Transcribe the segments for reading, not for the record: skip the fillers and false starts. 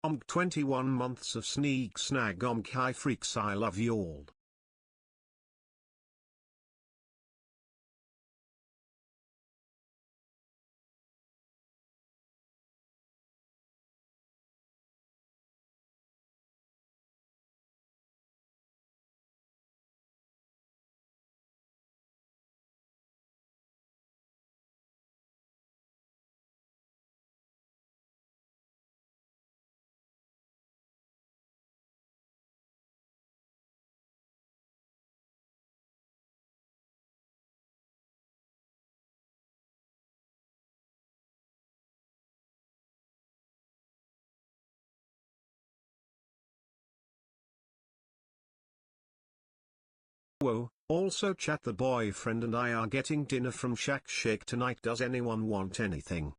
Omg 21 months of Sneegsnag. Omg hi freaks, I love y'all. Whoa, also chat, the boyfriend and I are getting dinner from Shack Shake tonight. Does anyone want anything?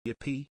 Yippee.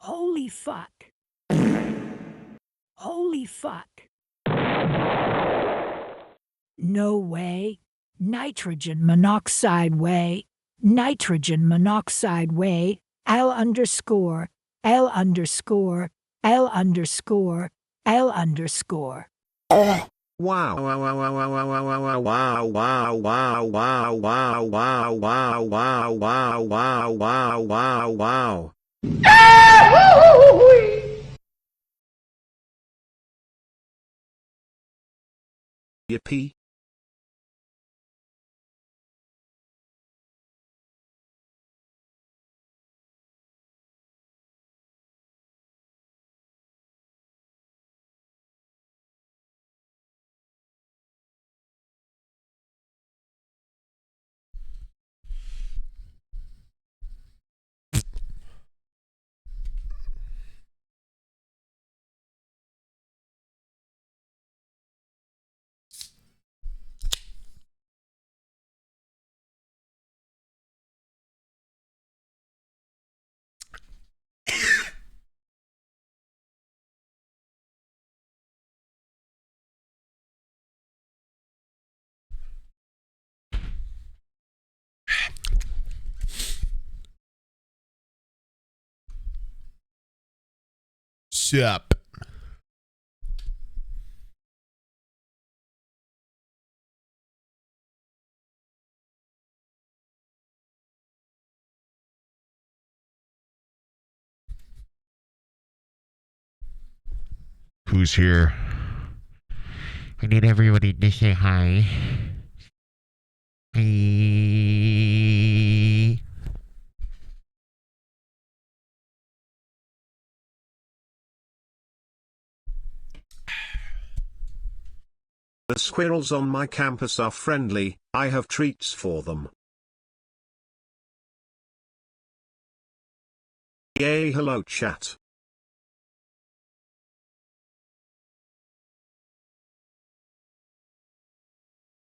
Holy fuck. Holy fuck. No way. Nitrogen monoxide way. Nitrogen monoxide way. L underscore. L underscore. L underscore. L underscore. Wow. Wow, wow, wow, wow, wow, wow, wow, wow, wow, wow, wow, wow, wow, wow, wow, wow, wow. Yippee. Sup? Who's here? I need everybody to say hi. Hi. The squirrels on my campus are friendly, I have treats for them. Yay, hello chat.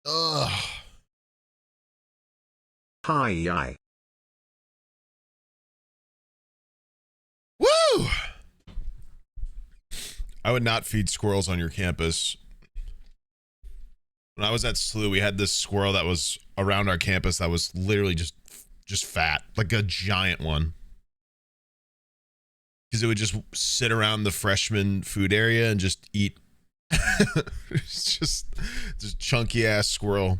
Ugh. Hi. Woo! I would not feed squirrels on your campus. When I was at SLU, we had this squirrel that was around our campus that was literally just fat, like a giant one. Because it would just sit around the freshman food area and just eat. It's just this chunky ass squirrel.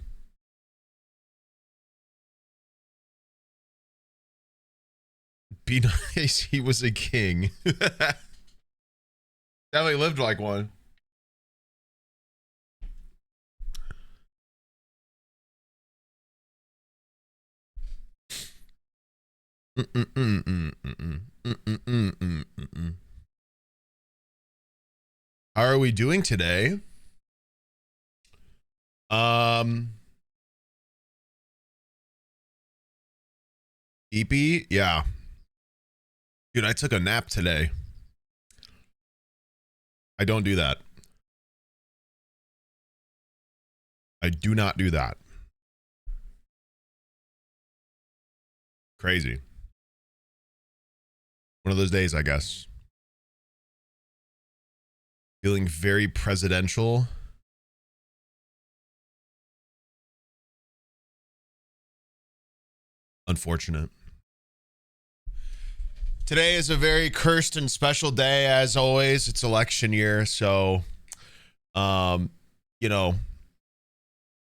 Be nice, he was a king. Definitely lived like one. How are we doing today? EP? Yeah. Dude, I took a nap today. I don't do that. I do not do that. Crazy. One of those days, I guess. Feeling very presidential. Unfortunate. Today is a very cursed and special day, as always. It's election year, so, you know,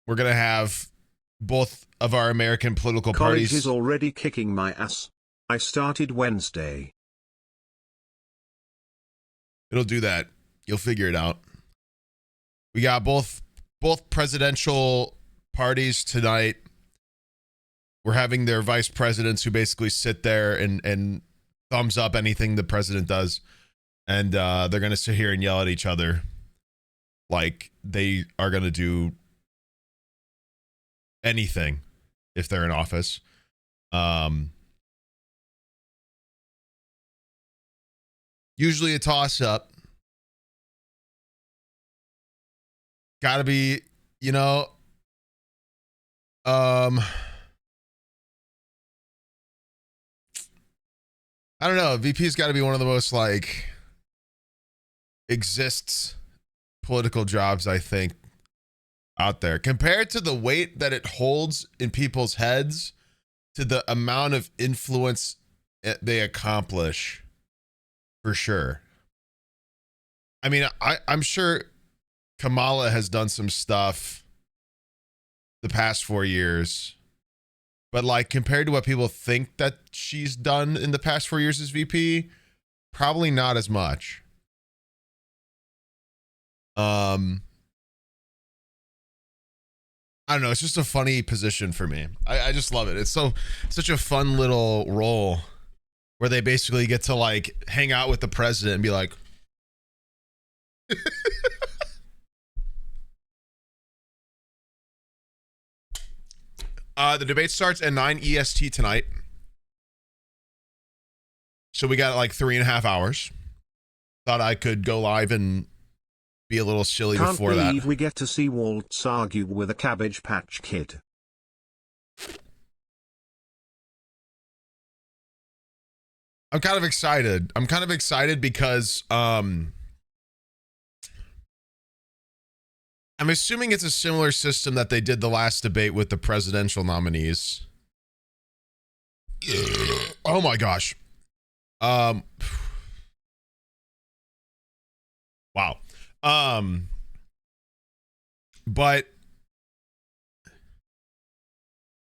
we're going to have both of our American political College parties. is already kicking my ass. I started Wednesday. It'll do that. You'll figure it out. We got both presidential parties tonight. We're having their vice presidents who basically sit there and thumbs up anything the president does. And they're going to sit here and yell at each other like they are going to do anything if they're in office. Usually a toss-up. Gotta be, you know, I don't know. VP's got to be one of the most, like, exists political jobs, I think, out there. Compared to the weight that it holds in people's heads, to the amount of influence they accomplish, for sure. I mean, I'm sure Kamala has done some stuff the past 4 years, but like compared to what people think that she's done in the past 4 years as VP, probably not as much. I don't know. It's just a funny position for me. I just love it. It's such a fun little role where they basically get to like hang out with the president and be like, the debate starts at 9 EST tonight. So we got like 3.5 hours. Thought I could go live and be a little silly before that. Can't believe we get to see Waltz argue with a Cabbage Patch Kid. I'm kind of excited. I'm kind of excited because I'm assuming it's a similar system that they did the last debate with the presidential nominees. Oh my gosh. Wow. But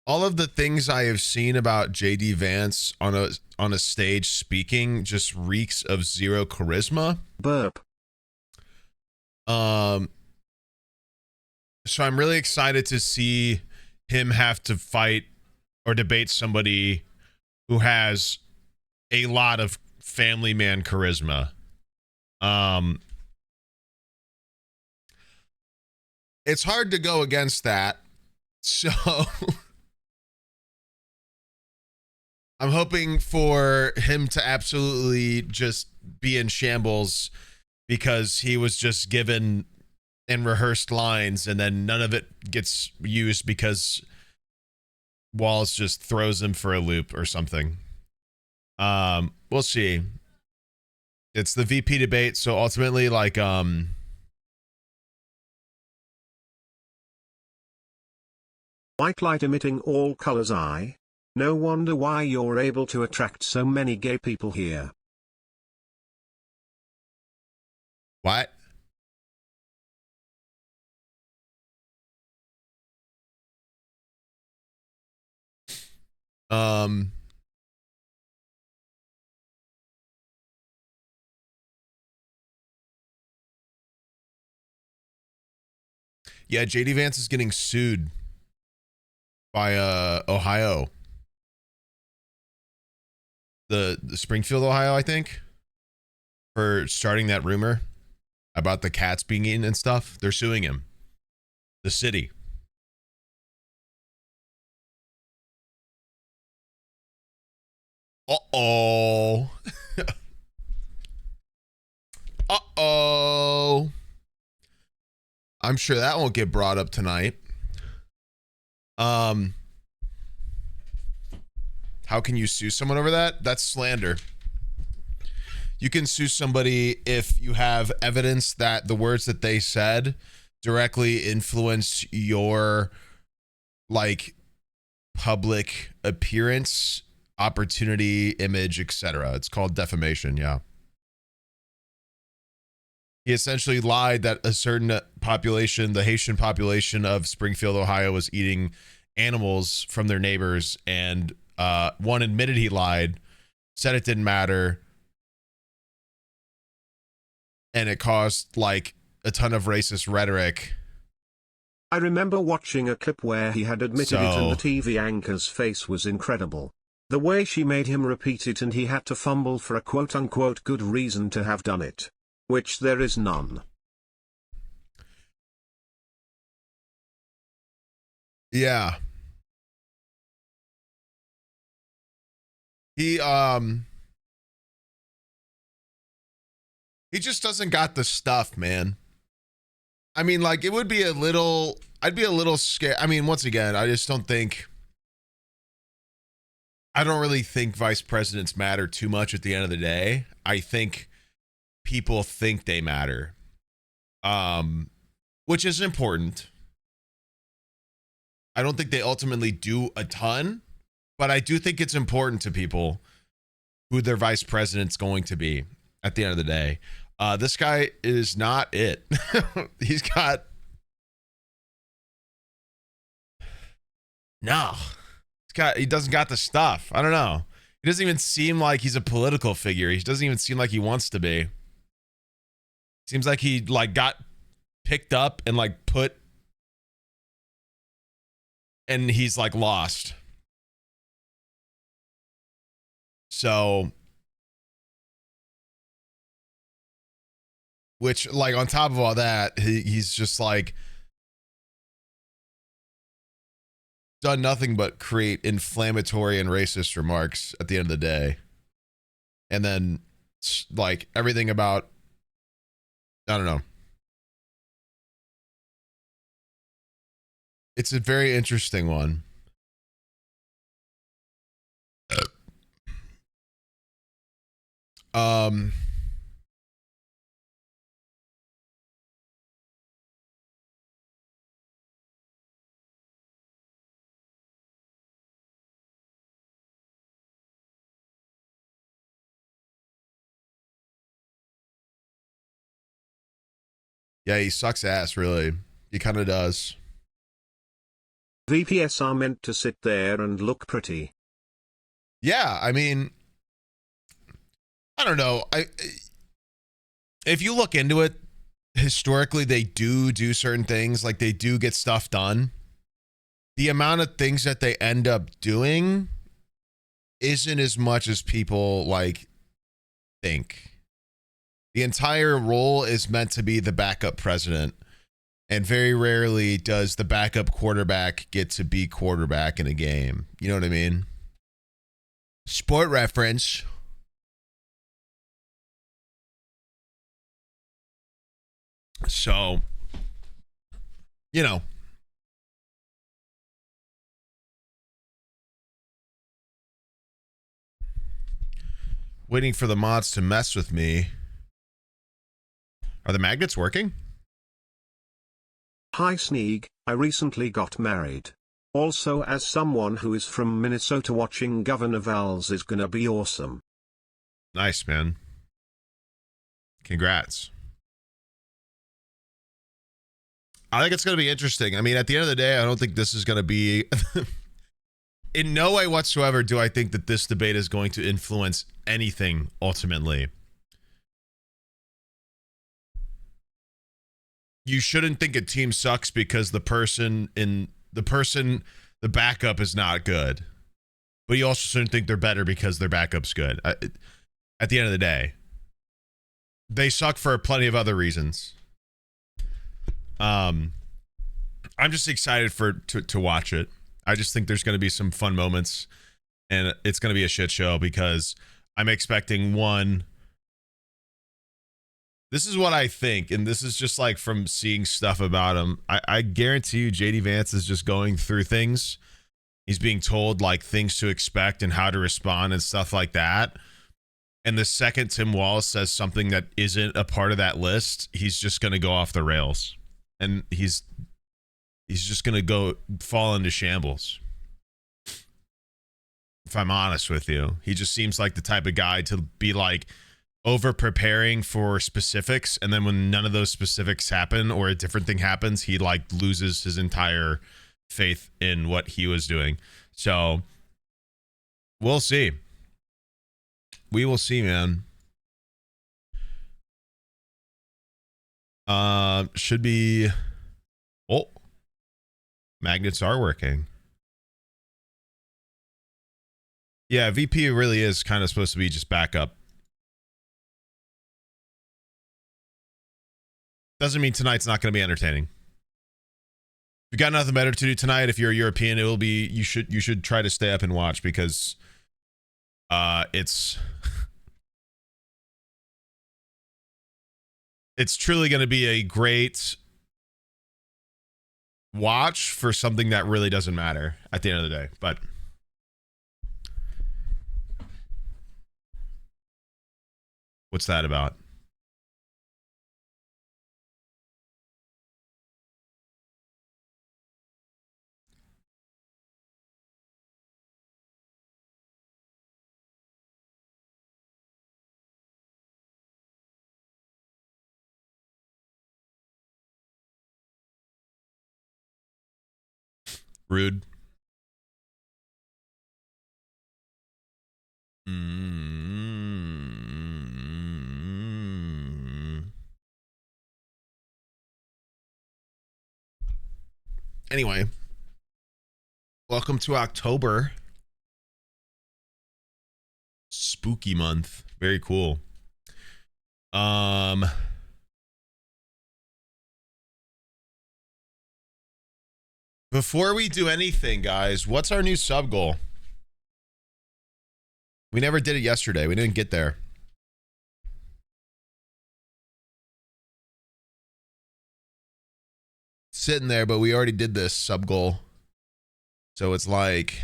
all of the things I have seen about JD Vance on a stage speaking just reeks of zero charisma. Burp. So I'm really excited to see him have to fight or debate somebody who has a lot of family man charisma. It's hard to go against that. So I'm hoping for him to absolutely just be in shambles because he was just given and rehearsed lines and then none of it gets used because Wallace just throws him for a loop or something. We'll see. It's the VP debate, so ultimately like White light emitting all colors eye. No wonder why you're able to attract so many gay people here. what? Yeah, JD Vance is getting sued by Ohio. The Springfield, Ohio, I think, for starting that rumor about the cats being eaten and stuff. They're suing him. The city. Uh-oh. Uh-oh. I'm sure that won't get brought up tonight. How can you sue someone over that? That's slander. You can sue somebody if you have evidence that the words that they said directly influence your like public appearance, opportunity, image, etc. It's called defamation, yeah. He essentially lied that a certain population, the Haitian population of Springfield, Ohio, was eating animals from their neighbors, and one admitted he lied, said it didn't matter, and it caused like a ton of racist rhetoric. I remember watching a clip where he had admitted it and the TV anchor's face was incredible. The way she made him repeat it and he had to fumble for a quote-unquote good reason to have done it. Which there is none. Yeah. He just doesn't got the stuff, man. I mean, like, it would be a little, I'd be a little scared. I mean, once again, I don't really think vice presidents matter too much at the end of the day. I think people think they matter, which is important. I don't think they ultimately do a ton, but I do think it's important to people who their vice president's going to be at the end of the day. This guy is not it. He doesn't got the stuff. I don't know. He doesn't even seem like he's a political figure. He doesn't even seem like he wants to be. Seems like he like got picked up and like put and he's like lost. So, which like on top of all that, he's just like done nothing but create inflammatory and racist remarks at the end of the day. And then like everything about, I don't know. It's a very interesting one. Um, yeah, he sucks ass, really. He kind of does. VPS are meant to sit there and look pretty. Yeah, I mean, I don't know. If you look into it, historically, they do certain things. Like they do get stuff done. The amount of things that they end up doing isn't as much as people like think. The entire role is meant to be the backup president. And very rarely does the backup quarterback get to be quarterback in a game. You know what I mean? Sport reference. So, you know. Waiting for the mods to mess with me. Are the magnets working? Hi Sneeg, I recently got married. Also, as someone who is from Minnesota, watching Governor Valls is gonna be awesome. Nice, man. Congrats. I think it's going to be interesting. I mean, at the end of the day, I don't think this is going to be... In no way whatsoever do I think that this debate is going to influence anything ultimately. You shouldn't think a team sucks because the backup is not good. But you also shouldn't think they're better because their backup's good. At the end of the day, they suck for plenty of other reasons. I'm just excited to watch it. I just think there's going to be some fun moments, and it's going to be a shit show because I'm expecting one. This is what I think, and this is just like from seeing stuff about him. I guarantee you JD Vance is just going through things. He's being told like things to expect and how to respond and stuff like that. And the second Tim Wallace says something that isn't a part of that list, he's just going to go off the rails. And he's just going to go fall into shambles. If I'm honest with you, he just seems like the type of guy to be like over preparing for specifics. And then when none of those specifics happen or a different thing happens, he like loses his entire faith in what he was doing. So we'll see. We will see, man. Should be. Oh, magnets are working. Yeah, VP really is kind of supposed to be just backup. Doesn't mean tonight's not going to be entertaining. If you got nothing better to do tonight, if you're a European, it will be. You should try to stay up and watch because, it's truly going to be a great watch for something that really doesn't matter at the end of the day. But what's that about? Rude. Anyway, Welcome to October. Spooky month. Very cool. Before we do anything, guys, what's our new sub goal? We never did it yesterday. We didn't get there. Sitting there, but we already did this sub goal. So it's like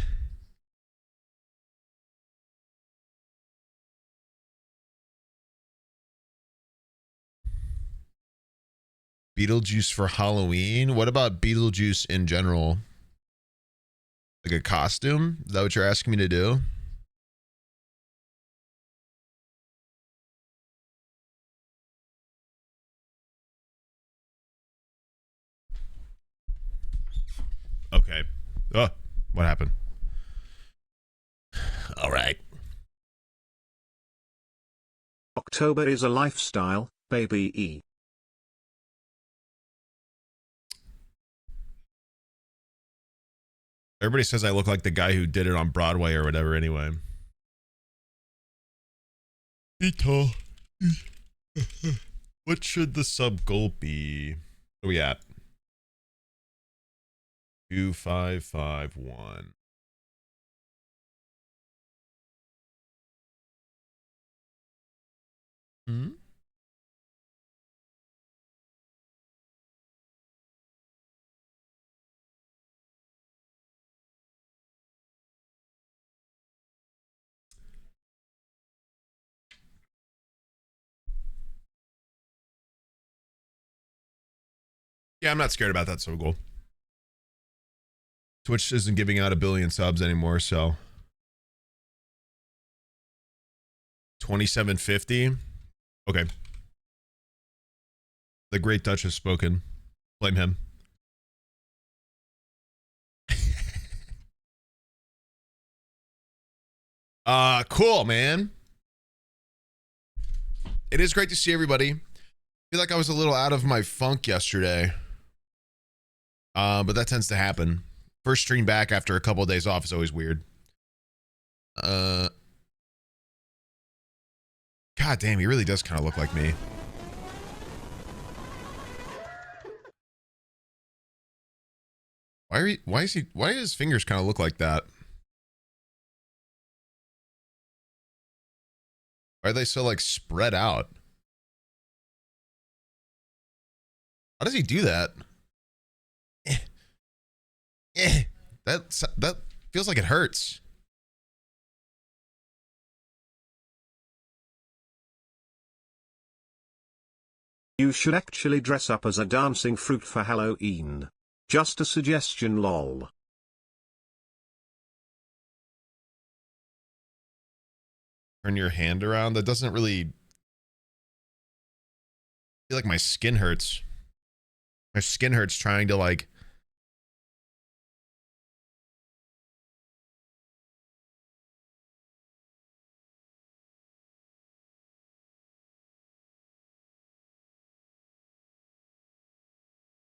Beetlejuice for Halloween. What about Beetlejuice in general? Like a costume? Is that what you're asking me to do? Okay. Oh, what happened? All right. October is a lifestyle, baby E. Everybody says I look like the guy who did it on Broadway or whatever anyway. Ito. What should the sub goal be? Where are we at? 2551. Hmm? Yeah, I'm not scared about that sub goal. Twitch isn't giving out 1 billion subs anymore, so 2750. Okay. The great Dutch has spoken. Blame him. Cool, man. It is great to see everybody. I feel like I was a little out of my funk yesterday. But that tends to happen. First stream back after a couple of days off is always weird. God damn, he really does kind of look like me. Why do his fingers kind of look like that? Why are they so like spread out? How does he do that? That feels like it hurts. You should actually dress up as a dancing fruit for Halloween. Just a suggestion, lol. Turn your hand around. That doesn't really feel like my skin hurts. My skin hurts trying to like.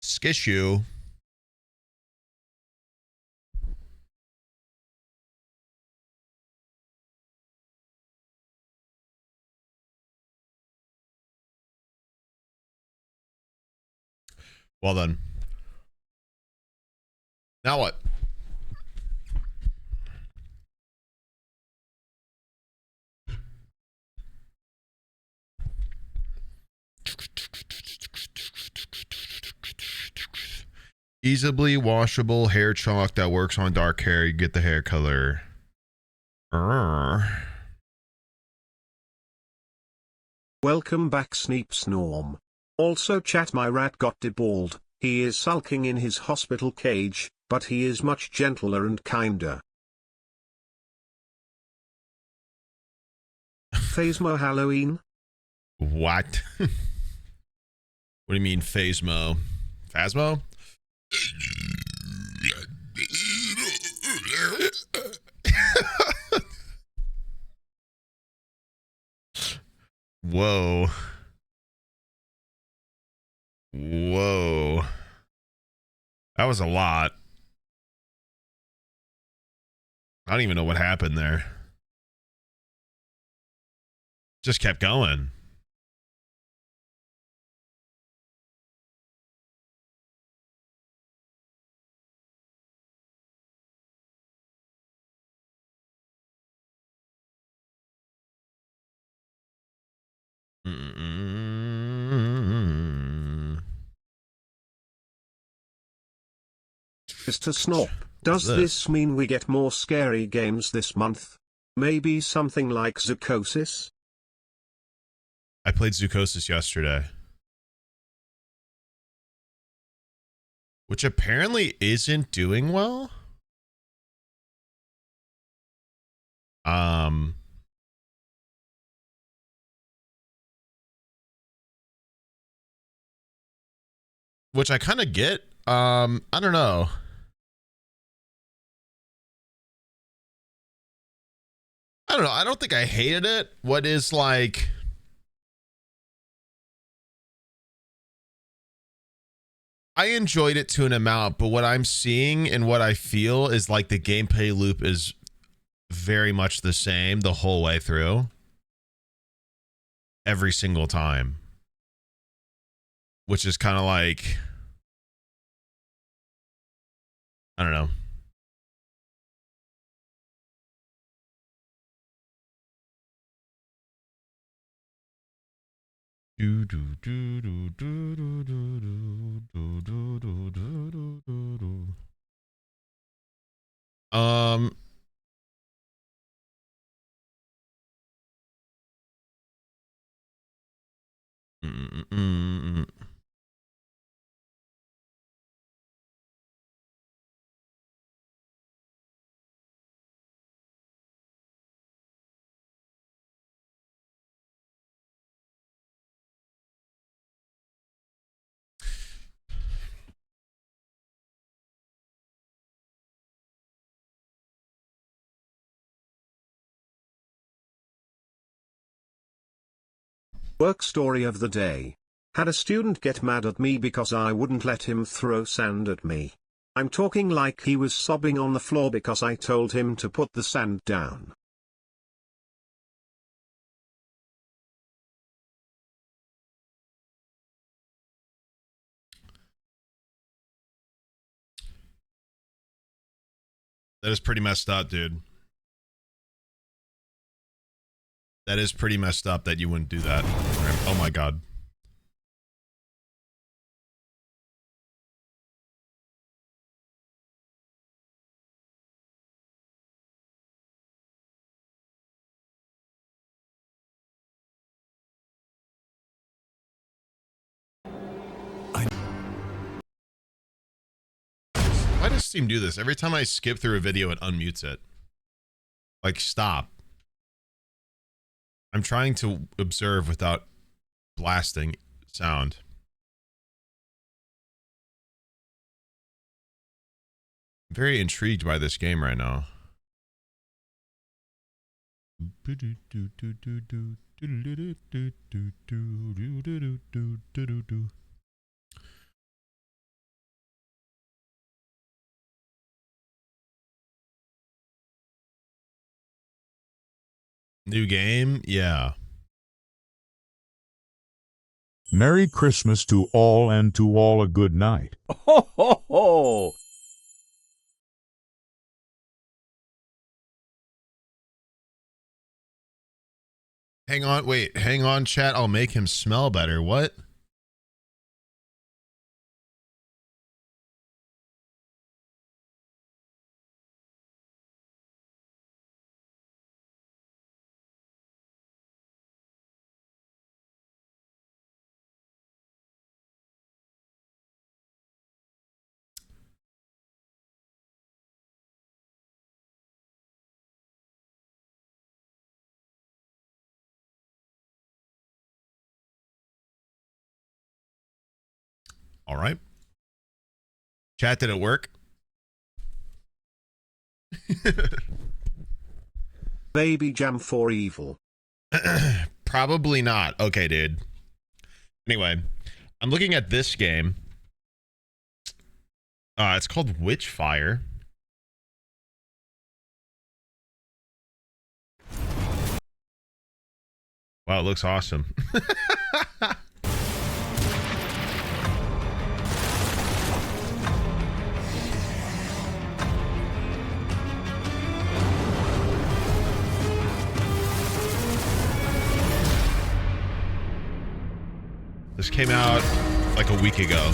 Skish you. Well then. Now what? Easily washable hair chalk that works on dark hair. You get the hair color. Welcome back, Sneegsnag. Also chat, my rat got deballed. He is sulking in his hospital cage, but he is much gentler and kinder. Phasmo Halloween? What? What do you mean Phasmo? Phasmo? Whoa. Whoa. That was a lot. I don't even know what happened there. Just kept going. Mr. Snop, does this mean we get more scary games this month? Maybe something like Zoocosis? I played Zoocosis yesterday, which apparently isn't doing well. Which I kind of get. I don't know. I don't know. I don't think I hated it. What is like... I enjoyed it to an amount, but what I'm seeing and what I feel is like the gameplay loop is very much the same the whole way through. Every single time. Which is kind of like... I don't know. Work story of the day. Had a student get mad at me because I wouldn't let him throw sand at me. I'm talking like he was sobbing on the floor because I told him to put the sand down. That is pretty messed up, dude. That is pretty messed up that you wouldn't do that. Oh my god. Why does Steam do this? Every time I skip through a video, it unmutes it. Like, stop. I'm trying to observe without blasting sound. I'm very intrigued by this game right now. New game? Yeah. Merry Christmas to all, and to all a good night. Ho, ho, ho! Hang on, wait, hang on, chat. I'll make him smell better. What? All right. Chat, did it work? Baby jam for evil. Probably not. Okay, dude. Anyway, I'm looking at this game. It's called Witchfire. Wow, it looks awesome. This came out like a week ago.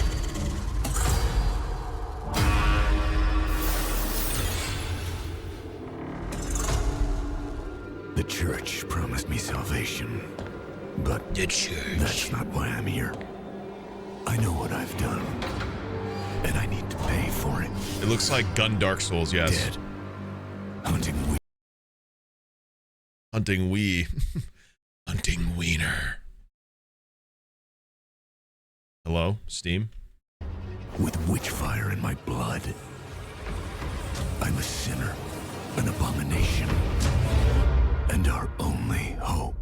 The church promised me salvation, but that's not why I'm here. I know what I've done, and I need to pay for it. It looks like Gun Dark Souls, yes. Dead. Hunting Hunting Hunting Wiener. Hello, Steam? with witchfire in my blood. I'm a sinner, an abomination, and our only hope.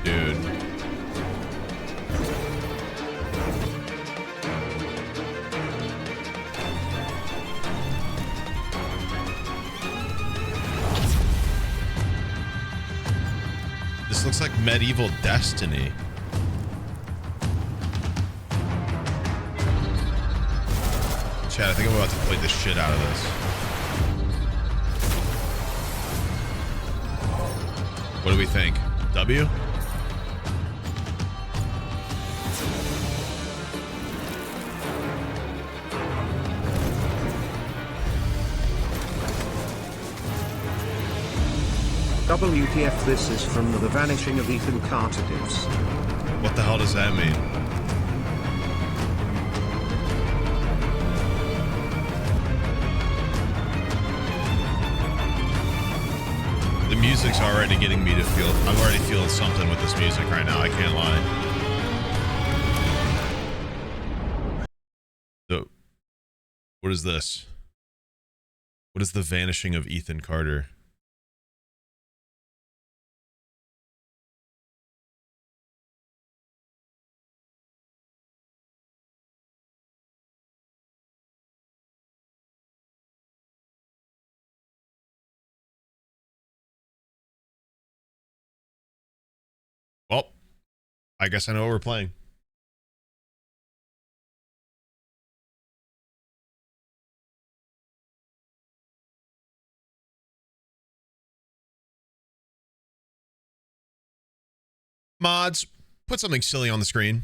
Dude. This looks like medieval Destiny. Chad, I think I'm about to play the shit out of this. What do we think? W? WTF, this is from The Vanishing of Ethan Carter Divs. What the hell does that mean? The music's already getting me to feel, I'm already feeling something with this music right now, I can't lie. So, what is this? What is The Vanishing of Ethan Carter? Well, I guess I know what we're playing. Mods, put something silly on the screen.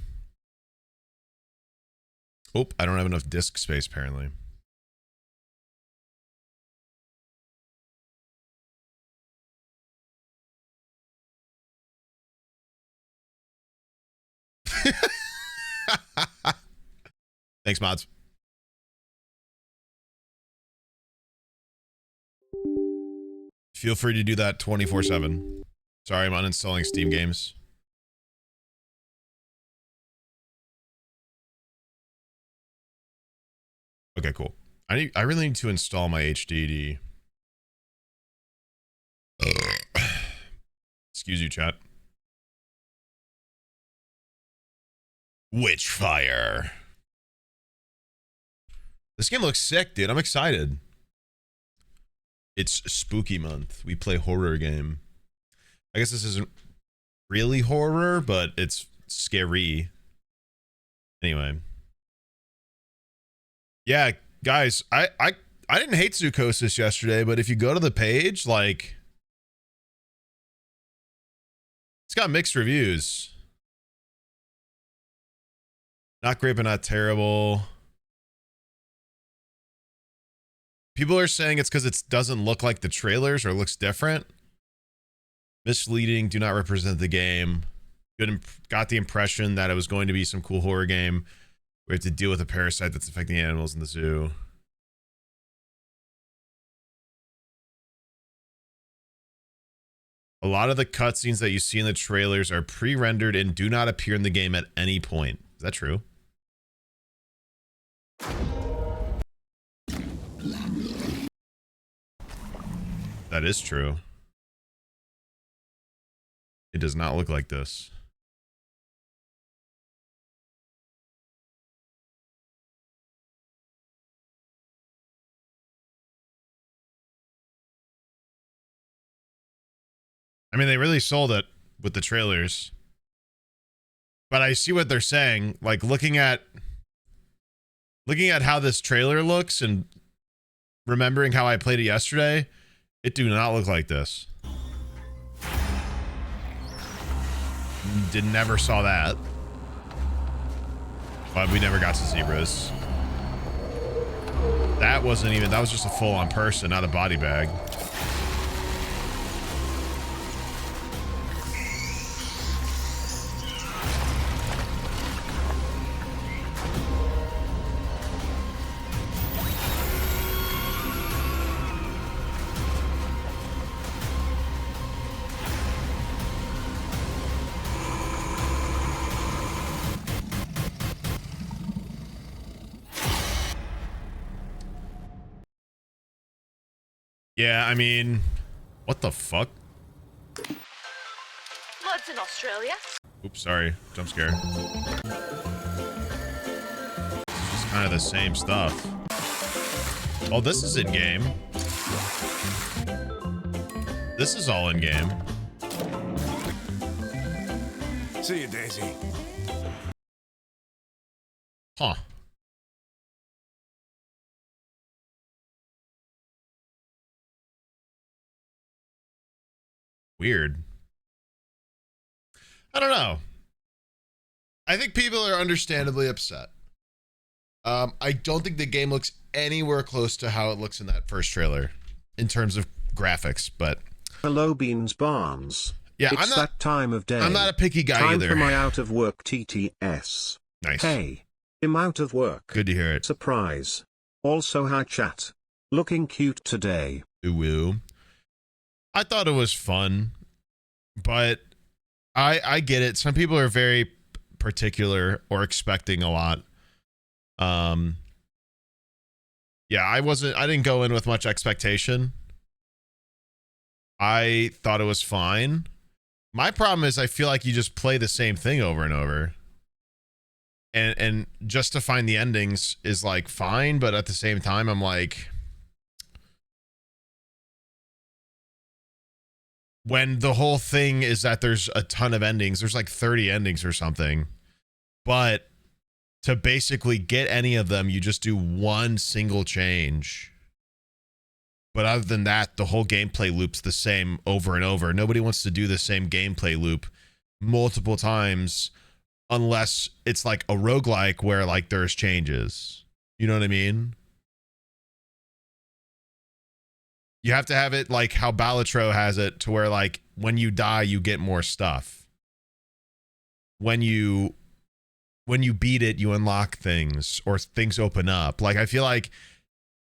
Oh, I don't have enough disk space, apparently. Thanks, mods. Feel free to do that 24/7. Sorry, I'm uninstalling Steam games. Okay, cool. I really need to install my HDD. Excuse you, chat. Witchfire. This game looks sick, dude. I'm excited. It's spooky month. We play horror game. I guess this isn't really horror, but it's scary. Anyway. Yeah, guys, I didn't hate Zookosis yesterday, but if you go to the page, like, it's got mixed reviews. Not great, but not terrible. People are saying it's because it doesn't look like the trailers or looks different. Misleading, do not represent the game. Got the impression that it was going to be some cool horror game. We have to deal with a parasite that's affecting animals in the zoo. A lot of the cutscenes that you see in the trailers are pre-rendered and do not appear in the game at any point. Is that true? That is true. It does not look like this. I mean, they really sold it with the trailers. But I see what they're saying. Like looking at how this trailer looks and remembering how I played it yesterday, it do not look like this. Never saw that. But we never got to zebras. That wasn't even, that was just a full-on person, not a body bag. Yeah, I mean, what the fuck? Floods in Australia. Oops, sorry. Jump scare. It's just kind of the same stuff. Oh, this is in-game. This is all in-game. See you, Daisy. Huh. Weird. I don't know. I think people are understandably upset. I don't think the game looks anywhere close to how it looks in that first trailer in terms of graphics, but hello, Beans Barnes. yeah, It's that time of day. I'm not a picky guy time either. for my out of work TTS. Nice. Hey, I'm out of work. Good to hear it. Surprise. Also, hi chat. Looking cute today. Ooh. I thought it was fun, but I get it. Some people are very particular or expecting a lot. Yeah, I didn't go in with much expectation. I thought it was fine. My problem is I feel like you just play the same thing over and over. And just to find the endings is like fine, but at the same time I'm like, when the whole thing is that there's a ton of endings, there's like 30 endings or something, but to basically get any of them, you just do one single change. But other than that, the whole gameplay loop's the same over and over. Nobody wants to do the same gameplay loop multiple times unless it's like a roguelike where like there's changes. You know what I mean? You have to have it like how Balatro has it, to where like when you die, you get more stuff. When you beat it, you unlock things or things open up. Like I feel like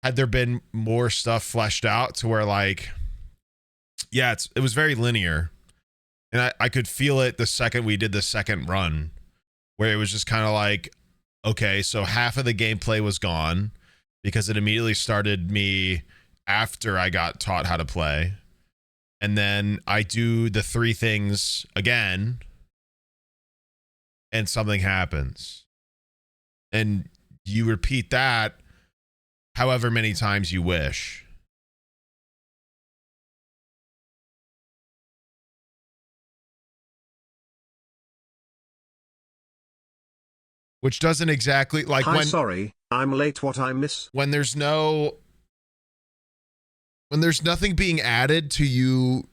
had there been more stuff fleshed out to where like, yeah, it was very linear. And I could feel it the second we did the second run, where it was just kind of like, okay, so half of the gameplay was gone because it immediately started me after I got taught how to play. And then I do the 3 things again and something happens. And you repeat that however many times you wish. Which doesn't exactly like Hi, when sorry, I'm late. What I miss? when there's nothing being added to you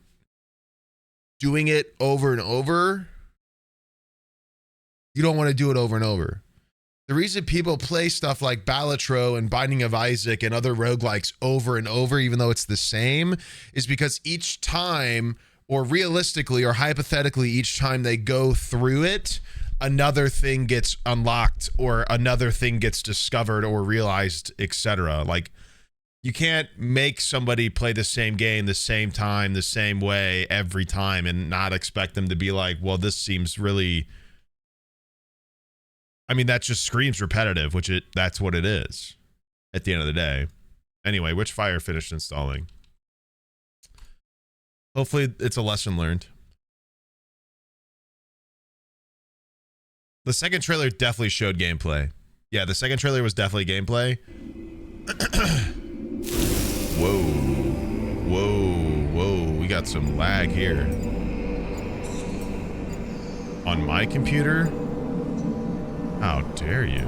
doing it over and over, you don't want to do it over and over. The reason people play stuff like Balatro and Binding of Isaac and other roguelikes over and over, even though it's the same, is because each time, or realistically or hypothetically, each time they go through it, another thing gets unlocked or another thing gets discovered or realized, etc. Like, you can't make somebody play the same game the same time, the same way every time and not expect them to be like, well, this seems really... I mean, that just screams repetitive, that's what it is at the end of the day. Anyway, Witchfire finished installing. Hopefully it's a lesson learned. The second trailer definitely showed gameplay. Yeah, the second trailer was definitely gameplay. Whoa. Whoa. Whoa. We got some lag here. On my computer? How dare you?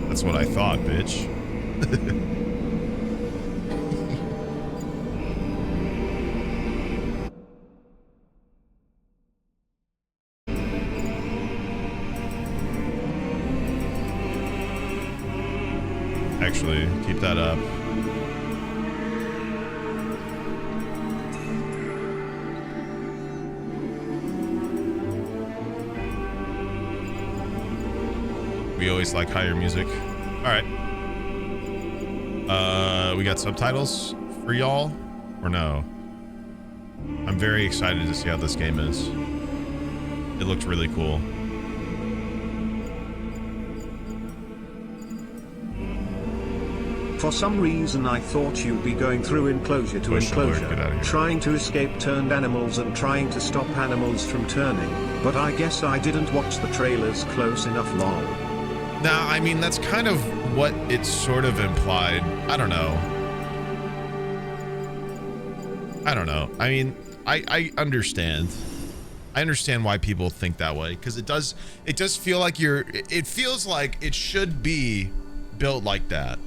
That's what I thought, bitch. Actually, keep that up. We always like higher music. All right. We got subtitles for y'all, or no? I'm very excited to see how this game is. It looked really cool. For some reason I thought you'd be going through enclosure to enclosure, trying to escape turned animals and trying to stop animals from turning, but I guess I didn't watch the trailers close enough long. Nah, I mean, that's kind of what it sort of implied. I don't know. I mean, I understand. I understand why people think that way, because it does feel like it feels like it should be built like that.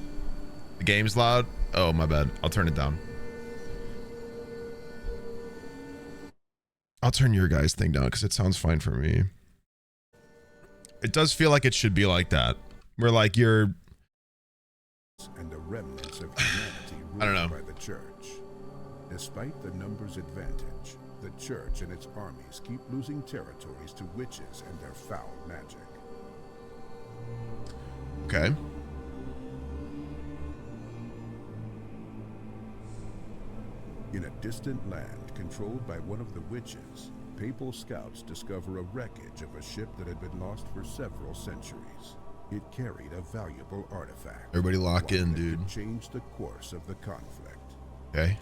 The game's loud. Oh, my bad. I'll turn it down. I'll turn your guys' thing down because it sounds fine for me. It does feel like it should be like that. Where like you're and the remnants of humanity I don't know. ruled by the church. Despite the numbers advantage, the church and its armies keep losing territories to witches and their foul magic. Okay. In a distant land controlled by one of the witches, papal scouts discover a wreckage of a ship that had been lost for several centuries. It carried a valuable artifact. Everybody lock in, that dude. could change the course of the conflict. Okay.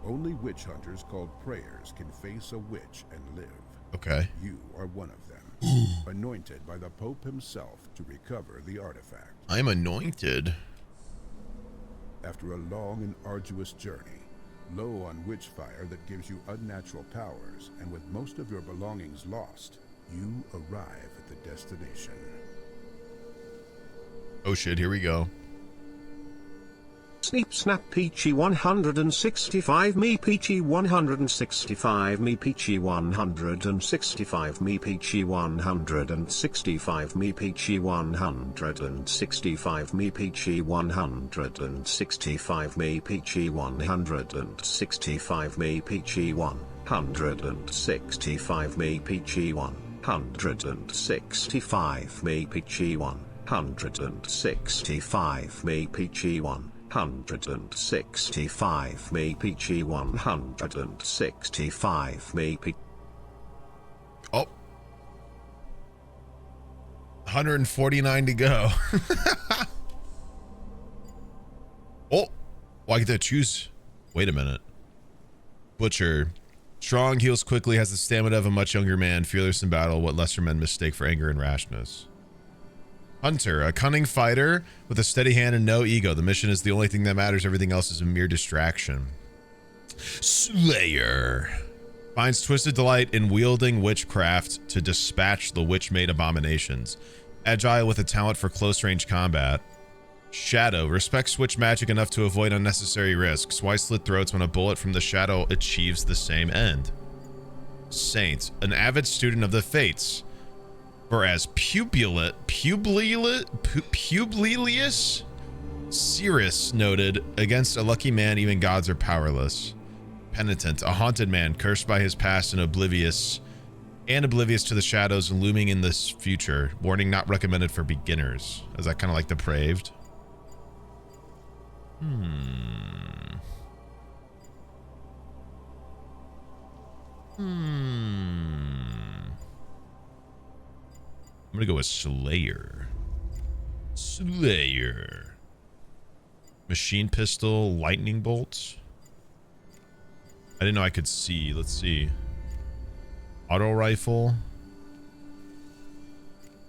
Only witch hunters called prayers can face a witch and live. Okay. You are one of them, anointed by the Pope himself to recover the artifact. I'm anointed. After a long and arduous journey, low on witchfire that gives you unnatural powers, and with most of your belongings lost, you arrive at the destination. Oh shit, here we go. Sneep snap peachy 165 me peachy 165 me peachy 165 me peachy 165 me peachy 165 me peachy 165 me peachy 165 me peachy 165 me peachy 165 me peachy 165 me peachy 165 me peachy 165 me peachy. Oh. 149 to go. Oh. Well, I get to choose. Wait a minute. Butcher. Strong, heals quickly, has the stamina of a much younger man, fearless in battle, what lesser men mistake for anger and rashness. Hunter, a cunning fighter with a steady hand and no ego. The mission is the only thing that matters. Everything else is a mere distraction. Slayer finds twisted delight in wielding witchcraft to dispatch the witch-made abominations. Agile with a talent for close-range combat. Shadow respects witch magic enough to avoid unnecessary risks. Why slit throats when a bullet from the shadow achieves the same end? Saint, an avid student of the fates. Whereas Publilius Cirrus noted, against a lucky man even gods are powerless. Penitent, a haunted man cursed by his past and oblivious to the shadows and looming in this future. Warning not recommended for beginners. Is that kind of like depraved? I'm gonna go with Slayer. Slayer. Machine pistol, lightning bolts. I didn't know I could see. Let's see. Auto rifle.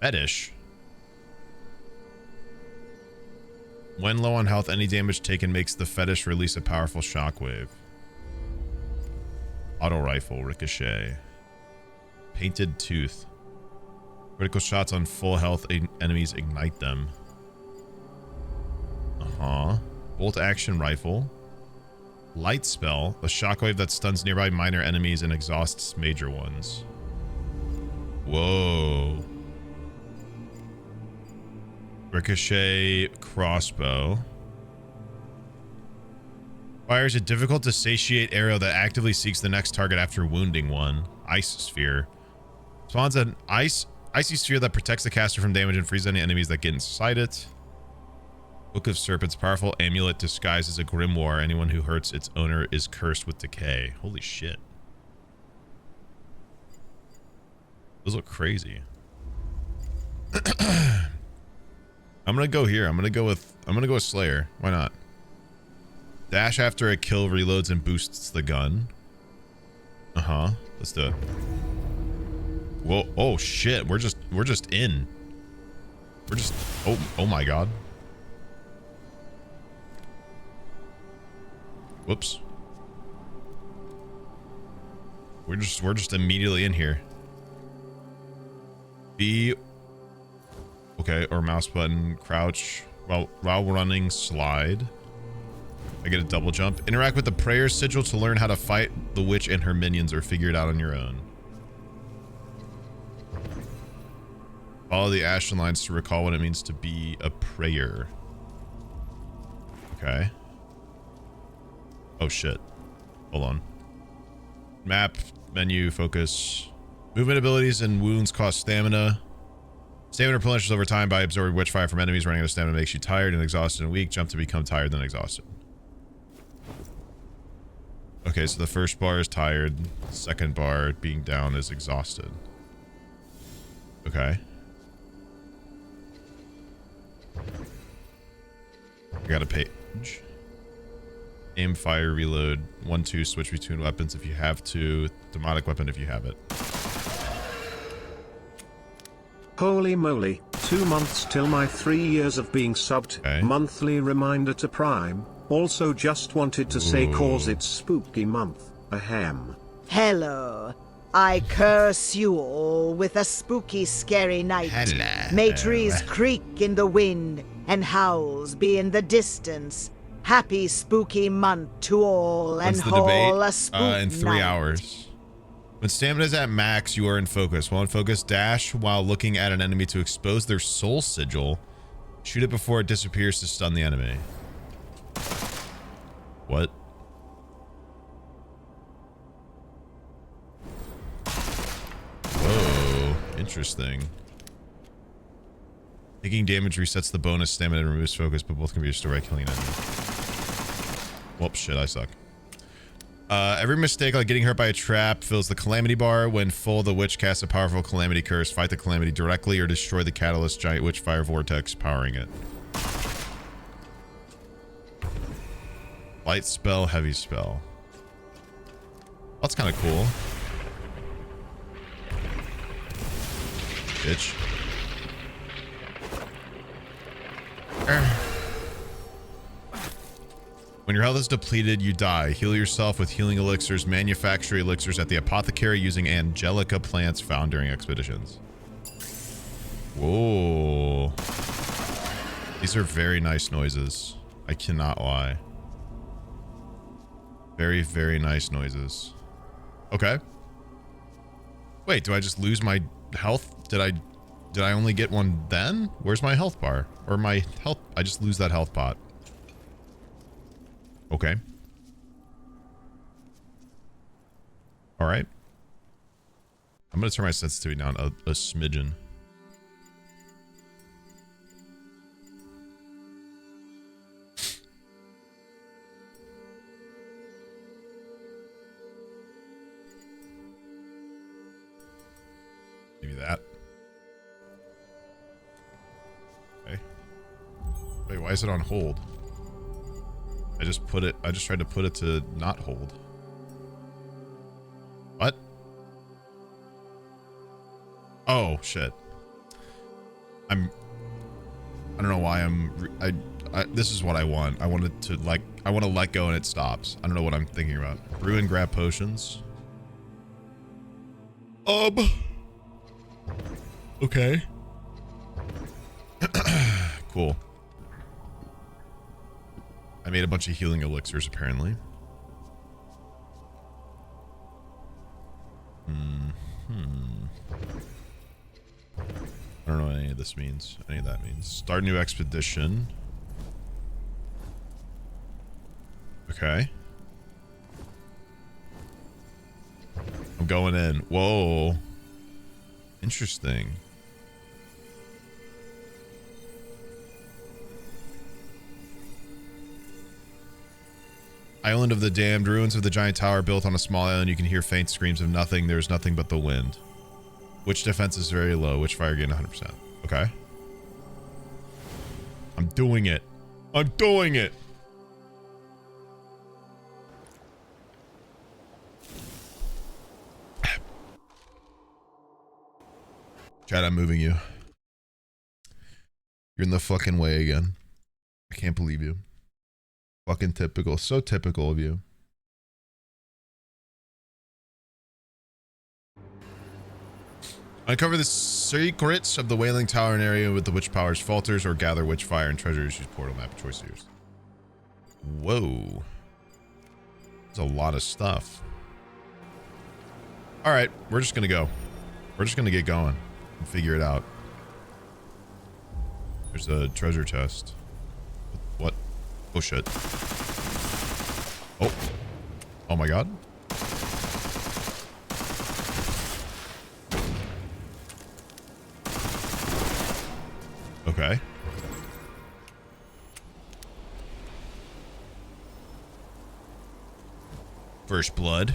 Fetish. When low on health, any damage taken makes the fetish release a powerful shockwave. Auto rifle, ricochet. Painted tooth. Critical shots on full health enemies ignite them. Bolt action rifle. Light spell, a shockwave that stuns nearby minor enemies and exhausts major ones. Whoa. Ricochet crossbow. Fires a difficult to satiate arrow that actively seeks the next target after wounding one. Ice sphere. Spawns an icy sphere that protects the caster from damage and frees any enemies that get inside it. Book of Serpents. Powerful amulet disguised as a grimoire. Anyone who hurts its owner is cursed with decay. Holy shit. Those look crazy. I'm gonna go here. I'm gonna go with Slayer. Why not? Dash after a kill reloads and boosts the gun. Let's do it. Whoa! Oh shit! We're just in. We're just. Oh my god. Whoops. We're just immediately in here. B. Okay, or mouse button, crouch while running, slide. I get a double jump. Interact with the prayer sigil to learn how to fight the witch and her minions, or figure it out on your own. Follow the ashen lines to recall what it means to be a prayer. Okay. Oh shit. Hold on. Map, menu, focus. Movement abilities and wounds cost stamina. Stamina replenishes over time by absorbing Witchfire from enemies. Running out of stamina makes you tired and exhausted and weak. Jump to become tired, then exhausted. Okay, so the first bar is tired. Second bar, being down, is exhausted. Okay. I got a page. Aim, fire, reload. 1, 2, switch between weapons if you have to. Demonic weapon if you have it. Holy moly, 2 months till my 3 years of being subbed. Okay. Monthly reminder to Prime. Also just wanted to say cause it's spooky month. Ahem. Hello. I curse you all with a spooky, scary night. Hello. May trees creak in the wind and howls be in the distance. Happy spooky month to all, and When's the haul debate? a spook In 3 night. hours. When stamina is at max, you are in focus. While in focus, dash while looking at an enemy to expose their soul sigil. Shoot it before it disappears to stun the enemy. What? Whoa, interesting. Taking damage resets the bonus stamina and removes focus, but both can be restored by killing an enemy. Whoops, shit, I suck. Every mistake, like getting hurt by a trap, fills the calamity bar. When full, the witch casts a powerful calamity curse. Fight the calamity directly or destroy the catalyst giant witchfire vortex powering it. Light spell, heavy spell. That's kind of cool. Bitch. When your health is depleted, you die. Heal yourself with healing elixirs. Manufacture elixirs at the apothecary using angelica plants found during expeditions. Whoa. These are very nice noises. I cannot lie. Very, very nice noises. Okay. Wait, do I just lose my health? Did I only get one then? Where's my health bar? Or my health? I just lose that health pot. Okay. All right. I'm going to turn my sensitivity down a smidgen. Maybe that. Okay. Wait, why is it on hold? just tried to put it to not hold. What? Oh shit. I don't know why this is what I want. I want to let go and it stops. I don't know what I'm thinking about. Brew and grab potions. Okay. Cool. I made a bunch of healing elixirs apparently. I don't know what any of this means. Any of that means. Start new expedition. Okay. I'm going in. Whoa. Interesting. Island of the Damned. Ruins of the giant tower built on a small island. You can hear faint screams of nothing. There's nothing but the wind. Witch defense is very low. Witchfire gain 100%. Okay. I'm doing it. I'm doing it. Chad, I'm moving you. You're in the fucking way again. I can't believe you. Fucking typical. So typical of you. Uncover the secrets of the Wailing Tower and area with the witch powers falters, or gather witchfire and treasures. Use portal map of choice yours. Whoa. There's a lot of stuff. Alright, we're just gonna go. We're just gonna get going and figure it out. There's a treasure chest. What? Oh shit. Oh. Oh my god. Okay. First blood.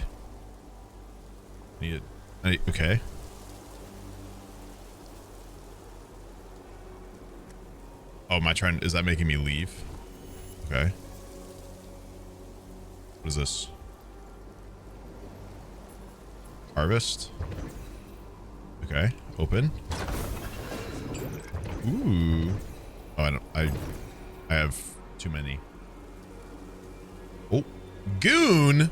Okay. Oh, am I trying? Is that making me leave? Okay. What is this? Harvest. Okay. Open. Ooh. Oh, I have too many. Oh, goon.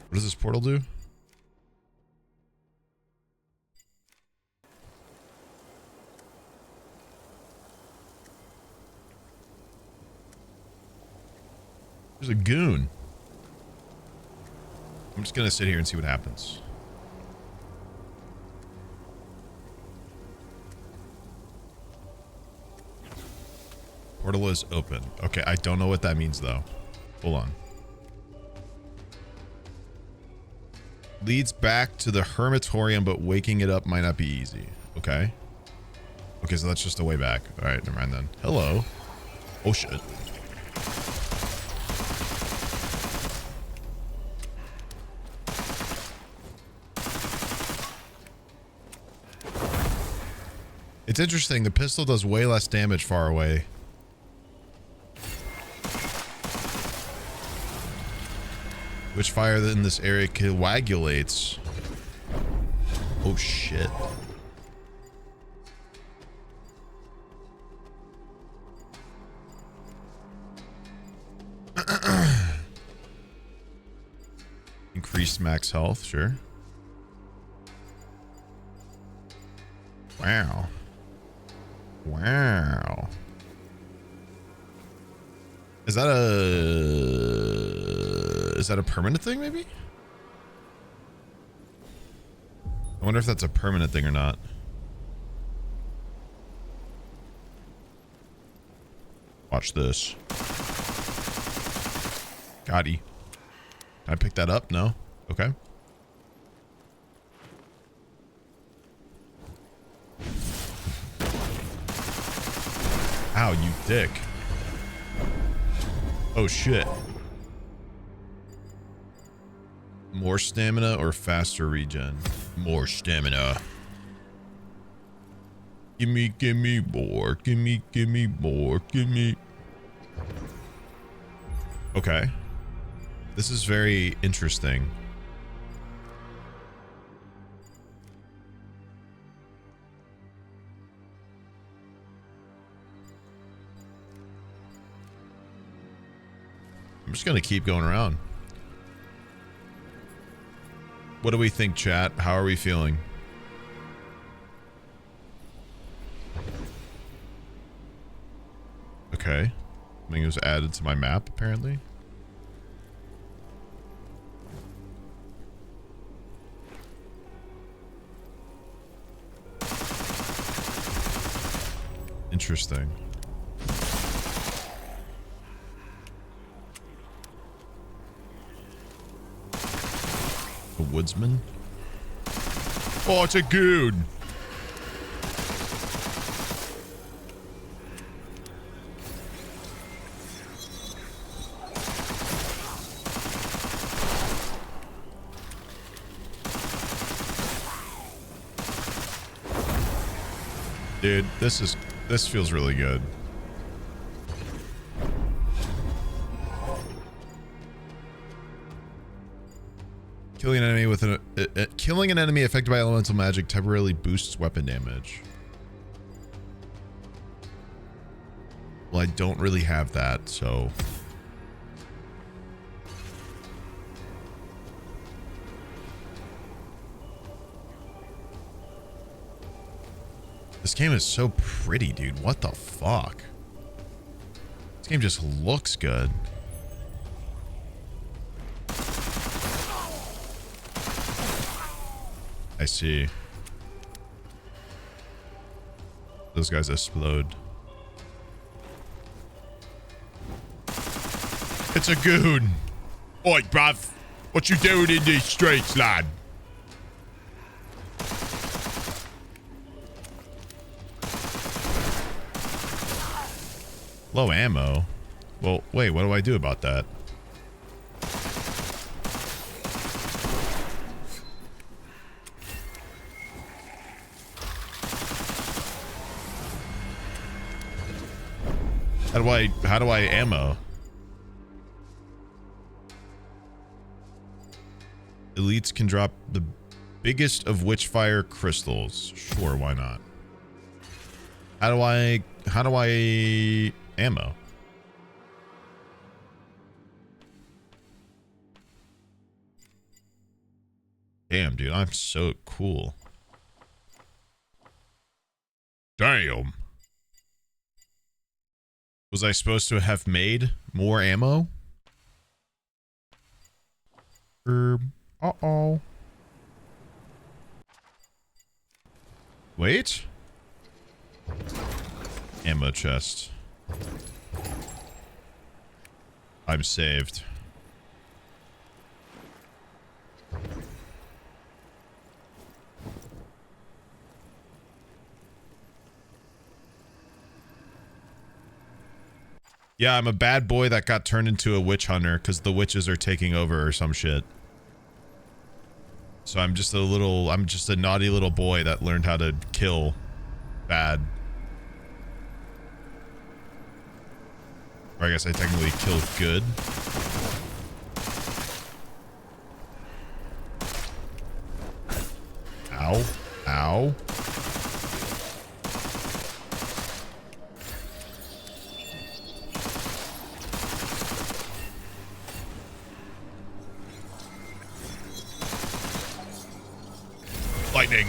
What does this portal do? There's a goon. I'm just gonna sit here and see what happens. Portal is open. Okay, I don't know what that means though. Hold on. Leads back to the hermitorium, but waking it up might not be easy. Okay. Okay, so that's just a way back. All right, never mind then. Hello. Oh shit. It's interesting. The pistol does way less damage far away. Witchfire in this area coagulates. Oh shit. Increased max health, sure. Wow. Wow. Is that a permanent thing maybe? I wonder if that's a permanent thing or not. Watch this. Gotti. Can I pick that up? No? Okay. Ow, you dick. Oh shit. More stamina or faster regen? More stamina. Gimme more. Gimme more. Gimme. Okay. This is very interesting. I'm just gonna keep going around. What do we think, chat? How are we feeling? Okay. Something was added to my map, apparently. Interesting. A woodsman? Oh, it's a goon! Dude, this feels really good. Killing an enemy with killing an enemy affected by elemental magic temporarily boosts weapon damage. Well, I don't really have that, so this game is so pretty, dude. What the fuck? This game just looks good. I see. Those guys explode. It's a goon. Oi, bruv. What you doing in these streets, lad? Low ammo? Well, wait, what do I do about that? How do I ammo? Elites can drop the biggest of Witchfire crystals. Sure, why not? How do I ammo? Damn, dude, I'm so cool. Damn. Was I supposed to have made more ammo? Uh-oh. Wait. Ammo chest. I'm saved. Yeah, I'm a bad boy that got turned into a witch hunter because the witches are taking over or some shit. So I'm just a naughty little boy that learned how to kill bad. Or I guess I technically killed good. Ow. Ow. Lightning.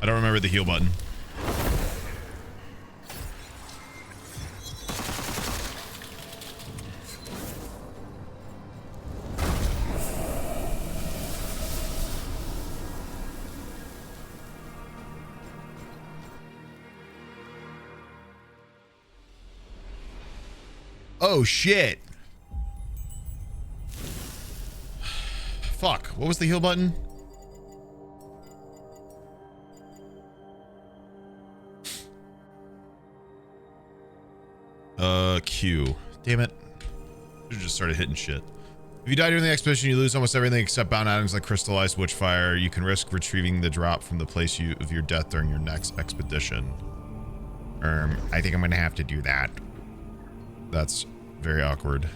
I don't remember the heal button. Oh shit. Fuck. What was the heal button? Q. Damn it. I just started hitting shit. If you die during the expedition, you lose almost everything except bound items like crystallized witchfire. You can risk retrieving the drop from the place of your death during your next expedition. I think I'm gonna have to do that. That's very awkward.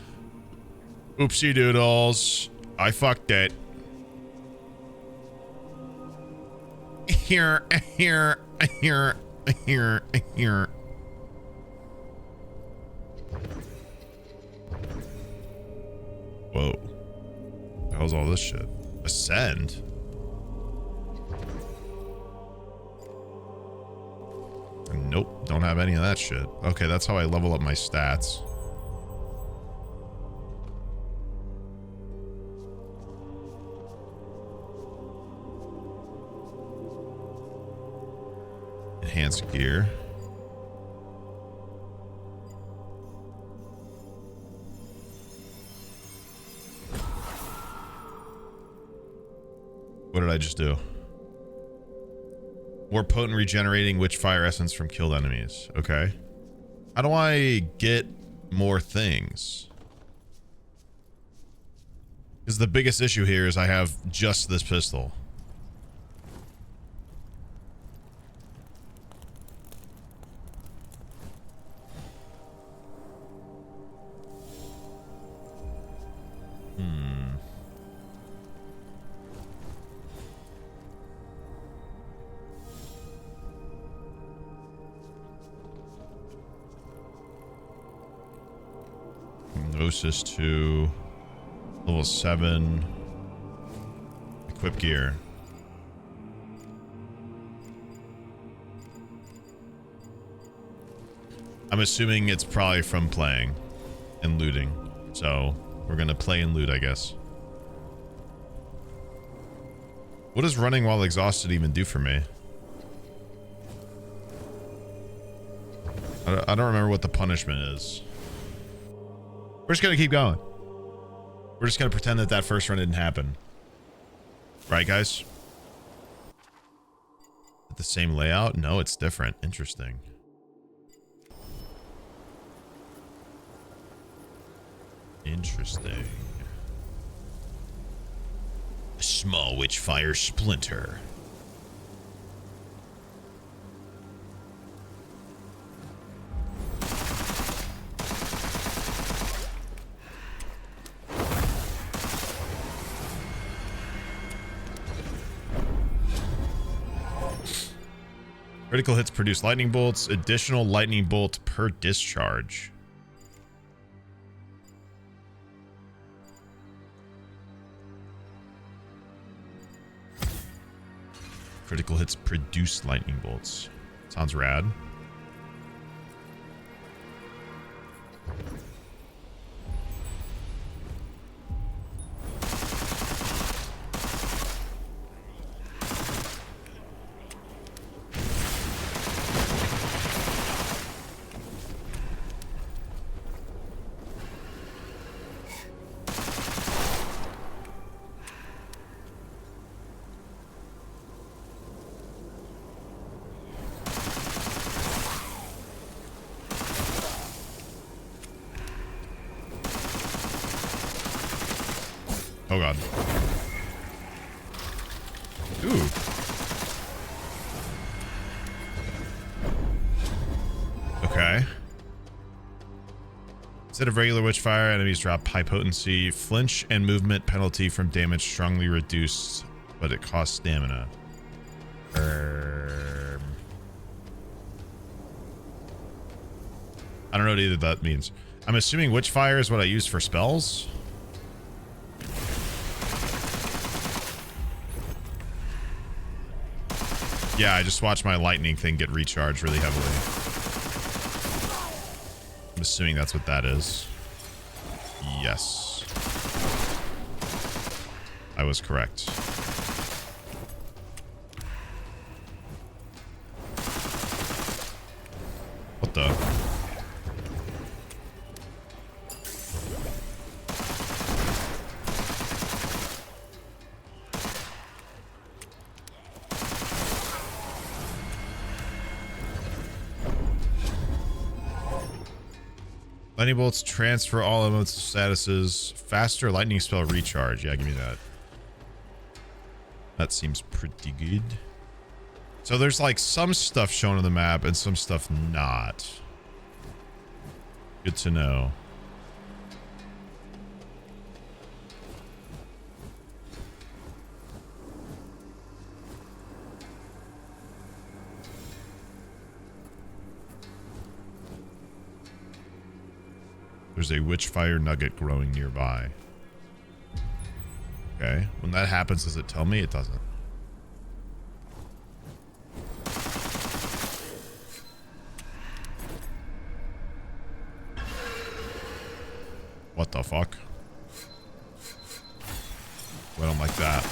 Oopsie doodles. I fucked it. Here. Whoa. The hell's all this shit? Ascend? Nope, don't have any of that shit. Okay, that's how I level up my stats. Enhanced gear. What did I just do? More potent regenerating witchfire essence from killed enemies. Okay. How do I get more things? Because the biggest issue here is I have just this pistol. Gnosis 2, level 7, equip gear. I'm assuming it's probably from playing and looting. So we're gonna play and loot, I guess. What does running while exhausted even do for me? I don't remember what the punishment is. We're just gonna keep going. We're just gonna pretend that first run didn't happen. Right, guys? The same layout? No, it's different. Interesting. Interesting. A small witchfire splinter. Critical hits produce lightning bolts. Additional lightning bolt per discharge. Critical hits produce lightning bolts. Sounds rad. Oh god. Ooh. Okay. Instead of regular witchfire, enemies drop high potency. Flinch and movement penalty from damage strongly reduced, but it costs stamina. I don't know what either that means. I'm assuming witchfire is what I use for spells. Yeah, I just watched my lightning thing get recharged really heavily. I'm assuming that's what that is. Yes. I was correct. What the? Lightning bolts transfer all elements statuses. Faster lightning spell recharge. Yeah, give me that. That seems pretty good. So there's like some stuff shown on the map and some stuff not. Good to know. There's a Witchfire nugget growing nearby. Okay. When that happens, does it tell me? It doesn't. What the fuck? I don't like that.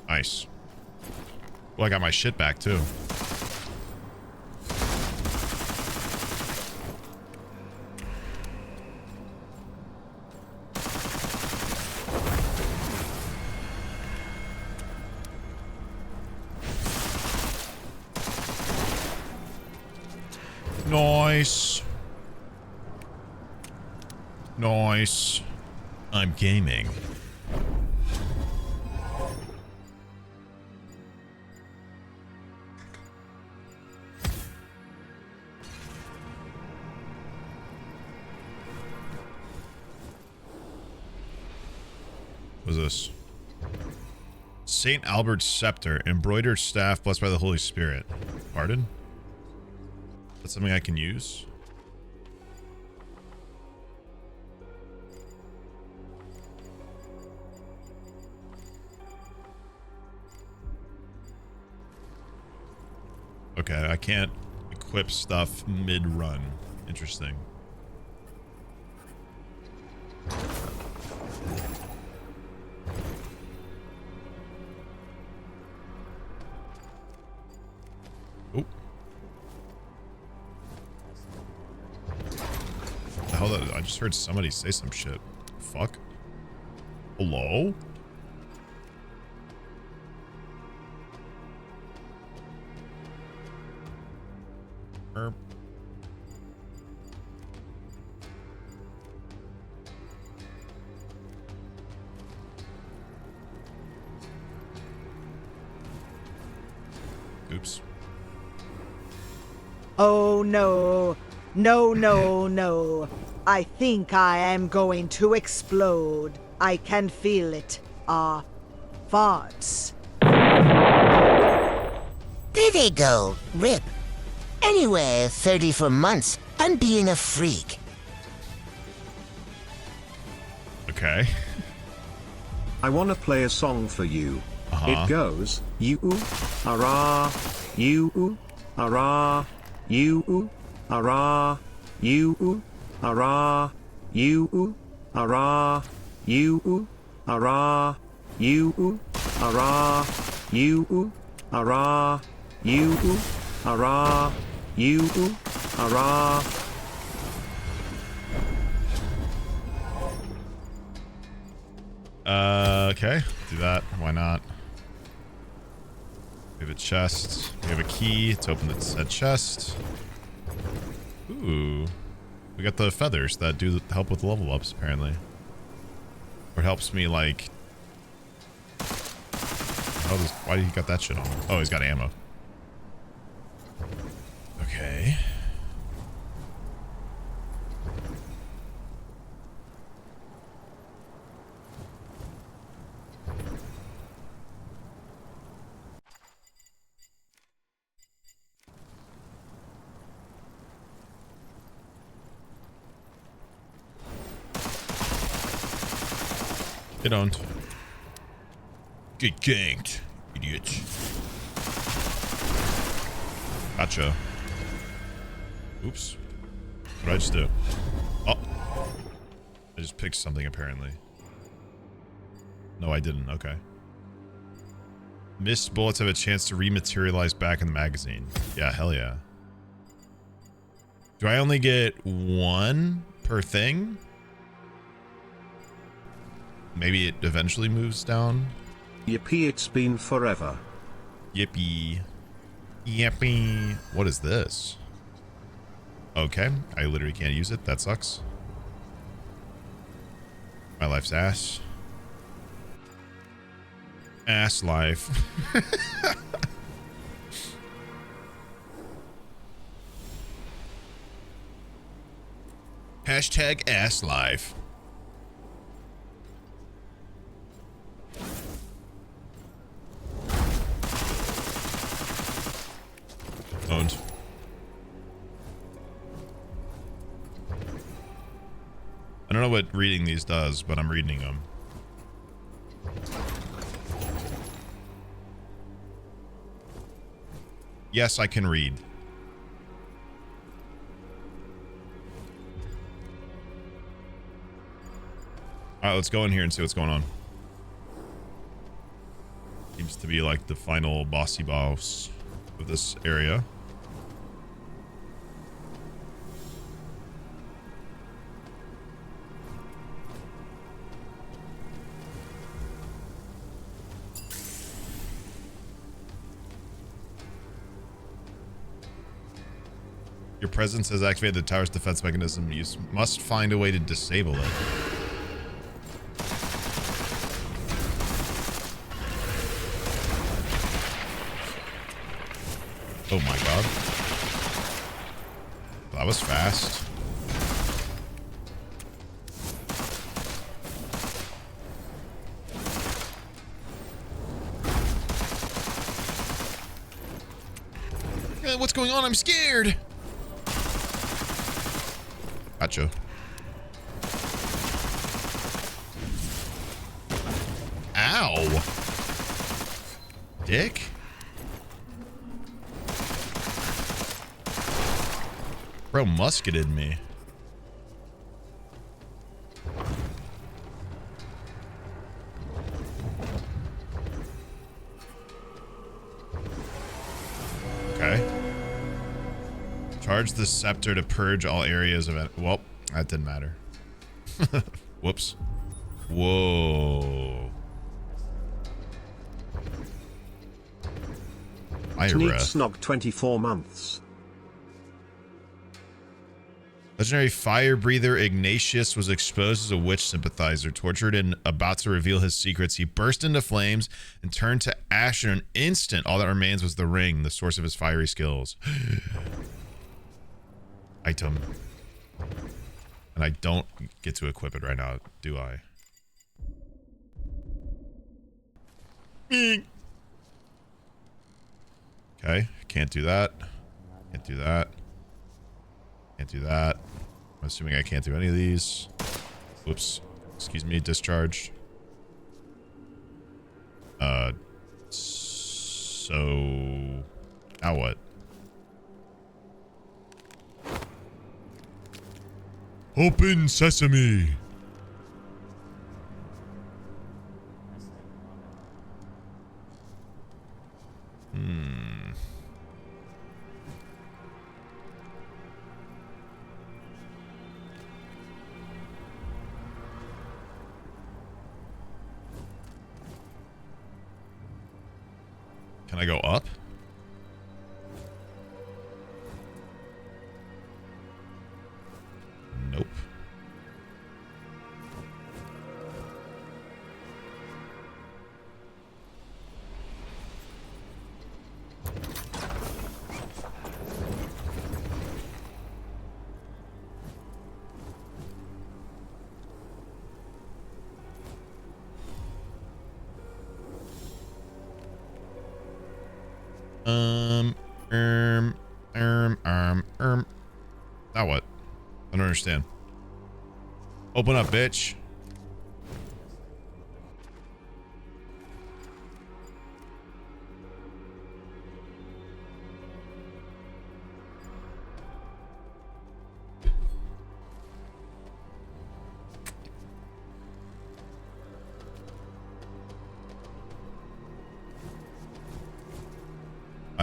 Nice. Well, I got my shit back too. Nice. Nice. I'm gaming. What's this? St. Albert's Scepter, embroidered staff blessed by the Holy Spirit. Pardon? That's something I can use? Okay, I can't equip stuff mid-run. Interesting. Oh. The hell I just heard somebody say some shit. Fuck. Hello? Erp. Oops. Oh no. No, no, no. I think I am going to explode. I can feel it. Farts. There they go. Rip. Anyway, 34 months. I'm being a freak. Okay. I wanna play a song for you. Uh-huh. It goes, you-oo, you-oo, you-oo, you-oo, you-oo, you-oo, you-oo, you-oo, you-oo, you-oo, Okay. Do that. Why not? We have a chest. We have a key to open the said chest. Ooh. We got the feathers that do help with level ups, apparently. Or it helps me, like... Oh, why do you got that shit on? Oh, he's got ammo. Okay. They don't. Get ganked, idiot. Gotcha. Oops. What did I just do? Oh. just picked something apparently. No, I didn't. Okay. Missed bullets have a chance to rematerialize back in the magazine. Yeah, hell yeah. Do I only get one per thing? Maybe it eventually moves down. Yippee, it's been forever. Yippee. Yippee. What is this? Okay, I literally can't use it. That sucks. My life's ass. Ass life. Hashtag ass life. Owned. I don't know what reading these does, but I'm reading them. Yes, I can read. Alright, let's go in here and see what's going on. Seems to be like the final bossy boss of this area. Your presence has activated the tower's defense mechanism. You must find a way to disable it. Oh my god. That was fast. What's going on? I'm scared. Gotcha. Ow. Dick. Bro musketed me. Okay. Charge the scepter to purge all areas of it. Well, that didn't matter. Whoops. Whoa. Sneegsnag 24 months. Legendary fire breather Ignatius was exposed as a witch sympathizer. Tortured and about to reveal his secrets, he burst into flames and turned to ash in an instant. All that remains was the ring, the source of his fiery skills. Item. And I don't get to equip it right now, do I? Okay, can't do that. Can't do that. Can't do that. I'm assuming I can't do any of these. Whoops. Excuse me, discharge. So... now what? Open sesame! Can I go up? Nope. Now what? I don't understand. Open up, bitch.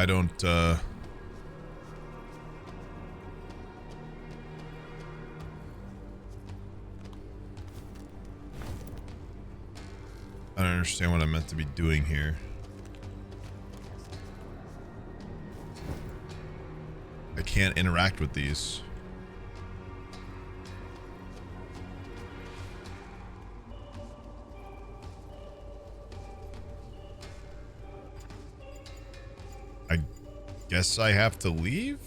I don't, I don't understand what I'm meant to be doing here. I can't interact with these. I guess I have to leave?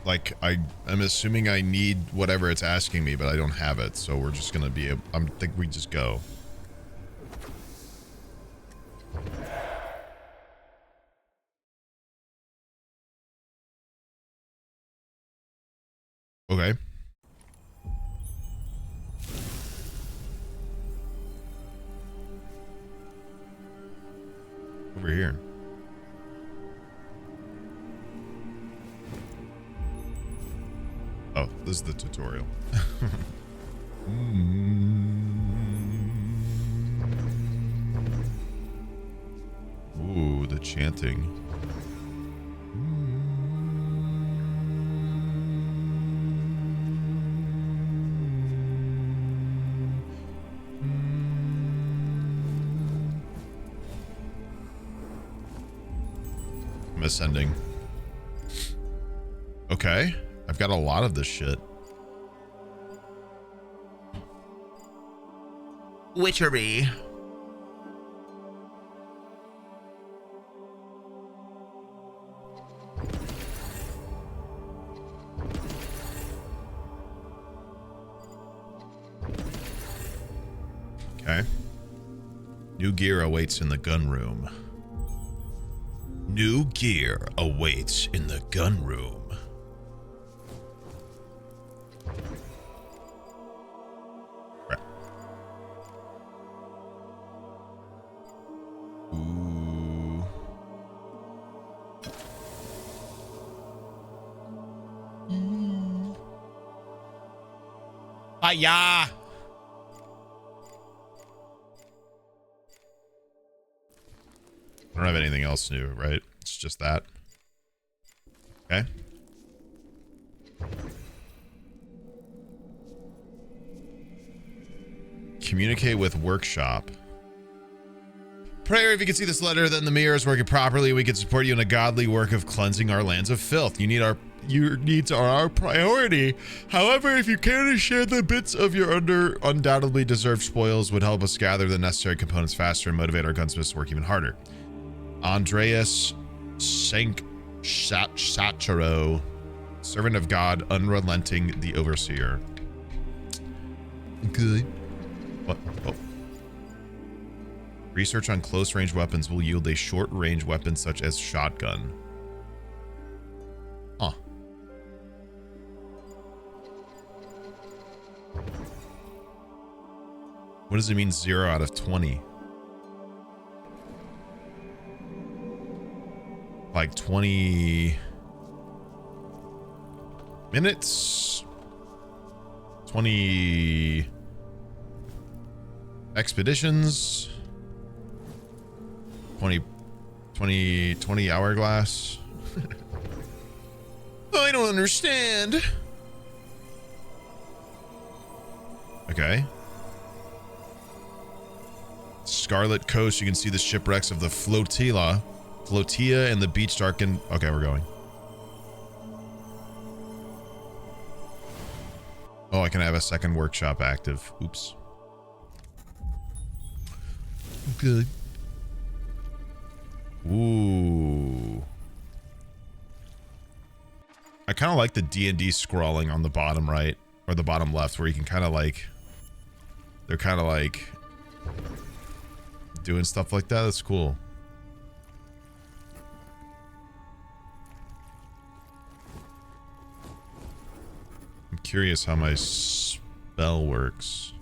Like, I'm assuming I need whatever it's asking me, but I don't have it, so we're just gonna be, I think we just go. Okay. Over here. Oh, this is the tutorial. Ooh, the chanting. I'm ascending. Okay. I've got a lot of this shit. Witchery. Okay. New gear awaits in the gun room. New gear awaits in the gun room. Ooh. Hiya! I don't have anything else new, right? It's just that. Okay. Communicate with workshop. Prayer, if you can see this letter, then the mirror is working properly. We can support you in a godly work of cleansing our lands of filth. Your needs are our priority. However, if you care to share the bits of your undoubtedly deserved spoils, would help us gather the necessary components faster and motivate our gunsmiths to work even harder. Andreas Sachero, servant of God, unrelenting, the overseer. Good. What? Oh. Research on close range weapons will yield a short range weapon such as shotgun. Huh. What does it mean 0 out of 20? Like 20 minutes? 20 expeditions? 20 hourglass? I don't understand. Okay. Scarlet Coast, you can see the shipwrecks of the flotilla and the beach darkened. Okay, we're going. Oh, I can have a second workshop active. Oops. Good. Ooh. I kind of like the D&D scrawling on the bottom right or the bottom left, where you can kind of like, they're kind of like doing stuff like that. That's cool. I'm curious how my spell works.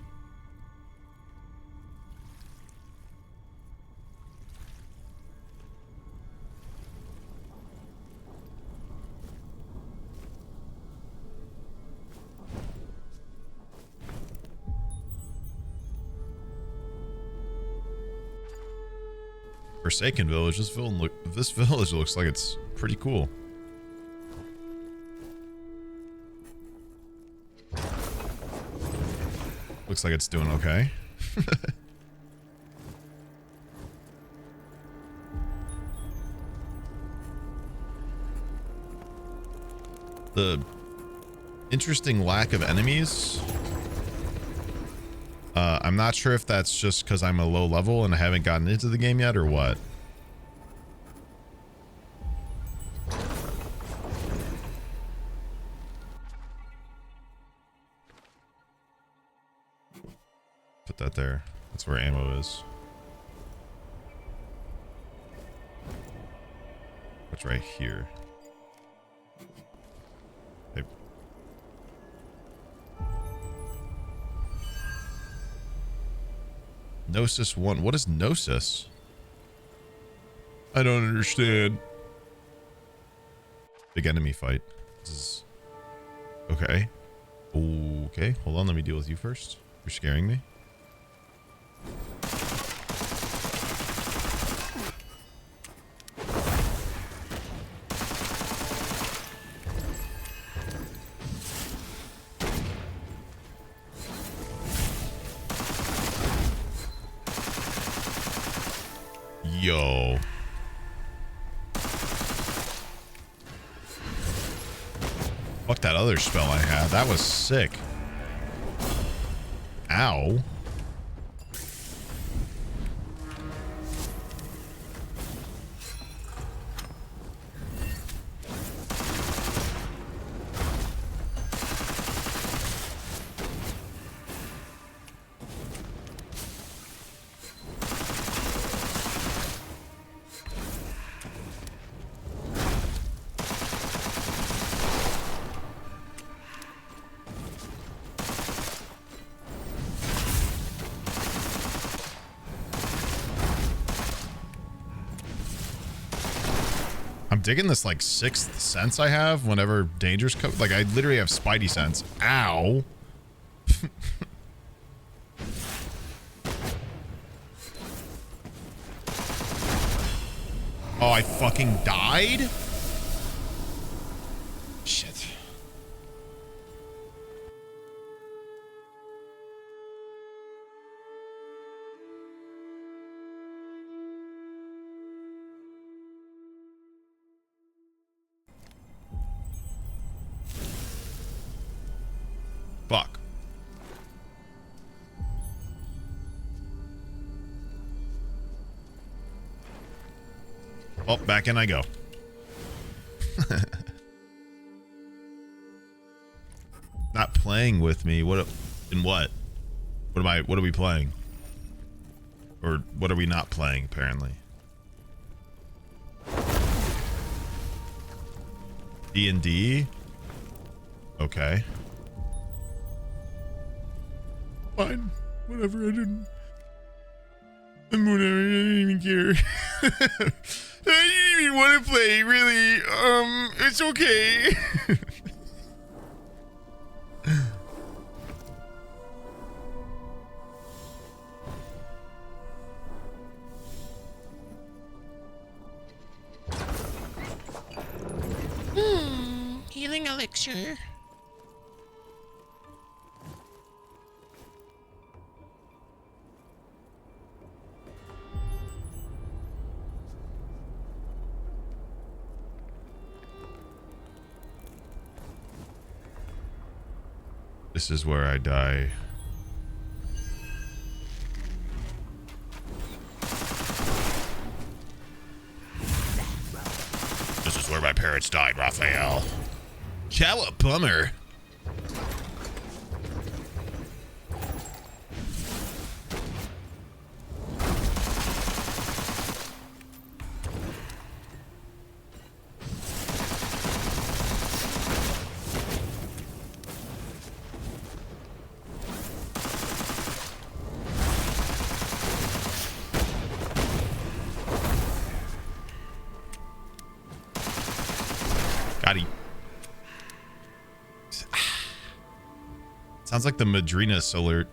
Forsaken village. This village looks like it's pretty cool. Looks like it's doing okay. The interesting lack of enemies. I'm not sure if that's just because I'm a low level and I haven't gotten into the game yet or what. Put that there. That's where ammo is. What's right here? Hey. Gnosis 1. What is Gnosis? I don't understand. Big enemy fight. This is... Okay. Okay. Hold on. Let me deal with you first. You're scaring me. Yo. Fuck that other spell I had. That was sick. Ow. I'm digging this like sixth sense I have whenever dangers come. Like I literally have spidey sense. Ow. Oh, I fucking died? Shit. Fuck. Oh, back in I go. Not playing with me. What? In what? What am I? What are we playing? Or what are we not playing? Apparently. D&D. Okay. Fine. Whatever. I didn't even care. I didn't even want to play, really. It's okay. Healing elixir. This is where I die. This is where my parents died, Raphael. Chow a bummer. Sounds like the Madrinas alert.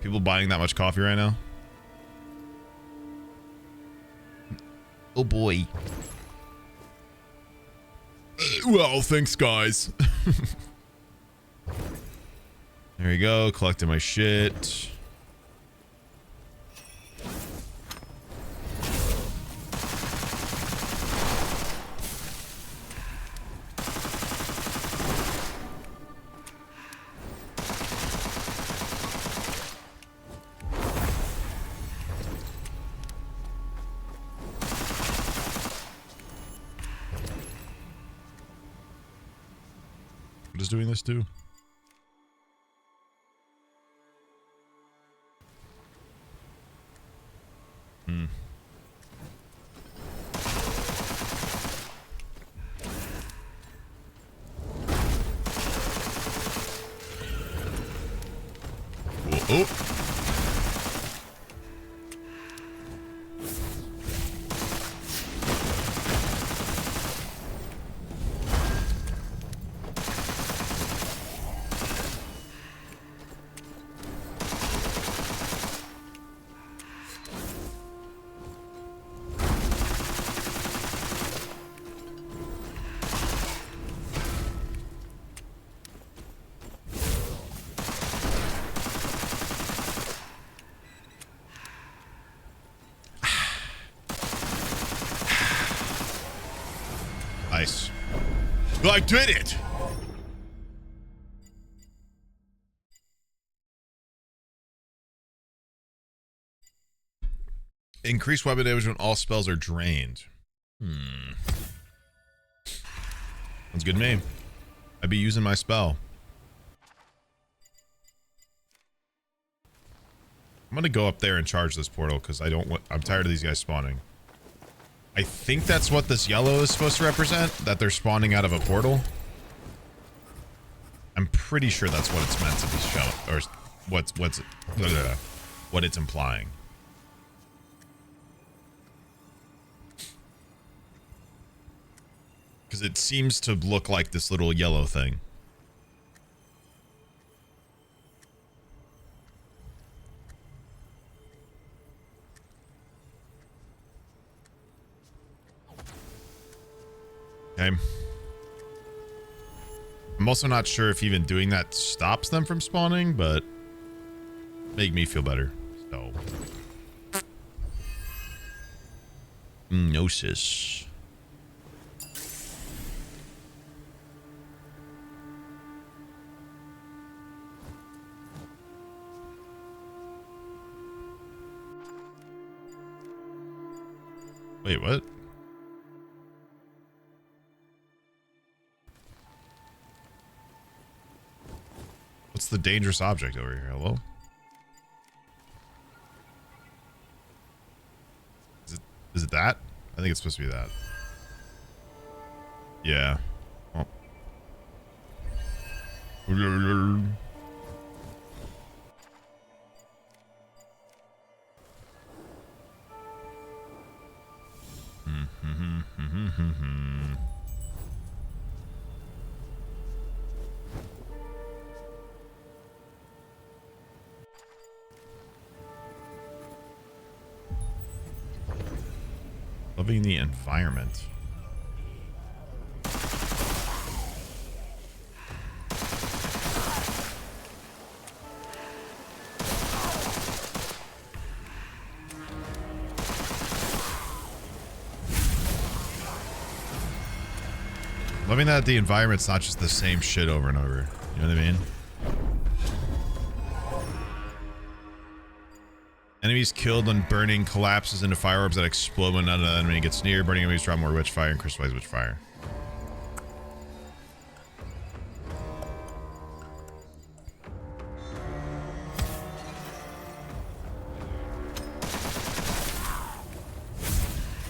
People buying that much coffee right now? Oh boy. Well, thanks, guys. There you go. Collecting my shit. What is doing this to? Oh. Nice. I did it! Increased weapon damage when all spells are drained. Sounds good to me. I'd be using my spell. I'm gonna go up there and charge this portal because I'm tired of these guys spawning. I think that's what this yellow is supposed to represent, that they're spawning out of a portal. I'm pretty sure that's what it's meant to be shown, or what it's implying. Because it seems to look like this little yellow thing. Okay. I'm also not sure if even doing that stops them from spawning, but make me feel better. So. Gnosis. Wait, what? What's the dangerous object over here? Hello? Is it that? I think it's supposed to be that. Yeah. Oh. Loving the environment. Loving that the environment's not just the same shit over and over. You know what I mean? Enemies killed when burning collapses into fire orbs that explode when none of the enemy gets near. Burning enemies draw more Witchfire and crystallize Witchfire.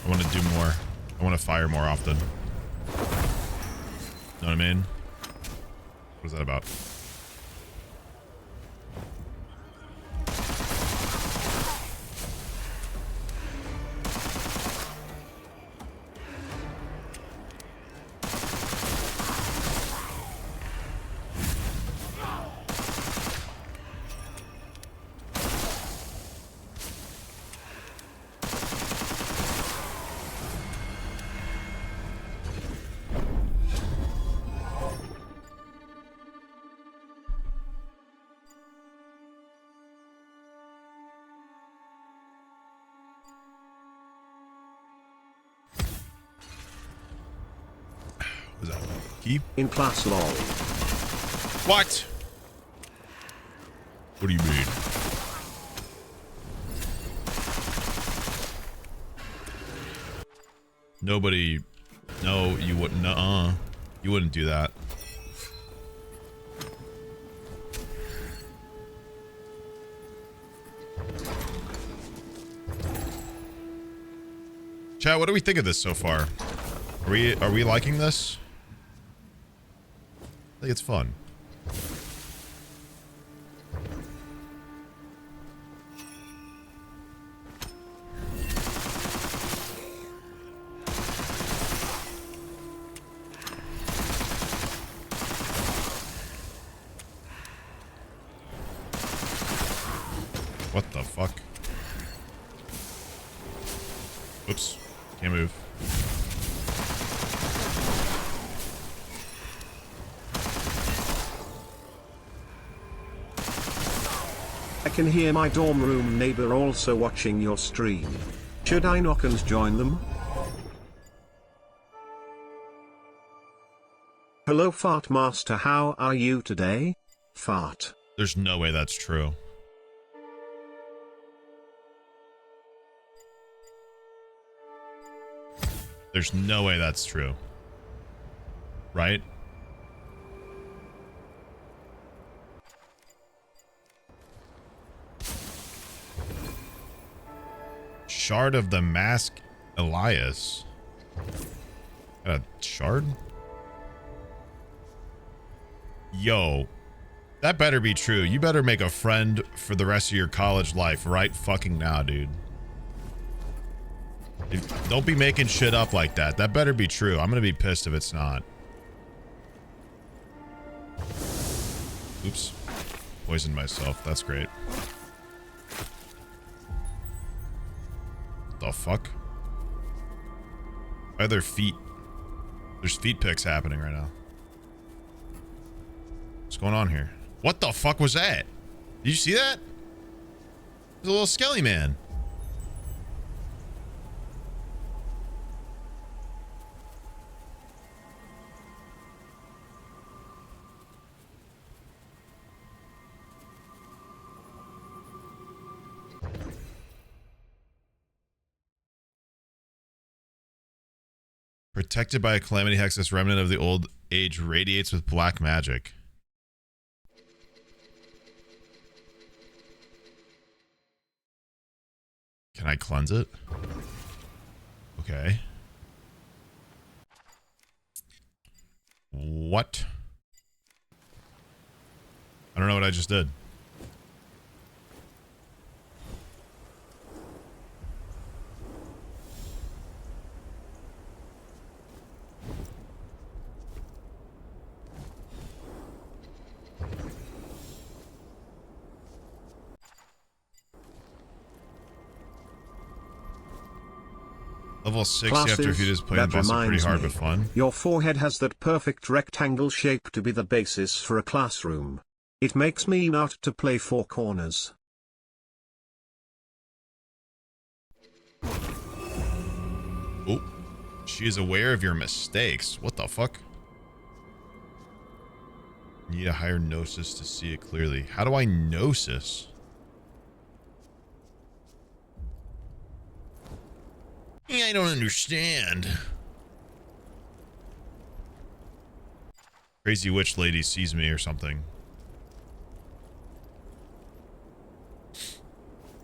I want to do more. I want to fire more often. Know what I mean? What is that about? Key? In class lol. What? What do you mean? Nobody. No, you wouldn't. You wouldn't do that. Chat, what do we think of this so far? Are we liking this? I think it's fun. What the fuck? Oops. Can't move. I can hear my dorm room neighbor also watching your stream. Should I knock and join them? Hello Fart Master, how are you today? Fart. There's no way that's true. There's no way that's true. Right? Shard of the Mask Elias. Got a shard? Yo. That better be true. You better make a friend for the rest of your college life right fucking now, dude. Don't be making shit up like that. That better be true. I'm gonna be pissed if it's not. Oops. Poisoned myself. That's great. The fuck? Why are there feet? There's feet pics happening right now. What's going on here? What the fuck was that? Did you see that? There's a little skelly man. Protected by a calamity hex, this remnant of the old age radiates with black magic. Can I cleanse it? Okay. What? I don't know what I just did. Level 6 Classes, after a few days playing the boss is pretty hard but fun. Your forehead has that perfect rectangle shape to be the basis for a classroom. It makes me not to play four corners. Oh, she is aware of your mistakes. What the fuck? Need a higher gnosis to see it clearly. How do I gnosis? I don't understand. Crazy witch lady sees me or something.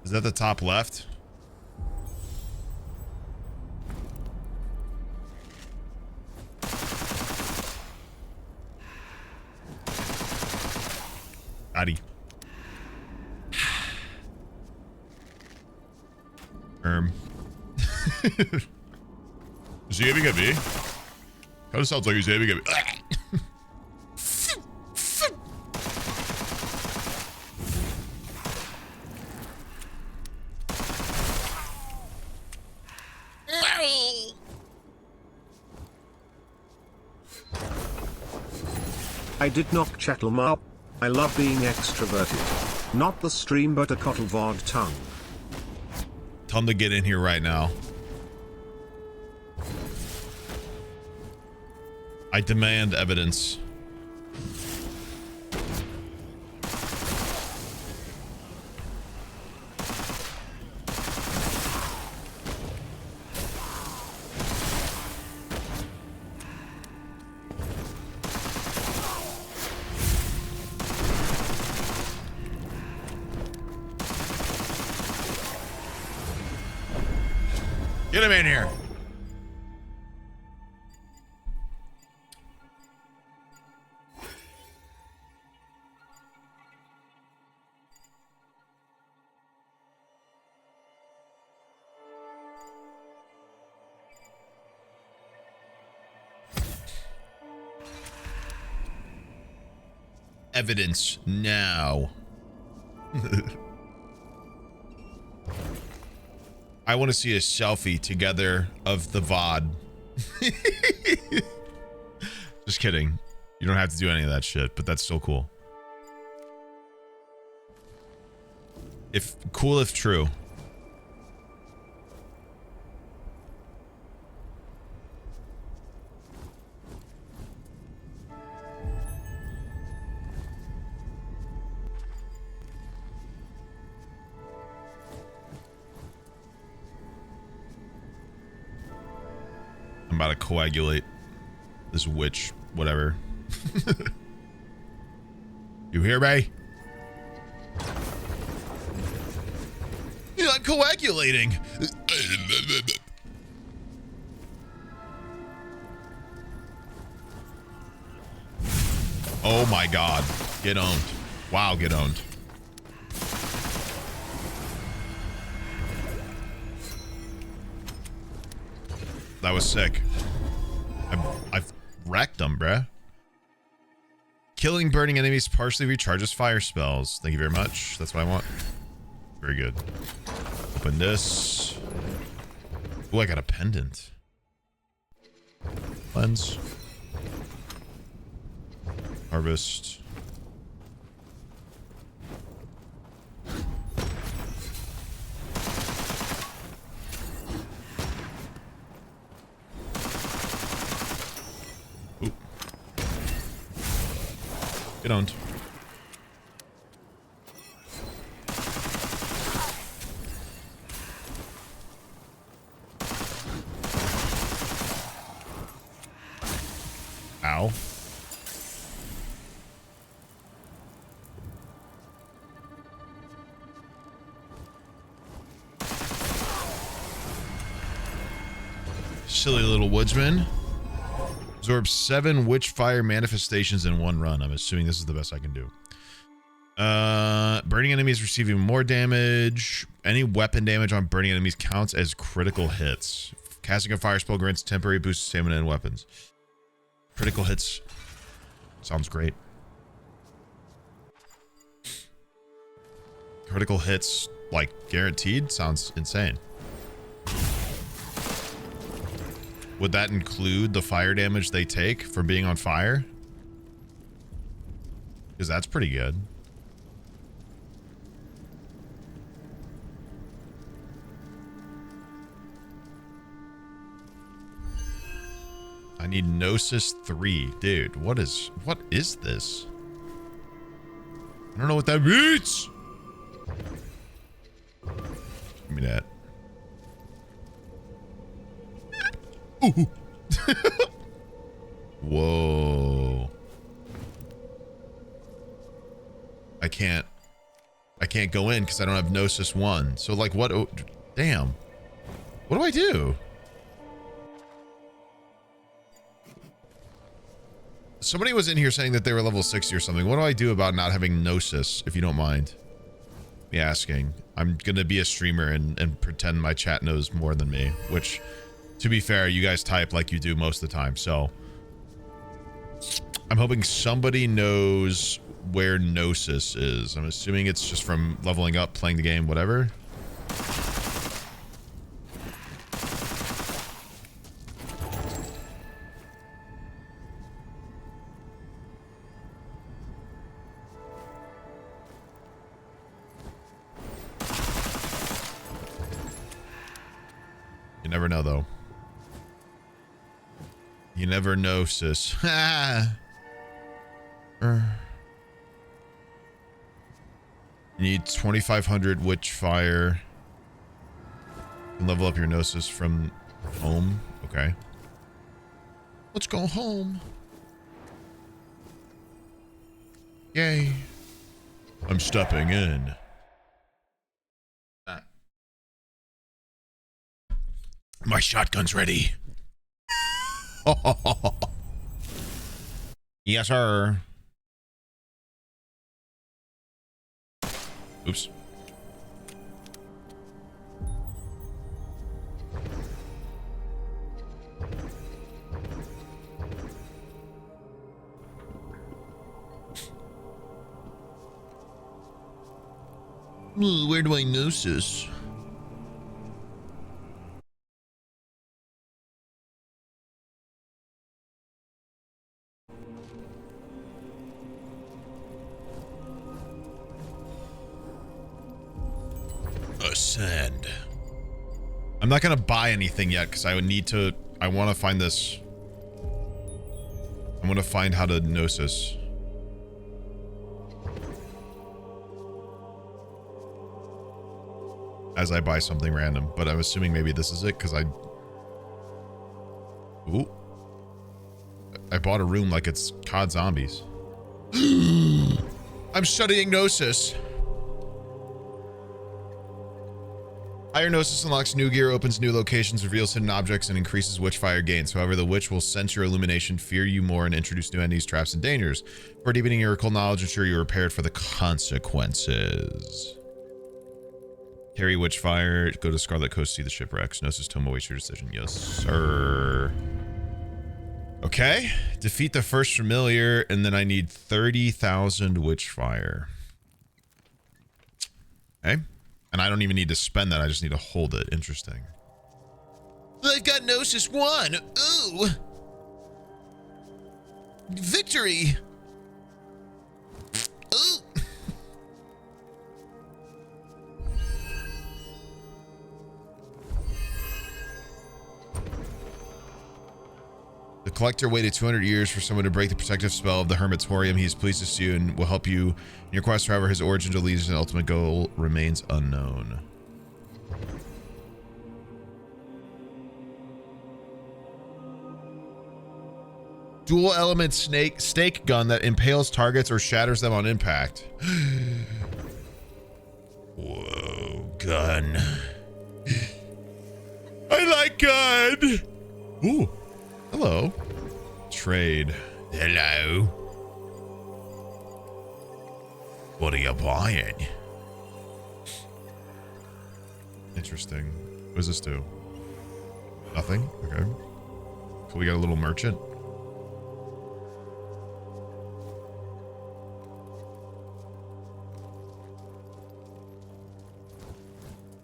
Is that the top left? Addy. Is he aiming at me? Kind of sounds like he's aiming at me. I did knock Chattelma up. I love being extroverted. Not the stream but a Cottlevod tongue. Tell him to get in here right now. I demand evidence. Get him in here. Evidence now. I want to see a selfie together of the VOD. Just kidding. You don't have to do any of that shit, but that's still cool. If true. I'm about to coagulate this witch, whatever. You hear me? I'm coagulating. Oh my god. Get owned. Wow, get owned. That was sick. I've wrecked them, bruh. Killing burning enemies partially recharges fire spells. Thank you very much. That's what I want. Very good. Open this. Oh, I got a pendant. Lens. Harvest. Ooh. Get owned. Ow. Silly little woodsman. Absorbs 7 Witchfire manifestations in one run. I'm assuming this is the best I can do. Burning enemies receiving more damage. Any weapon damage on burning enemies counts as critical hits. Casting a fire spell grants temporary boost to stamina and weapons. Critical hits. Sounds great. Critical hits, like, guaranteed? Sounds insane. Would that include the fire damage they take from being on fire? Because that's pretty good. I need Gnosis 3. Dude, what is this? I don't know what that means. Give me that. Ooh. Whoa. I can't go in because I don't have Gnosis 1. So like what? Oh, damn. What do I do? Somebody was in here saying that they were level 60 or something. What do I do about not having Gnosis, if you don't mind me asking? I'm going to be a streamer and pretend my chat knows more than me, which, to be fair, you guys type like you do most of the time. So I'm hoping somebody knows where Gnosis is. I'm assuming it's just from leveling up, playing the game, whatever. You never know, though. You never know, sis. Ha! You need 2,500 Witchfire. Level up your Gnosis from home. Okay. Let's go home. Yay. I'm stepping in. My shotgun's ready. Yes, sir. Oops. Where do I gnosis? Ascend. I'm not gonna buy anything yet because I would need to. I want to find this. I want to find how to gnosis. As I buy something random, but I'm assuming maybe this is it because I. Ooh. I bought a room like it's COD Zombies. I'm studying Gnosis. Higher Gnosis unlocks new gear, opens new locations, reveals hidden objects, and increases Witchfire gains. However, the Witch will sense your illumination, fear you more, and introduce new enemies, traps, and dangers. For deepening your occult knowledge, ensure you are prepared for the consequences. Carry Witchfire, go to Scarlet Coast, see the shipwrecks. Gnosis Tome awaits your decision. Yes, sir. Okay. Defeat the first familiar, and then I need 30,000 Witchfire. Okay. And I don't even need to spend that. I just need to hold it. Interesting. I've got Gnosis 1. Ooh. Victory. Ooh. The collector waited 200 years for someone to break the protective spell of the Hermitorium. He is pleased to see you and will help you in your quest. However, his origins, allegiance, and ultimate goal remains unknown. Dual element stake gun that impales targets or shatters them on impact. Whoa, gun. I like gun. Ooh. Hello. Trade. Hello. What are you buying? Interesting. What does this do? Nothing? Okay. So we got a little merchant.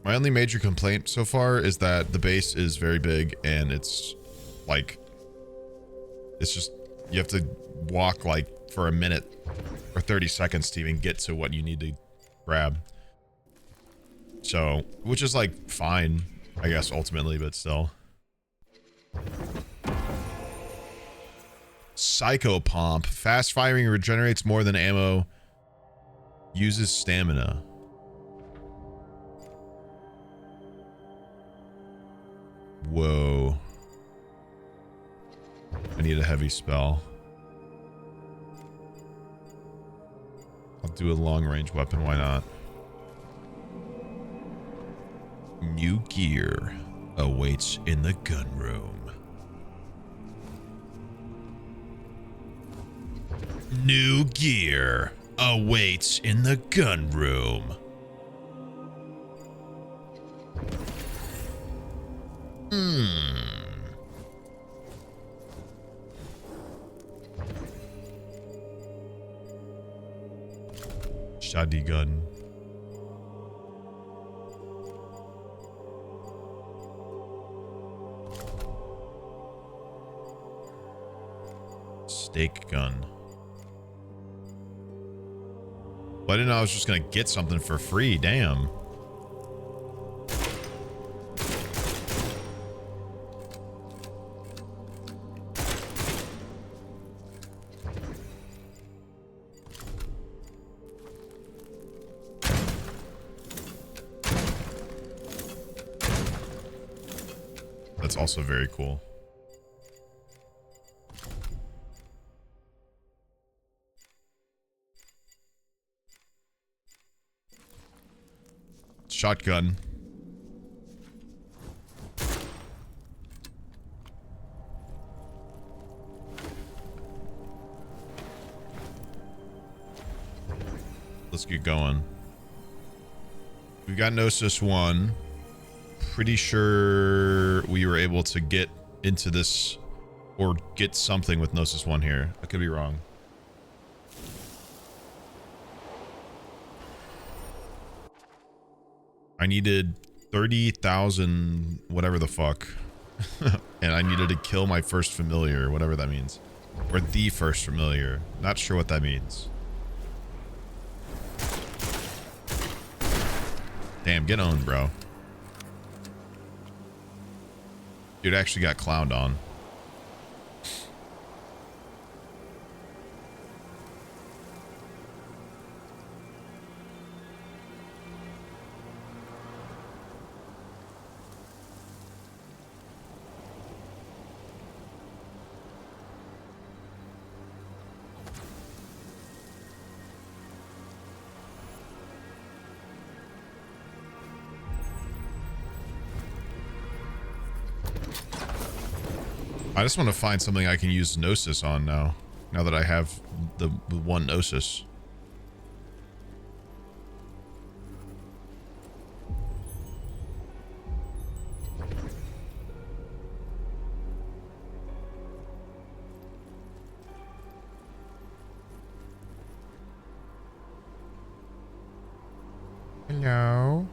My only major complaint so far is that the base is very big and it's like, it's just, you have to walk like for a minute or 30 seconds to even get to what you need to grab. So, which is like fine, I guess, ultimately, but still. Psycho Pomp. Fast firing, regenerates more than ammo. Uses stamina. Whoa. I need a heavy spell. I'll do a long range weapon, why not? New gear awaits in the gun room. New gear awaits in the gun room. Shoddy gun. Stake gun. Well, I didn't know I was just gonna get something for free. Damn. That's also very cool. Shotgun. Let's get going. We've got Gnosis 1. Pretty sure we were able to get into this or get something with Gnosis 1 here. I could be wrong. I needed 30,000 whatever the fuck. And I needed to kill my first familiar, whatever that means. Or the first familiar. Not sure what that means. Damn, get owned, bro. Dude actually got clowned on. I just want to find something I can use Gnosis on now. Now that I have the one Gnosis. Hello.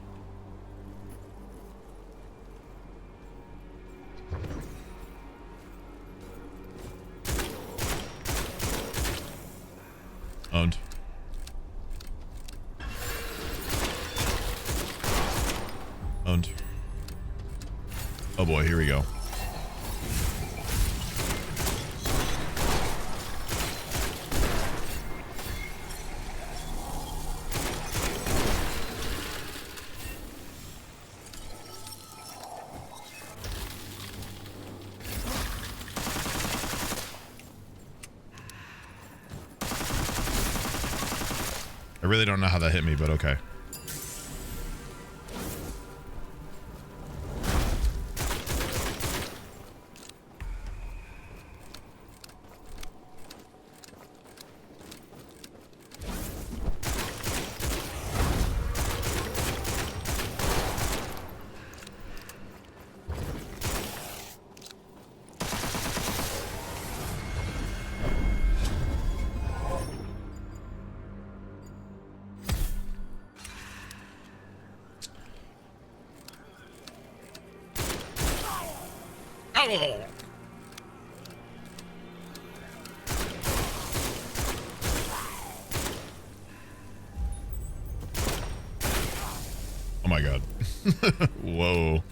Owned. Owned. Oh boy, here we go. I really don't know how that hit me, but okay. Oh my god. Whoa.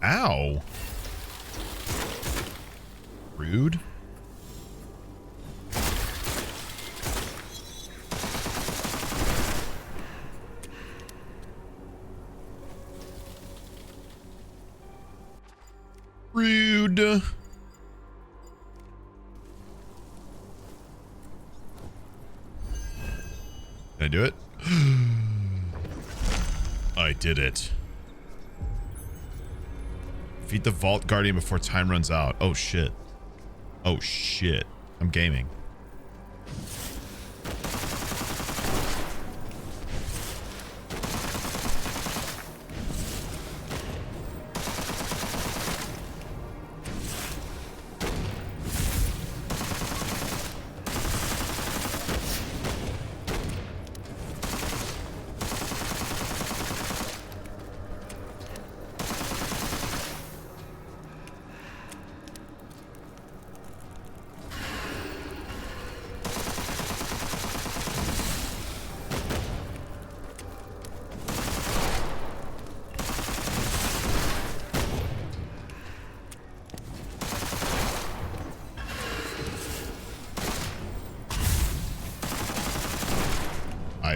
Ow. Rude. Rude. Did I do it? I did it. Defeat the Vault Guardian before time runs out. Oh shit. Oh shit. I'm gaming.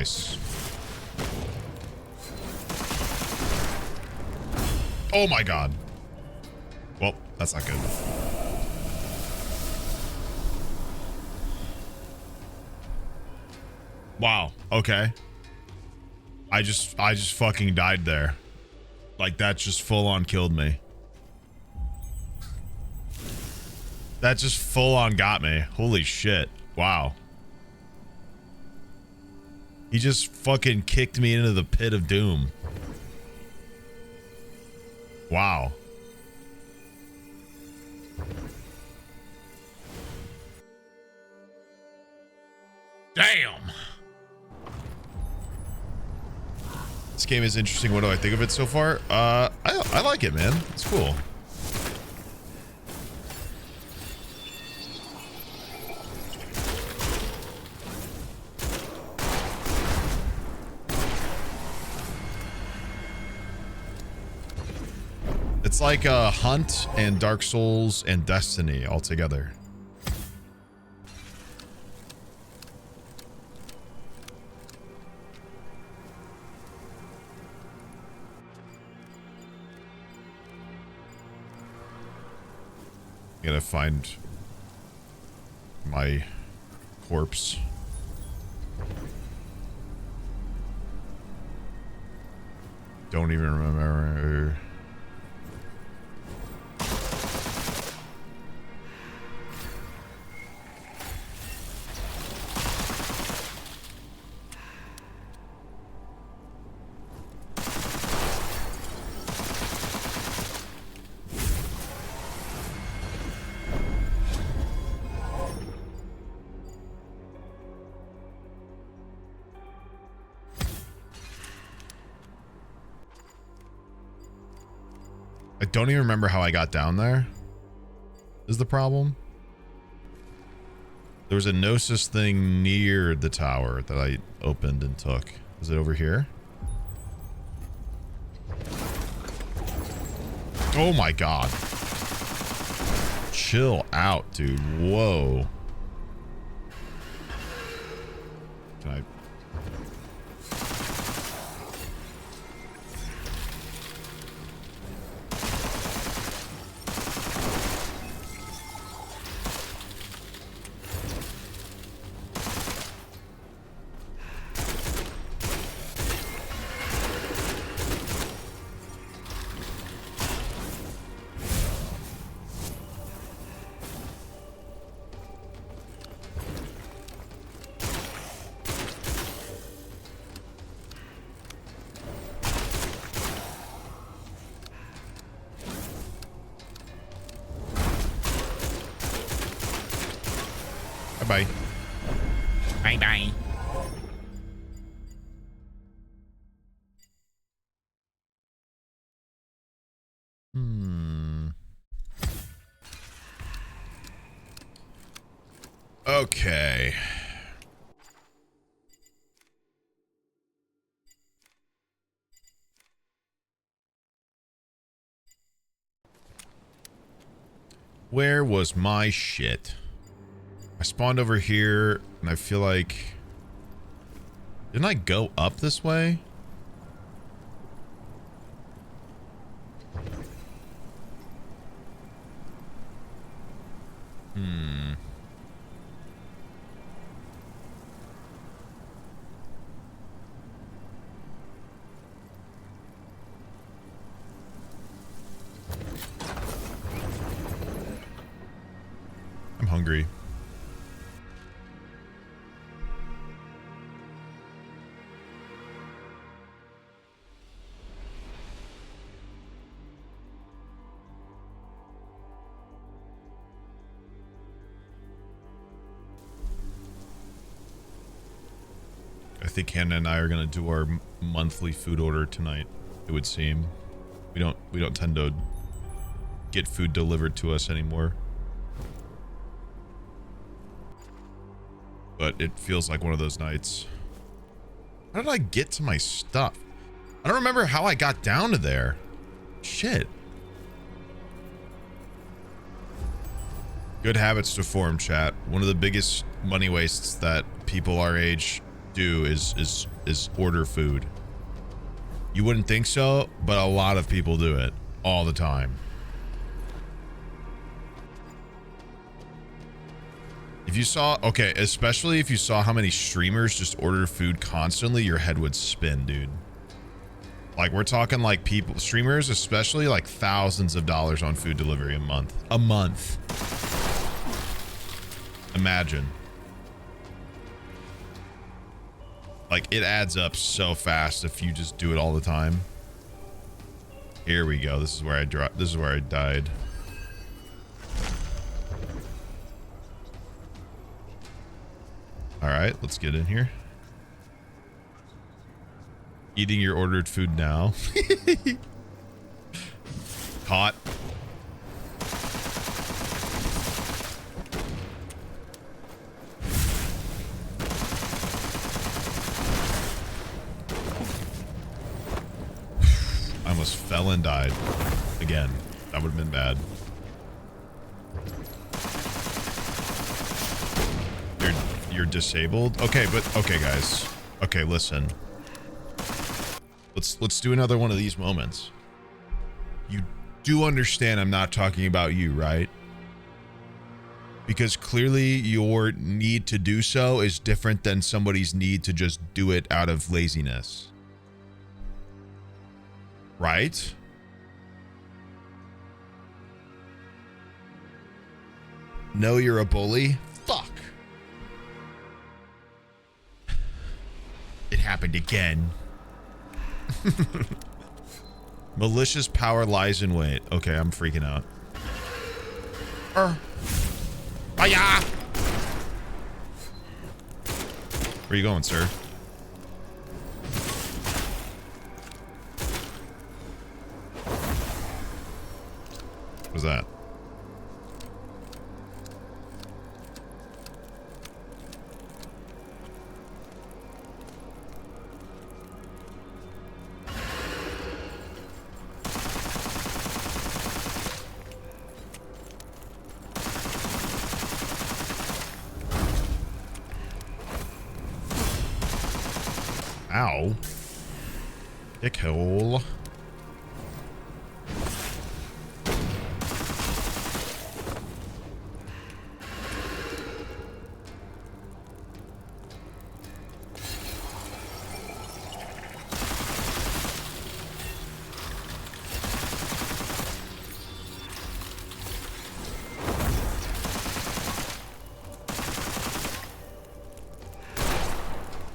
Nice. Oh my god. Well, that's not good. Wow. Okay. I just fucking died there. Like, that just full on killed me. That just full on got me. Holy shit. Wow. He just fucking kicked me into the pit of doom. Wow. Damn. This game is interesting. What do I think of it so far? I like it, man. It's cool. It's like Hunt and Dark Souls and Destiny all together. Gotta find my corpse. Don't even remember. I don't even remember how I got down there. Is the problem? There was a Gnosis thing near the tower that I opened and took. Is it over here? Oh my god. Chill out, dude. Whoa. Can I... Bye-bye. Bye-bye. Okay. Where was my shit? I spawned over here, and I feel like... Didn't I go up this way? I'm hungry. I think Hannah and I are gonna do our monthly food order tonight. It would seem we don't tend to get food delivered to us anymore, but it feels like one of those nights. How did I get to my stuff? I don't remember how I got down to there. Shit. Good habits to form, chat. One of the biggest money wastes that people our age do is order food. You wouldn't think so, but a lot of people do it all the time. If you saw, okay, especially if you saw how many streamers just order food constantly, your head would spin, dude. Like, we're talking like people, streamers especially, like thousands of dollars on food delivery a month. A month. Imagine. Like, it adds up so fast if you just do it all the time. Here we go. This is where I dropped. This is where I died. All right, let's get in here. Eating your ordered food now. Caught. I almost fell and died again. That would have been bad. You're disabled. Okay, but okay, guys. Okay, listen. Let's do another one of these moments. You do understand I'm not talking about you, right? Because clearly your need to do so is different than somebody's need to just do it out of laziness. Right? No, you're a bully? Fuck. It happened again. Malicious power lies in wait. Okay, I'm freaking out. Hiya! Where are you going, sir? What was that? Ow. Dickhole.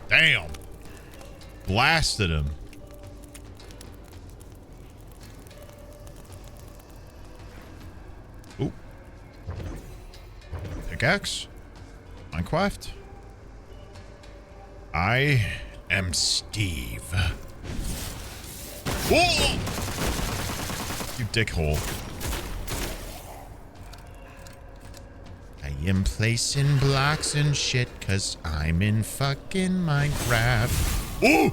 Damn. Blasted him. Ooh. Pickaxe? Minecraft? I am Steve. Whoa! You dickhole. I am placing blocks and shit cause I'm in fucking Minecraft. Ooh!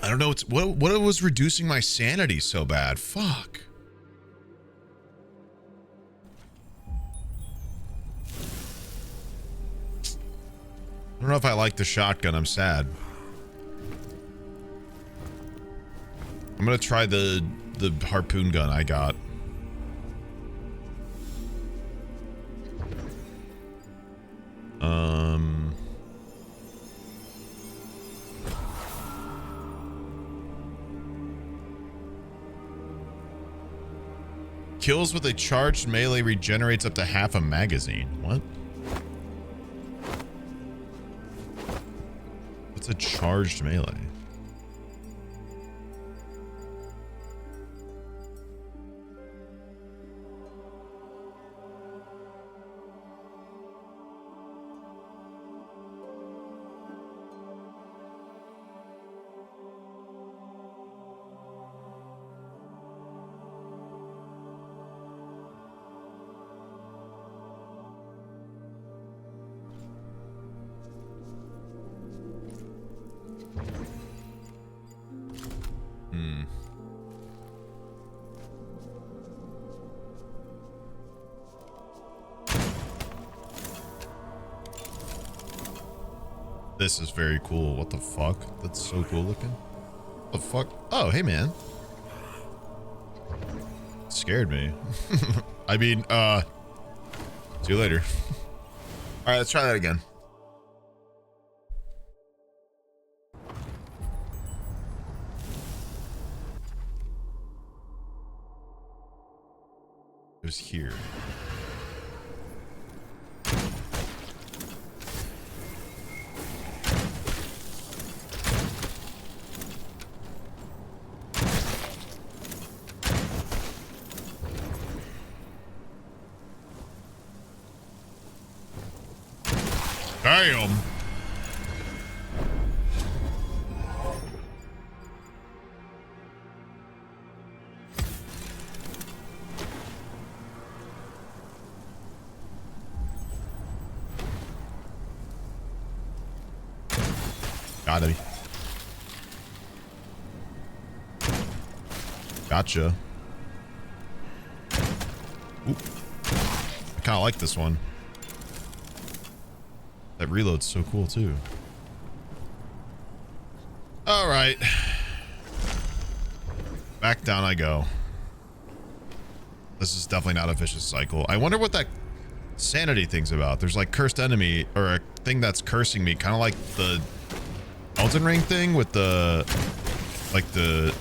I don't know what was reducing my sanity so bad. Fuck. I don't know if I like the shotgun. I'm sad. I'm gonna try the the harpoon gun I got. Kills with a charged melee regenerates up to half a magazine. What? What's a charged melee? This is very cool. What the fuck? That's so cool looking. What the fuck? Oh, hey man. Scared me. I mean, see you later. All right, let's try that again. It was here. Damn. Got him. Gotcha. Oop. I kind of like this one. That reload's so cool too. All right. Back down I go. This is definitely not a vicious cycle. I wonder what that sanity thing's about. There's like cursed enemy or a thing that's cursing me, kind of like the Elden Ring thing with the like the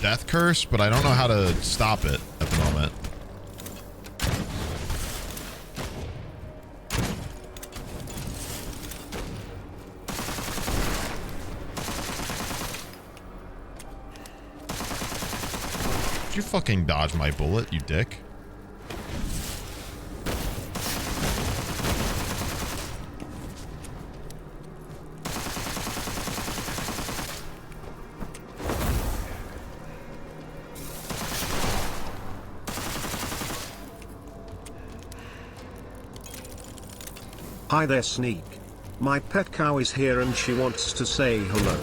death curse, but I don't know how to stop it at the moment. Did you fucking dodge my bullet, you dick? Hi there, Sneak. My pet cow is here and she wants to say hello.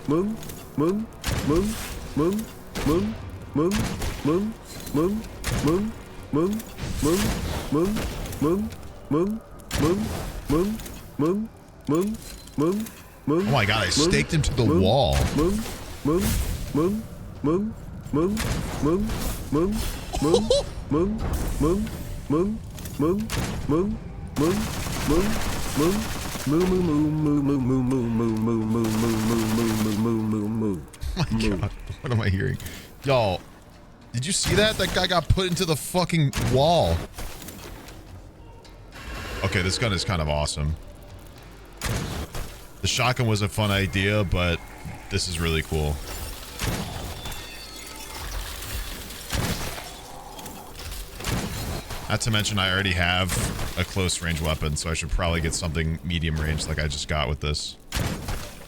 Moo, moo, moo, moo, moo, moo, moo, moo, moo, moo, moo, moo, moo, moo, moo, moo, moo, moo, moo, moo. Oh my god, I staked him to the wall. Moo, moo, moo, moo, moo, moo, moo, moo, moo, moo, moo, moo, moo, moo. Moo, moo, moo, moo, moo, moo, moo, moo, moo, moo, moo, moo, moo, moo, moo, moo. Oh my god, what am I hearing? Y'all, did you see that? That guy got put into the fucking wall. Okay, this gun is kind of awesome. The shotgun was a fun idea, but this is really cool. Not to mention I already have a close range weapon, so I should probably get something medium range like I just got with this.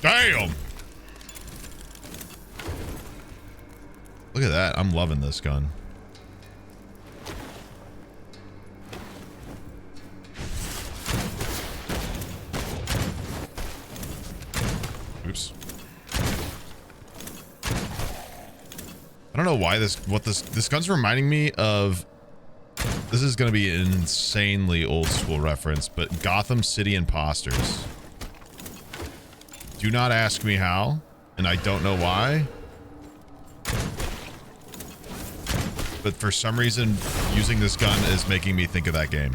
Damn! Look at that. I'm loving this gun. Oops. I don't know why this gun's reminding me of. This is going to be an insanely old school reference, but Gotham City Imposters. Do not ask me how, and I don't know why. but for some reason, using this gun is making me think of that game.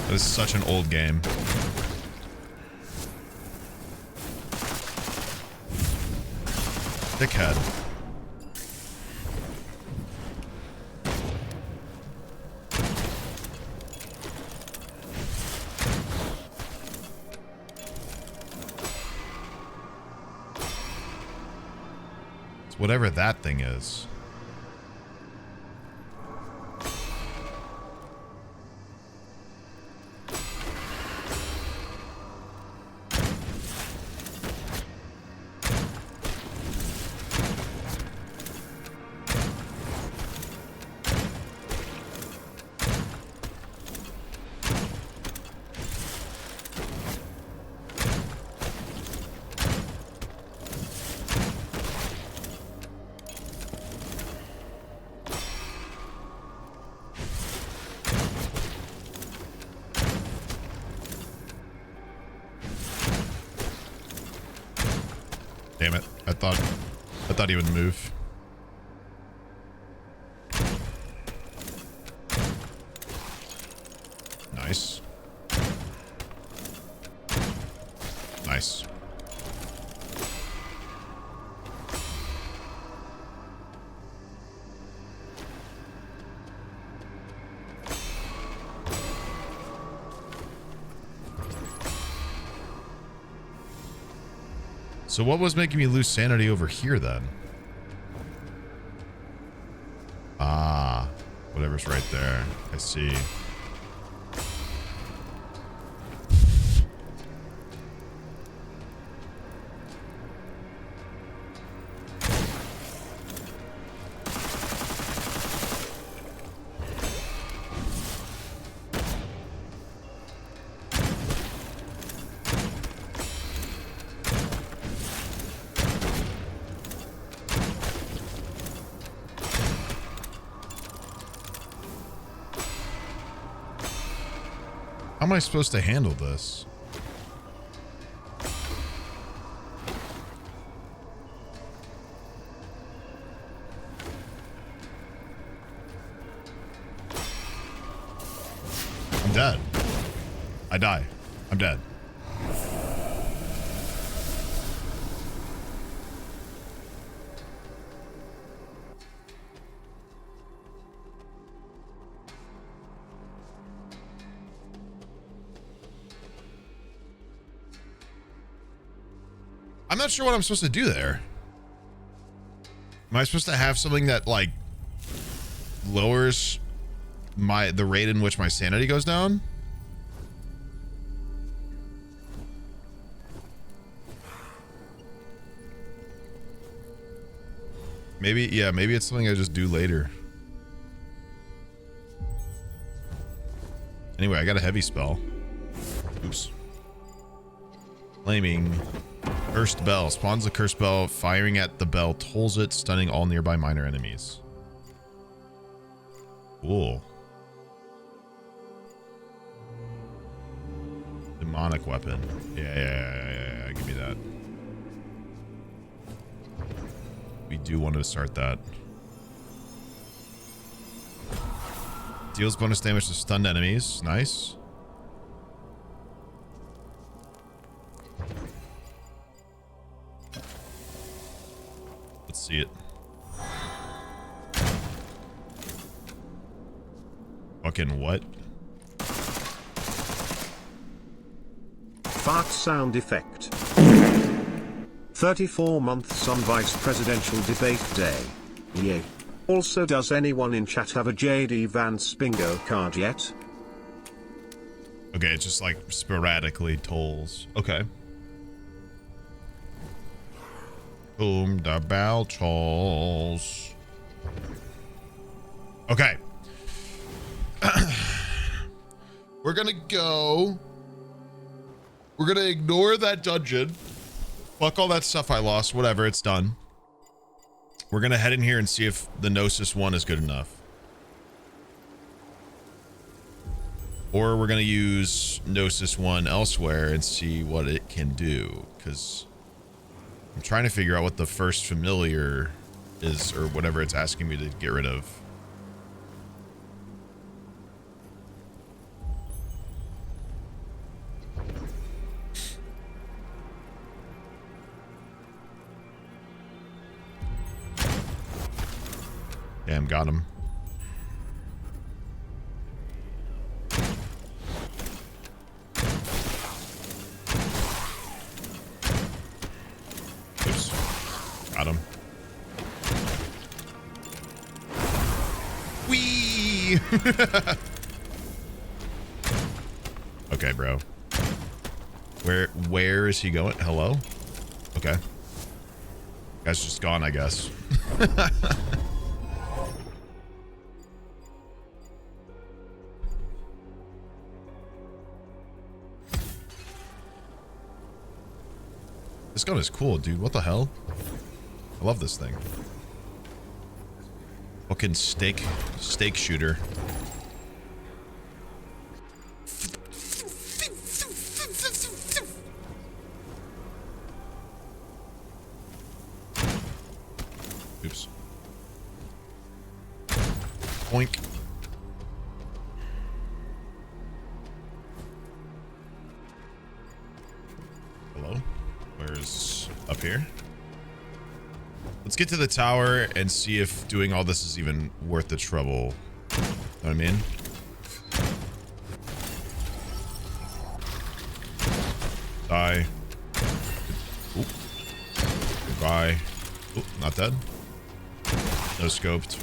That is such an old game. Dickhead. It's whatever that thing is. Damn it. I thought he would move. Nice. Nice. So what was making me lose sanity over here then? Ah, whatever's right there. I see. How am I supposed to handle this? I'm dead. I die. I'm dead. I'm not sure what I'm supposed to do there. Am I supposed to have something that like lowers the rate in which my sanity goes down? Maybe, yeah, maybe it's something I just do later. Anyway, I got a heavy spell. Oops. Flaming. Cursed bell. Spawns the cursed bell. Firing at the bell tolls it, stunning all nearby minor enemies. Cool. Demonic weapon. Yeah. Give me that. We do want to start that. Deals bonus damage to stunned enemies. Nice. Let's see it. Fucking what? Fart sound effect. 34 months on Vice Presidential Debate Day. Yay. Also, does anyone in chat have a JD Vance bingo card yet? Okay, it just like sporadically tolls. Okay. Boom, the bell tolls. Okay. We're gonna go. We're gonna ignore that dungeon. Fuck all that stuff I lost. Whatever, it's done. We're gonna head in here and see if the Gnosis one is good enough. Or we're gonna use Gnosis one elsewhere and see what it can do. Because I'm trying to figure out what the first familiar is, or whatever it's asking me to get rid of. Damn, got him. Oops. Got him. Whee! Okay, bro. Where is he going? Hello? Okay. Guy's just gone, I guess. This gun is cool, dude. What the hell? I love this thing. Fucking steak shooter. Oops. Boink. Hello? Where's up here? Let's get to the tower and see if doing all this is even worth the trouble. Know what I mean? Die. Oop. Goodbye. Oop, not dead. No scoped.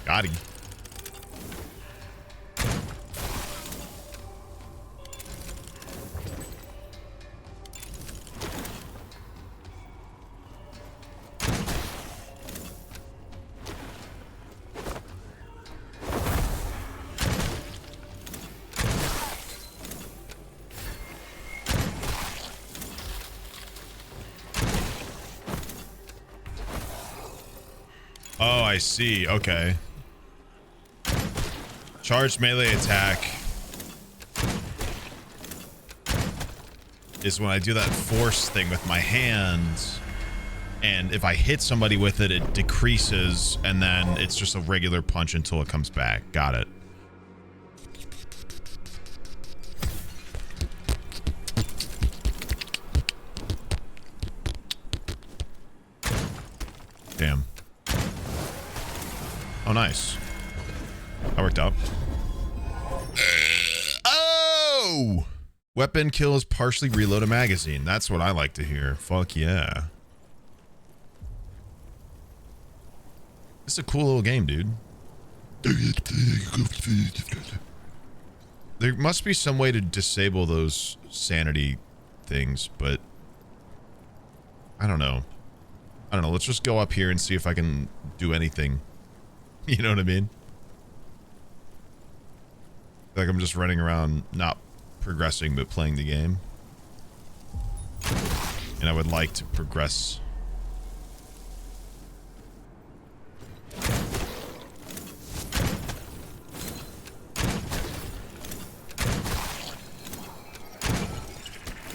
Got him. Oh, I see. Okay. Charged melee attack is when I do that force thing with my hands, and if I hit somebody with it, it decreases, and then it's just a regular punch until it comes back. Got it. Damn. Oh, nice. That worked out. Oh! Weapon kills partially reload a magazine. That's what I like to hear. Fuck yeah. It's a cool little game, dude. There must be some way to disable those sanity things, but I don't know. I don't know. Let's just go up here and see if I can do anything. You know what I mean? Like I'm just running around, not progressing, but playing the game. And I would like to progress.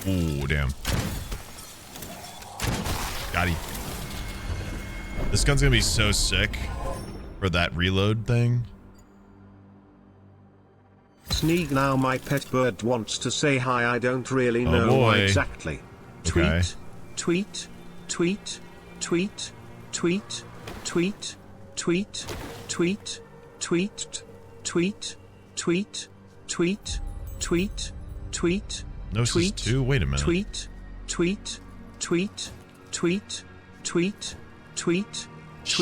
Ooh, damn. Got him. This gun's gonna be so sick for that reload thing. Sneeg, now my pet bird wants to say hi. I don't really know boy. exactly. Okay. Tweet, tweet, tweet, tweet, tweet, tweet, tweet, tweet, tweet, tweet, tweet, tweet, tweet. Gnosis 2? Wait a minute. Tweet, tweet, tweet, tweet, tweet, tweet,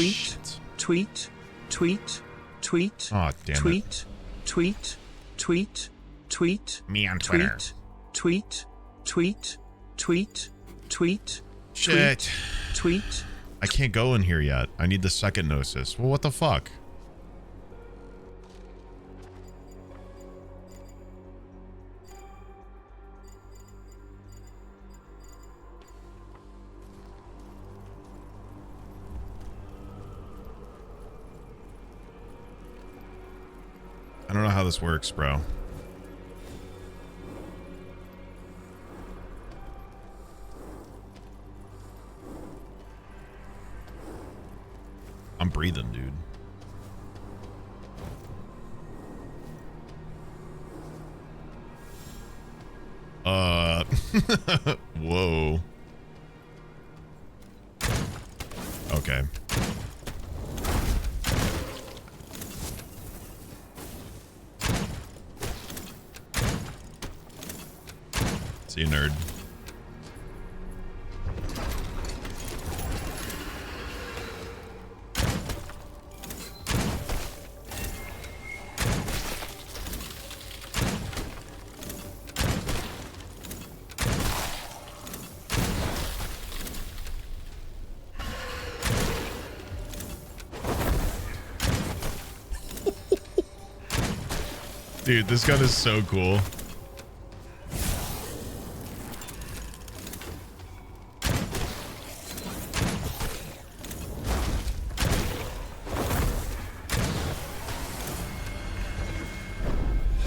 tweet, tweet, tweet, tweet, Oh, damn it. tweet, tweet, tweet, tweet, Me on Twitter. tweet, tweet, tweet, tweet, Shit. tweet. I can't go in here yet. I need the second Gnosis. Well, what the fuck? this works, bro. I'm breathing, dude. Whoa. Okay. See you, nerd. Dude, this gun is so cool.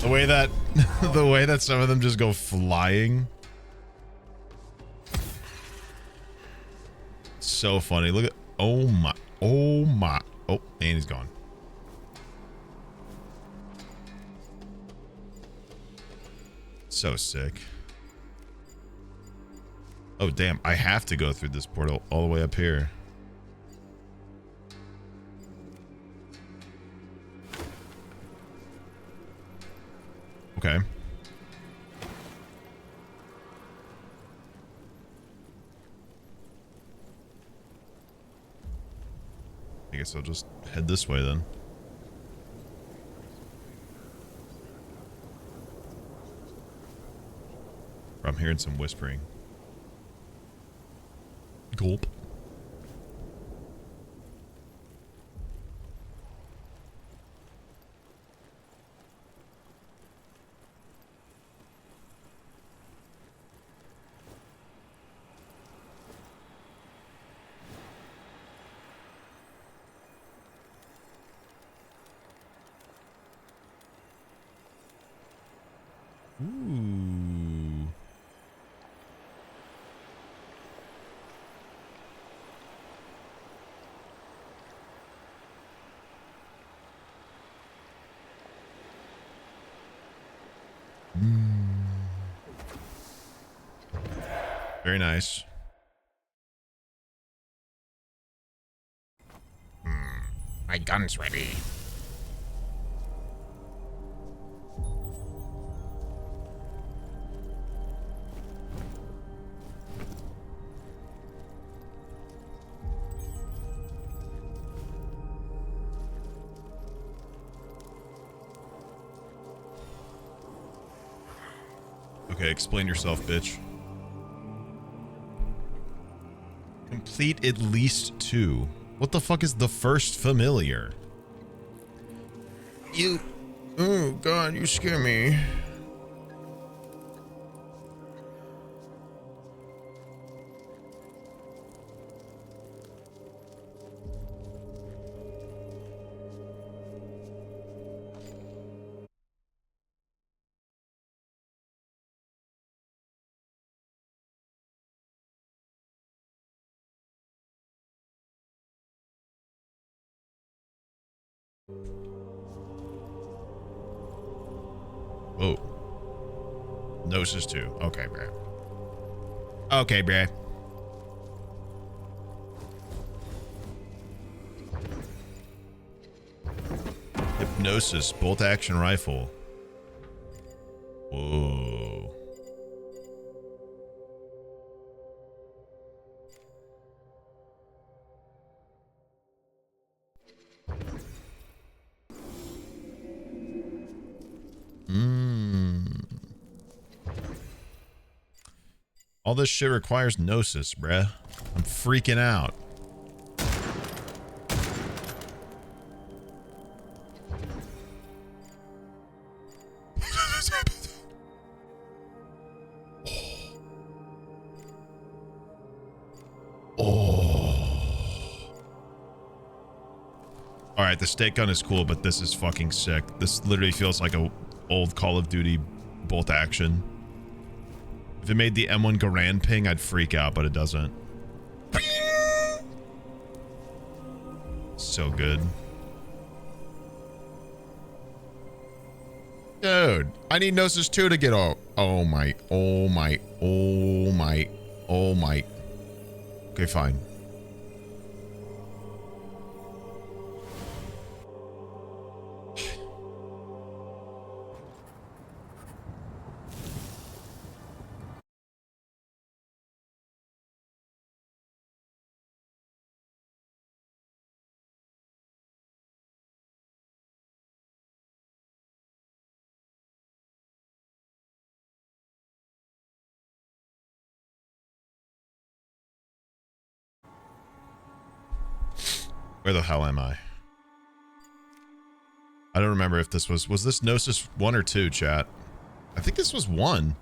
The way that the way that some of them just go flying. So funny. Look at, oh my, oh my. Oh, and he's gone. So sick. Oh damn, I have to go through this portal all the way up here. Okay. I guess I'll just head this way then. I'm hearing some whispering. Gulp. Ooh. Very nice. My gun's ready. Okay, explain yourself, bitch. Complete at least 2. What the fuck is the first familiar? You... Oh, God, you scare me. Whoa. Gnosis 2. Okay, bruh. Okay, bruh. Hypnosis, bolt action rifle. Whoa. All this shit requires Gnosis, bruh. I'm freaking out. All right, the stake gun is cool, but this is fucking sick. This literally feels like a old Call of Duty bolt action. If it made the M1 Garand ping, I'd freak out, but it doesn't. So good. Dude, I need Gnosis 2 to get out. Oh my. Okay, fine. Where the hell am I? I don't remember if this was this Gnosis 1 or 2, chat? I think this was 1.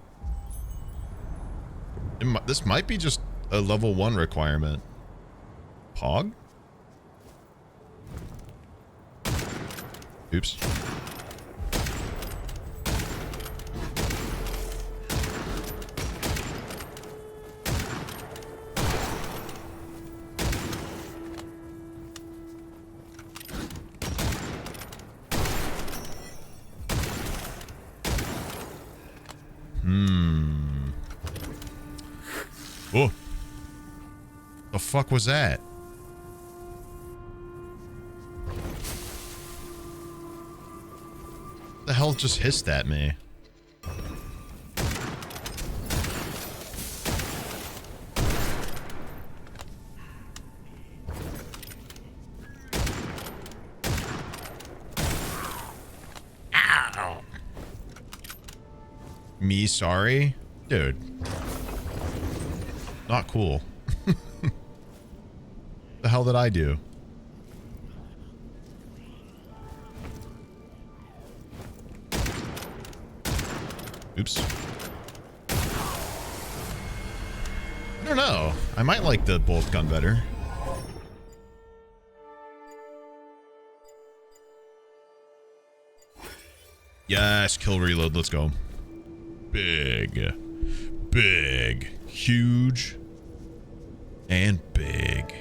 This might be just a level 1 requirement. Pog? Oops. Oh. The fuck was that? The hell just hissed at me? Ow. Me sorry? Dude. Not cool. The hell did I do? Oops. I don't know. I might like the bolt gun better. Yes, kill reload. Let's go. Big. Big. Huge. And big.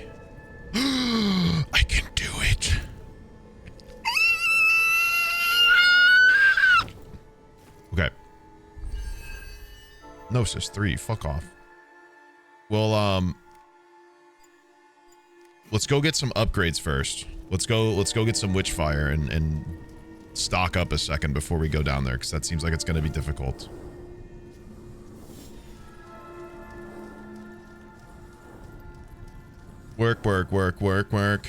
I can do it. Okay. Gnosis 3, fuck off. Well, let's go get some upgrades first. Let's go get some Witchfire and stock up a second before we go down there, because that seems like it's going to be difficult. Work, work, work, work, work.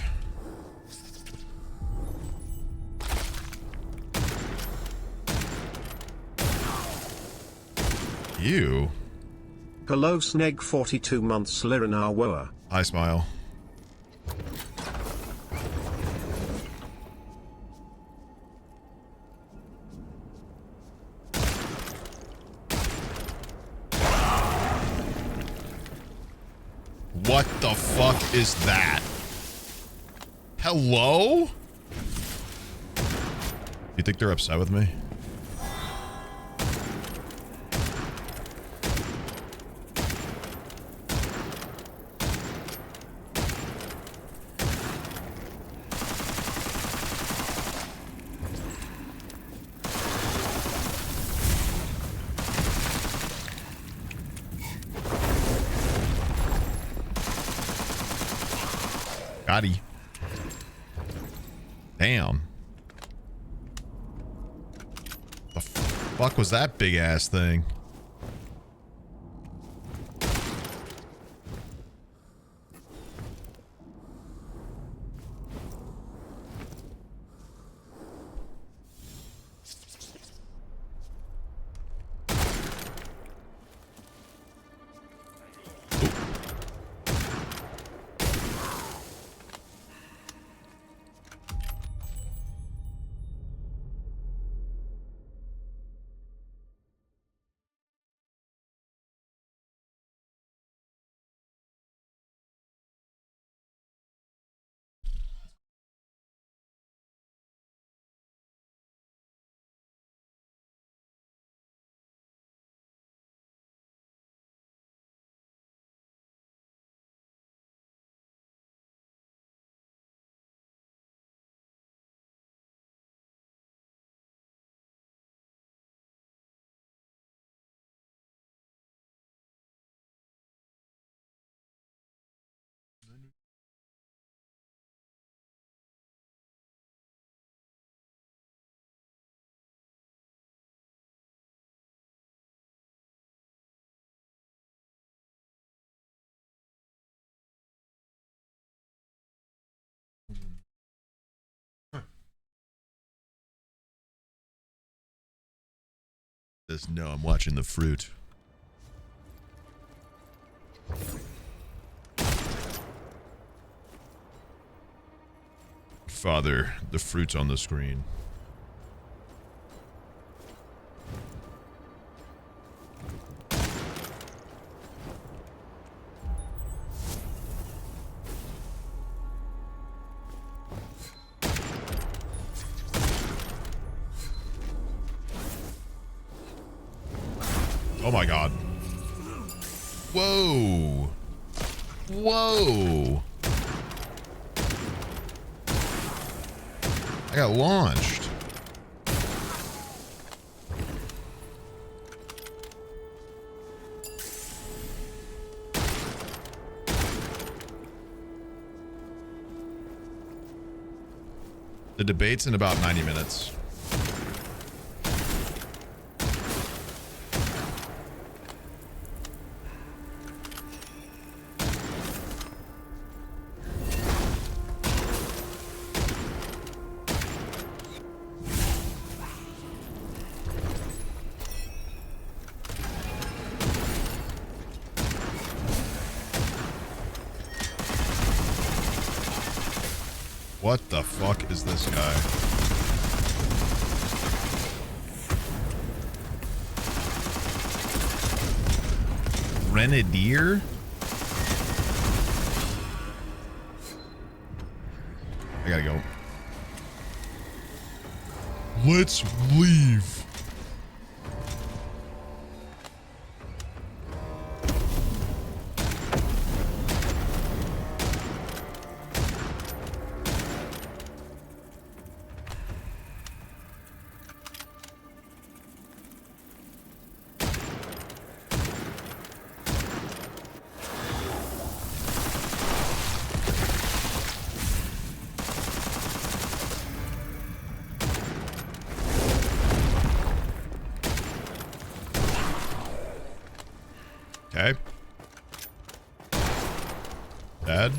You. Hello, Sneg 42 months Lirina Woa. Hi, Smile. What the fuck is that? Hello? You think they're upset with me? Gotti. Damn. The fuck was that big ass thing? this? No, I'm watching the fruit. Father, the fruit's on the screen. Oh my god. Whoa. Whoa. I got launched. The debate's in about 90 minutes. What the fuck is this guy? Grenadier? I gotta go. Let's leave. Okay. Dead.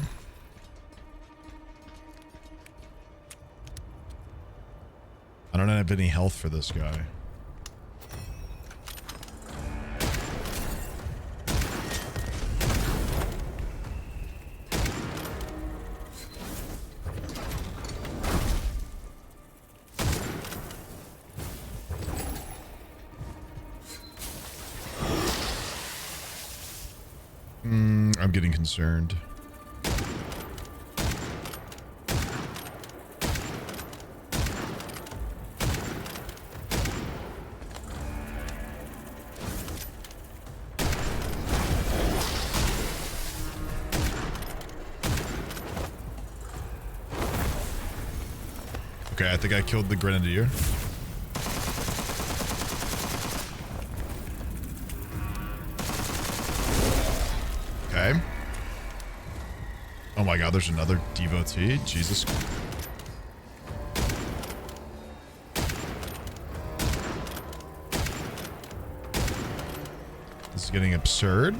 I don't have any health for this guy. I'm getting concerned. Okay, I think I killed the Grenadier. Okay. Oh my god, there's another devotee. Jesus. This is getting absurd.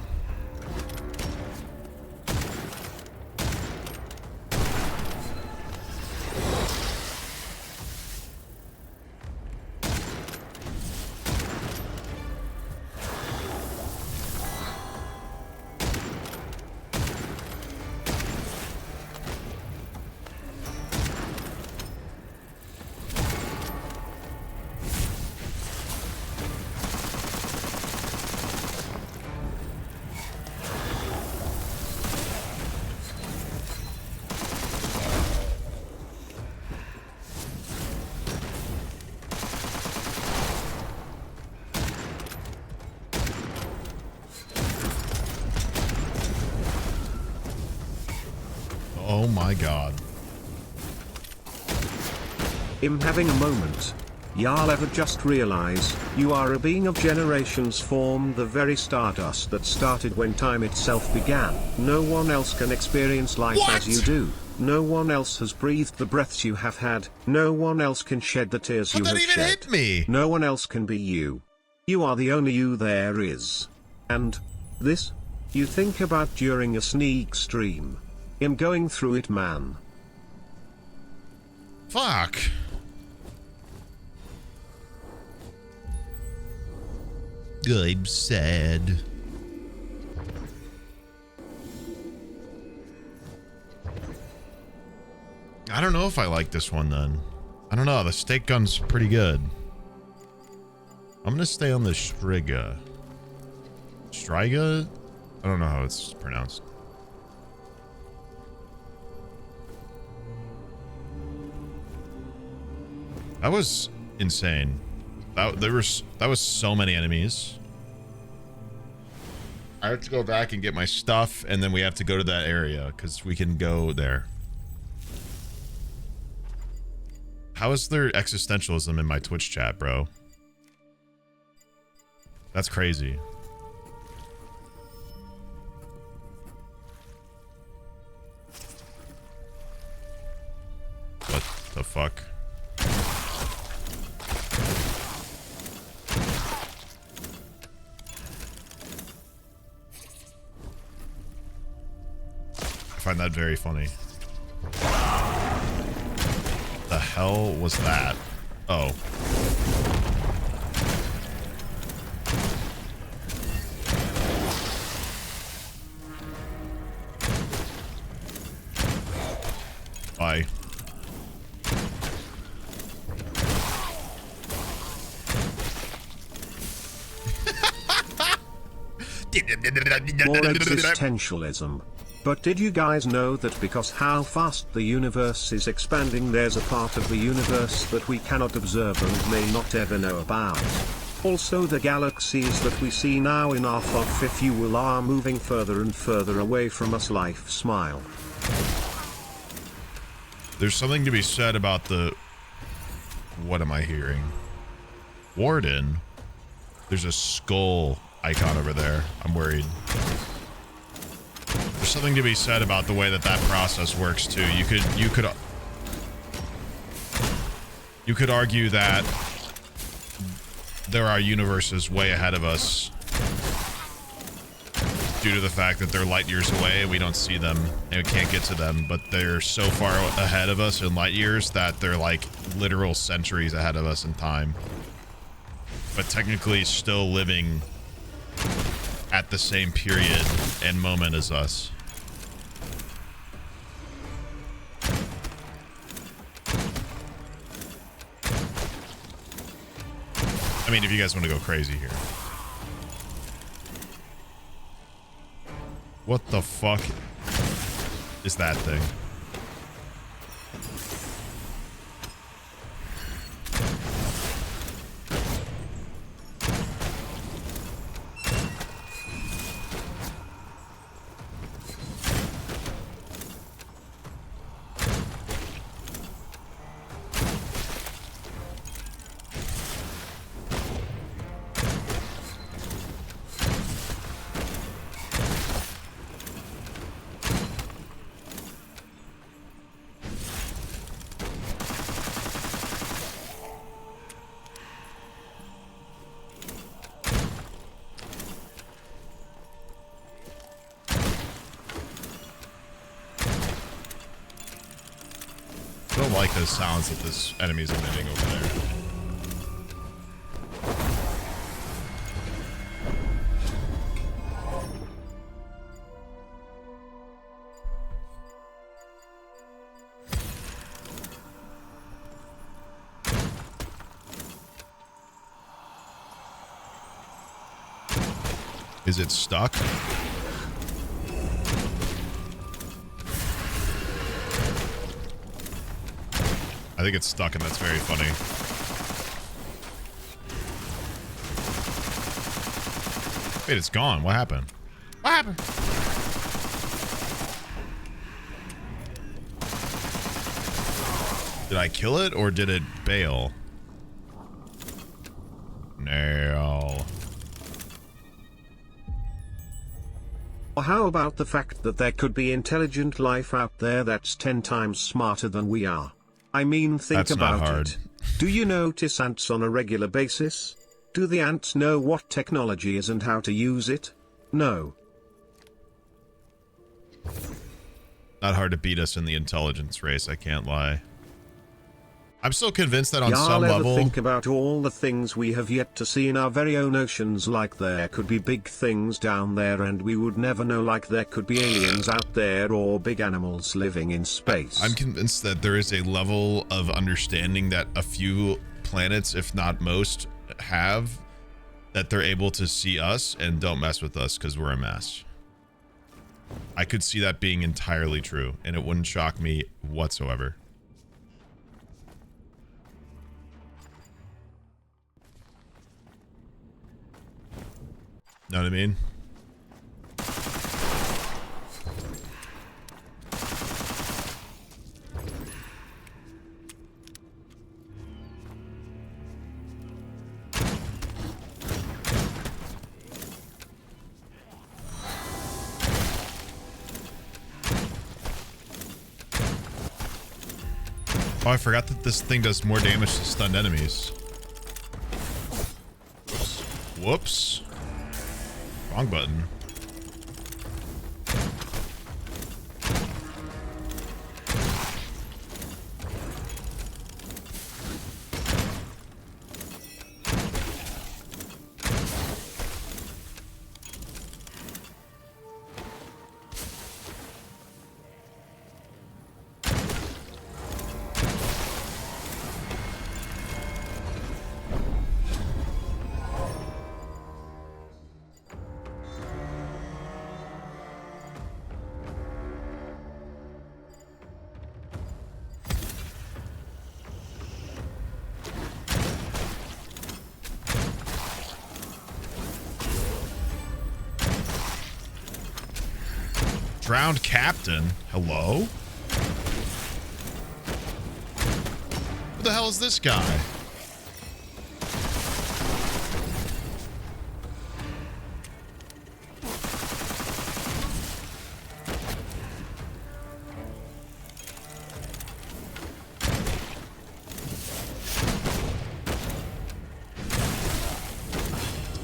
Oh my god. I'm having a moment. Y'all ever just realize, you are a being of generations formed the very stardust that started when time itself began. No one else can experience life as you do. No one else has breathed the breaths you have had. No one else can shed the tears you have shed. How'd that even hit me? No one else can be you. You are the only you there is. And this, you think about during a sneak stream. I'm going through it, man. Fuck. I'm sad. I don't know if I like this one then. I don't know. The stake gun's pretty good. I'm gonna stay on the Striga. Striga? I don't know how it's pronounced. That was insane. That was so many enemies. I have to go back and get my stuff, and then we have to go to that area because we can go there. How is there existentialism in my Twitch chat, bro? That's crazy. What the fuck? I find that very funny. The hell was that? Oh. Bye. More existentialism. But did you guys know that because how fast the universe is expanding, there's a part of the universe that we cannot observe and may not ever know about? Also, the galaxies that we see now in our fifth you are moving further and further away from us. Life smile. There's something to be said about the... What am I hearing? Warden? There's a skull icon over there. I'm worried. There's something to be said about the way that that process works too. You could argue that there are universes way ahead of us due to the fact that they're light years away and we don't see them and we can't get to them, but they're so far ahead of us in light years that they're like literal centuries ahead of us in time, but technically still living at the same period and moment as us. I mean, if you guys want to go crazy here. What the fuck is that thing? I don't like those sounds that this enemy's emitting over there. Is it stuck? I think it's stuck, and that's very funny. Wait, it's gone. What happened? What happened? Did I kill it, or did it bail? No. Or how about the fact that there could be intelligent life out there that's 10 times smarter than we are? I mean, think about it. Do you notice ants on a regular basis? Do the ants know what technology is and how to use it? No. Not hard to beat us in the intelligence race, I can't lie. I'm still convinced that on Y'all some ever level, think about all the things we have yet to see in our very own oceans, like there could be big things down there and we would never know, like there could be aliens out there or big animals living in space. I'm convinced that there is a level of understanding that a few planets, if not most, have, that they're able to see us and don't mess with us because we're a mess. I could see that being entirely true, and it wouldn't shock me whatsoever. Know what I mean? Oh, I forgot that this thing does more damage to stunned enemies. Whoops. Wrong button. Drowned captain. Hello? Who the hell is this guy?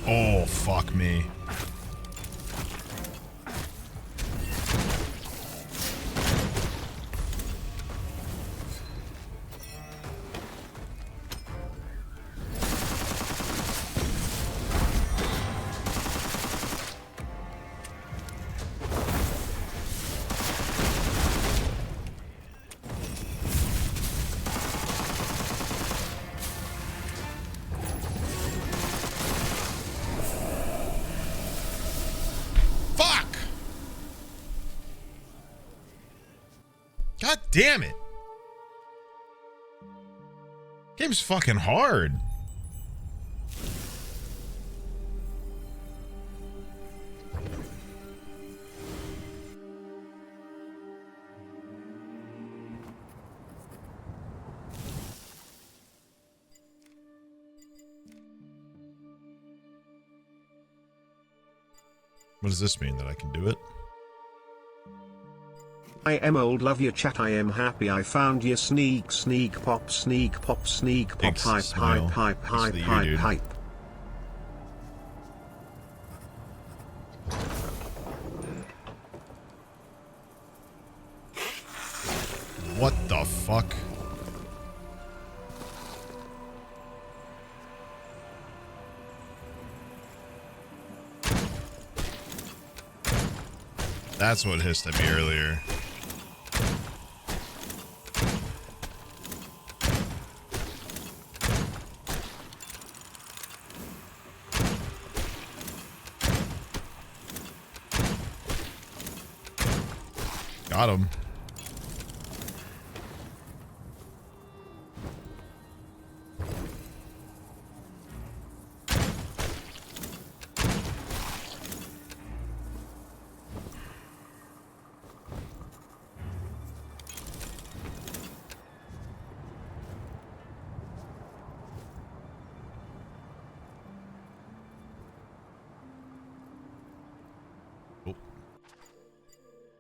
Oh, fuck me. God damn it. Game's fucking hard. What does this mean? That I can do it? I am old, love your chat, I am happy I found you. Sneak pop, sneak pop, hype, hype. What the fuck? That's what hissed at me earlier. Got him.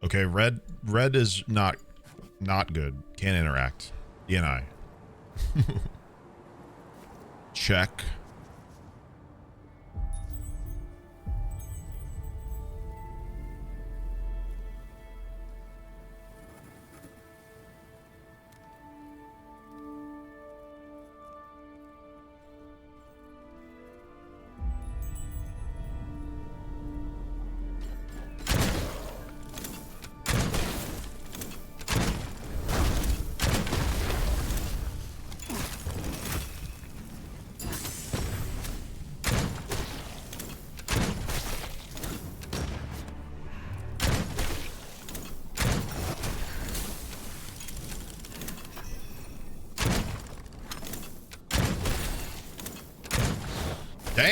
Okay, red is not good. Can't interact. DNI. Check.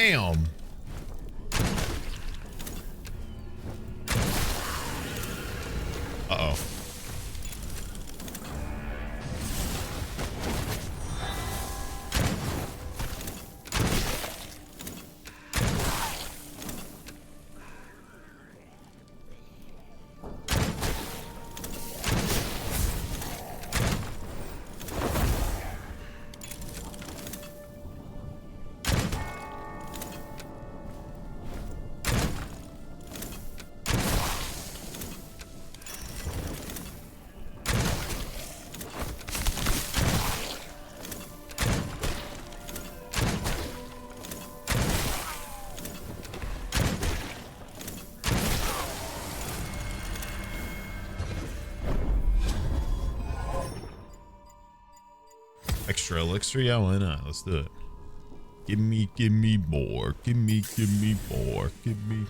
Damn. Uh-oh. Extra elixir? Yeah, why not? Let's do it. Give me more. Give me more. Give me.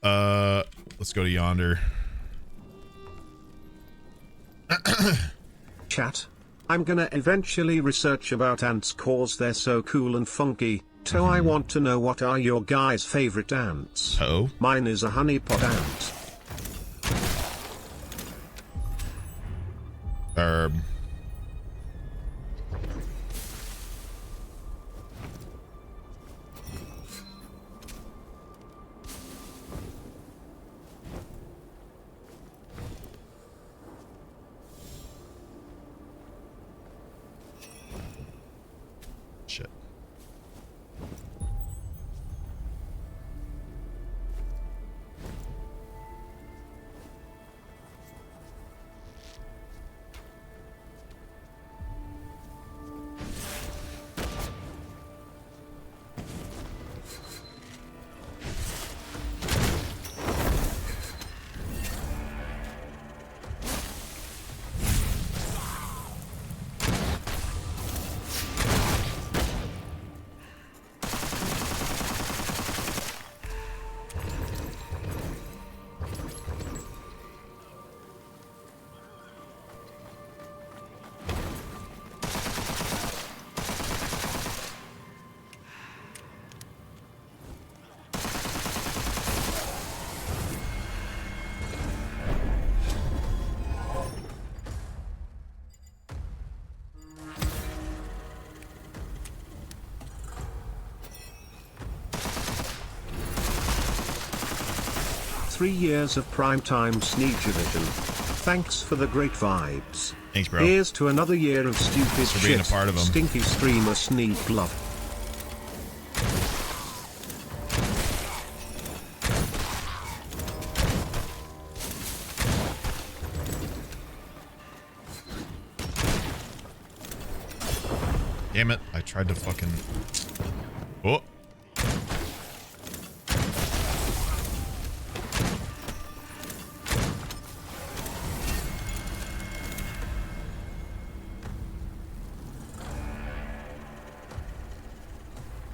Let's go to yonder. Chat. I'm gonna eventually research about ants cause they're so cool and funky. So I want to know, what are your guys' favorite ants? Oh. Mine is a honeypot ant. Shit. Three years of primetime Sneak Division. Thanks for the great vibes. Thanks, bro. Here's to another year of stupid Thanks for shit. being a part of 'em. Stinky streamer Sneak love. Damn it. I tried to fucking... Oh.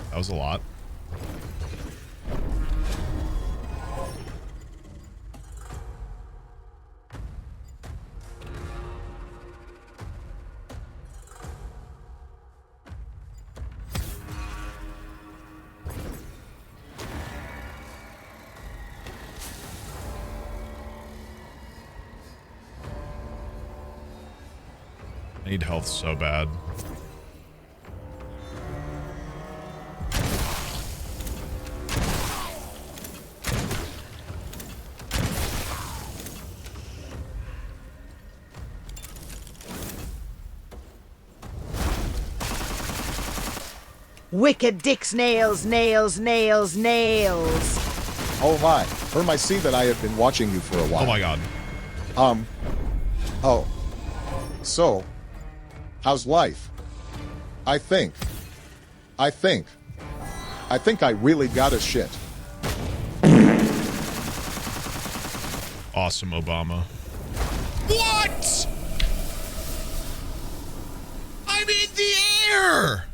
That was a lot. I need health so bad. Wicked Dick's nails, nails, nails, nails. Oh hi. Herm, I see that I have been watching you for a while. Oh my god. Oh. So, how's life? I think I really got a shit. Awesome, Obama. What? I'm in the air!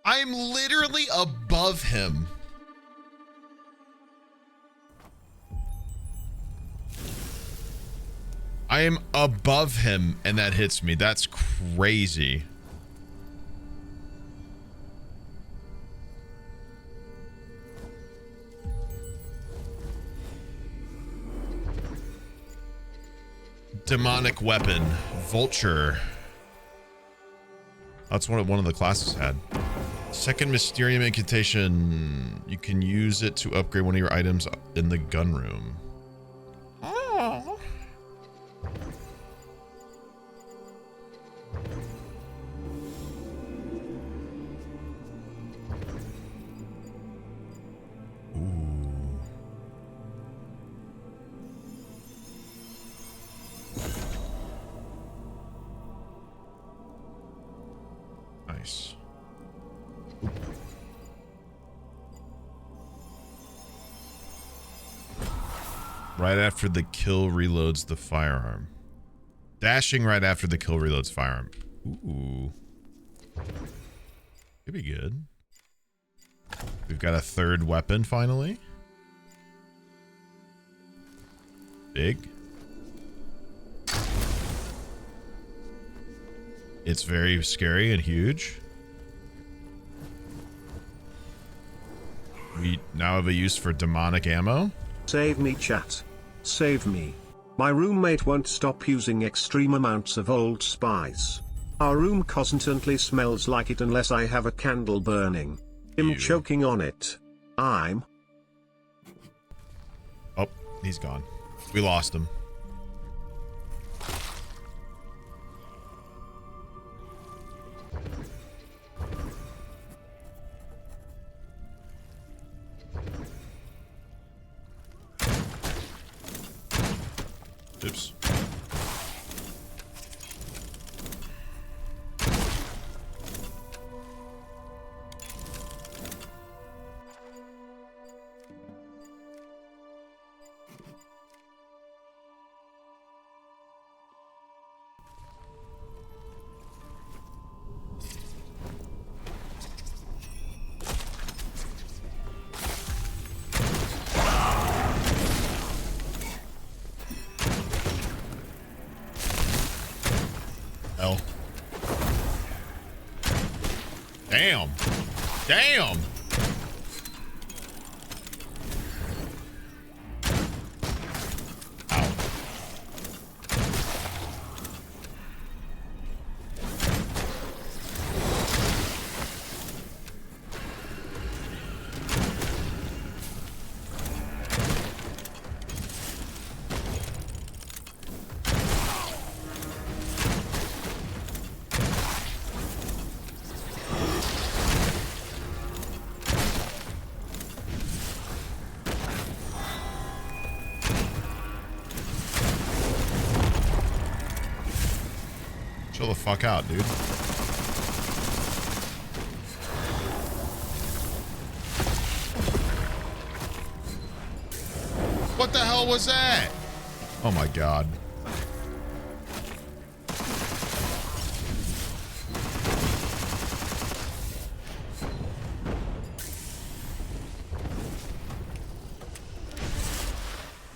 I'm literally above him. I am above him and that hits me. That's crazy. Demonic weapon. Vulture. That's what one of the classes had. Second Mysterium Incantation. You can use it to upgrade one of your items in the gun room. Oh. Nice. Right after the kill reloads the firearm. Dashing right after the kill reloads firearm. Ooh. Could be good. We've got a third weapon finally. Big. It's very scary and huge. We now have a use for demonic ammo. Save me, chat. Save me. My roommate won't stop using extreme amounts of Old Spice. Our room constantly smells like it unless I have a candle burning. Him choking on it. I'm... Oh, he's gone. We lost him. Oops. L. Damn. Damn. Ow. Chill the fuck out, dude. What the hell was that? Oh my god.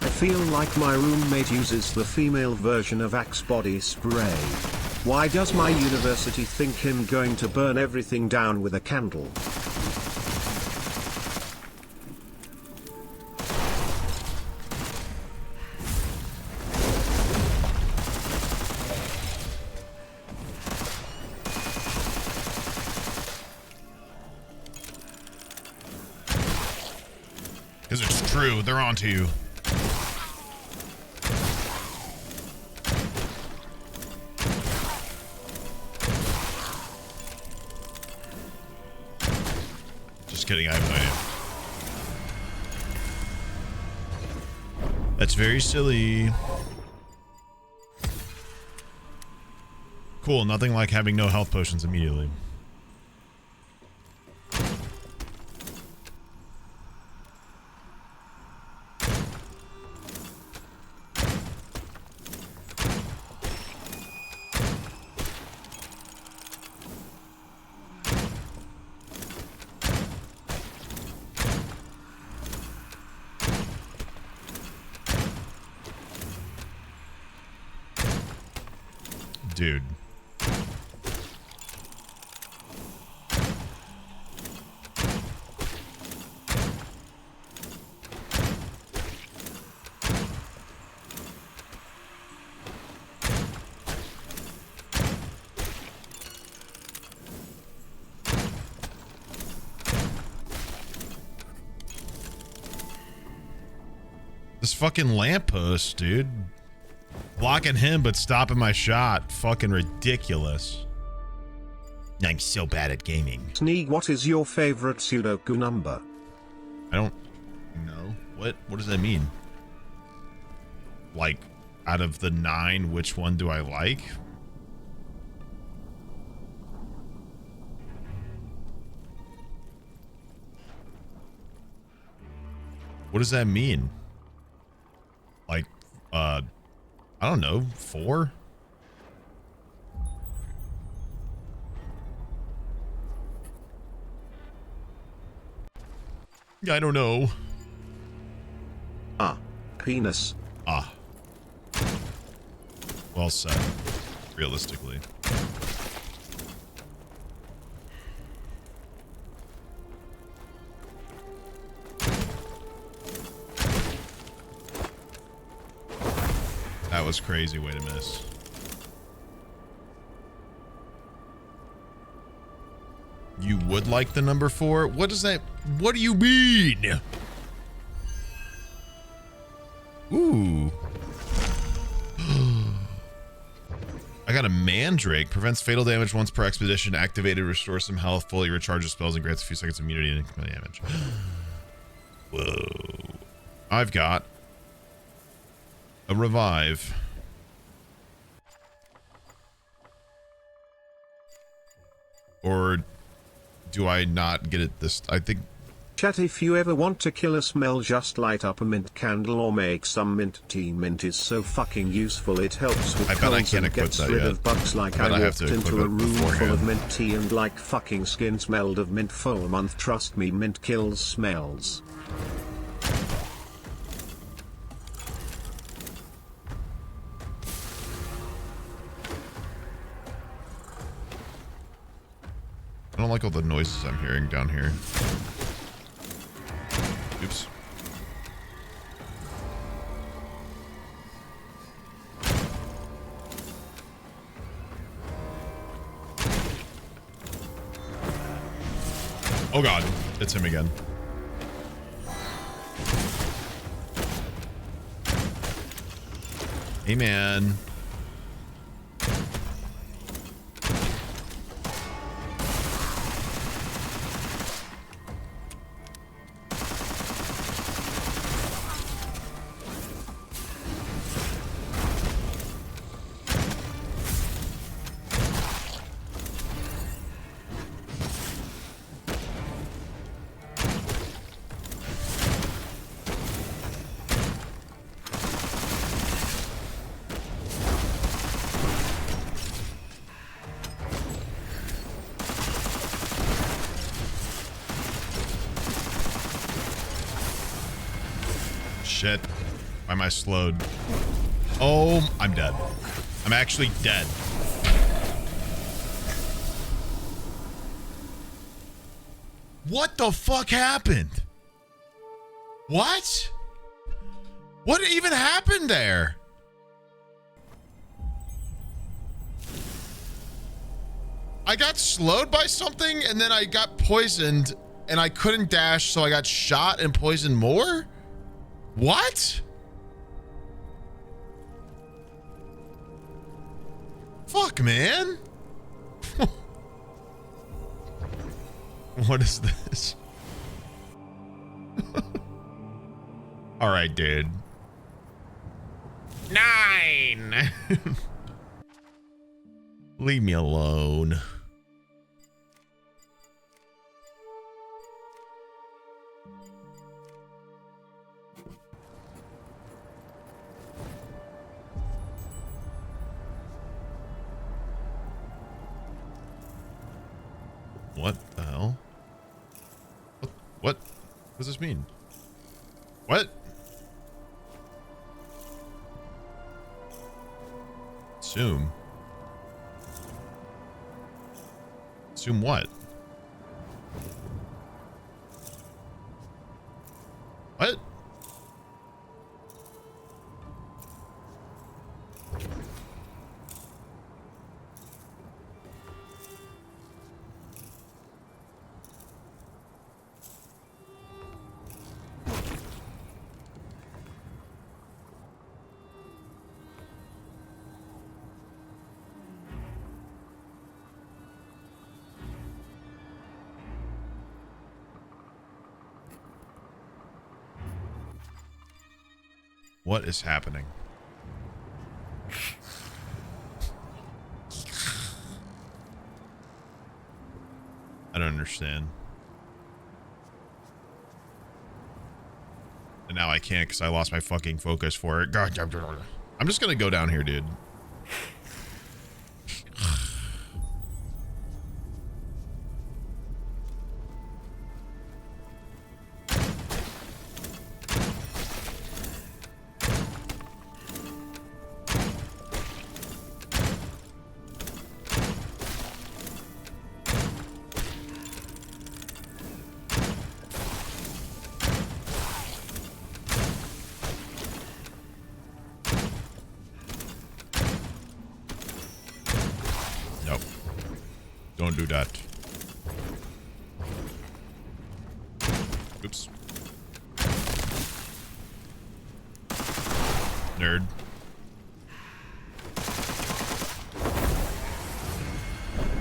I feel like my roommate uses the female version of Axe body spray. Why does my university think him going to burn everything down with a candle? Because it's true, they're onto you. Just kidding, I have no idea. That's very silly. Cool, nothing like having no health potions immediately. Dude. This fucking lamppost, dude. Blocking him, but stopping my shot. Fucking ridiculous. I'm so bad at gaming. Sneeg, what is your favorite Sudoku number? I don't know. What does that mean? Like, out of the 9, which one do I like? What does that mean? Like, I don't know, 4? I don't know. Penis. Well said, realistically. That was crazy way to miss. You would like the number 4? What does that, what do you mean? Ooh. I got a Mandrake. Prevents fatal damage once per expedition. Activated, restores some health, fully recharges spells, and grants a few seconds of immunity and incremental damage. Whoa. I've got a revive. Or do I not get it this? I think. Chat, if you ever want to kill a smell, just light up a mint candle or make some mint tea. Mint is so fucking useful. It helps with colds and gets rid of bugs. Like I walked into a room full of mint tea and like fucking skin smelled of mint for a month. Trust me, mint kills smells. I don't like all the noises I'm hearing down here. Oops. Oh god, it's him again. Hey man. Shit. Why am I slowed? Oh, I'm dead. I'm actually dead. What the fuck happened? What? What even happened there? I got slowed by something and then I got poisoned and I couldn't dash, so I got shot and poisoned more? What? Fuck, man. What is this? All right, dude. 9. Leave me alone. What the hell? What does this mean? What? Assume. Assume what? What? What is happening? I don't understand. And now I can't because I lost my fucking focus for it. God, I'm just gonna go down here, dude. Don't do that. Oops. Nerd.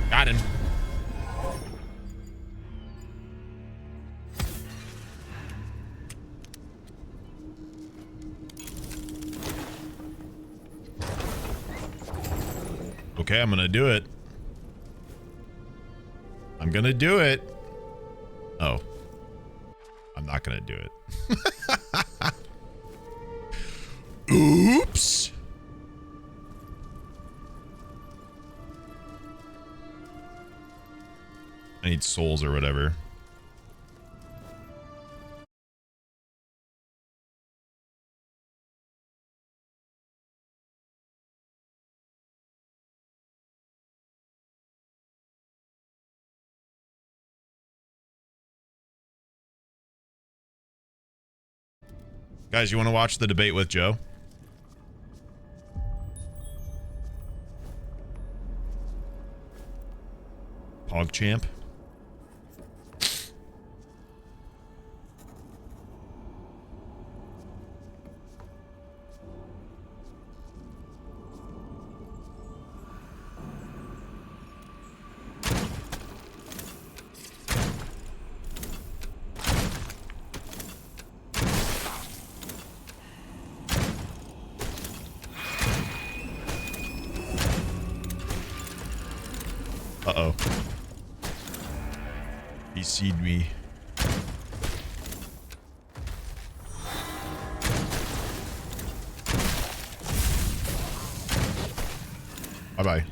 Got him. Okay, I'm gonna do it. I'm gonna do it. Oh. I'm not gonna do it. Oops. I need souls or whatever. Guys, you want to watch the debate with Joe? PogChamp. Uh-oh. He seed me. Bye-bye.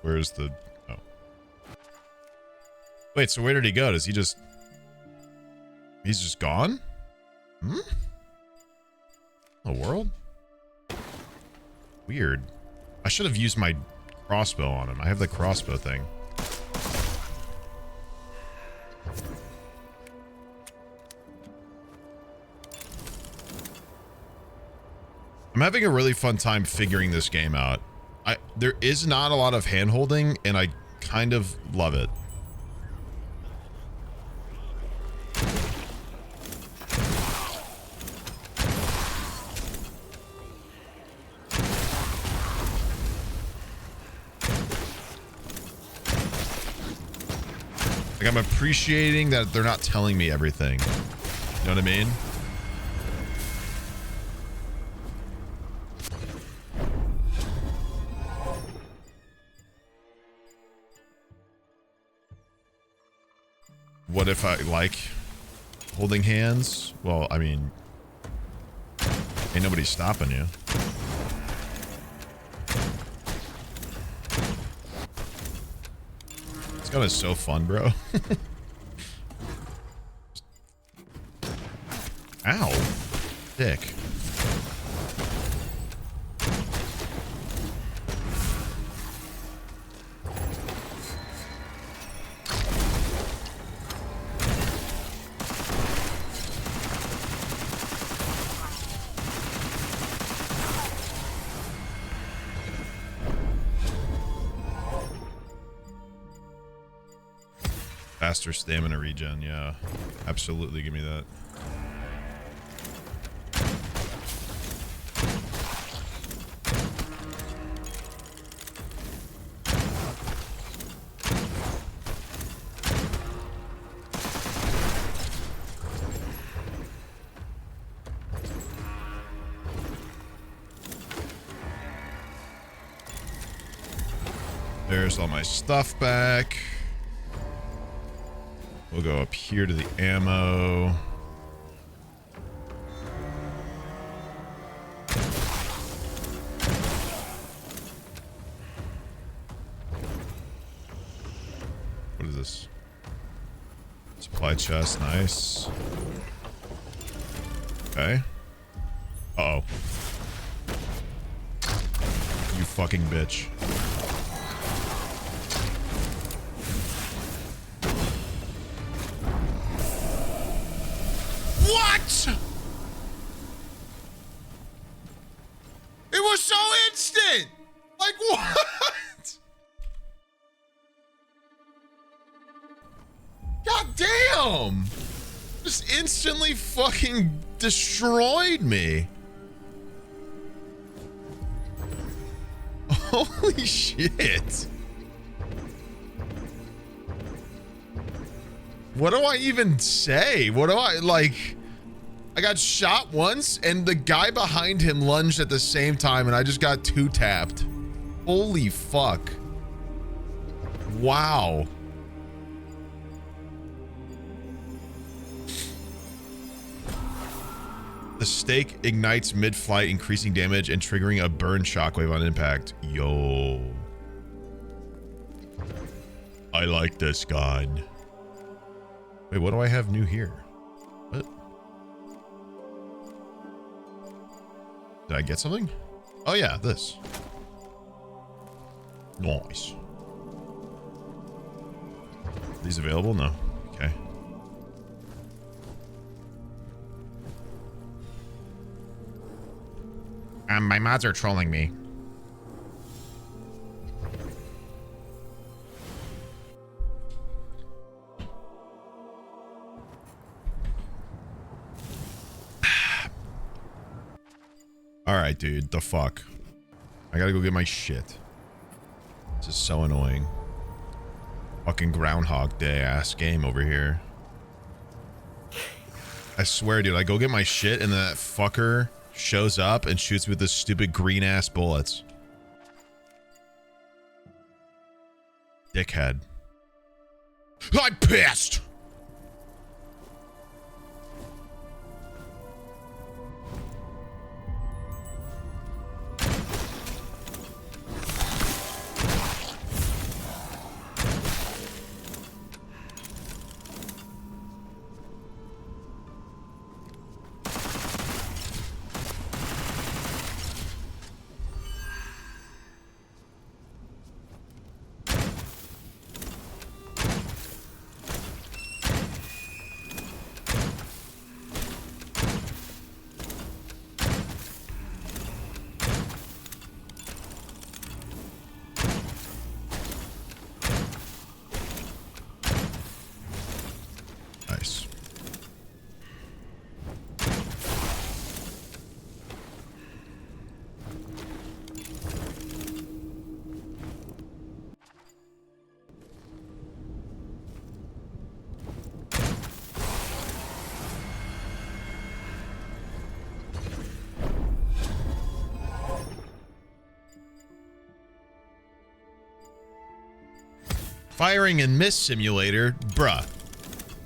Where's the... Oh. Wait, so where did he go? Does he just... He's just gone? Hmm? The world? Weird. I should have used my crossbow on him. I have the crossbow thing. I'm having a really fun time figuring this game out. There is not a lot of hand-holding, and I kind of love it. Like, I'm appreciating that they're not telling me everything. You know what I mean? What if I like holding hands? Well, I mean, ain't nobody stopping you. This gun is so fun, bro. Ow. Dick. Faster stamina regen, yeah. Absolutely, give me that. There's all my stuff back. We'll go up here to the ammo. What is this? Supply chest, nice. Okay. Uh-oh. You fucking bitch. What? It was so instant. Like what? God damn. Just instantly fucking destroyed me. Holy shit. What do I even say? What do I like? I got shot once and the guy behind him lunged at the same time and I just got two tapped. Holy fuck. Wow. The stake ignites mid-flight, increasing damage and triggering a burn shockwave on impact. Yo. I like this gun. Wait, what do I have new here? What? Did I get something? Oh yeah, this. Nice. Are these available? No. Okay. My mods are trolling me. All right, dude. The fuck? I gotta go get my shit. This is so annoying. Fucking Groundhog Day ass game over here. I swear, dude. I go get my shit and that fucker shows up and shoots me with the stupid green ass bullets. Dickhead. I'm pissed. Nice. Firing and miss simulator, bruh.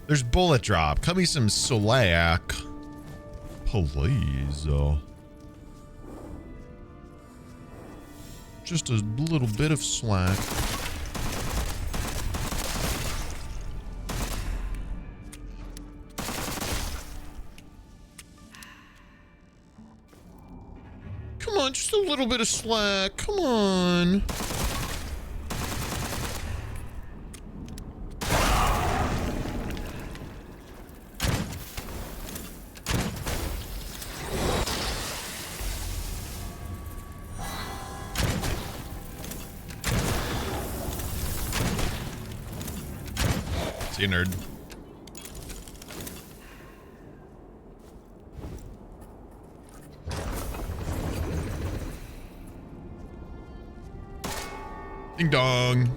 There's bullet drop. Cut me some Solak. Please. Just a little bit of slack. on, just a little bit of slack. Come on. See you, nerd. Ding dong.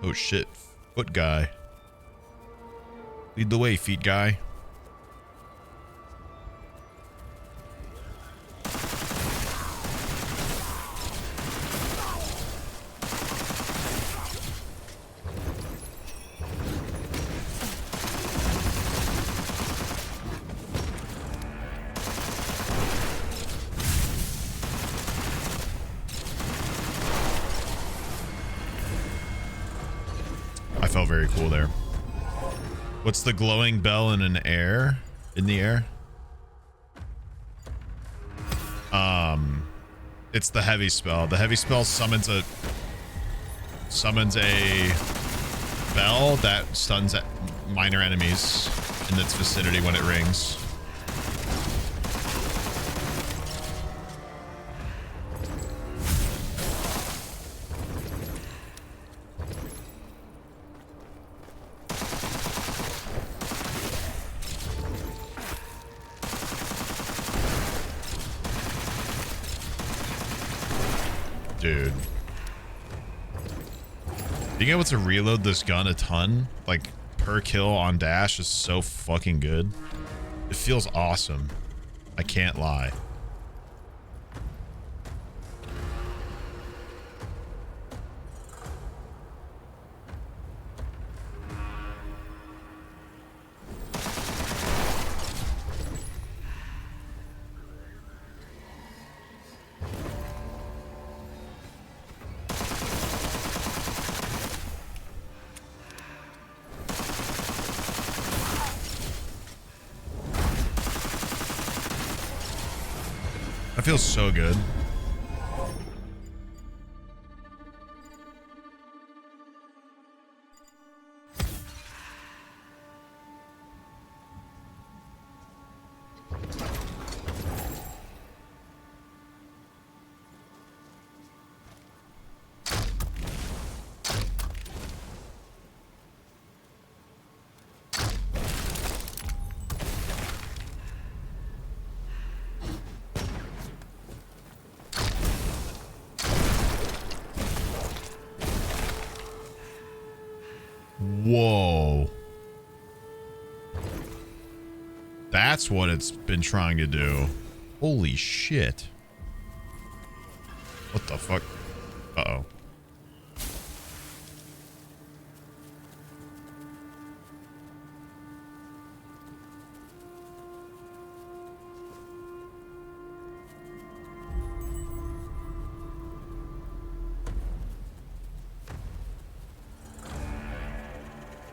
Oh shit. Foot guy. Lead the way, feet guy. I felt very cool there. What's the glowing bell in the air? It's the heavy spell. The heavy spell summons a bell that stuns minor enemies in its vicinity when it rings. Dude. Being able to reload this gun a ton, like per kill on dash, is so fucking good. It feels awesome. I can't lie. That feels so good. Whoa. That's what it's been trying to do. Holy shit. What the fuck? Uh-oh.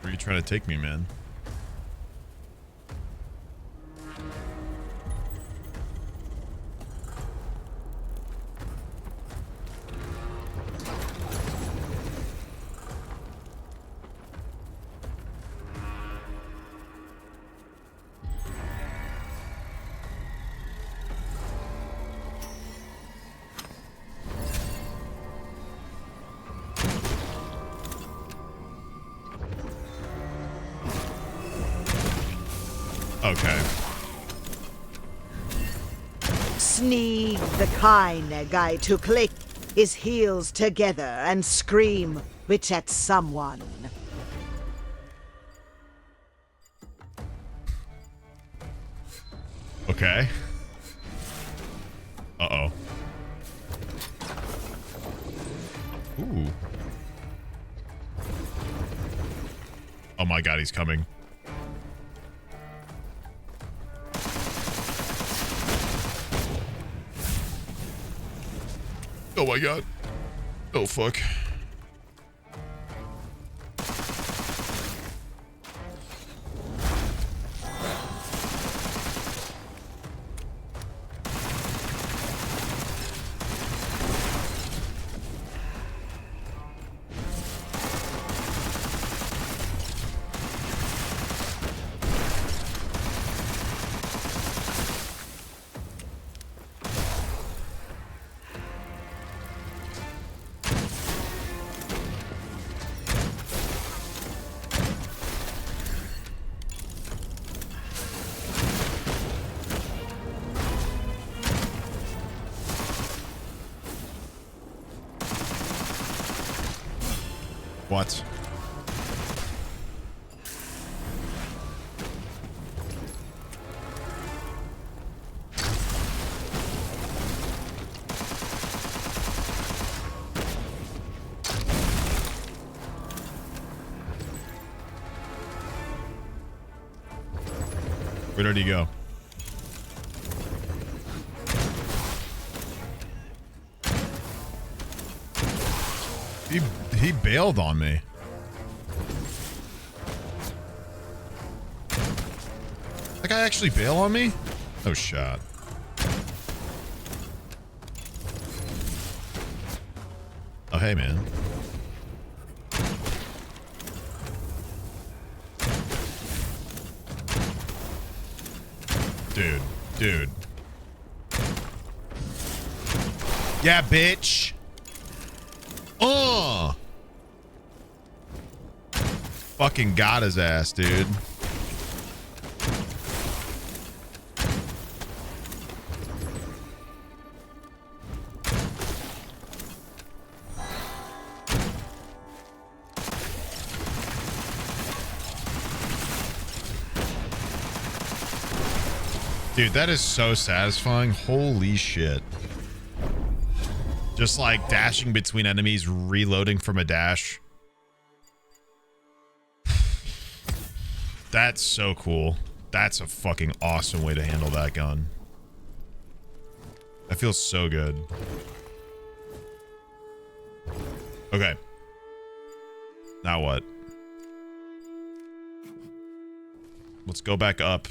Where are you trying to take me, man? Okay. Sneeg the kind guy to click his heels together and scream, which at someone. Okay. Uh-oh. Ooh. Oh my god, he's coming. Oh my god. Oh fuck. What? Where did he go? He bailed on me. That guy actually bail on me? No shot. Oh, hey, man. Dude. Yeah, bitch. Fucking got his ass, dude. Dude, that is so satisfying. Holy shit. Just like dashing between enemies, reloading from a dash. That's so cool. That's a fucking awesome way to handle that gun. That feels so good. Okay. Now what? Let's go back up.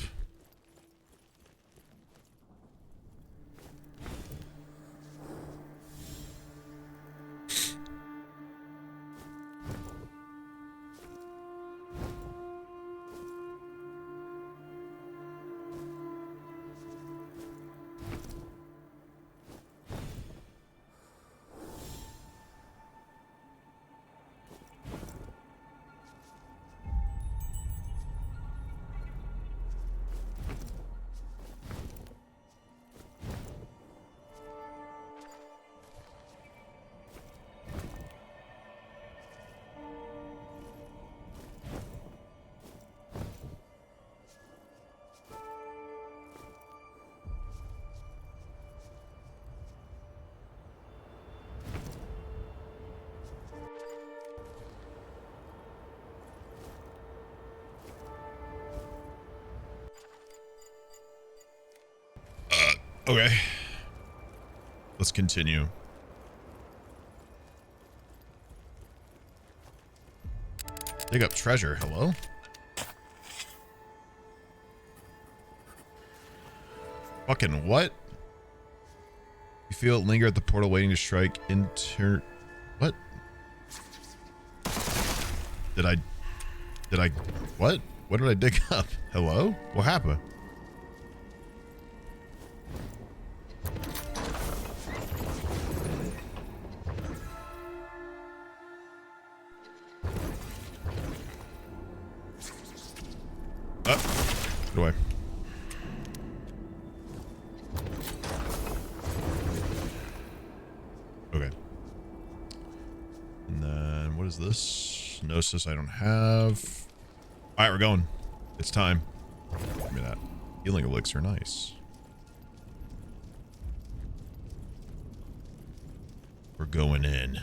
Okay. Let's continue. Dig up treasure. Hello? Fucking what? You feel it linger at the portal waiting to strike into... What? Did I... What? What did I dig up? Hello? What happened? Get away. Okay. And then what is this? Gnosis I don't have. All right, we're going. It's time. Give me that. Healing elixir, nice. We're going in.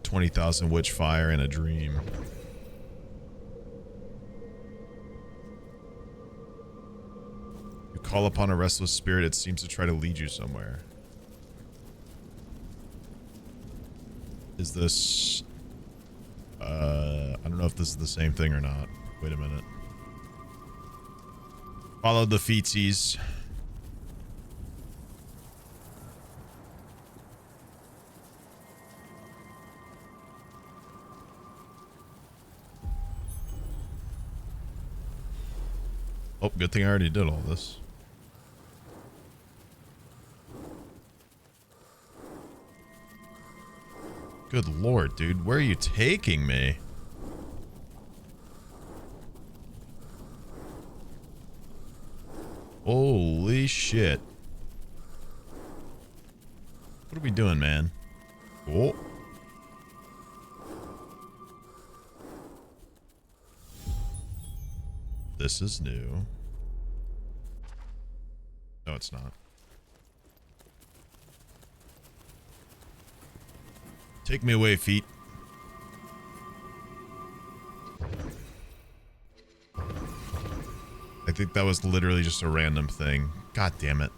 20,000 Witchfire and a dream. call upon a restless spirit, it seems to try to lead you somewhere. Is this... I don't know if this is the same thing or not. Wait a minute. Follow the feetsies. Oh, good thing I already did all this. Good lord, dude. Where are you taking me? Holy shit. What are we doing, man? Oh. This is new. No, it's not. Take me away, feet. I think that was literally just a random thing. God damn it.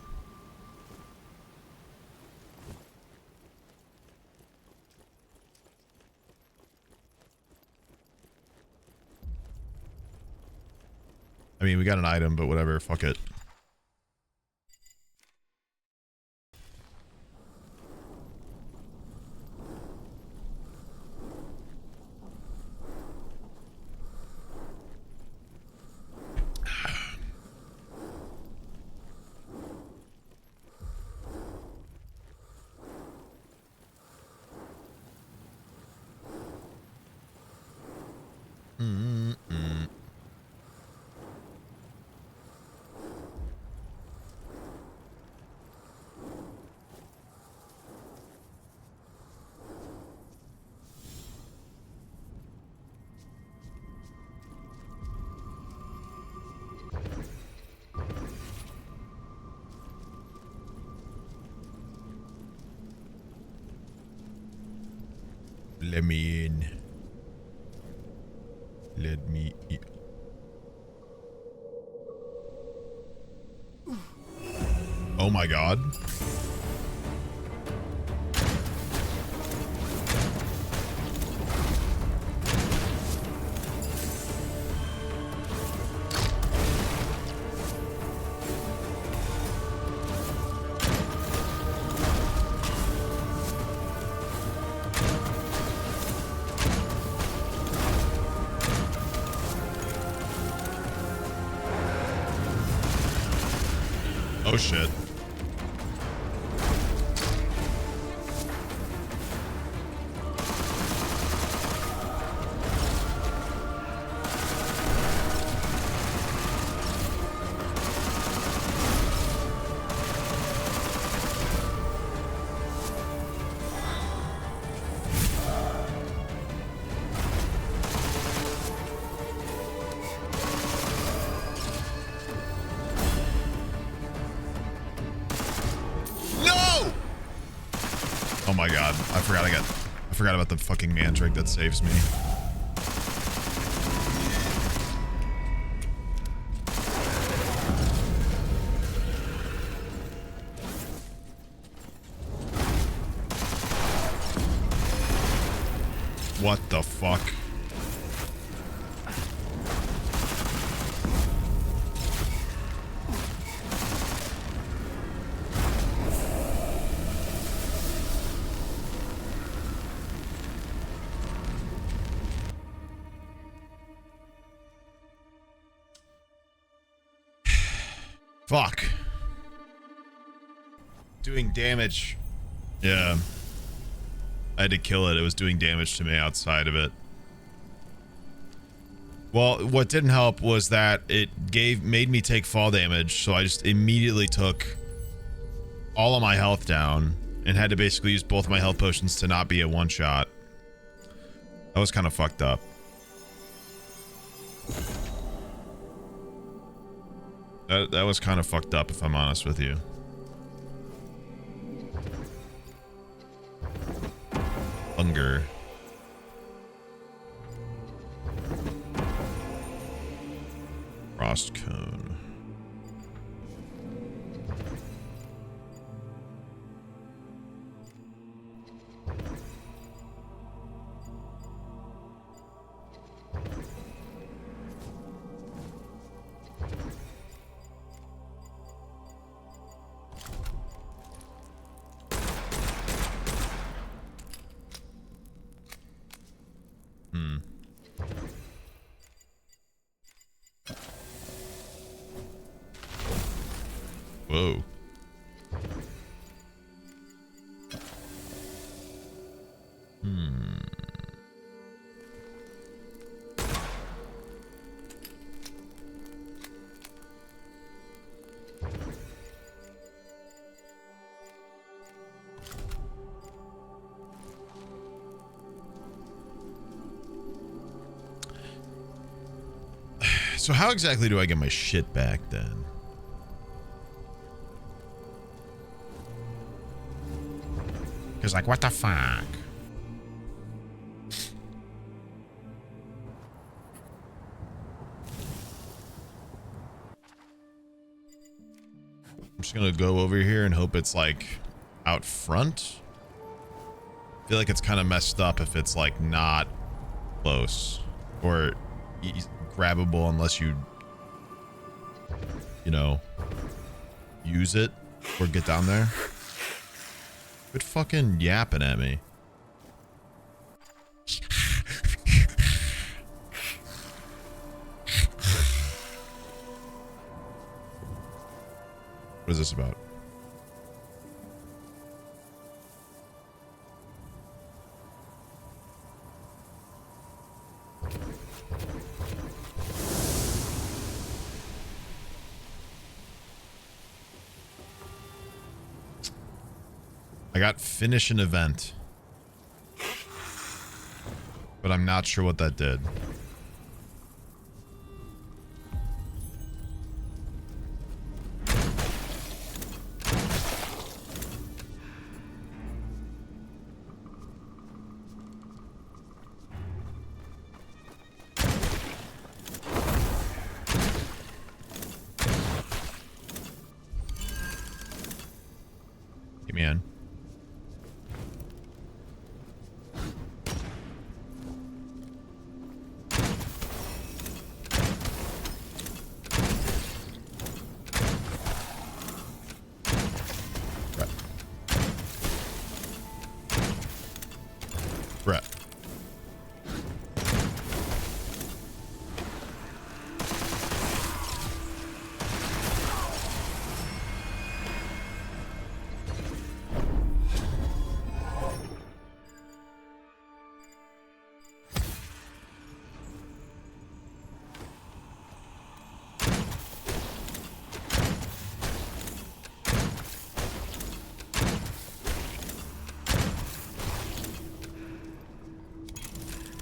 I mean, we got an item, but whatever. Fuck it. Let me in. Let me in. Oh my god. Oh shit. Oh my god, I forgot about the fucking mandrake that saves me. What the fuck? Fuck. Doing damage. Yeah. I had to kill it. It was doing damage to me outside of it. Well, what didn't help was that it made me take fall damage, so I just immediately took all of my health down and had to basically use both my health potions to not be a one-shot. That was kind of fucked up. That was kind of fucked up, if I'm honest with you. Hunger. Frost cone. Whoa. So how exactly do I get my shit back then? He's like, what the fuck? I'm just gonna go over here and hope it's like out front. I feel like it's kind of messed up if it's like not close or grabbable unless you know, use it or get down there. Quit fucking yapping at me. What is this about? I got finish an event, but I'm not sure what that did. Get me in. Brett.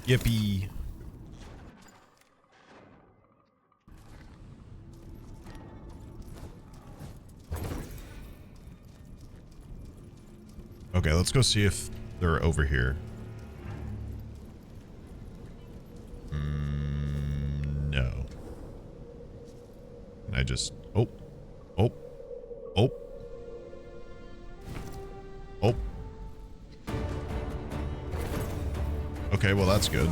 Yippee. Okay, let's go see if they're over here. No. And I just... Oh. Oh. Oh. Oh. Okay, well that's good.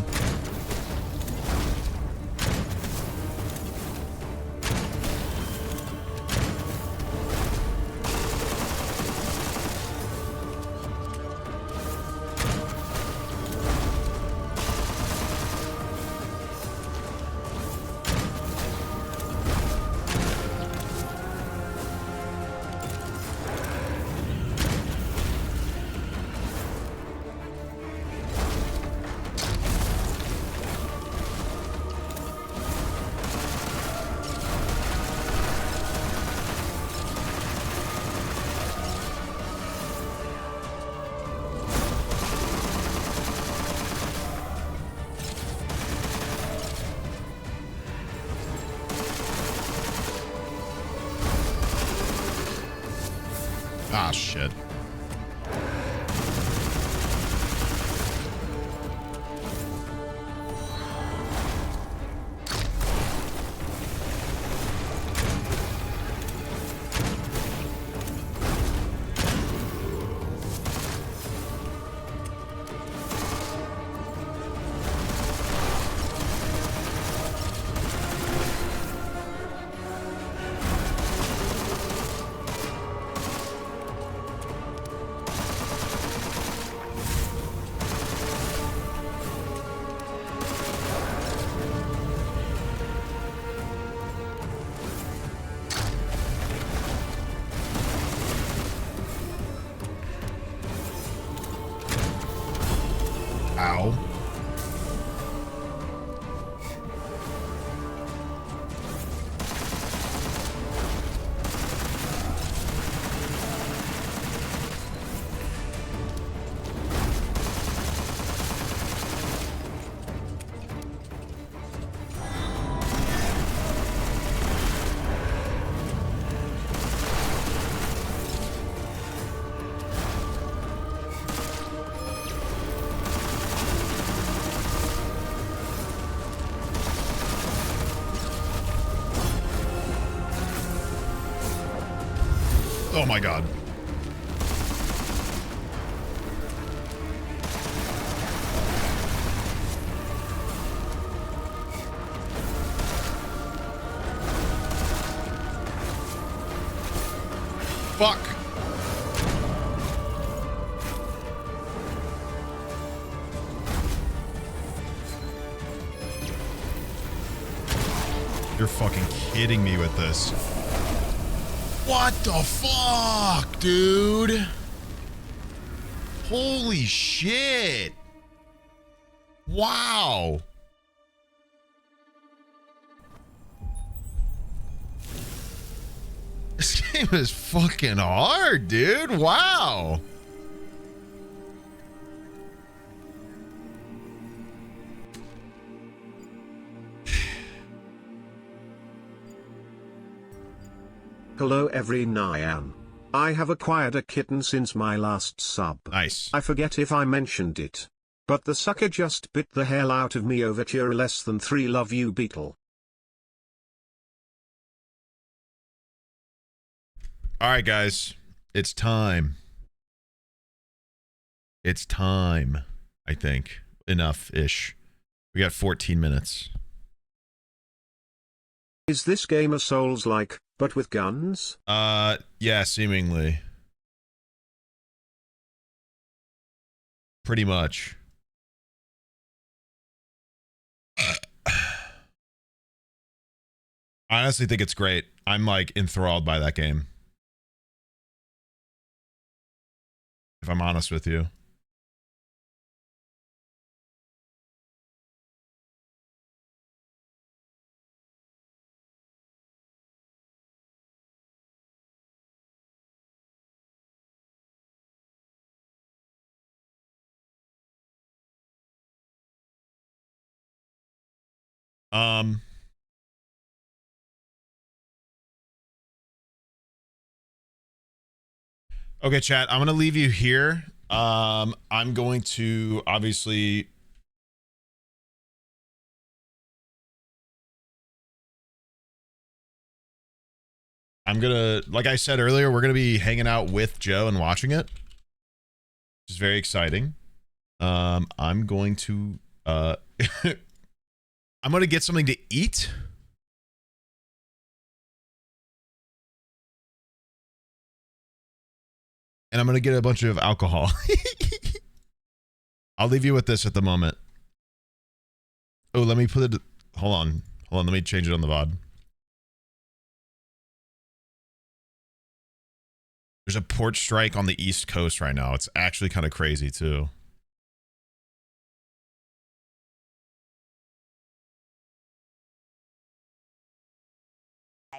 Ah, shit. Oh my god. Fuck. You're fucking kidding me with this. What the fuck, dude? Holy shit. Wow. This game is fucking hard, dude. Wow. Hello every Nyan. I have acquired a kitten since my last sub. Nice. I forget if I mentioned it. But the sucker just bit the hell out of me over tier less than 3. Love you, Beetle. All right, guys. It's time. It's time, I think. Enough-ish. We got 14 minutes. Is this game a Souls-like, but with guns? Yeah, seemingly. Pretty much. I honestly think it's great. I'm like enthralled by that game. If I'm honest with you. Okay, chat, I'm going to leave you here. I'm going to obviously like I said earlier, we're going to be hanging out with Joe and watching it, which is very exciting. I'm going to I'm going to get something to eat. And I'm going to get a bunch of alcohol. I'll leave you with this at the moment. Oh, let me put it. Hold on. Let me change it on the VOD. There's a port strike on the East Coast right now. It's actually kind of crazy, too.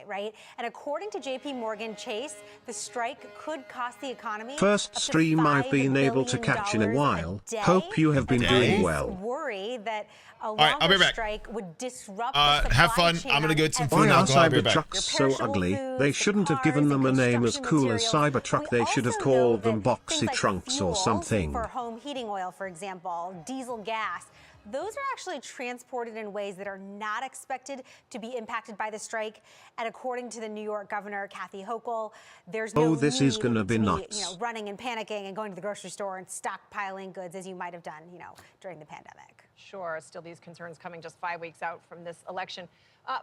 Right? And according to JP Morgan Chase, the strike could cost the economy First stream I've been able to catch in a while. Hope you have been doing well. Worry that a right, I'll be back. strike would disrupt the supply have fun. chain. I'm gonna go get some food. Why And are I'll go. I'll be back. Cybertrucks so ugly? They shouldn't have given them a name as cool as Cybertruck. They should have called them boxy trunks or something. For home heating oil, for example, diesel gas. Those are actually transported in ways that are not expected to be impacted by the strike. And according to the New York governor, Kathy Hochul, there's no this is gonna be nuts. You know, running and panicking and going to the grocery store and stockpiling goods as you might have done, you know, during the pandemic. Sure. Still, these concerns coming just 5 weeks out from this election.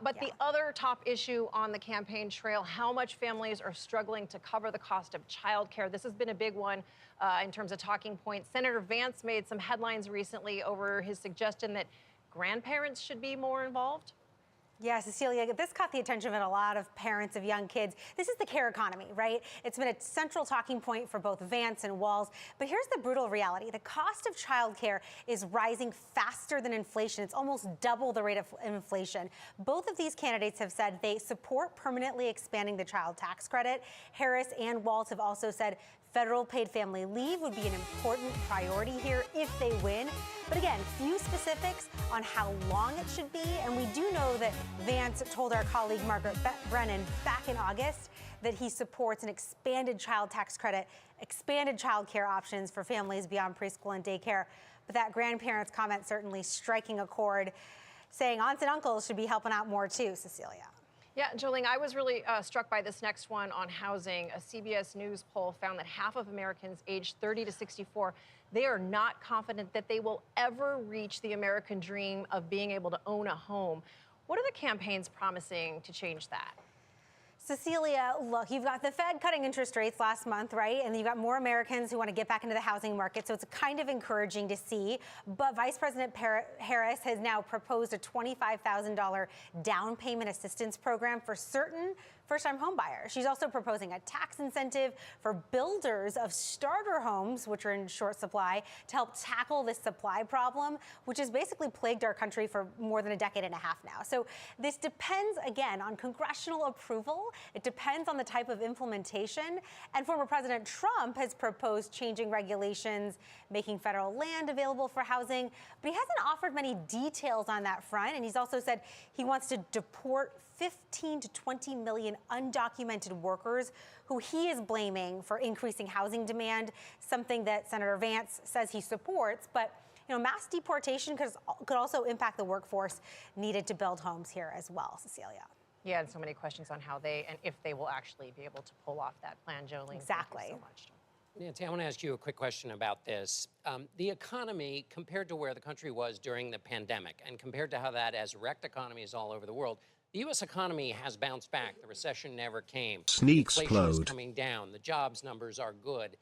But the other top issue on the campaign trail, how much families are struggling to cover the cost of childcare. This has been a big one in terms of talking points. Senator Vance made some headlines recently over his suggestion that grandparents should be more involved. Yeah, Cecilia, this caught the attention of a lot of parents of young kids. This is the care economy, right? It's been a central talking point for both Vance and Walz. But here's the brutal reality. The cost of childcare is rising faster than inflation. It's almost double the rate of inflation. Both of these candidates have said they support permanently expanding the child tax credit. Harris and Walz have also said federal paid family leave would be an important priority here if they win. But again, few specifics on how long it should be. And we do know that Vance told our colleague Margaret Brennan back in August that he supports an expanded child tax credit, expanded child care options for families beyond preschool and daycare. But that grandparents' comment certainly striking a chord, saying aunts and uncles should be helping out more too, Cecilia. Yeah, Jolene, I was really struck by this next one on housing. A CBS News poll found that half of Americans aged 30 to 64, they are not confident that they will ever reach the American dream of being able to own a home. What are the campaigns promising to change that? Cecilia, look, you've got the Fed cutting interest rates last month, right? And you've got more Americans who want to get back into the housing market. So it's kind of encouraging to see. But Vice President Harris has now proposed a $25,000 down payment assistance program for certain first-time home buyers. She's also proposing a tax incentive for builders of starter homes, which are in short supply, to help tackle this supply problem, which has basically plagued our country for more than a decade and a half now. So this depends, again, on congressional approval. It depends on the type of implementation. And former President Trump has proposed changing regulations, making federal land available for housing, but he hasn't offered many details on that front. And he's also said he wants to deport 15 to 20 million undocumented workers who he is blaming for increasing housing demand, something that Senator Vance says he supports. But mass deportation could also impact the workforce needed to build homes here as well, Cecilia. Yeah, and so many questions on how they and if they will actually be able to pull off that plan, Jolene. Exactly. Thank you so much. Nancy, I want to ask you a quick question about this. The economy, compared to where the country was during the pandemic, and compared to how that has wrecked economies all over the world, the U.S. economy has bounced back. The recession never came. Inflation is coming down. The jobs numbers are good.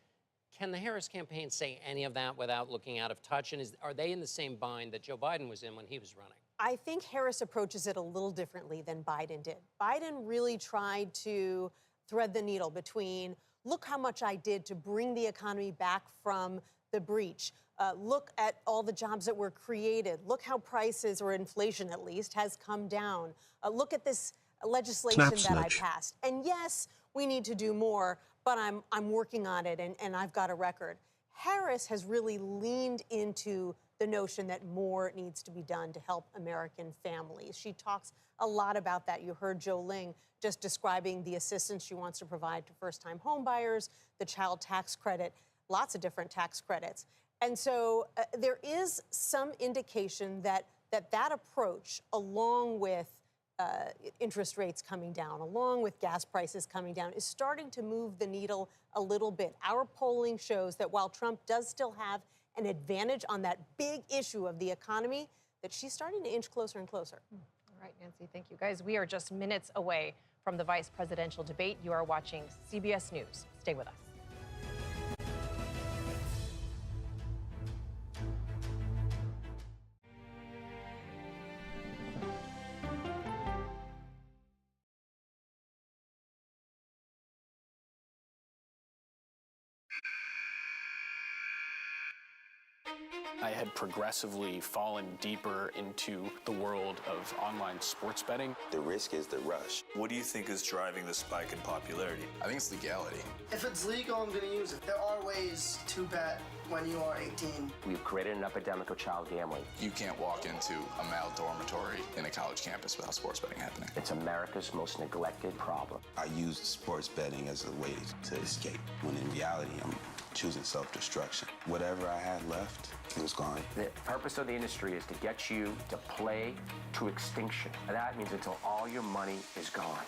Can the Harris campaign say any of that without looking out of touch? And are they in the same bind that Joe Biden was in when he was running? I think Harris approaches it a little differently than Biden did. Biden really tried to thread the needle between, look how much I did to bring the economy back from the breach. Look at all the jobs that were created. Look how prices, or inflation at least, has come down. Look at this legislation that I passed. And yes, we need to do more, but I'm working on it, and I've got a record. Harris has really leaned into the notion that more needs to be done to help American families. She talks a lot about that. You heard Jo Ling just describing the assistance she wants to provide to first-time home buyers, the child tax credit, lots of different tax credits. And so there is some indication that approach, along with interest rates coming down, along with gas prices coming down, is starting to move the needle a little bit. Our polling shows that while Trump does still have an advantage on that big issue of the economy, that she's starting to inch closer and closer. All right, Nancy, thank you. Guys, we are just minutes away from the vice presidential debate. You are watching CBS News. Stay with us. I had progressively fallen deeper into the world of online sports betting. The risk is the rush. What do you think is driving the spike in popularity? I think it's legality. If it's legal, I'm going to use it. There are ways to bet when you are 18. We've created an epidemic of child gambling. You can't walk into a male dormitory in a college campus without sports betting happening. It's America's most neglected problem. I used sports betting as a way to escape, when in reality, I'm choosing self-destruction. Whatever I had left, it was gone. The purpose of the industry is to get you to play to extinction. And that means until all your money is gone.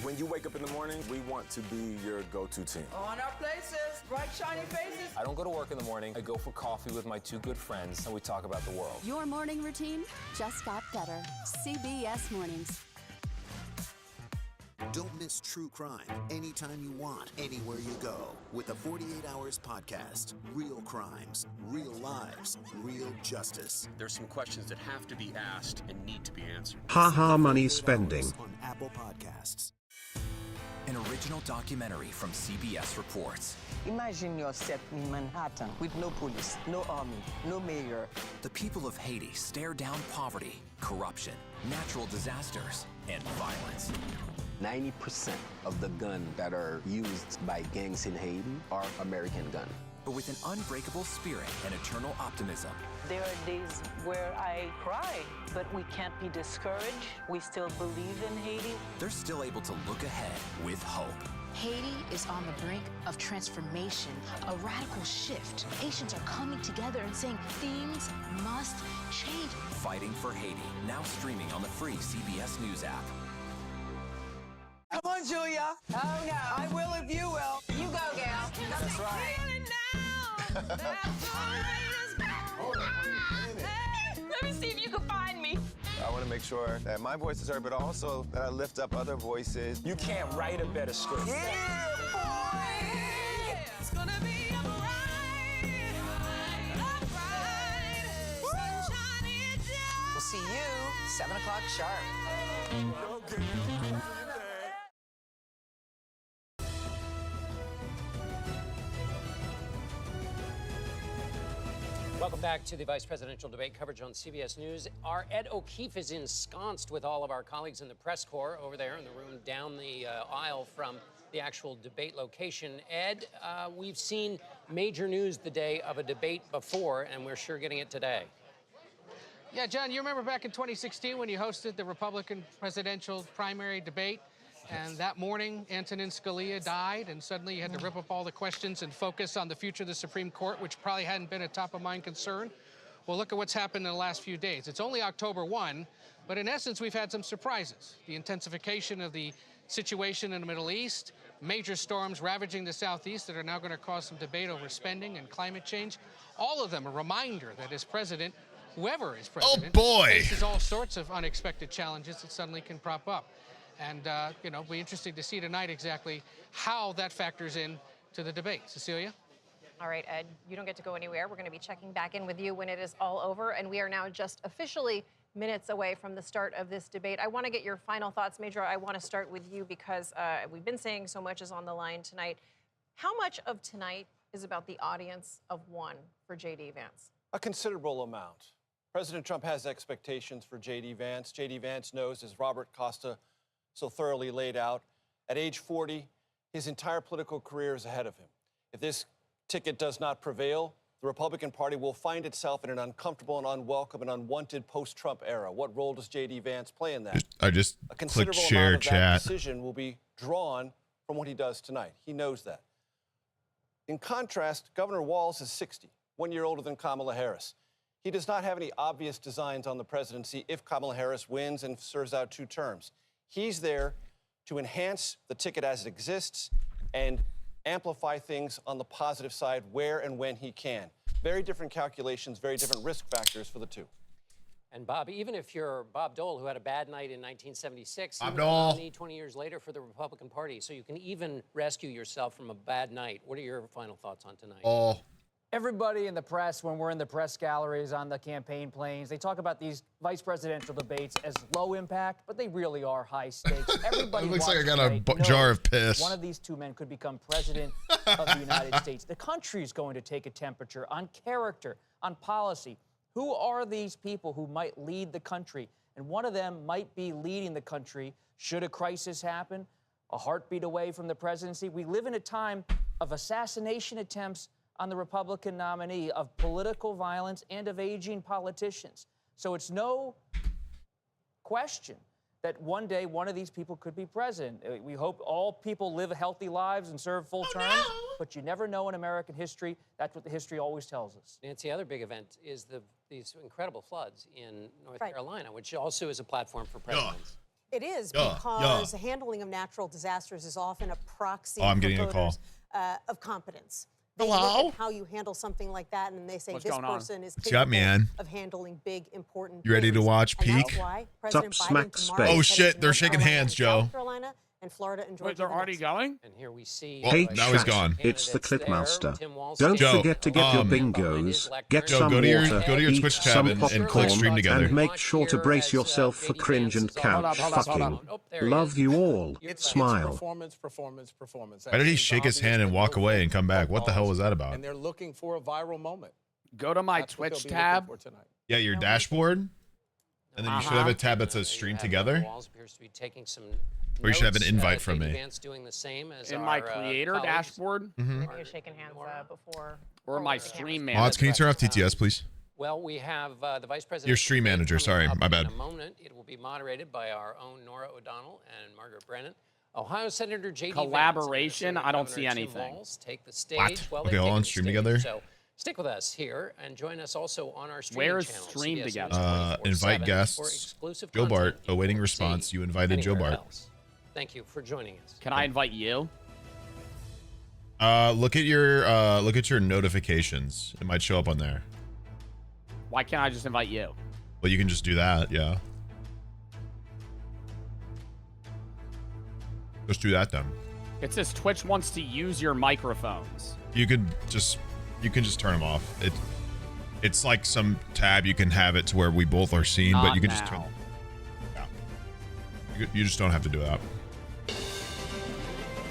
When you wake up in the morning, we want to be your go-to team. On our places, bright shiny faces. I don't go to work in the morning. I go for coffee with my two good friends, and we talk about the world. Your morning routine just got better. CBS Mornings. Don't miss true crime anytime you want, anywhere you go. With the 48 Hours podcast. Real crimes, real lives, real justice. There's some questions that have to be asked and need to be answered. Ha money spending. On Apple Podcasts. An original documentary from CBS Reports. Imagine yourself in Manhattan with no police, no army, no mayor. The people of Haiti stare down poverty, corruption, natural disasters, and violence. 90% of the guns that are used by gangs in Haiti are American guns. But with an unbreakable spirit and eternal optimism. There are days where I cry, but we can't be discouraged. We still believe in Haiti. They're still able to look ahead with hope. Haiti is on the brink of transformation, a radical shift. Nations are coming together and saying things must change. Fighting for Haiti, now streaming on the free CBS News app. Come on, Julia. Oh, no. I will if you will. You go, gal. That's right. Let me see if you can find me. I want to make sure that my voice is heard, but also that I lift up other voices. You can't write a better script. Yeah, boy. It's gonna be a ride. We'll see you 7 o'clock sharp. Welcome back to the vice presidential debate coverage on CBS News. Our Ed O'Keefe is ensconced with all of our colleagues in the press corps over there in the room down the aisle from the actual debate location. Ed, we've seen major news the day of a debate before, and we're sure getting it today. Yeah, John, you remember back in 2016 when you hosted the Republican presidential primary debate? And that morning, Antonin Scalia died, and suddenly you had to rip up all the questions and focus on the future of the Supreme Court, which probably hadn't been a top-of-mind concern. Well, look at what's happened in the last few days. It's only October 1, but in essence, we've had some surprises. The intensification of the situation in the Middle East, major storms ravaging the Southeast that are now going to cause some debate over spending and climate change. All of them a reminder that as president, whoever is president, faces all sorts of unexpected challenges that suddenly can prop up. And, you know, it'll be interesting to see tonight exactly how that factors in to the debate. Cecilia? All right, Ed, you don't get to go anywhere. We're going to be checking back in with you when it is all over. And we are now just officially minutes away from the start of this debate. I want to get your final thoughts. Major, I want to start with you because we've been saying so much is on the line tonight. How much of tonight is about the audience of one for J.D. Vance? A considerable amount. President Trump has expectations for J.D. Vance. J.D. Vance knows, as Robert Costa so thoroughly laid out, at age 40, his entire political career is ahead of him. If this ticket does not prevail, the Republican Party will find itself in an uncomfortable and unwelcome and unwanted post-Trump era. What role does J.D. Vance play in that? I just clicked share amount of that chat. decision will be drawn from what he does tonight. He knows that. In contrast, Governor Walz is 60, 1 year older than Kamala Harris. He does not have any obvious designs on the presidency if Kamala Harris wins and serves out 2 terms. He's there to enhance the ticket as it exists and amplify things on the positive side where and when he can. Very different calculations, very different risk factors for the two. And Bob, even if you're Bob Dole, who had a bad night in 1976, Bob he was Dole. nominee 20 years later for the Republican Party, so you can even rescue yourself from a bad night. What are your final thoughts on tonight? Everybody in the press, when we're in the press galleries on the campaign planes, they talk about these vice presidential debates as low impact, but they really are high stakes. Everybody It looks like I got watching a jar of piss. One of these two men could become president of the United States. The country is going to take a temperature on character, on policy. Who are these people who might lead the country? And one of them might be leading the country should a crisis happen, a heartbeat away from the presidency. We live in a time of assassination attempts on the Republican nominee, of political violence, and of aging politicians. So it's no question that one day one of these people could be president. We hope all people live healthy lives and serve full terms, but you never know in American history. That's what the history always tells us. Nancy, other big event is these incredible floods in North Carolina, which also is a platform for presidents. It is because the handling of natural disasters is often a proxy I'm for getting a voters, call. Of competence. They Hello? look at how you handle something like that, and they say What's this going on? person is What you got, capable man? of handling big, important You ready to things. watch And that's Peak? why President Sup, Biden smack tomorrow space. Oh, is shit, headed to they're North shaking Carolina hands, and Joe. South Carolina and Florida and Georgia. Wait, they're already going? And here we see. Hey, now he's gone. It's the Clipmaster. Joe, Don't forget to get your bingos, get Joe, some go to your- water, go to your eat Twitch tab some and popcorn, click stream together. and make sure to brace yourself for cringe and couch fucking. Love you all. Smile. Performance. Why did he shake his hand and walk away and come back? What the hell was that about? And they're looking for a viral moment. Go to my That's what Twitch they'll be tab. looking for tonight. Yeah, your dashboard. And then you should have a tab that says stream together. Walls appears to be taking some Or you should have an notes. invite from J.D. me. Vance doing the same as In our, my creator colleagues. dashboard? Mhm. You're shaking hands before. Or my stream Mods, manager. can you turn off TTS, please? Well, we have the vice president. Your stream manager, sorry, my bad. In a moment, it will be moderated by our own Nora O'Donnell and Margaret Brennan. Ohio Senator J.D. Collaboration? Vance, I don't Governor see Tim anything. Walz take the stage. What? Well, Okay, they've all taken on the stream stage, together? So stick with us here and join us also on our streaming Where is channel. stream CBS together? News 24/7 Invite for guests. exclusive Joe Bart, content you awaiting won't response. see You invited Joe anywhere Bart. else. Thank you for joining us. Can I invite you? Look at your notifications. It might show up on there. Why can't I just invite you? Well, you can just do that, yeah. Just do that then. It says Twitch wants to use your microphones. You can just turn them off. It's like some tab you can have it to where we both are seen, but you can just turn. Yeah. You just don't have to do that.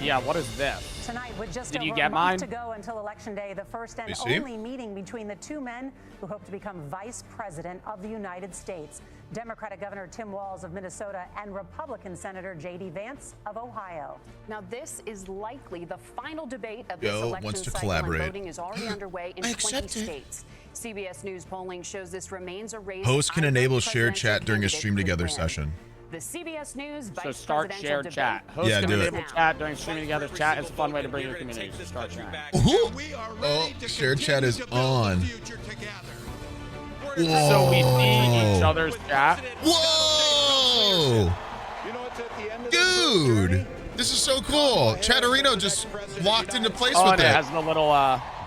Yeah, what is this? Tonight, with just Did over you get a month mine? to go until Election Day, the first and only meeting between the two men who hope to become Vice President of the United States. Democratic Governor Tim Walz of Minnesota and Republican Senator J.D. Vance of Ohio. Now, this is likely the final debate of this Joe election wants to cycle, and collaborate. voting is already underway in 20 states. CBS News polling shows this remains a race. Hosts can either enable shared presidential chat during a candidate stream could together win. session. The CBS News So Vice start Presidential shared debate. chat. Hosts Yeah, can do it. enable chat during streaming together. Chat is a fun way to bring your community. So start chat. Oh, shared chat is on. Whoa. So we see each other's chat. Whoa! Dude, this is so cool. Chatterino just walked into place Oh, with and it it. has the little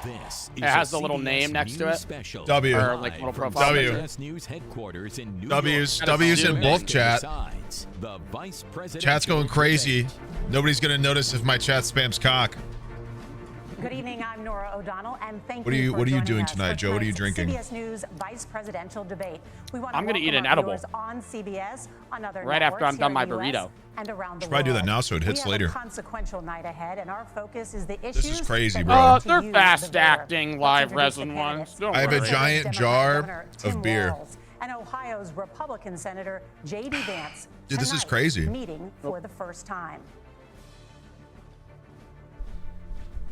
This it has the little name next to it. Special. W. Or like little profile W. picture. News headquarters in New W's York. W's in both chat. Besides, the vice president. Chat's going crazy. Nobody's gonna notice if my chat spams cock. Good evening, I'm Nora O'Donnell, and thank What are you you for What are you joining doing us tonight, for Joe? What are you tonight's drinking? CBS News Vice Presidential Debate. We want to I'm gonna eat welcome an our edible. viewers on CBS, on other Right after networks I'm done here my in the US burrito. and around the Should probably do world. that now so it hits we have later. A consequential night ahead, and our focus is the issues. This is crazy, that bro. matter to They're you, fast the voter. acting Let's live introduce the resin candidates. ones. Don't I have a worry. giant Democratic jar Governor of Tim beer. Walz and Ohio's Republican Senator J.D. Vance. Dude, this is tonight, crazy. Meeting for the first time.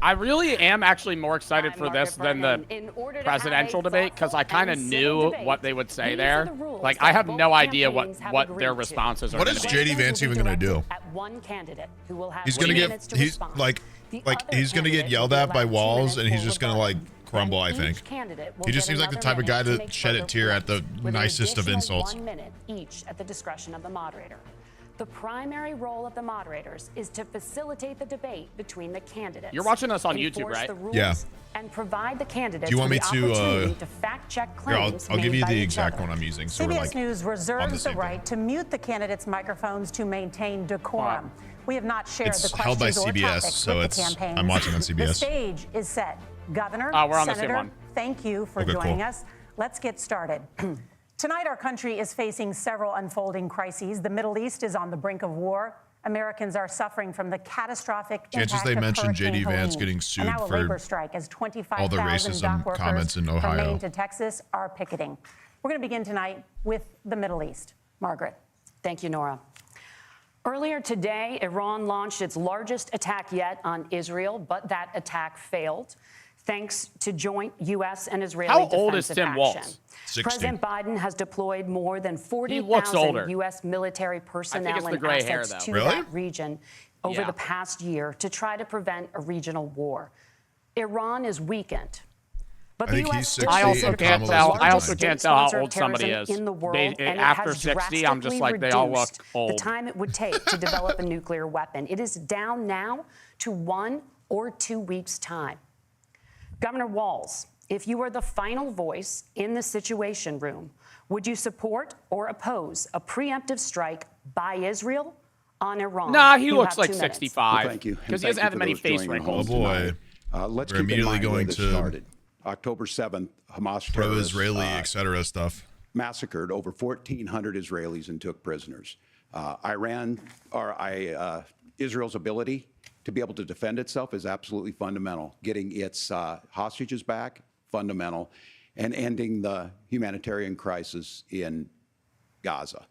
I really am actually more excited for this than the In order to presidential have a debate because I thoughtful kind of and knew civil debate, what they would say these there. are the rules Like that I have both no idea what campaigns have their agreed to. responses are. What gonna is be. JD Vance even gonna do? At one candidate who will have He's 3 gonna minutes get to he's respond. like The like other he's gonna get candidate yelled will be at by allowed 2 walls minutes and he's for just gonna rebuttal. like crumble. I Each think candidate will he just get seems like the another type of guy minute to make shed further a tear at the points, with an nicest of additional insults. 1 minute each at the discretion of the moderator. The primary role of the moderators is to facilitate the debate between the candidates. You're watching us on YouTube, enforce right? the rules, Yeah. And provide the candidates Do you want with me the to, opportunity to fact-check Here, claims I'll give made you by the each exact other. one I'm using. So we're CBS like News on the reserves the same thing. right to mute the candidates' microphones to maintain decorum. We have not shared It's the held by questions or CBS, topics so with it's the campaigns. I'm watching on The CBS. stage is set. Governor, we're on the same Senator, one. thank you for Okay, joining cool. us. Let's get started. Tonight, our country is facing several unfolding crises. The Middle East is on the brink of war. Americans are suffering from the catastrophic Chances impact they of mention Hurricane JD Vance Helene. getting sued and now a for labor strike as all the 25,000 racism dock workers comments in from Ohio. Maine to Texas are picketing. We're going to begin tonight with the Middle East. Margaret. Thank you, Nora. Earlier today, Iran launched its largest attack yet on Israel, but that attack failed, thanks to joint U.S. and Israeli How old is defensive Tim action. Walz? 60. President Biden has deployed more than looks 40,000 older. U.S. military personnel it's the and gray hair, assets though. to Really? that region over Yeah. the past year to try to prevent a regional war. Iran is weakened. But I the think U.S. he's still 60 I also and considers can't it Kamala's the tell. I largest also can't tell how state-sponsored old somebody terrorism is. in the world, They- and it after has 60, I'm just drastically like, they all look reduced old. The time it would take to develop a nuclear weapon. It is down now to 1 or 2 weeks' time. Governor Walz, if you were the final voice in the Situation Room, would you support or oppose a preemptive strike by Israel on Iran? Nah, he You looks have like 2 minutes. 65. Well, thank you. Because And he doesn't thank have you many for face those joining wrinkles. us Oh boy. tonight. Let's We're keep in immediately mind where going this to started. October 7th, Hamas terrorists pro-Israeli, etc. stuff. massacred over 1,400 Israelis and took prisoners. Israel's ability to be able to defend itself is absolutely fundamental. Getting its hostages back, fundamental, and ending the humanitarian crisis in Gaza.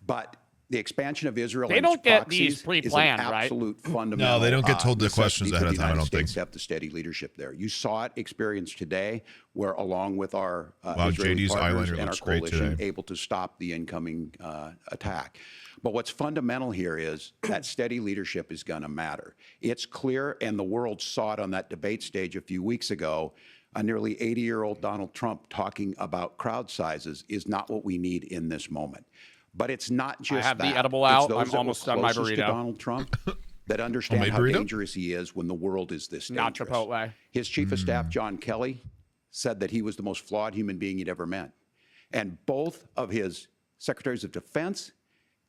But The expansion of Israel They and don't its get proxies these is pre-planned, an right? absolute fundamental. No, they don't get told the necessity questions for ahead the of time, I United don't think. States to have the steady leadership there. You saw it experienced today, where along with our Wow, Israeli JD's partners eyeliner and our looks great coalition, today. able to stop the incoming attack. But what's fundamental here is that steady leadership is going to matter. It's clear, and the world saw it on that debate stage a few weeks ago. A nearly 80-year-old Donald Trump talking about crowd sizes is not what we need in this moment. But it's not just I have that. the edible It's out. those I'm that were almost done my closest to burrito. Donald Trump that understand Homemade how burrito? dangerous he is when the world is this Not dangerous. Chipotle. His chief of staff, John Kelly, said that he was the most flawed human being he'd ever met. And both of his secretaries of defense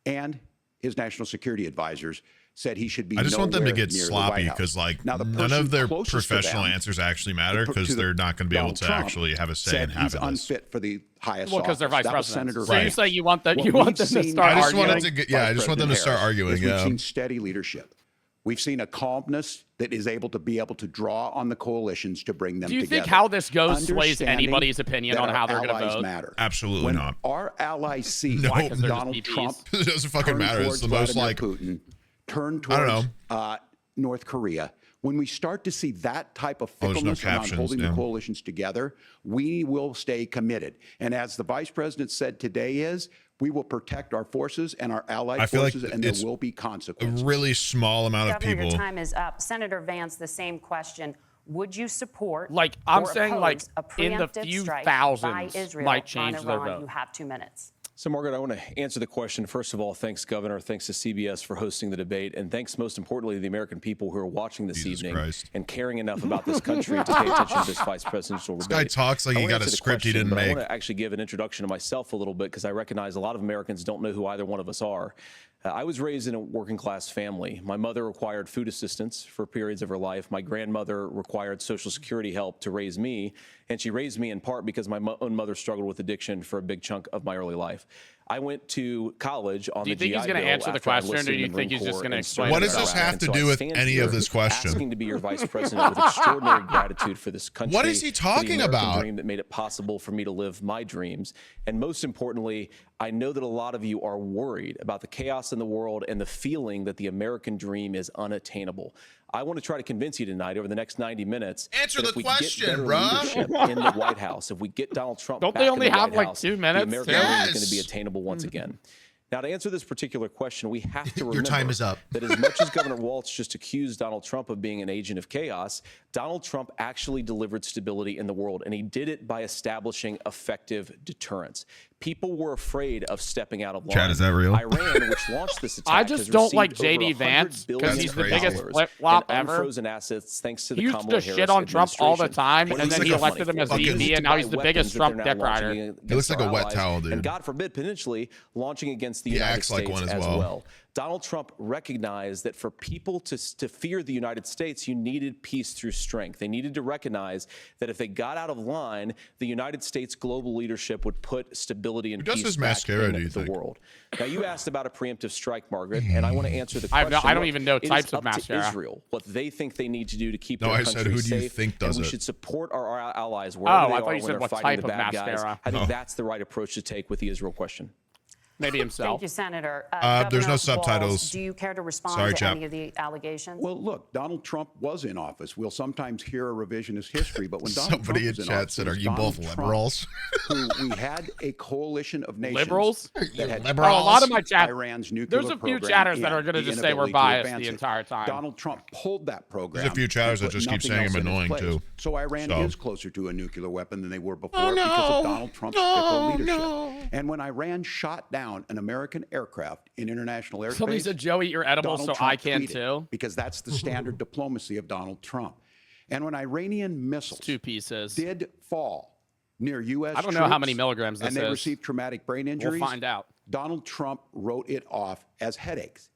and his national security advisors said he should be I just want them to nowhere get near the sloppy White House. because, like, Now, the none person of their closest to professional them, answers actually matter to because the- they're not going to be able Donald to Trump actually have a say said in he's having this. unfit for the highest Well, because they're office. vice That was presidents. Senator So you Reagan. say you want them What to we've start seen I just arguing? wanted to get, yeah, I Vice just want them to President start Harris, arguing. is We've Yeah. seen steady leadership. We've seen a calmness that is able to draw on the coalitions to bring them Do you together. think how this goes sways Understanding anybody's opinion that on our how they're going to allies vote? matter. Absolutely When not. our allies see No. Why? 'Cause they're Donald just Trump It doesn't fucking turn matter. It's towards the most Vladimir like Putin, turn I don't towards North Korea. When we start to see that type of Oh, there's no fickleness around captions, holding yeah. the coalitions together, we will stay committed. And as the vice president said today we will protect our forces and our allied I feel like forces, and there it's will be a consequences. really small amount of Governor, people. your time is up. Senator Vance, the same question. Would you support Like, I'm or saying, like, oppose a in the preemptive few strike thousands by Israel might on change their Iran? vote. You have 2 minutes. So, Margaret, I want to answer the question. First of all, thanks, Governor. Thanks to CBS for hosting the debate. And thanks, most importantly, to the American people who are watching this Jesus evening Christ. and caring enough about this country to pay attention to this vice presidential This debate. guy talks like I he wanna got a answer the script he question, didn't but I make. want to actually give an introduction to myself a little bit because I recognize a lot of Americans don't know who either one of us are. I was raised in a working class family. My mother required food assistance for periods of her life. My grandmother required Social Security help to raise me. And she raised me in part because my own mother struggled with addiction for a big chunk of my early life. I went to college on Do you the think GI he's gonna Bill answer the after I question, or enlisted do you in the think Marine he's just Corps gonna and explain served What it does in this Iraq. have And to so do I with stand any here of this question? Asking to be your vice president with extraordinary gratitude for this country. What is he for the talking American about? dream that made it possible for me to live my dreams. And most importantly, I know that a lot of you are worried about the chaos in the world and the feeling that the American dream is unattainable. I want to try to convince you tonight over the next 90 minutes. Answer that the if we question, get better bruh. leadership in the White House, if we get Donald Trump Don't back they in only the have White like House, 2 the minutes? American Yeah. dream is going to be Yes. attainable once again. Now, to answer this particular question, we have to remember Your time is up. that as much as Governor Walz just accused Donald Trump of being an agent of chaos, Donald Trump actually delivered stability in the world, and he did it by establishing effective deterrence. People were afraid of stepping out of line. Chad, is that real? Iran, which launched this attack, I just has don't like received JD over Vance $100 because he's the billion biggest in flip-flop ever. unfrozen assets thanks to the He used Kamala to shit Harris on Trump all the administration. time, When and then he he looks elected him as VP, and now he's the biggest Trump dick rider. He looks like a wet towel, dude. And God forbid, potentially launching against the He United acts like States one as as well. well. Donald Trump recognized that for people to fear the United States, you needed peace through strength. They needed to recognize that if they got out of line, the United States global leadership would put stability and Who does peace his back mascara, in do you the think? world. Now, you asked about a preemptive strike, Margaret, and I want to answer the question. I don't Look, even know it is types of up to mascara. Israel, what they think they need to do to keep No, their I country said, who do you safe, think does and we it? should support our allies Oh, wherever I they thought are you when said they're what fighting type the of bad guys. mascara. I think Oh. that's the right approach to take with the Israel question. Maybe himself. Thank you, Senator. There's no Governor subtitles. Walz, do you care to respond Sorry, to chap. any of the allegations? Well, look, Donald Trump was in office. We'll sometimes hear a revisionist history, but when Donald Somebody Trump in was chat office, said, it "Are was you both Donald Trump liberals?" who we had a coalition of nations Liberals? that had Oh, a lot of my chat. Iran's nuclear There's a few program chatters that and are going to the just say we're inability to biased advance the it. entire time. Donald Trump pulled that program. There's a few chatters and that put just keep nothing saying else I'm in its annoying, place. too. So Iran So- is closer to a nuclear weapon than they were before Oh, because no. of Donald Trump's No, fickle leadership. no. And when Iran shot down an American aircraft in international airspace, Somebody said, Joe, eat your edibles Donald so I Trump can tweeted, too. because that's the standard diplomacy of Donald Trump. And when Iranian missiles Two pieces. did fall near U.S. I don't know how troops many milligrams this and they is. received traumatic brain injuries, We'll find out. Donald Trump wrote it off as headaches.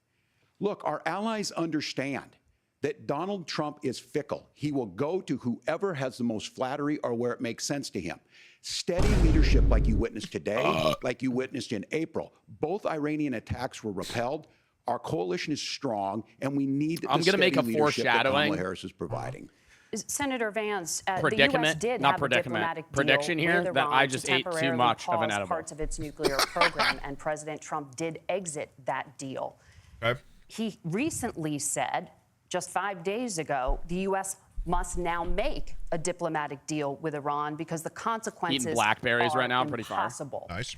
Look, our allies understand that Donald Trump is fickle. He will go to whoever has the most flattery or where it makes sense to him. Steady leadership like you witnessed today, like you witnessed in April. Both Iranian attacks were repelled. Our coalition is strong, and we need the I'm gonna make steady a leadership that foreshadowing. Kamala Harris is providing. Senator Vance, the U.S. Predicament, did not have predicament. a diplomatic Prediction deal here with that Iran I just to ate too temporarily much of an pause edible. parts of its nuclear program, and President Trump did exit that deal. Okay. He recently said, just 5 days ago, the U.S. must now make a diplomatic deal with Iran because the consequences Eating blackberries are right now, pretty far. impossible. Nice.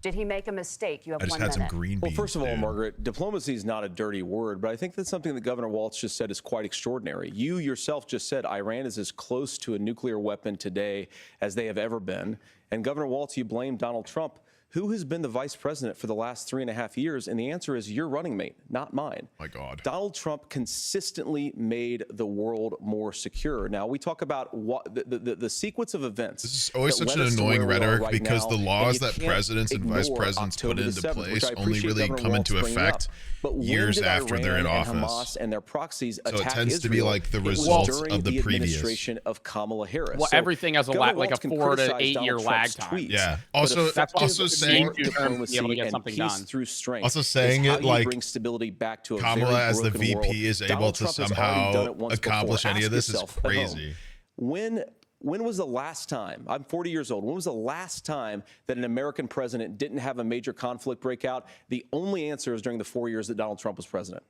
Did he make a mistake? You have I just 1 had minute. some green beans. Well, first of all, dude. Margaret, diplomacy is not a dirty word, but I think that's something that Governor Walz just said is quite extraordinary. You yourself just said Iran is as close to a nuclear weapon today as they have ever been. And Governor Walz, you blame Donald Trump. Who has been the vice president for the last 3.5 years? And the answer is your running mate, not mine. My God. Donald Trump consistently made the world more secure. Now, we talk about what the sequence of events. This is always that such led an us to annoying where we are rhetoric right because now, the and laws you that can't presidents and vice ignore presidents put October the into 7th, place which I only appreciate really Governor come Walz into bringing up. effect But when years did after they're in Iran and office. Hamas and their proxies So it attack tends to be Israel? like the It was results during of the previous. administration of Kamala Harris. Well, So everything has a Governor like a Walz can 4 to criticize 8 year Donald lag Trump's time. tweets, Yeah. but Also, effective also saying smart diplomacy and something peace done. through strength. Also saying is how it you like bring stability back to a Kamala very as the broken VP world. is able Donald to Trump has already done it somehow once accomplish before. any of Ask this is yourself at home, crazy. When was the last time, I'm 40 years old, when was the last time that an American president didn't have a major conflict break out? The only answer is during the 4 years that Donald Trump was president.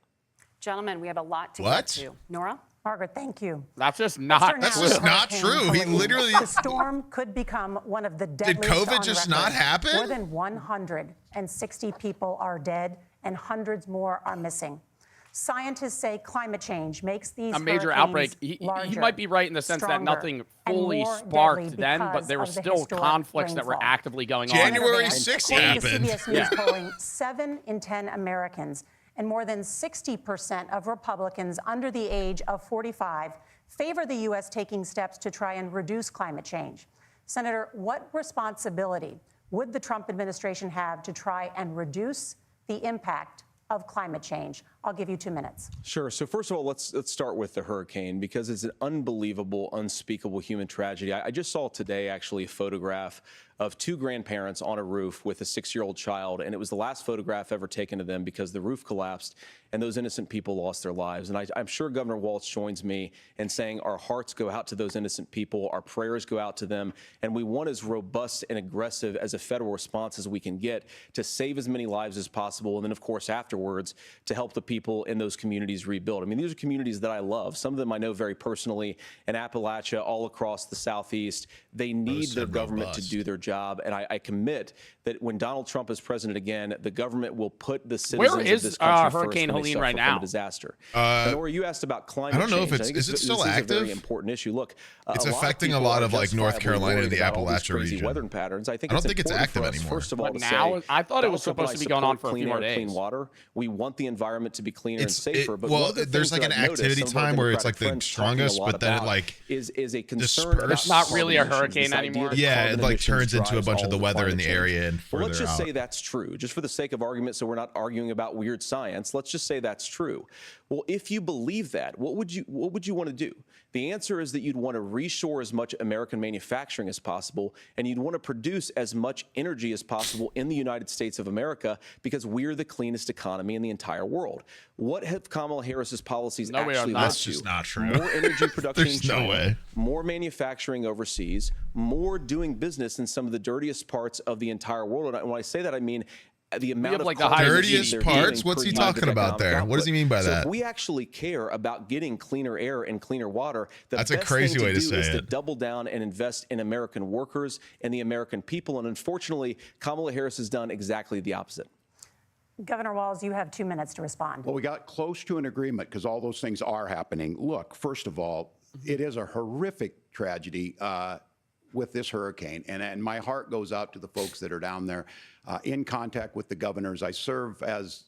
Gentlemen, we have a lot to What? get to. Nora? Margaret, thank you. That's just not. That's just not true. He literally. The storm could become one of the deadliest COVID on just record. not happen? More than 160 people are dead and hundreds more are missing. Scientists say climate change makes these A major hurricanes outbreak. He larger, might be right in the sense that stronger, nothing and fully more sparked deadly then, but because there were of the still historic conflicts that were rainfall. actively going on. January Vance, 6th according to happened. CBS News Yeah. polling, 7 in 10 Americans and more than 60% of Republicans under the age of 45 favor the U.S. taking steps to try and reduce climate change. Senator, what responsibility would the Trump administration have to try and reduce the impact of climate change? I'll give you 2 minutes. Sure. So first of all, let's start with the hurricane because it's an unbelievable, unspeakable human tragedy. I just saw today actually a photograph of 2 grandparents on a roof with a 6-year-old child, and it was the last photograph ever taken of them because the roof collapsed and those innocent people lost their lives. And I'm sure Governor Walz joins me in saying our hearts go out to those innocent people, our prayers go out to them, and we want as robust and aggressive as a federal response as we can get to save as many lives as possible, and then of course afterwards to help the people in those communities rebuild. I mean, these are communities that I love. Some of them I know very personally in Appalachia, all across the Southeast. They need their government to do their job, and I commit that when Donald Trump is president again, the government will put the citizens Where of is this country Hurricane first when they Helene suffer right from now? a disaster. Uh, Nora, you asked about climate I don't know change. if it's this still is a active? very important issue. Look, It's lot of affecting a people lot are of like North justifiably Carolina and the worried about all these Appalachia crazy region. weather patterns. I think I don't it's think it's important active for us, anymore. First of all, But to now, say, I thought it was Donald Trump and supposed I to be going on support for a clean few more air, days. Clean water. We want the environment to be cleaner and safer. But well, one of the there's things like that an I've noticed activity some of our time where it's Democratic like the friends talking a strongest, lot but then it about like is a concern disperses. about It's not really a carbon emissions, hurricane this idea anymore. that Yeah, it carbon like emissions turns into a drives bunch of all the weather in climate the change. area and Well, further let's just out. say that's true, just for the sake of argument, so we're not arguing about weird science. Let's just say that's true. Well, if you believe that, what would you want to do? The answer is that you'd want to reshore as much American manufacturing as possible, and you'd want to produce as much energy as possible in the United States of America because we're the cleanest economy in the entire world. What have Kamala Harris's policies No, we are actually not. led That's to? just not true. More energy production in There's no China, way. more manufacturing overseas, more doing business in some of the dirtiest parts of the entire world. And when I say that, I mean the amount have, of like, the carbon highest emissions dirtiest they're parts? doing What's per he unit of talking about economic there? What does he mean by so that? if we actually care about getting cleaner air and cleaner water, the That's a best crazy thing way to to do say is to it. double down and invest in American workers and the American people. And unfortunately, Kamala Harris has done exactly the opposite. Governor Walz, you have 2 minutes to respond. Well, we got close to an agreement because all those things are happening. Look, first of all, it is a horrific tragedy with this hurricane, and my heart goes out to the folks that are down there in contact with the governors. I serve as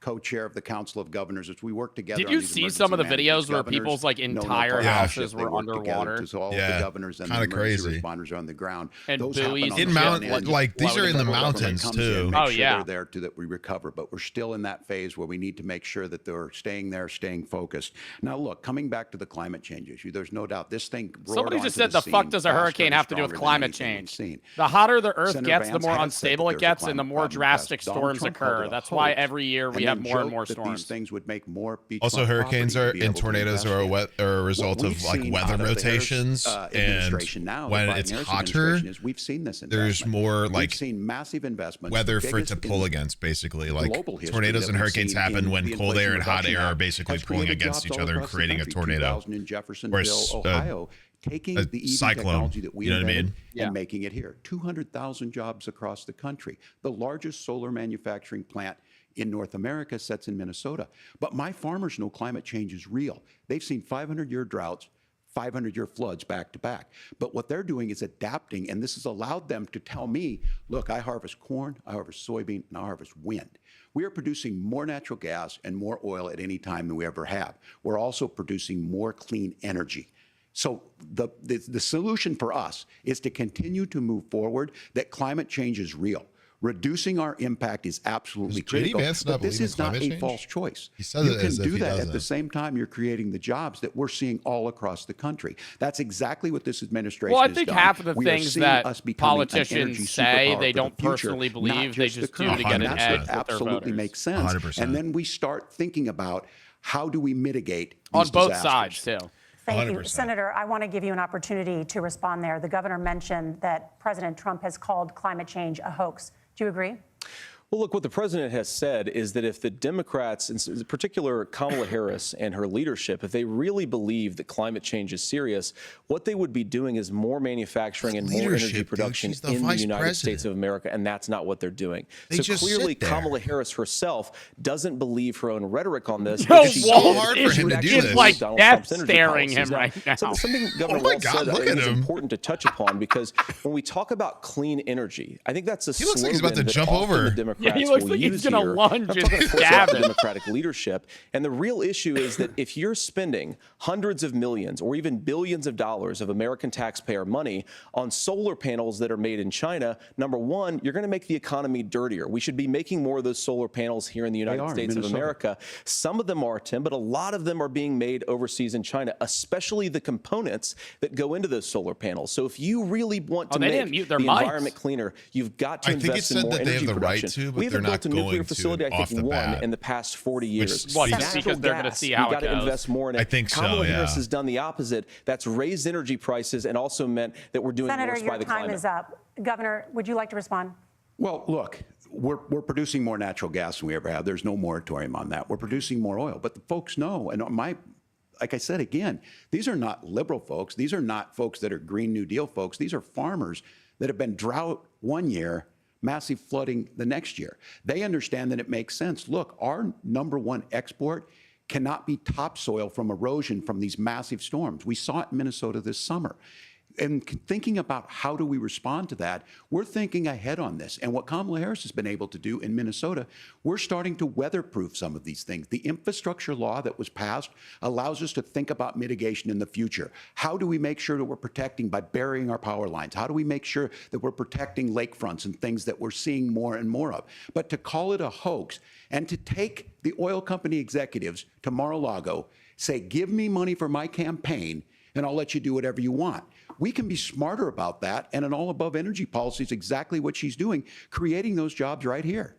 co-chair of the Council of Governors as we work together. Did on you these see some of the emergency videos managements. where Governors people's like know no entire partnership. houses They were work together underwater? to all Yeah, the governors and the kinda emergency crazy. responders are on the ground. And Those happen buoys on In the mount, front end. like these While are in the federal government mountains comes in, too. make Oh, sure yeah. they're there to that we recover, but we're still in that phase where we need to make sure that they're staying there, staying focused. Now, look, coming back to the climate change issue, there's no doubt this thing. Somebody roared just onto said, the fuck scene does a faster hurricane and have to do with stronger than climate anything we've change? seen. The hotter the Earth Senator gets, the Vance more has said unstable that it there's a gets, and the climate more problem drastic because Donald storms Trump occur. held a That's why hoax, every year we and have more and joke more that storms. these things would make more beachfront Also, hurricanes property are to be and able to tornadoes invest are in. a result What of we've like seen weather out of the Harris, rotations, administration and now, when the Biden it's Harris hotter, administration is we've seen this there's investment. more We've like seen massive investments, weather the for it to biggest pull in against, basically. Like global history tornadoes that and we've hurricanes seen happen in when the cold Inflation air and hot Reduction air are Act, basically has pulling created against jobs each all other and across the creating a country. tornado. 2000 in Jeffersonville, Whereas, Ohio, taking a the EV cyclone, technology that we you know what I invented mean? and making it here. 200,000 jobs across the country. The largest solar manufacturing plant in North America sits in Minnesota. But my farmers know climate change is real. They've seen 500-year droughts, 500-year floods back to back. But what they're doing is adapting, and this has allowed them to tell me, look, I harvest corn, I harvest soybean, and I harvest wind. We are producing more natural gas and more oil at any time than we ever have. We're also producing more clean energy. So the solution for us is to continue to move forward that climate change is real. Reducing our impact is absolutely critical. But this is not a false choice. You can do that at the same time you're creating the jobs that we're seeing all across the country. That's exactly what this administration has done. Well, I think half of the things that politicians say they don't personally believe, they just do to get an edge with their absolutely voters. makes sense. 100%. And then we start thinking about how do we mitigate On these both disasters. sides, too. Thank you. 100%. Senator, I want to give you an opportunity to respond there. The governor mentioned that President Trump has called climate change a hoax. Do you agree? Well, look, what the president has said is that if the Democrats, in particular Kamala Harris and her leadership, if they really believe that climate change is serious, what they would be doing is more manufacturing and more energy production in the United States of America, and that's not what they're doing. So clearly, Kamala Harris herself doesn't believe her own rhetoric on this. No, She's Walt it's like Donald death Trump's energy staring policies. him right now. So something Governor Walz said I think is important to touch upon, because when we talk about clean energy, I think that's a He looks like he's about to jump over. Yeah, he looks like he's gonna lunge and stab him. Democratic leadership. And the real issue is that if you're spending hundreds of millions or even billions of dollars of American taxpayer money on solar panels that are made in China, number one, you're going to make the economy dirtier. We should be making more of those solar panels here in the United States of America. Some of them are, Tim, but a lot of them are being made overseas in China, especially the components that go into those solar panels. So if you really want to make the environment cleaner, you've got to invest in more energy production. We haven't built a nuclear facility, I think, one in the past 40 years. Well, that's because they're going to see how it goes. We've got to invest more in it. I think so, Kamala yeah. Harris has done the opposite. That's raised energy prices and also meant that we're doing Senator, worse by the climate. your time is up. Governor, would you like to respond? Well, look, we're producing more natural gas than we ever have. There's no moratorium on that. We're producing more oil. But the folks know, and like I said again, these are not liberal folks. These are not folks that are Green New Deal folks. These are farmers that have been drought one year, massive flooding the next year. They understand that it makes sense. Look, our number one export cannot be topsoil from erosion from these massive storms. We saw it in Minnesota this summer. And thinking about how do we respond to that, we're thinking ahead on this. And what Kamala Harris has been able to do in Minnesota, we're starting to weatherproof some of these things. The infrastructure law that was passed allows us to think about mitigation in the future. How do we make sure that we're protecting by burying our power lines? How do we make sure that we're protecting lakefronts and things that we're seeing more and more of? But to call it a hoax and to take the oil company executives to Mar-a-Lago, say, give me money for my campaign, and I'll let you do whatever you want. We can be smarter about that, and an all-above energy policy is exactly what she's doing, creating those jobs right here.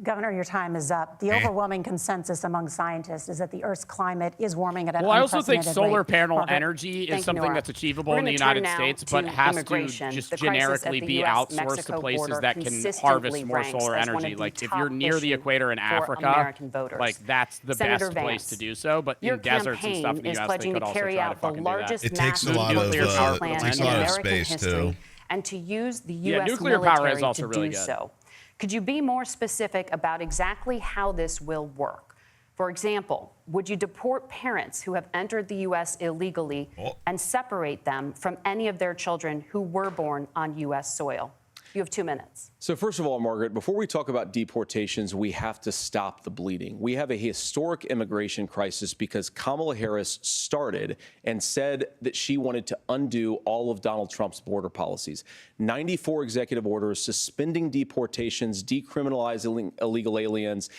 Governor, your time is up. The overwhelming consensus among scientists is that the Earth's climate is warming at an Well, I also think unprecedented solar rate. panel energy is something that's achievable in the United States, but has to just generically be outsourced to places that can harvest more solar energy. Like if you're near the equator in Africa, like that's the best place to do so. But in deserts and stuff in the U.S., they could also try to fucking do that. It takes a lot of space too. And to use the U.S. nuclear power is military also to really do good. so. Could you be more specific about exactly how this will work? For example, would you deport parents who have entered the U.S. illegally and separate them from any of their children who were born on U.S. soil? You have 2 minutes. So first of all, Margaret, before we talk about deportations, we have to stop the bleeding. We have a historic immigration crisis because Kamala Harris started and said that she wanted to undo all of Donald Trump's border policies. 94 executive orders suspending deportations, decriminalizing illegal aliens,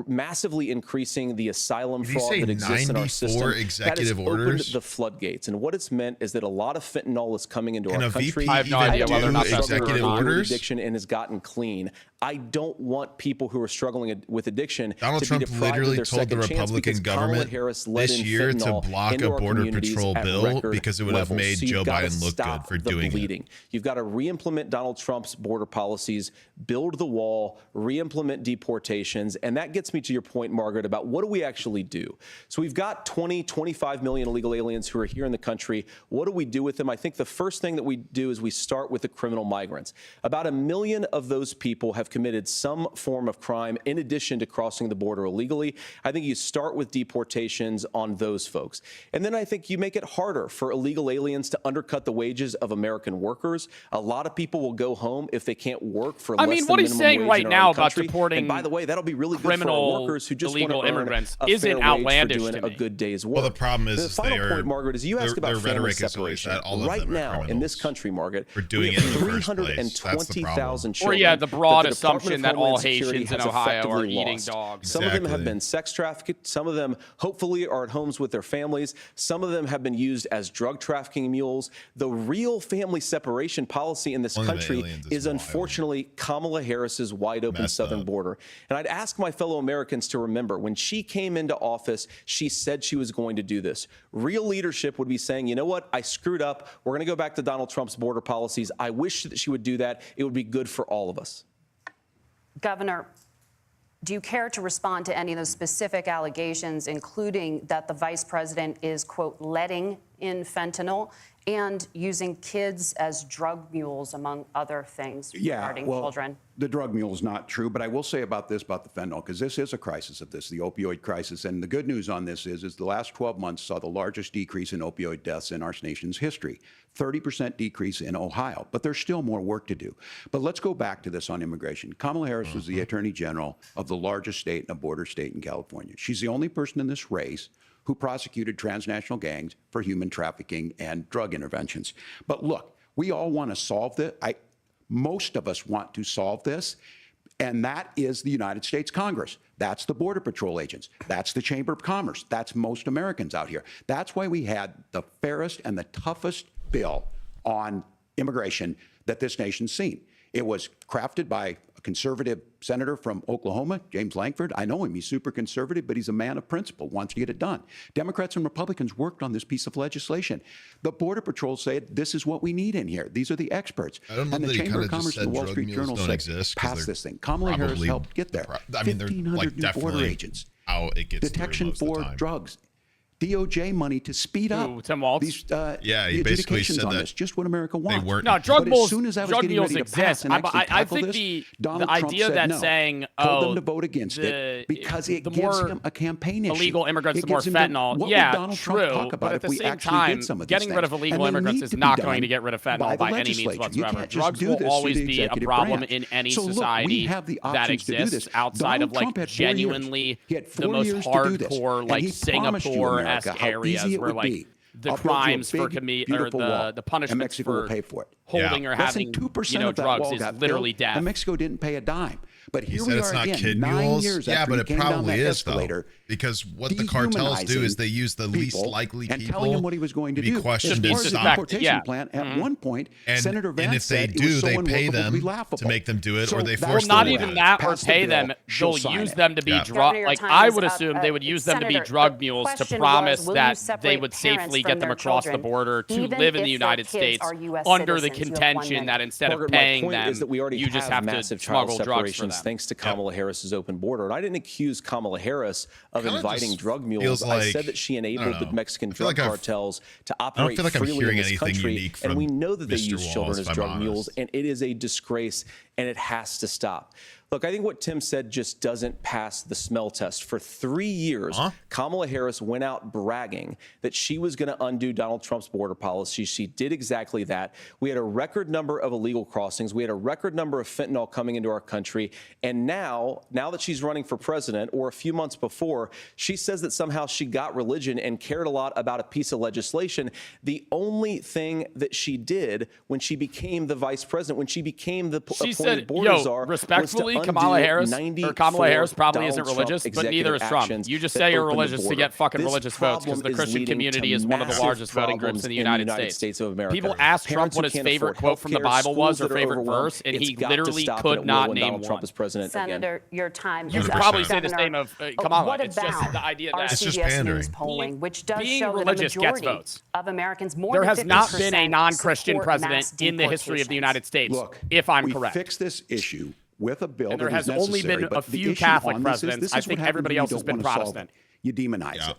massively increasing the asylum fraud that exists in our system. Executive that has orders? opened the floodgates. And what it's meant is that a lot of fentanyl is coming into our country. I have no idea whether or not that's executive borders addiction and has gotten clean. I don't want people who are struggling with addiction Donald to Trump be deprived literally of their told the second chance Republican because Kamala government Harris led this in year to fentanyl block into a our border communities patrol at bill record because it would have levels. made So Joe you've gotta Biden look good stop for the doing bleeding. You've got to re-implement Donald Trump's border policies, build the wall, re-implement deportations, and that gets me to your point, Margaret, about what do we actually do? So we've got 20, 25 million illegal aliens who are here in the country. What do we do with them? I think the first thing that we do is we start with the criminal migrants. About 1 million of those people have committed some form of crime in addition to crossing the border illegally. I think you start with deportations on those folks. And then I think you make it harder for illegal aliens to undercut the wages of American workers. A lot of people will go home if they can't work for less than minimum wage. what he's saying right now about country. deporting And by the way, that'll be really good for criminal our workers who just want illegal to earn immigrants a isn't fair wage outlandish for doing to a me. good day's work. Well, the problem is the final point, Margaret, is you asked about their family rhetoric is always separation. that all of Right them are now, in this country, Margaret, for doing we it have in the first place. That's the problem. 320,000 Or children. yeah, the broad that the assumption Department that of all Homeland Security Haitians in has Ohio are effectively eating lost. dogs. Some of them have Exactly. been sex trafficked. Some of them, hopefully, are at homes with their families. Some of them have been used as drug trafficking mules. The real family separation policy in this One of the country aliens is is wild. unfortunately Kamala Harris's wide open Messed southern up. border. And I'd ask my fellow Americans to remember, when she came into office, she said she was going to do this. Real leadership would be saying, you know what, I screwed up. We're going to go back to Donald Trump's border policies. I wish that she would do that. It would be good for all of us. Governor, do you care to respond to any of those specific allegations, including that the vice president is, quote, letting in fentanyl and using kids as drug mules, among other things regarding children? The drug mule is not true, but I will say about this, about the fentanyl, because this is a crisis of this, the opioid crisis. And the good news on this is the last 12 months saw the largest decrease in opioid deaths in our nation's history. 30% decrease in Ohio, but there's still more work to do. But let's go back to this on immigration. Kamala Harris was the Attorney General of the largest state and a border state in California. She's the only person in this race who prosecuted transnational gangs for human trafficking and drug interventions. But look, we all want to solve this. Most of us want to solve this, and that is the United States Congress. That's the Border Patrol agents. That's the Chamber of Commerce. That's most Americans out here. That's why we had the fairest and the toughest bill on immigration that this nation's seen. It was crafted by a conservative senator from Oklahoma, James Lankford. I know him. He's super conservative, but he's a man of principle, wants to get it done. Democrats and Republicans worked on this piece of legislation. The Border Patrol said, this is what we need in here. These are the experts. I don't know and the that he Chamber kinda of just Commerce said and the Wall drug Street mules Journal don't said, exist 'cause pass they're this thing. Kamala Harris probably helped get there. I mean, they're 1,500 like new border definitely agents. how it gets Detection through most of the for time. drugs. DOJ money to speed up Ooh, Tim Waltz? these Yeah, he the basically adjudications said on that this, just what America wants. weren't- No, drug But mules, as soon as I was drug getting mules ready to exist. pass and actually I tackle think this, the Donald Trump idea said that no. saying, told them to vote against it because it the gives more him a campaign issue. illegal immigrants, It the more gives him to- fentanyl. what Yeah, would Donald true. Trump talk about But at if the we same actually time, did some of these getting rid of things? illegal And they immigrants need is to be not done going to get rid of by fentanyl the by any means legislature. You whatsoever. can't just Drugs do will this always through the be a executive problem branch. in any So look, we society have the that options to do exists this. outside Donald of like Trump had 4 years. genuinely He had the 4 most years to do this, hardcore and like he promised you, Singapore-esque America, how areas easy it where would like be. the I'll build you a crimes for big, or beautiful wall, the and punishments Mexico for will pay for it. holding or Less than having 2% of that drugs wall is got literally built, death. and Mexico didn't pay a dime. But He here said we it's are not again, kid 9 mules. years Yeah, after but he it came down probably that is escalator, though, because what the cartels do is they use the least people likely and people telling him what he was going to be do. questioned As and far as the stopped. deportation plan, at one point, Senator Vance and if they said it was do, so they pay unworkable to them be laughable. to make them do it, So or they that's force Well, not them even to. that or Pass the pay bill, them. she'll They'll sign use it. them to be Governor, drug. your Like time I is would up. assume they would use them to be Senator, drug the mules to question promise was, will you that they separate would parents safely from get them their across the children, border to even live in if the their United kids States are US under the citizens? You have 1 contention that minute. instead of Margaret, paying my point them, is that we already you just have massive to child smuggle drugs for separations them. thanks to Kamala Harris's open border. And I didn't accuse Kamala Harris of Kinda inviting just drug feels mules. I like- said that she I don't enabled the know. Mexican I feel drug like cartels to I don't operate feel like I'm freely hearing in this anything country. unique And from we know that they Mr. use children Walls, as if I'm drug honest. mules, and it is a disgrace, and it has to stop. Look, I think what Tim said just doesn't pass the smell test. For 3 years, Kamala Harris went out bragging that she was going to undo Donald Trump's border policy. She did exactly that. We had a record number of illegal crossings. We had a record number of fentanyl coming into our country. And now that she's running for president, or a few months before, she says that somehow she got religion and cared a lot about a piece of legislation. The only thing that she did when she became the vice president, when she became the She appointed said, border czar, respectfully, Kamala Harris probably isn't religious, but neither is Trump. You just say you're religious to get fucking religious votes because the Christian community is one of the largest voting groups in the United States of America. People asked Trump what his favorite quote from the Bible was or favorite verse, and he literally could not name one. Trump is president Senator, again. your time. You could probably say the same of Kamala. It's just the idea that it's just pandering. Polling, which does being show religious that a gets majority votes. of Americans, more there than has not been a 50% non-Christian support president mass in the history of the United States. Look, if I'm we correct, fix this issue with a bill. And there that has is only necessary, been a but the few issue Catholic on this is- presidents. this I is what think happens everybody when you else has don't been wanna solve Protestant. it. You demonize it.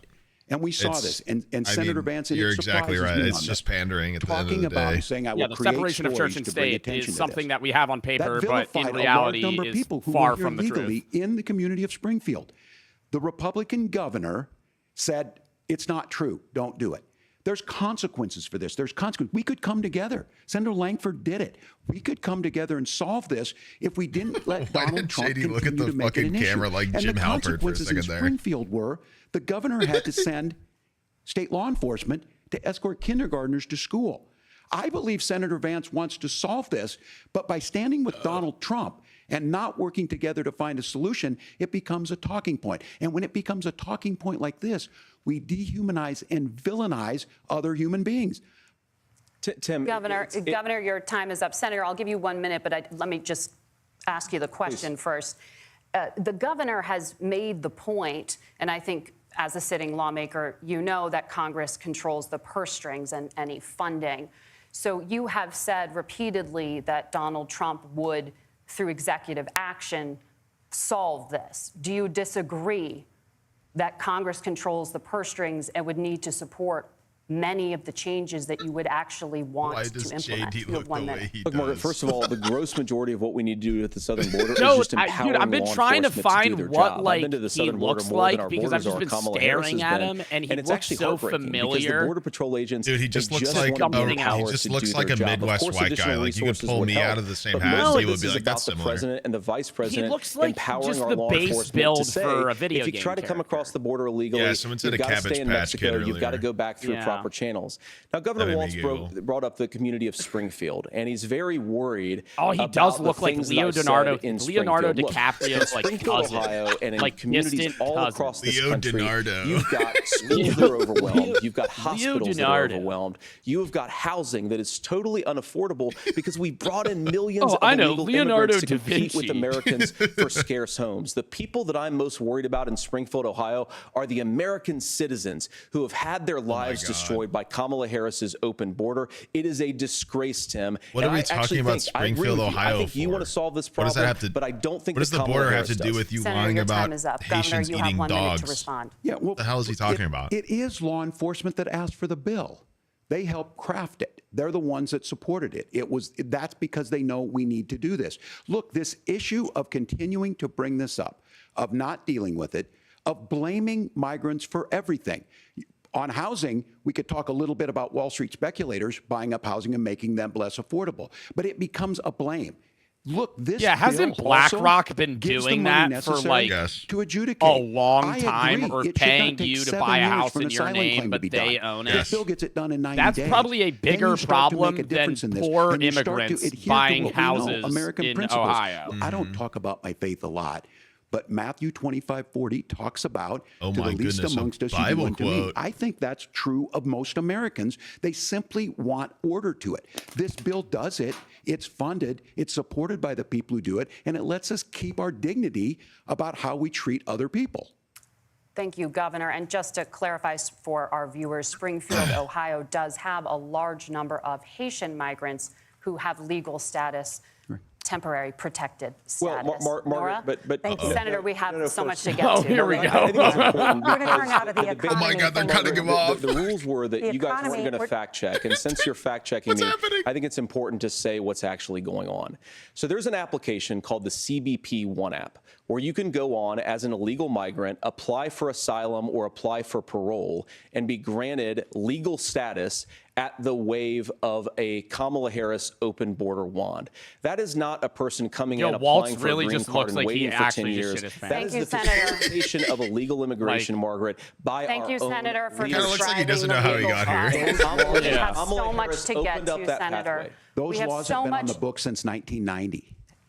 And we saw this. And I Senator mean, Vance, and you're it exactly surprises right. me It's on just this. pandering at the Talking end of the about day. saying I will Yeah, the create separation of church and stories to bring state attention is to something this. that we have on paper, That but in vilified reality a large number of is people who far were here from the legally truth. in the community of Springfield. The Republican governor said, it's not true. Don't do it. There's consequences for this. There's consequences. We could come together. Senator Langford did it. We could come together and solve this if we didn't let Donald Trump JD continue look at the to make it an fucking camera issue. like And Jim the Halpert for a consequences in second there. Springfield were the governor had to send state law enforcement to escort kindergartners to school. I believe Senator Vance wants to solve this, but by standing with Donald Trump and not working together to find a solution, it becomes a talking point. And when it becomes a talking point like this, we dehumanize and villainize other human beings. Tim, Governor, your time is up. Senator, I'll give you 1 minute, but let me just ask you the question first. The governor has made the point, and I think as a sitting lawmaker, you know that Congress controls the purse strings and any funding. So you have said repeatedly that Donald Trump would, through executive action, solve this. Do you disagree that Congress controls the purse strings and would need to support many of the changes that you would actually want to implement? You have 1 minute. Look, Margaret, first of all, the gross majority of what we need to do at the southern border is Joe, just empowering I've been law trying to enforcement find do their what job. like I've been to the he southern border looks more than like our because I've borders just are. been Kamala Harris staring has at been. him, and he it's looks actually so heartbreaking because the familiar. border patrol agents, Dude, he just they looks just like want a, more he powers just to looks do like their a job. Midwest Of course, white guy. additional Like you could resources pull would me help, out of the same but house, mostly he would this be is like, about that's the similar. president and the vice president looks like empowering just our the law base enforcement build to say, for a video if you game try to come across the border illegally, Yeah, someone said you've a got to Cabbage stay in Patch Kid Mexico, you've got to earlier. go back through Yeah. proper channels. Now, Governor That made Walz me giggle. brought up the community of Springfield, and he's very worried. Oh, he about does the look like things that Leonardo I've said in Springfield. Look, DiCaprio's like Springfield, cousin, Ohio, and in like communities distant all cousin. across this Leo country, DiNardo. you've got schools that are overwhelmed, you've got hospitals that are DiNardo. overwhelmed, you have got housing that is totally unaffordable because we brought in millions of I know, illegal Leonardo immigrants to da compete with Vinci. Americans for scarce homes. The people that I'm most worried about in Springfield, Ohio, are the American citizens who have had their lives destroyed by Kamala Harris's open border. It is a disgrace, Tim. What And are we I talking actually about think- I agree Springfield, with you. Ohio I think you for? want to solve this What problem, does that have to? but I don't think What does that the Kamala border Harris have to do does. with you Senator, lying your about time is up. Governor, Haitians you have eating 1 minute to dogs? respond. Yeah, well, What the hell is he talking about? It is law enforcement that asked for the bill. They helped craft it. They're the ones that supported it. That's because they know we need to do this. Look, this issue of continuing to bring this up, of not dealing with it, of blaming migrants for everything. On housing, we could talk a little bit about Wall Street speculators buying up housing and making them less affordable, but it becomes a blame. Look, this hasn't bill BlackRock also been gives the doing money that for necessary like to adjudicate. a long I time, agree. or It should paying not take you to 7 buy a years house for an in your asylum name, claim to but be they done. own This it? bill gets it done in 90 That's days. probably a Then bigger you start to make problem a difference than in this, poor and you start to immigrants adhere to buying what we know, houses American in principles. Ohio. I don't talk about my faith a lot, but Matthew 25:40 talks about Oh to the my least goodness, a amongst us you do Bible unto me. quote. I think that's true of most Americans. They simply want order to it. This bill does it. It's funded. It's supported by the people who do it, and it lets us keep our dignity about how we treat other people. Thank you, Governor. And just to clarify for our viewers, Springfield, Ohio does have a large number of Haitian migrants who have legal status, temporary protected status. Well, Nora? Margaret, but Thank you, Senator. We have so much to get Oh, to. here we go. I think it's important We're going to turn out of the because economy. Oh my God, they're thing. cutting him off. The rules were that The you guys weren't economy- going to we're- fact check, and since you're fact checking me, I think it's important to say what's actually going on. So there's an application called the CBP One app, where you can go on as an illegal migrant, apply for asylum or apply for parole, and be granted legal status at the wave of a Kamala Harris open border wand. That is not a person coming in Waltz applying for really a green just card looks and like he waiting for 10 actually just years. shit his That pants. is Thank the you, Senator. facilitation of illegal immigration, Margaret, by Thank our you, own Senator, for Kinda looks like he doesn't know describing how he the got legal here. process. We have Kamala so much Harris to get opened up to, that Senator. pathway. Those We have laws so have been on much. the books since 1990.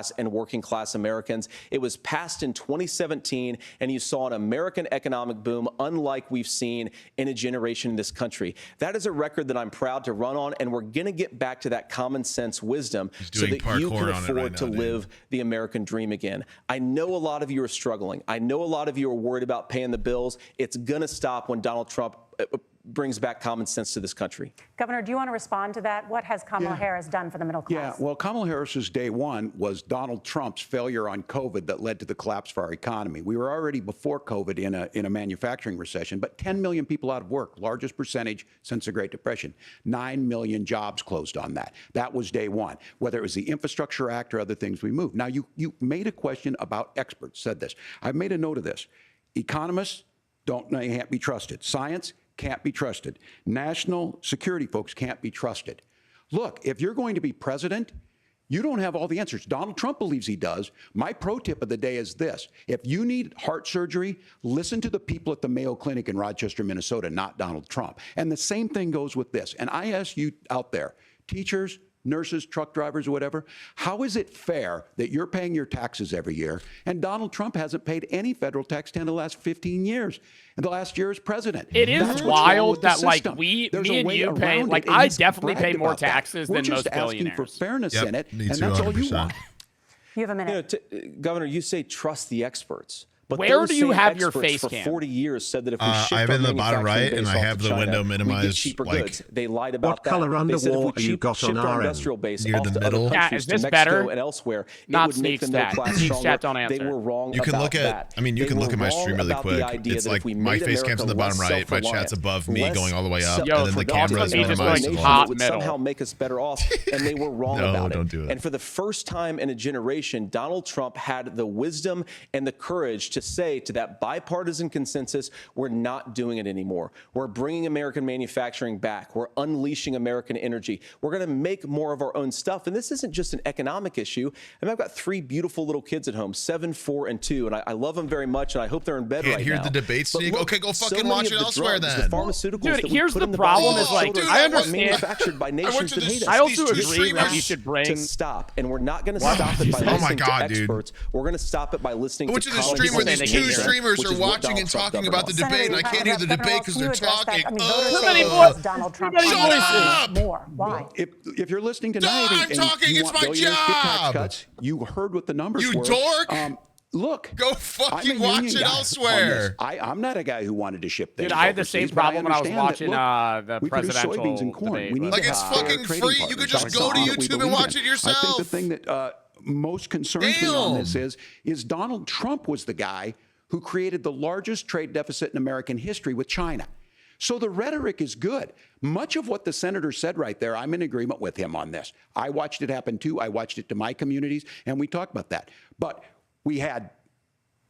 class and working class Americans. It was passed in 2017, and you saw an American economic boom unlike we've seen in a generation in this country. That is a record that I'm proud to run on, and we're going to get back to that common sense wisdom so that you can afford to live live the American dream again. I know a lot of you are struggling. I know a lot of you are worried about paying the bills. It's going to stop when Donald Trump brings back common sense to this country. Governor, do you want to respond to that? What has Kamala Harris done for the middle class? Yeah, well, Kamala Harris's day one was Donald Trump's failure on COVID that led to the collapse of our economy. We were already before COVID in a manufacturing recession, but 10 million people out of work, largest percentage since the Great Depression. 9 million jobs closed on that. That was day one. Whether it was the Infrastructure Act or other things we moved. Now, you made a question about experts, said this. I've made a note of this. Economists can't be trusted. Science can't be trusted. National security folks can't be trusted. Look, if you're going to be president, you don't have all the answers. Donald Trump believes he does. My pro tip of the day is this. If you need heart surgery, listen to the people at the Mayo Clinic in Rochester, Minnesota, not Donald Trump. And the same thing goes with this. And I ask you out there, teachers, nurses, truck drivers, or whatever, how is it fair that you're paying your taxes every year and Donald Trump hasn't paid any federal tax in the last 15 years? And the last year as president. It is wild that, like, me and you pay, like, I definitely pay more taxes than most billionaires. We're just asking for fairness in it, and that's all you want. You have a minute. Governor, you say trust the experts. But where do you have your face for cam? 40 years said that if we shipped I'm in the bottom right, and I have the window minimized. Cheaper goods. They lied about what color underwall you got on our industrial base near the middle? Yeah, is this better? And elsewhere, not Sneegsnag. Sneegsnag don't answer. They were wrong. You can look at. I mean, you can look at my stream really quick. It's like my face cam's in the bottom right, my chat's above me going all the way up, and then the camera's minimized. Would somehow make us better off, and they were wrong about it. Don't do it. And for the first time in a generation, Donald Trump had the wisdom and the courage to say to that bipartisan consensus, we're not doing it anymore. We're bringing American manufacturing back. We're unleashing American energy. We're going to make more of our own stuff. And this isn't just an economic issue. I mean, I've got 3 beautiful little kids at home, 7, 4, and 2, and I love them very much, and I hope they're in bed right now. Can't hear the debate, Sneak. Okay, go fucking watch it elsewhere then. The pharmaceuticals dude, here's the problem is, like, I understand. Manufactured by nations that hate us. I also agree that you should bring to stop, and we're not going to stop it by listening to experts. We're going to stop it by listening to I went to the stream where these 2 streamers are watching and talking about the debate, and I can't hear the debate because they're talking. Donald Trump Shut up! More. Why? If you're listening tonight I'm talking, you it's want my billionaires to get tax job. cuts, you heard what the numbers were. You dork! Look, go fucking I'm a watch union it guy elsewhere. I'm not a guy who wanted to ship things. Dude, I had the same problem when I was understand watching that, the presidential soybeans and corn. debate. We need Like, to it's have fair fucking trading free. You partners. could just That's go to something that we YouTube and believe watch in. it yourself. I think the thing that most concerns me on this is Donald Trump was the guy who created the largest trade deficit in American history with China. So the rhetoric is good. Much of what the senator said right there, I'm in agreement with him on this. I watched it happen too. I watched it to my communities, and we talked about that. But we had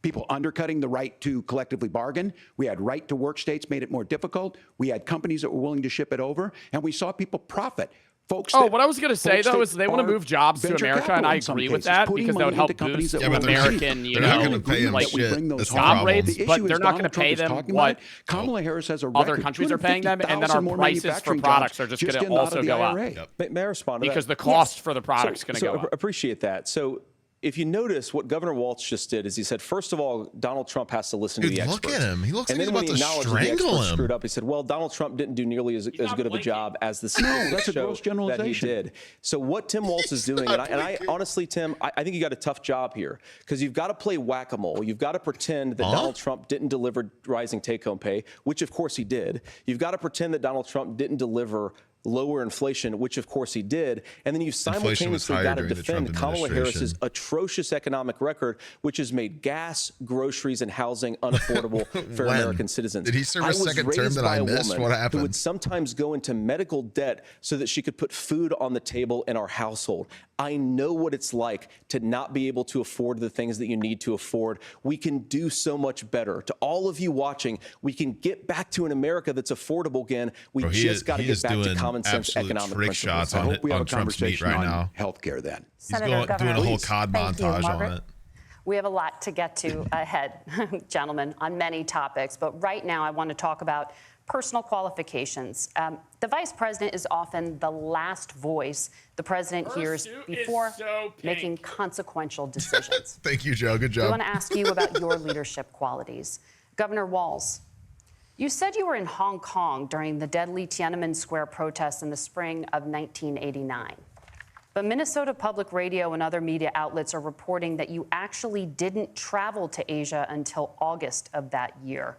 people undercutting the right to collectively bargain. We had right to work states made it more difficult. We had companies that were willing to ship it over, and we saw people profit. Folks what I was going to say, though, is they want to move jobs to America, and I agree with that because that would help boost American, job rates, but they're not going to pay them what Kamala Harris has a other countries are paying them, and then our prices for products are just going to also go up. May I respond to that? Because the cost for the product is going to go up. Appreciate that. So if you notice, what Governor Walz just did is he said, first of all, Donald Trump has to listen to the experts. Look at him. He looks like and he's then about to strangle him. Screwed up, he said, well, Donald Trump didn't do nearly as good of a job as the that's a gross generalization. That he did. So what Tim Walz is doing, and I honestly, Tim, I think you got a tough job here because you've got to play whack-a-mole. You've got to pretend that Donald Trump didn't deliver rising take-home pay, which of course he did. You've got to pretend that Donald Trump didn't deliver lower inflation, which of course he did, and then you simultaneously got to defend Kamala Harris's atrocious economic record, which has made gas, groceries, and housing unaffordable for American citizens. Did he serve a second term that I missed? What happened? Who would sometimes go into medical debt so that she could put food on the table in our household. I know what it's like to not be able to afford the things that you need to afford. We can do so much better. To all of you watching, we can get back to an America that's affordable again. We just got to get back to common sense economic trick principles. shots on Trump's meat right now. Healthcare then. He's doing a whole COD montage on it. We have a lot to get to ahead, gentlemen, on many topics. But right now, I want to talk about personal qualifications. The vice president is often the last voice the president hears before making consequential decisions. Thank you, Joe. Good job. I want to ask you about your leadership qualities. Governor Walz, you said you were in Hong Kong during the deadly Tiananmen Square protests in the spring of 1989. But Minnesota Public Radio and other media outlets are reporting that you actually didn't travel to Asia until August of that year.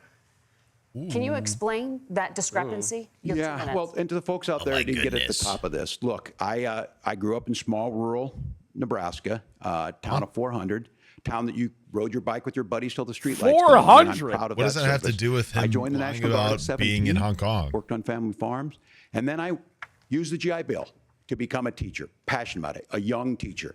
Can you explain that discrepancy? Yeah, well, and to the folks out there who didn't get at the top of this, look, I grew up in small rural Nebraska, town of 400, town that you rode your bike with your buddies till the street lights. 400? What does that have to do with him I joined the lying National Guard at about 17, being in Hong Kong? Worked on family farms, and then I used the GI Bill to become a teacher, passionate about it, a young teacher.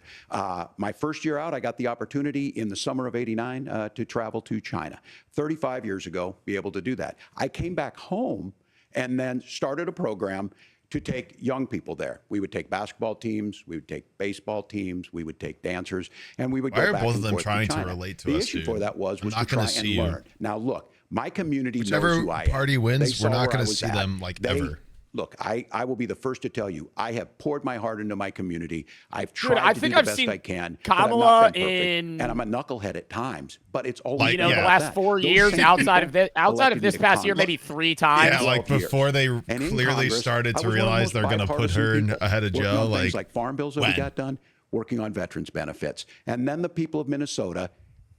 My first year out, I got the opportunity in the summer of '89 to travel to China. 35 years ago, be able to do that. I came back home and then started a program to take young people there. We would take basketball teams, we would take baseball teams, we would take dancers, and we would go back and forth to China. Both of them trying to relate to us, The issue for that was to try and learn. Now, look, my community knows who I am. Whichever party wins, we're not going to see them ever. Look, I will be the first to tell you, I have poured my heart into my community. I've tried I to think do the I've best seen I can. Kamala and I'm a knucklehead at times, but it's always the last 4 years outside of this past year, maybe 3 times. Yeah, like before they clearly started to realize they're going to put her ahead of Joe. Like farm bills that we got done, working on veterans benefits. And then the people of Minnesota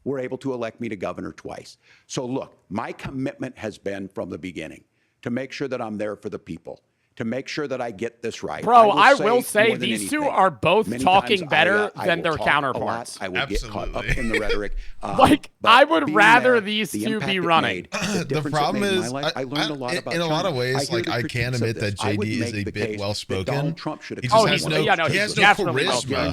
were able to elect me to governor twice. So look, my commitment has been from the beginning to make sure that I'm there for the people, to make sure that I get this right. Bro, I will say these two are both talking better than their counterparts. I will get caught up in the rhetoric. I would rather these two be running. The problem is, I learned a lot about in a lot of ways, I can admit that JD is a bit well-spoken. He just has no charisma.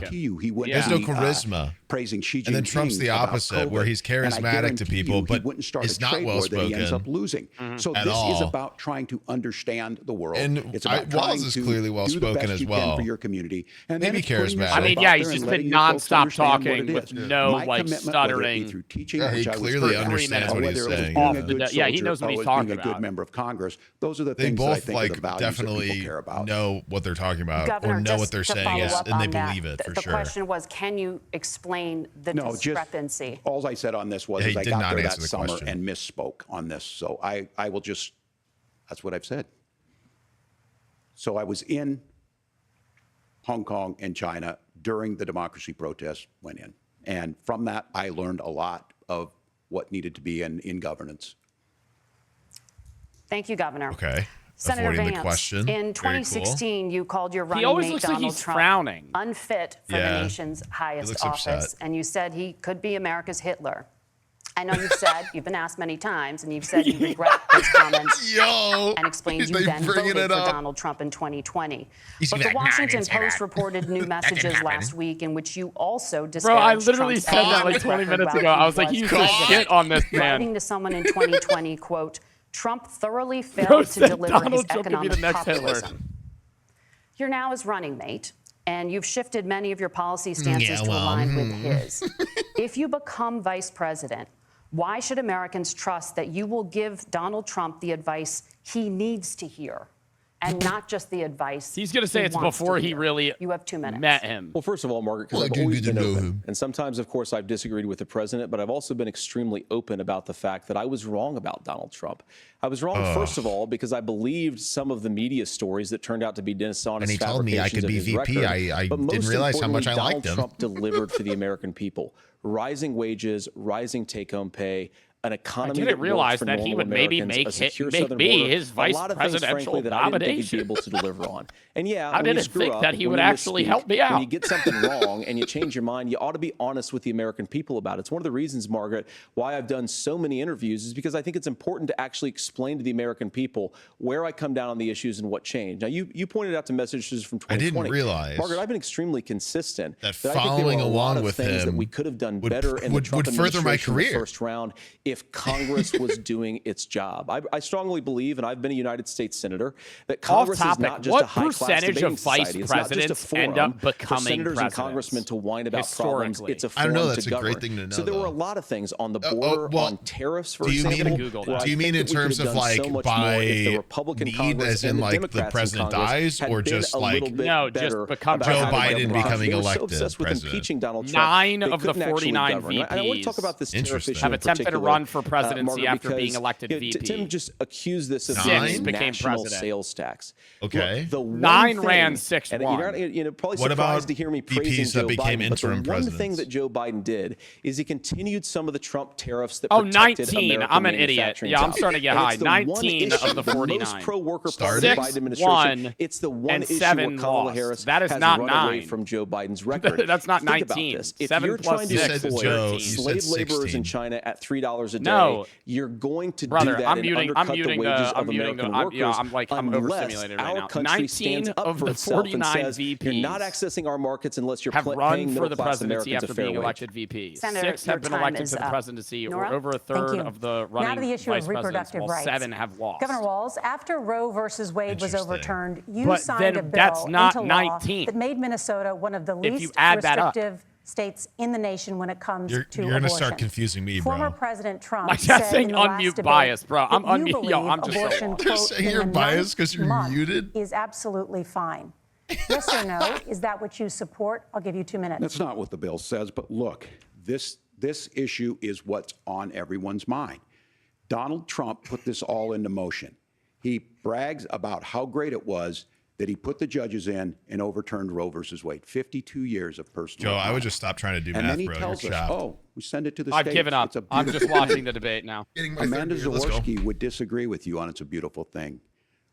He has no charisma. Praising Xi Jinping, and then Trump's the opposite, where he's charismatic to people, but is not well-spoken. He ends up losing. So this is about trying to understand the world. And it's about Walz is clearly well-spoken as well for your community. And maybe charismatic. I mean, yeah, he's just been nonstop talking with no stuttering. Through teaching, he clearly understands what he's saying. Yeah, he knows what he's talking about. A good member of Congress. Those are the they things both that I think are the values definitely that people care about. know what they're talking about, Governor, or know what they're saying is, and they believe it for the sure. The question was, can you explain the discrepancy? All I said on this was I got there that summer and misspoke on this. So I will just, that's what I've said. So I was in Hong Kong and China during the democracy protests went in. And from that, I learned a lot of what needed to be in governance. Thank you, Governor. Okay. Senator Avoiding Vance, the question. in 2016, you called your running always mate looks Donald like he's Trump frowning. unfit for the nation's highest office, upset. and you said he could be America's Hitler. I know you've been asked many times, and you've said you regret those comments and explained you then voted for Donald Trump in 2020. But the Washington Post reported new messages last week in which you also disparaged Bro, I literally Trump's said that like 20 minutes ago. I was like, you used shit on this man. Writing to someone in 2020, quote, Trump thoroughly failed to deliver his economic populism. You're now his running mate, and you've shifted many of your policy stances to align with his. If you become vice president, why should Americans trust that you will give Donald Trump the advice he needs to hear and not just the advice he's going to say it's before he really you have 2 minutes. met him? Well, first of all, Margaret, because I've always been open. And sometimes, of course, I've disagreed with the president, but I've also been extremely open about the fact that I was wrong about Donald Trump. I was wrong, first of all, because I believed some of the media stories that turned out to be dishonest and he told me I could be VP. I didn't realize how much I liked him. Donald Trump delivered for the American people. Rising wages, rising take-home pay, an economy I didn't realize that he would maybe make me his vice presidential nomination. I didn't think he'd be able to deliver on. And yeah, I didn't think that he would actually help me out. When you get something wrong and you change your mind, you ought to be honest with the American people about it. It's one of the reasons, Margaret, why I've done so many interviews is because I think it's important to actually explain to the American people where I come down on the issues and what changed. Now, you pointed out to messages from 2020. I didn't realize, Margaret, I've been extremely consistent that following along with him that we could have done better in the Trump further my career. In the first round if Congress was doing its job. I strongly believe, and I've been a United States senator, that Congress is not just a high-class percentage debating of vice society. presidents end up becoming for senators and congressmen to whine about problems. It's a forum to govern. Great thing to know, so there were a lot of things on the border, on tariffs, for example. Do you mean in terms of like by need, as in like the president dies, or just like no, just become Joe Biden becoming elected president? 9 of the 49 VPs I want to talk about this tariff issue have attempted to run run for presidency after being elected VP. Tim just accused this of 6 became national president. sales tax. Okay. Look, the 9 one ran, thing, 6 and won. You're not, probably What surprised about to hear me VPs praising that Joe became Biden, interim but the one thing presidents? that Joe Biden did is he continued some of the Trump tariffs that Oh, protected 19. American I'm an idiot. manufacturing Yeah, I'm jobs. starting to get And high. it's the one 19 issue, of the 49. most pro-worker part of the Started? Biden administration. 6 It's the one and issue 7 where Kamala lost. Harris That is has not run 9. away from Joe Biden's record. That's not Think 19. about this. If 7 you're plus trying to 6 is exploit 13. slave laborers in 16. China at $3 a day, No. you're going to Brother, do that I'm and muting undercut the wages of American workers. I'm unless overstimulated right our now. country 19 stands up of for the itself and 49 says VPs you're not accessing our markets unless you're have paying run for the middle-class presidency Americans after a fair being wage. elected VPs. Senator, 6 have been your time elected is to the up. presidency, Nora? or over a Thank third you. of the Now to running the issue vice of presidents, reproductive while rights. 7 have lost. Governor Walz, after Roe versus Wade was overturned, you But signed then a bill that's not into 19. law that made Minnesota one of the If you least add that up. restrictive states in the nation when it comes to You're going to abortion. start confusing me, bro. Former President Trump I'm said saying in the last unmute debate bias, bro. I'm that you unmute. Yo, believe I'm just so abortion, lost. You're quote, saying in you're the biased 'cause 9th you're month muted? is absolutely fine. Yes or no? Is that what you support? I'll give you 2 minutes. That's not what the bill says, but look, this issue is what's on everyone's mind. Donald Trump put this all into motion. He brags about how great it was that he put the judges in and overturned Roe versus Wade. 52 years of personal Joe, I would autonomy. just stop trying to do And math, then he bro. tells You're us, chopped. oh, we send it to the I've states. given up. It's a I'm just beautiful watching thing. the debate now. Amanda Let's go. Zaworski would disagree with you on it's a beautiful thing.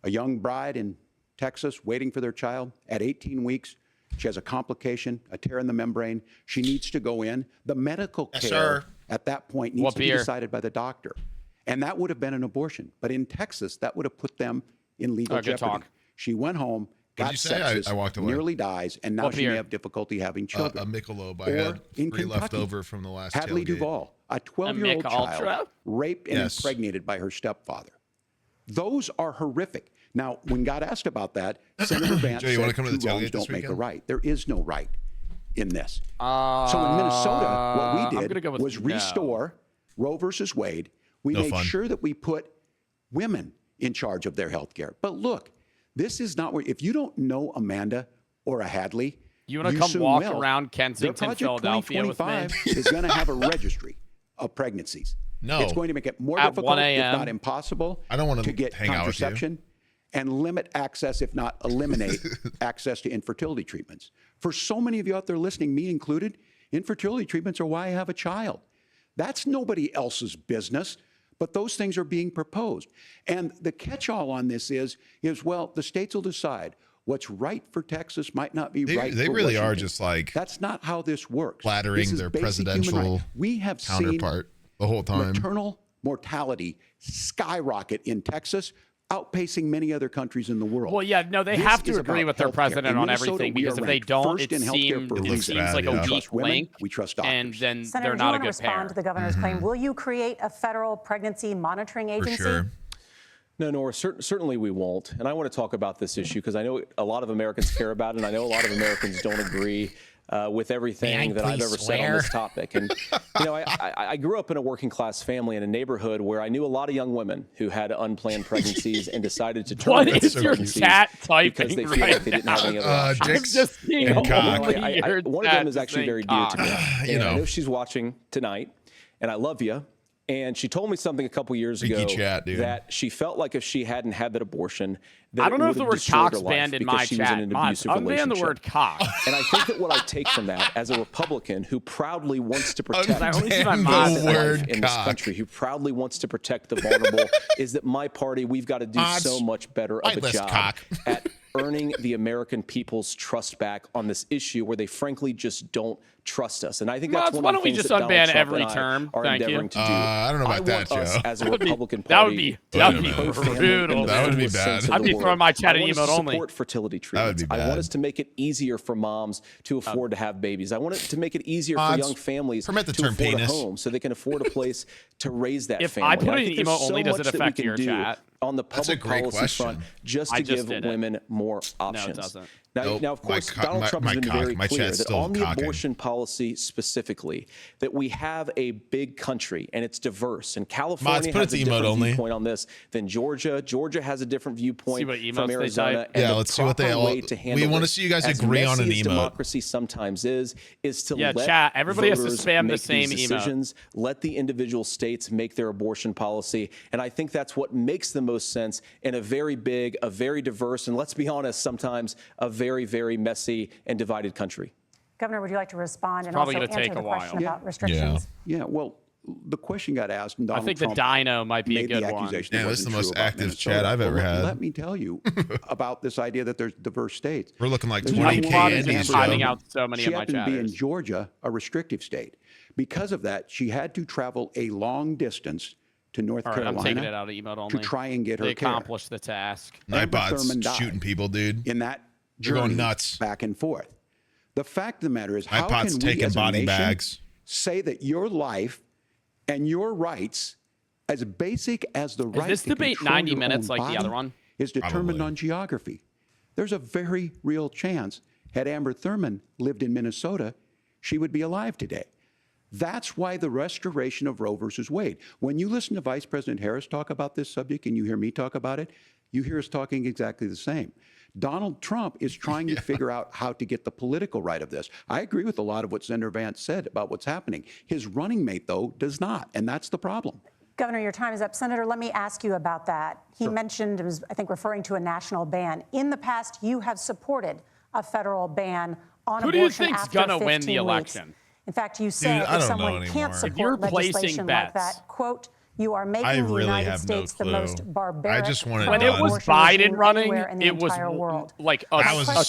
A young bride in Texas waiting for their child at 18 weeks. She has a complication, a tear in the membrane. She needs to go in. The medical Yes, care sir. at that point needs to be decided by the doctor. And that would have been an abortion. But in Texas, that would have put them in legal good jeopardy. talk. She went home, What got did you say? sepsis, I walked away. nearly dies, and now Up she here. may have difficulty having children. A Michelob. I Or had in 3 left Kentucky, over from the last Hadley tailgate. Duvall, a 12-year-old Mick child, Ultra? raped and Yes. impregnated by her stepfather. Those are horrific. Now, when God asked about that, Senator Vance Joe, you wanna said come to the two wrongs tailgate this don't make a weekend? right. There is no right in this. So in Minnesota, what I'm we gonna did go with was no. restore Roe versus Wade. We No made fun. sure that we put women in charge of their health care. But look, this is not where, if you don't know Amanda or a Hadley, You want to come soon walk will. around Their Kensington, Project Philadelphia with me? 2025 is going to have a registry of pregnancies. No. It's going to make it more At difficult, 1 if a.m. not impossible, I don't wanna to get hang out with you. contraception and limit access, if not eliminate access to infertility treatments. For so many of you out there listening, me included, infertility treatments are why I have a child. That's nobody else's business, but those things are being proposed. And the catch-all on this is, well, the states will decide. What's right for Texas might not be right They for really are Washington. just like That's not how this works. flattering This is their basic human presidential right. We have counterpart the whole seen time. maternal mortality skyrocket in Texas, outpacing many other countries in the world. Well, yeah, no, they This have to is agree about with their healthcare. president In on Minnesota, everything, we are because if they ranked don't, first it in healthcare for a reason. seems like Yeah. a We weak trust women, link, we trust and doctors. then Senator, they're do not you a want to good respond pair. to the governor's claim? Will you create a federal pregnancy monitoring For agency? sure. No, Nora, certainly we won't. And I want to talk about this issue because I know a lot of Americans care about it, and I know a lot of Americans don't agree with everything that I've ever said on this topic. And, you know, I grew up in a working class family in a neighborhood where I knew a lot of young women who had unplaned pregnancies and decided to terminate What is their your pregnancies chat because typing they feel right like they didn't have any other options. I'm just seeing and all cock. the One of them is actually very dear to me. You And know. I know she's watching tonight, and I love you. And she told me something a couple years ago Freaky chat, dude. that she felt like if she hadn't had that abortion, that I don't know it if the would word have destroyed her cock's life banned in because my she was in chat. an Mods, abusive unban relationship. the word cock. And I think that what I take from that as a Republican who proudly wants to protect I only see my innocent mods. The life word in this cock. country, who proudly wants to protect the vulnerable, is that my party, we've got to do Mods, so much better of a mindless job cock. at earning the American people's trust back on this issue where they frankly just don't trust us. And I think that's Mods, one why of the don't we things just that Donald unban Trump every and I term? are Thank you. endeavoring to do. I don't know about that, want us Joe. as a Republican That party would be That'd be pro-family brutal. in the That would be fullest bad. sense of I'd the be word. throwing my chat I and want us emote to only. support fertility That would treatments. be I want bad. us to make it easier for moms to afford to have babies. I want it to make it easier for Mods, young families permit the to term afford penis. a home so they can afford a place to raise that If family. I put And it in think there's emote so only, does it much that we affect can your do chat? on the That's a public great policy question. front just I to just give did it. women more options. doesn't. Now, of course, Donald Trump has been very clear that on the abortion policy specifically, that we have a big country and it's diverse. And California has a different viewpoint on this than Georgia. Georgia has a different viewpoint from Arizona. Yeah, let's see what they all. We want to see you guys agree on an emote. Democracy sometimes is to let chat. Everybody has to spam make the same these decisions. Let the individual states make their abortion policy, and I think that's what makes the most sense in a very big, a very diverse, and let's be honest, sometimes a very, very messy and divided country. Governor, would you like to respond and also answer the question about restrictions? Yeah, well, the question got asked, and Donald I think Trump the dino might be a good one. Yeah, this is the most active chat I've ever had. Let me tell you about this idea that there's diverse states. We're looking like 20K Indies. Finding out so many of my She happened to be in chatters. Georgia, a restrictive state. Because of that, she had to travel a long distance to North All right, I'm taking it Carolina out of emote only. to try and get her They care. accomplished the task. Nightbots shooting people, dude. In that You're journey going nuts. back and forth. The fact of the matter is, how Nightbots can we taking as a body nation bags. say that your life and your rights, as basic as the right this to debate control 90 your minutes own like the body other one? is determined on geography? There's a very real chance, had Amber Thurman lived in Minnesota, she would be alive today. That's why the restoration of Roe versus Wade. When you listen to Vice President Harris talk about this subject and you hear me talk about it, you hear us talking exactly the same. Donald Trump is trying to figure out how to get the political right of this. I agree with a lot of what Senator Vance said about what's happening. His running mate, though, does not, and that's the problem. Governor, your time is up. Senator, let me ask you about that. He mentioned, it was, I think, referring to a national ban. In the past, you have supported a federal ban on Who abortion do you think's after gonna 15 win the weeks. election? In fact, you said I if don't someone know can't anymore. support If you're placing legislation like bets. that, quote, you are making I the really United have no States the clue. most barbaric I just wanted When to it know. was abortion Biden regime running, anywhere in the it was entire world. like a That was Why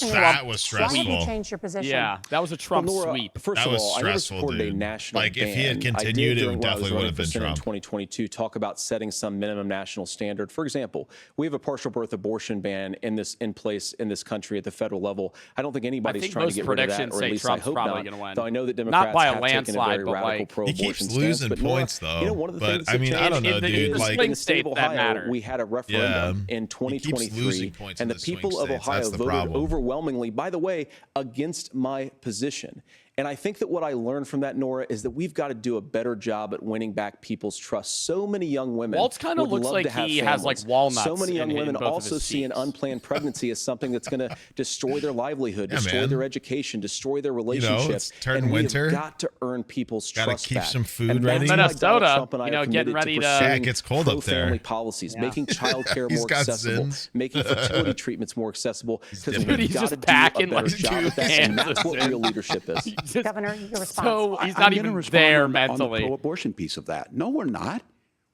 stressful. did you change your position? Yeah, that was a Trump Well, Nora, sweep. First That of was all, I never stressful, supported a dude. national Like, ban. if he had I continued, did it during when I was definitely would running have for been Senate in Trump. 2022 talk about setting some minimum national standard. For example, we have a partial birth abortion ban in place in this country at the federal level. I don't think anybody's trying to get rid of that, or at least I hope not. Though I know that Democrats Not by a have taken a landslide, very but radical like pro-abortion He keeps stance. losing But Nora, points, though. you know, one of the But, things I that mean, I don't know, in the dude. Like, in the state of that Ohio, matter. we had a referendum in losing 2023, points and in the the swing people of states. Ohio That's the voted problem. overwhelmingly, by the way, against my position. And I think that what I learned from that, Nora, is that we've got to do a better job at winning back people's trust. So many young women Waltz kind of would looks love like to have he has like families. walnuts. So many young in women both of also his see an cheeks. unplanned pregnancy as something that's going to destroy their livelihood, Yeah, destroy man. their education, destroy their relationships. it's turning and winter. we've got to earn people's Gotta trust keep back. some food And ready. that's why Donald Minnesota, Trump and I you know, are getting committed ready to- pursuing Yeah, it gets cold up there. pro-family policies, Yeah. making child care He's more got accessible, Zins. making fertility treatments more accessible. Because dipping. we've He's got just to do packing a better like job 2 at that, and cans of that's what Zins. real leadership is. Governor, your response. So he's I'm not gonna even respond there on the mentally. pro-abortion piece of that. No, we're not.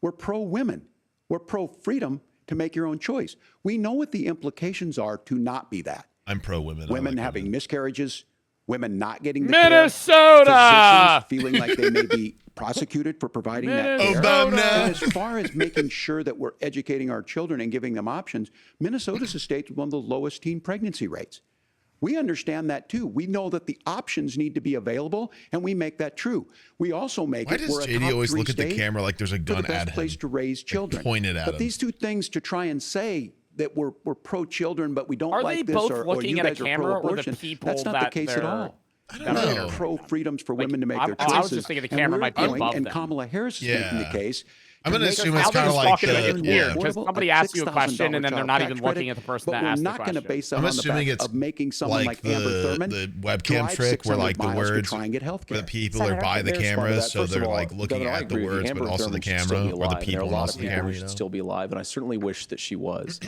We're pro-women. We're pro-freedom to make your own choice. We know what the implications are to not be that. I'm pro women. I Women like having women. miscarriages, women not getting the Minnesota! care, physicians feeling like they may be prosecuted for providing that care. Obama. And as far as making sure that we're educating our children and giving them options, Minnesota's a state with one of the lowest teen pregnancy rates. We understand that too. We know that the options need to be available, and we make that true. We also make Why it. does We're a JD top always 3 look at the state camera like there's a for gun the best at place him? to raise children. pointed at but him. these two things to try and say that we're pro-children, but we don't Are like they this, both or looking you at a guys are camera, or the pro-abortion. people That's not the that case at they're- all. I don't We're know. pro-freedoms for women to make their I choices. was just thinking the and camera we're might be going, above and them. Kamala Harris is making the case. I'm going to make assume our it's kind of children like talking about get it an weird, affordable because somebody asks you a question and then they're not $6,000 even tax looking credit, at the person but that we're asked the not going to question. base that I'm on the assuming fact it's of making someone like like Amber Thurman the webcam drive trick where 600 like the miles to words try and get health where care. the people Senator, are by the Let me respond to cameras, that. so First they're of all, like looking Governor, I at the agree with you. words, Amber but also the Thurman should still camera, be or the alive, and there people are a and lot also of the people camera. who You should know? still be alive, and I certainly wish that she was.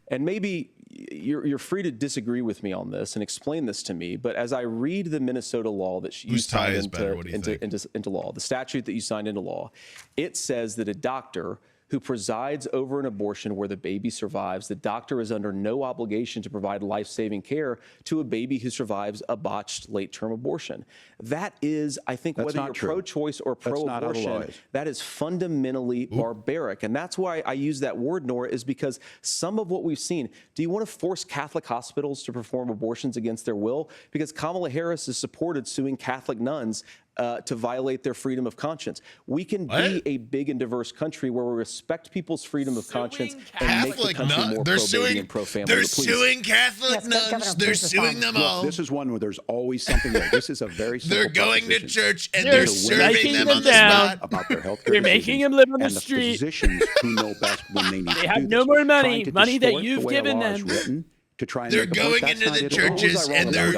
And maybe you're free to disagree with me on this and explain this to me, but as I read the Minnesota law that you Whose tie signed is better? What do you think? into law, the statute that you signed into law, it says that a doctor who presides over an abortion where the baby survives, the doctor is under no obligation to provide life-saving care to a baby who survives a botched late-term abortion. That is, I think, That's whether not you're true. pro-choice or That's not how the law pro-abortion, is. that is fundamentally barbaric. And that's why I use that word, Nora, is because some of what we've seen, do you want to force Catholic hospitals to perform abortions against their will? Because Kamala Harris has supported suing Catholic nuns to violate their freedom of conscience. We can be a big and diverse country where we respect people's freedom of conscience and make the country more pro-baby and pro-family. They're suing Catholic nuns. They're suing them all. This is one where there's always something there. This is a very simple They're going to church and They're they're serving them on the spot. about their health care. They're making them live on the and street. The physicians who know best when they need They to have do no this. more money, Trying to money that distort you've the way a given law is them. written to try and They're make a point. going That's into not the it at all. churches and they're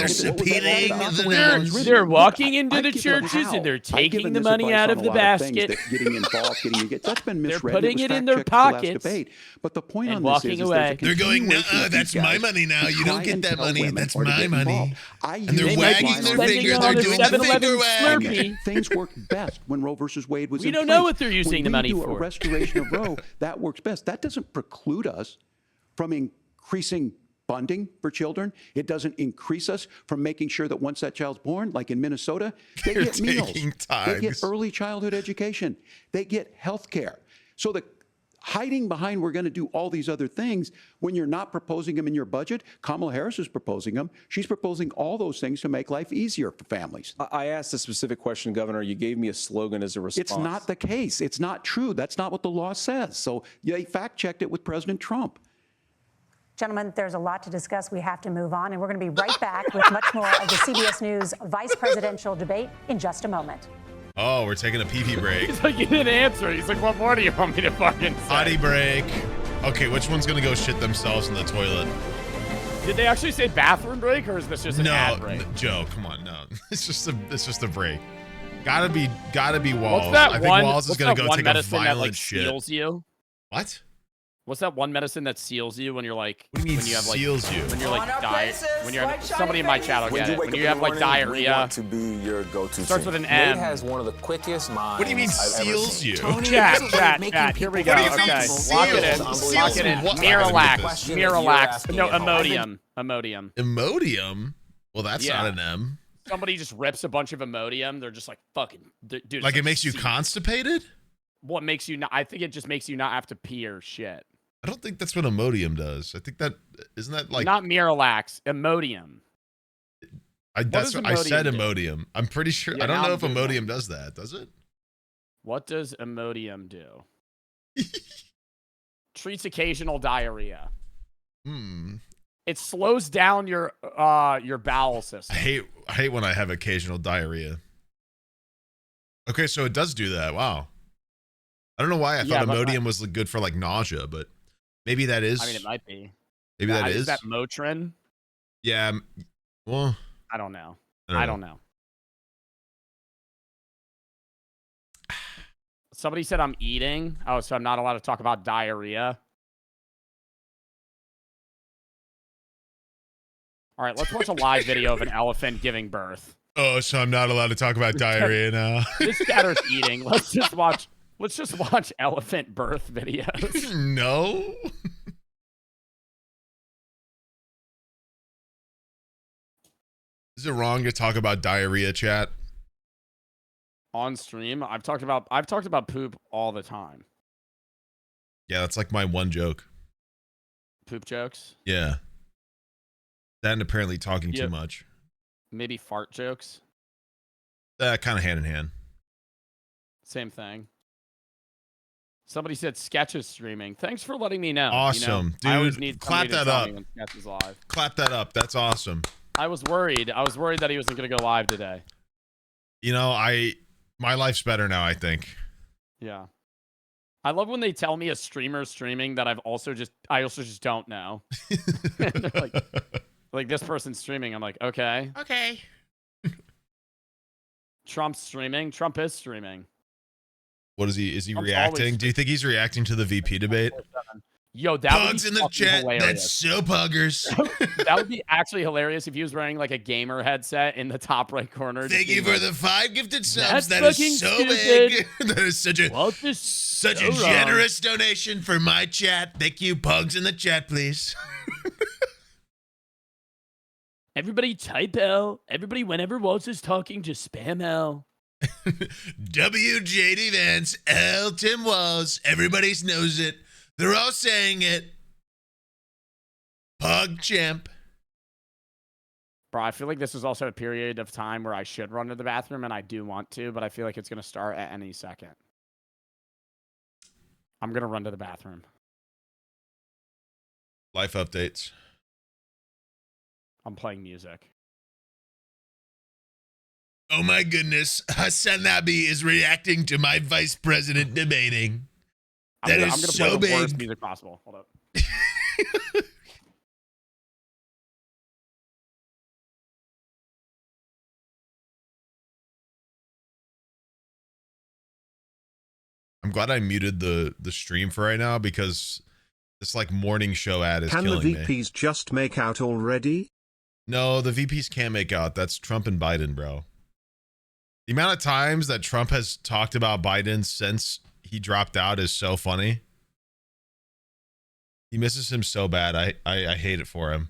subpoenaing the nuns. They're walking into the I've given up churches how. and they're I've taking given the this money advice out on of a the lot of things basket. that getting involved, that's been They're misread. putting it in their fact-checked at the last pockets debate. But the point and on walking this is away. there's a They're going, continuation of that's these my guys money now. who You don't try get and that tell money. women That's or to my get money. involved. And they're They might be wagging their spending finger. it They're on a doing the 7-Eleven finger wag. Slurpee. Things worked best when Roe versus Wade was We in don't place. know what they're using the money When we do for. a restoration of Roe, that works best. That doesn't preclude us from increasing funding for children. It doesn't increase us from making sure that once that child's born, like in Minnesota, they They're get meals. taking They get times. early childhood education. They get health care. So the hiding behind we're going to do all these other things when you're not proposing them in your budget. Kamala Harris is proposing them. She's proposing all those things to make life easier for families. I asked a specific question, Governor. You gave me a slogan as a response. It's not the case. It's not true. That's not what the law says. So they fact-checked it with President Trump. Gentlemen, there's a lot to discuss. We have to move on, and we're going to be right back with much more of the CBS News vice presidential debate in just a moment. Oh, we're taking a pee-pee break. He's like, you didn't answer. He's like, what more do you want me to fucking say? Potty break. Okay, which one's gonna go shit themselves in the toilet? Did they actually say bathroom break, or is this just an ad break? No, Joe, come on, no. It's just a break. Gotta be Walls. What's that I think one? Walls is what's gonna that go one take a medicine that violent like shit. seals you? What? What's that one medicine that seals you when you're like? What do you mean when you have like seals you? When you're like when you're somebody in my chat will When get you it. wake When up you in have the like morning, we diarrhea. want to be your go-to Starts team. with an Wade M. has one of the quickest minds. What do you mean I've ever seals seen. you? Chat. Here we go. What do you mean Okay, seals? lock it in. Seals Lock it in. what? Miralax. Question that you're Miralax. asking No, at home. Imodium. Imodium? Well, that's Yeah. not an M. Somebody just rips a bunch of Imodium. They're just like fucking dude. Like it makes you constipated? What makes you not? I think it just makes you not have to pee or shit. I don't think that's what Imodium does. I think that isn't that like Not Miralax. Imodium. that's does what I said. Imodium do? Imodium. I'm pretty sure. Yeah, I don't now know I'm if Googling. Imodium does that. Does it? What does Imodium do? Treats occasional diarrhea. It slows down your bowel system. I hate when I have occasional diarrhea. Okay, so it does do that. Wow. I don't know why I thought Imodium was good for like nausea, but maybe that is. I mean, it might be. Maybe that Is is. that Motrin? Yeah. Well, I don't know. I don't know. Somebody said I'm eating. Oh, so I'm not allowed to talk about diarrhea. All right, let's watch a live video of an elephant giving birth. Oh, so I'm not allowed to talk about diarrhea now. This scatter's eating. Let's just watch elephant birth videos. No. Is it wrong to talk about diarrhea, chat? On stream, I've talked about poop all the time. Yeah, that's like my one joke. Poop jokes? Yeah. That and apparently talking too much. Maybe fart jokes? Kind of hand in hand. Same thing. Somebody said Sketch is streaming. Thanks for letting me know. Awesome. I always Dude, need clap somebody to that tell up. me when Sketch is live. Clap that up. That's awesome. I was worried. I was worried that he wasn't going to go live today. You know, my life's better now, I think. Yeah. I love when they tell me a streamer's streaming that I also just don't know. They're like this person's streaming. I'm like, okay. Okay. Trump's streaming. Trump is streaming. What is he? Is he Trump's reacting? always- Do you think he's reacting to the VP debate? Yo, that Pugs would in be the fucking chat. hilarious. That's so puggers. That would be actually hilarious if he was wearing like a gamer headset in the top right corner. Thank you for the 5 gifted subs. That's That is fucking so stupid. big. That is such a so generous donation for my chat. Thank you, pugs in the chat, please. Everybody type L. Everybody, whenever Waltz is talking, just spam L. WJD Vance, L Tim Walls. Everybody knows it. They're all saying it. Pug champ. Bro, I feel like this is also a period of time where I should run to the bathroom, and I do want to, but I feel like it's going to start at any second. I'm going to run to the bathroom. Life updates. I'm playing music. Oh my goodness, Sanabi is reacting to my vice president debating. I'm gonna play the worst music possible. Hold up. I'm glad I muted the stream for right now because this like morning show ad is killing me. Can the VPs just make out already? No, the VPs can't make out. That's Trump and Biden, bro. The amount of times that Trump has talked about Biden since he dropped out is so funny. He misses him so bad. I hate it for him.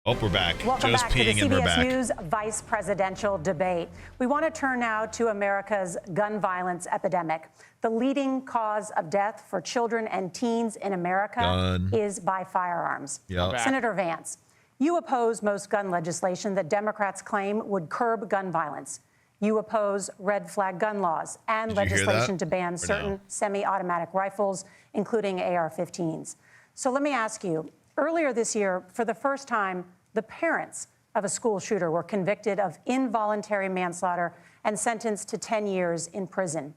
Oh, we're back. Welcome Joe's back to the peeing and we're CBS back. News vice presidential debate. We want to turn now to America's gun violence epidemic. The leading cause of death for children and teens in America is by firearms. Yep. Senator Vance, you oppose most gun legislation that Democrats claim would curb gun violence. You oppose red flag gun laws and legislation to ban certain semi-automatic rifles, including AR-15s. So let me ask you, earlier this year, for the first time, the parents of a school shooter were convicted of involuntary manslaughter and sentenced to 10 years in prison.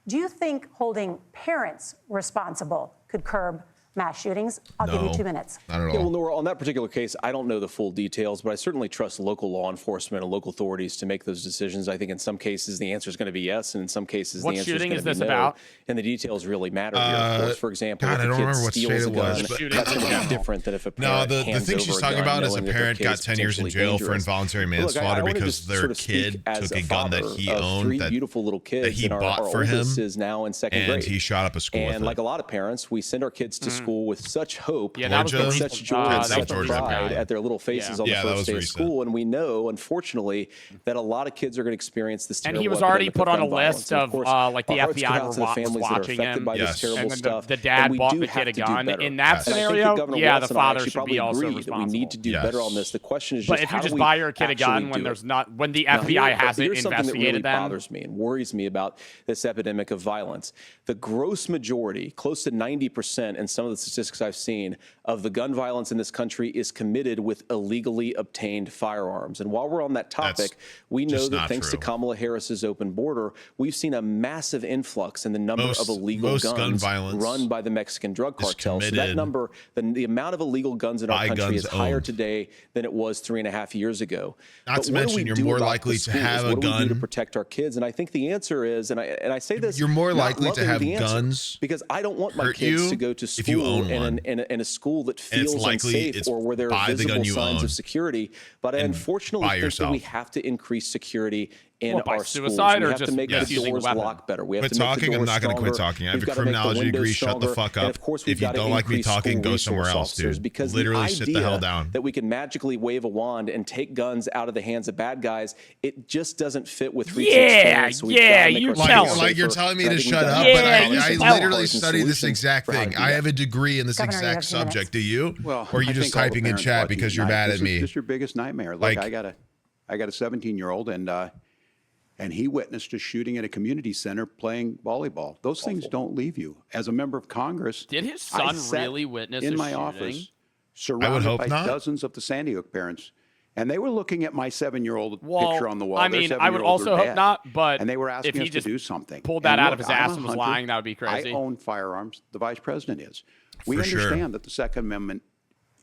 Do you think holding parents responsible could curb mass shootings? I'll give you 2 minutes. Not at all. Yeah, well, Nora, on that particular case, I don't know the full details, but I certainly trust local law enforcement and local authorities to make those decisions. I think in some cases the answer is going to be yes, and in some cases the answer is going to be no. About? And the details really matter here. Of course, for example, if a kid steals a gun, that's going to be different than if a parent the thing she's talking about is a parent got 10 years in jail for involuntary manslaughter because their kid took a gun that he owned that he bought for him, is now in second grade, and he shot up a school with it. And like a lot of parents, we send our kids to school with such hope, such joy, such pride at their little faces on the first day of school. And we know, unfortunately, that a lot of kids are going to experience this terrible And he was already put on a list of like the FBI was watching him. By this terrible stuff. The dad bought the kid a gun. In that scenario, the father should be also responsible. We need to do better on this. The question is just, but if you just buy your kid a gun when there's not, when the FBI hasn't investigated them, bothers me and worries me about this epidemic of violence. The gross majority, close to 90%, in some of the statistics I've seen, of the gun violence in this country is committed with illegally obtained firearms. And while we're on that topic, we know that thanks to Kamala Harris's open border, we've seen a massive influx in the number of illegal guns run by the Mexican drug cartel. So that number, the amount of illegal guns in our country is higher today than it was 3.5 years ago. Not to mention, you're more likely to have a gun. What do we do to protect our kids? And I think the answer is, and I say this, you're more likely to have guns because I don't want my kids to go to school in a school that feels unsafe or where there are visible signs of security. But I unfortunately think that we have to increase security in our schools. We have to make the doors lock better. We have to make the doors I'm not going to quit talking. I have a criminology degree. Shut the fuck up. If you don't like me talking, go somewhere else, dude. Because literally sit the hell down. That we can magically wave a wand and take guns out of the hands of bad guys, it just doesn't fit with recent experience. So you tell them. Like you're telling me to shut up, but I literally study this exact thing. I have a degree in this exact subject. Do you? Well, or are you just typing in chat because you're mad at me? This is your biggest nightmare. Like I got a 17-year-old and he witnessed a shooting at a community center playing volleyball. Those things don't leave you. As a member of Congress, did his son really witness in a my shooting? office, surrounded by dozens of the Sandy Hook parents, and they were looking at my 7-year-old picture on the wall. I mean, I would also hope not, but and they were asking if he us just to do something. Pulled that out of his ass and was lying, that would be crazy. I own firearms. The vice president is. We understand that the Second Amendment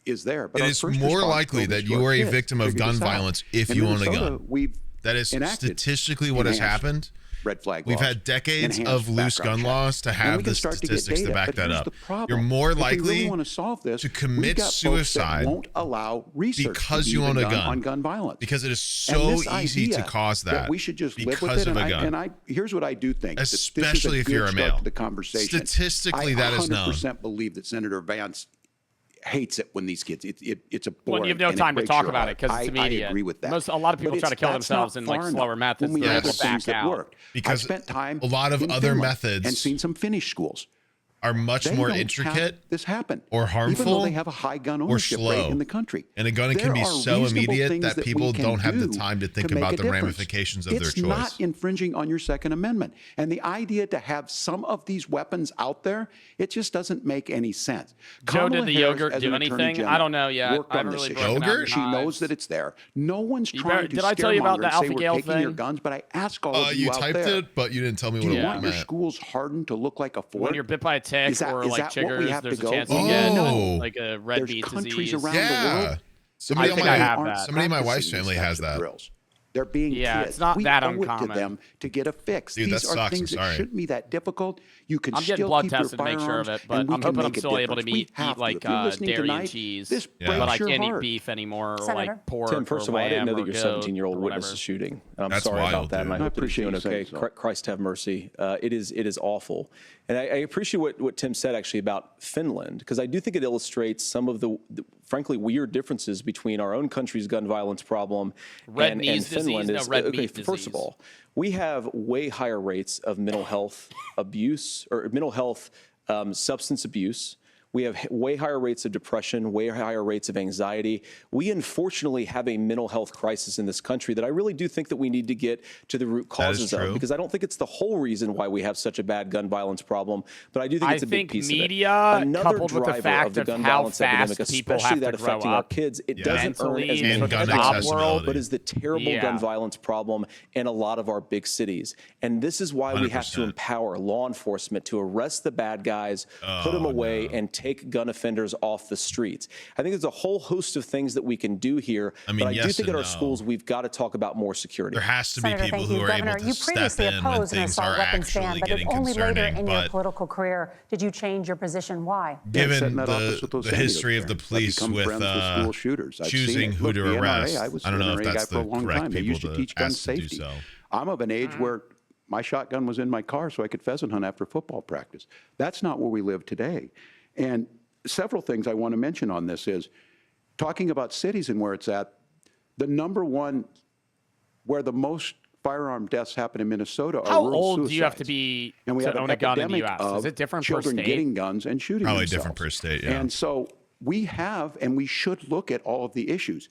is there, but it is more likely that you are a victim of gun violence if you own a gun. That is statistically what has happened. Red flag We've had decades of loose gun laws to have the statistics to back that up. You're more likely to commit suicide won't allow research because you own a gun on gun violence. Because it is so easy to cause that. We should just live with it. And here's what I do think. Especially if you're a male. The conversation. Statistically, that is known. I 100% believe that Senator Vance hates it when these kids. It's a boring. Well, you have no time to talk about it because it's immediate. I agree with that. A lot of people try to kill themselves in like slower methods. When we have things that worked. Because I spent time a lot of in other Finland methods and seen some Finnish schools. are much more intricate this happen or harmful, even though they have a high gun ownership rate in the country. And a gun can be so immediate that people don't have the time to think about the ramifications of their choice. It's not infringing on your Second Amendment. And the idea to have some of these weapons out there, it just doesn't make any sense. Joe, did the yogurt do anything? I don't know yet. I haven't really broken yogurt? She knows that it's there. No one's trying to did I tell you about the say Alpha we're Gale taking thing? your guns, but I ask all of you out typed there, it, but you didn't tell me what do you it want meant. your schools hardened to look like a fort? When you're bit by a tick or like chiggers, there's a chance you Oh. get like a red There's meat countries disease. around the world. Somebody I think I have that. Somebody in my wife's family has that. Drills. They're being Yeah, kids. it's not we that owe uncommon. it to them to get a fix. Dude, that These are sucks. things I'm that sorry. shouldn't be that difficult. You can I'm still getting blood keep your tested to make sure of firearms, it, but and we I'm can hoping I'm make a still able to difference. We eat have like If you're listening dairy tonight, and cheese, this but breaks I your can't eat heart. beef anymore, or Senator? like pork. Tim, first or of all, I didn't know lamb that or your goat 17-year-old or witnessed whatever. a shooting. I'm That's sorry wild, about that, dude. and I I hope that it's doing appreciate you okay. saying so. Christ have mercy. It is awful. And I appreciate what Tim said actually about Finland, because I do think it illustrates some of the frankly weird differences between our own country's gun violence problem and Finland. First of all, we have way higher rates of mental health abuse or mental health substance abuse. We have way higher rates of depression, way higher rates of anxiety. We unfortunately have a mental health crisis in this country that I really do think that we need to get to the root causes of, because I don't think it's the whole reason why we have such a bad gun violence problem, but I do think it's a big piece media, of it. Another coupled with the driver fact of the of gun how violence epidemic, fast people especially have that to grow affecting our up kids, it doesn't earn as mentally much gun attention, but is the terrible gun Yeah. violence problem in a lot of our big cities. And this is why we have to 100%. empower law enforcement to arrest the bad guys, put them away, and take gun offenders off the streets. I think there's a whole host of things that we can do here, I mean, but I do yes think at and our no. schools we've got to talk about more security. There has to be Senator, people thank who you. are Governor, able to you step previously in when opposed an things assault are weapons ban, actually but getting only later concerning. in your But political career did you change your position. Why? given setting that office with those the senators history of there. the I've police become with friends with school shooters. I've seen choosing it. who Look, to the NRA, arrest, I was I don't know an if NRA that's guy for a the long correct time. They people used to teach gun ask to do safety. so. I'm of an age where my shotgun was in my car so I could pheasant hunt after football practice. That's not where we live today. And several things I want to mention on this is talking about cities and where it's at. The number one where the most firearm deaths happen in Minnesota are How rural old suicides. do you have to be And we to have own an a gun in the epidemic U.S.? Is of it different per children state? getting guns and shooting Probably themselves. different per state, yeah. And so we have, and we should look at all of the issues.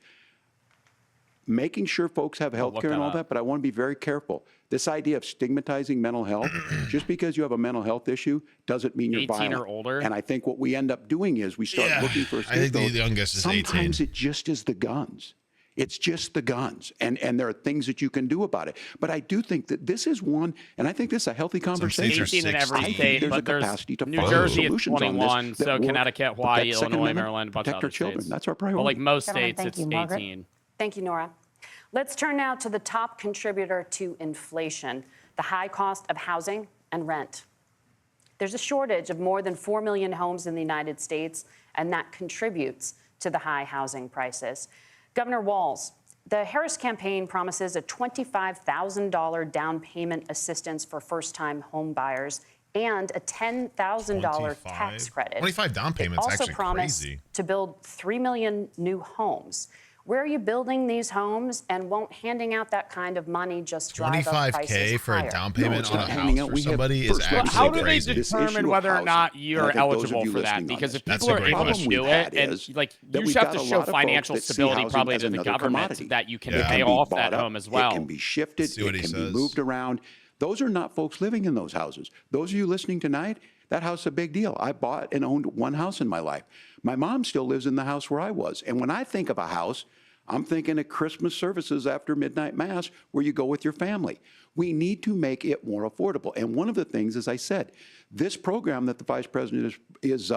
Making sure folks have health care and all that, but I want to be very careful. This idea of stigmatizing mental health, just because you have a mental health issue doesn't mean you're 18 violent. or older? And I think what we end up doing is we start looking for a I think the scapegoat. youngest is 18. Sometimes it just is the guns. It's just the guns, and there are things that you can do about it. But I do think that this is one, and I think this is a healthy conversation. 18 in every I think state, there's but a capacity to New find Jersey at solutions on 21, this that so work, Connecticut, but Hawaii, that Second Illinois, Amendment, Maryland, a bunch of protect other our children. states. That's our But priority. like most Gentlemen, states, thank it's you, Margaret. 18. Thank you, Nora. Let's turn now to the top contributor to inflation, the high cost of housing and rent. There's a shortage of more than 4 million homes in the United States, and that contributes to the high housing prices. Governor Walz, the Harris campaign promises a $25,000 down payment assistance for first-time home buyers and a $10,000 tax credit. 25 down payments It also actually promised crazy. to build 3 million new homes. Where are you building these homes, and won't handing out that kind of money just drive up prices $25K for higher? a down payment on a handing house out. for We have somebody is first Well, actually how do they crazy. determine whether or not you're eligible for that? Because if people are able to do it, and like you just have to show financial stability probably to the government that you can pay off that home as well. It can be shifted. See what It he can be says. moved around. Those are not folks living in those houses. Those of you listening tonight, that house is a big deal. I bought and owned one house in my life. My mom still lives in the house where I was. And when I think of a house, I'm thinking of Christmas services after midnight mass where you go with your family. We need to make it more affordable. And one of the things, as I said, this program that the vice president is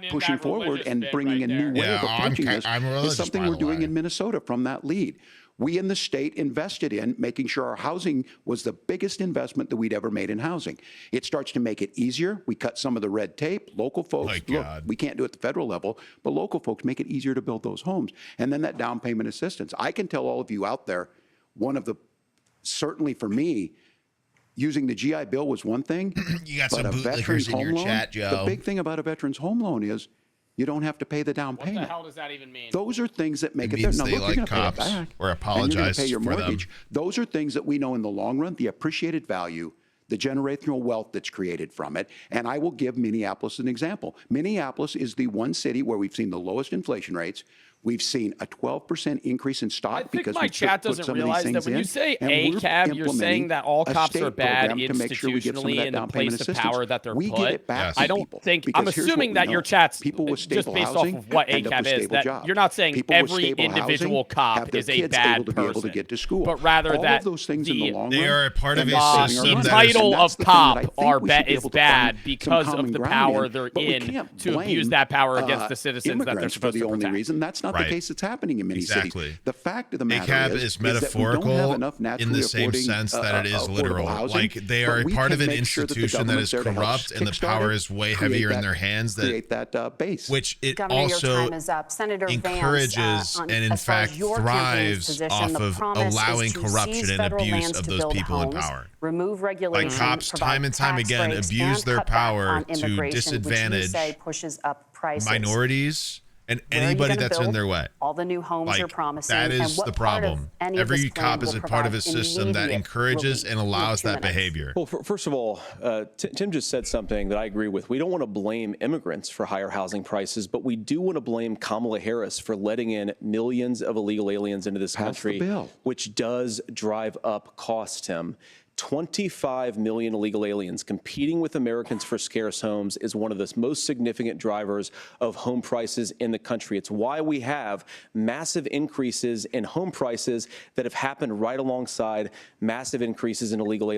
pushing forward and bringing a new way of approaching this is something we're doing in Minnesota from that lead. We in the state invested in making sure our housing was the biggest investment that we'd ever made in housing. It starts to make it easier. We cut some of the red tape. Local folks, look, we can't do it at the federal level, but local folks make it easier to build those homes. And then that down payment assistance. I can tell all of you out there, one of the, certainly for me, using the GI Bill was one thing. You got but some a bootlickers veteran's in home your loan, chat, Joe. the big thing about a veteran's home loan is you don't have to pay the down What payment. the hell does that even mean? Those are things that make it, means there. Now, they look, you're like going to pay it cops back. or and you're going apologize to pay your for them. mortgage. Those are things that we know in the long run, the appreciated value the generational wealth that's created from it. And I will give Minneapolis an example. Minneapolis is the one city where we've seen the lowest inflation rates. We've seen a 12% increase in stock I think because my chat doesn't realize that when you say ACAB, you're saying that all cops are bad institutionally in the place of power that they're put. I don't think, I'm assuming that your chat's just based off of what ACAB is, that you're not saying every individual cop is a bad person, but rather that they are a part of a system the title of cop is bad because of the power they're in to abuse that power against the citizens that they're supposed to protect. That's not the case that's happening in many cities. The fact of the matter ACAB is metaphorical in the same sense that it is literal. Like they are a part of an institution that is corrupt and the power is way heavier in their hands. Which it also encourages and in fact thrives off of allowing corruption and abuse of those people in power. Remove regulation, like cops time and time again abuse their power to disadvantage minorities and anybody that's in their way. All the new homes you're promising. That is the problem. Every cop is a part of a system that encourages and allows that behavior. Well, first of all, Tim just said something that I agree with. We don't want to blame immigrants for higher housing prices, but we do want to blame Kamala Harris for letting in millions of illegal aliens into this country, which does drive up costs, Tim. 25 million illegal aliens competing with Americans for scarce homes is one of the most significant drivers of home prices in the country. It's why we have massive increases in home prices that have happened right alongside massive increases in illegal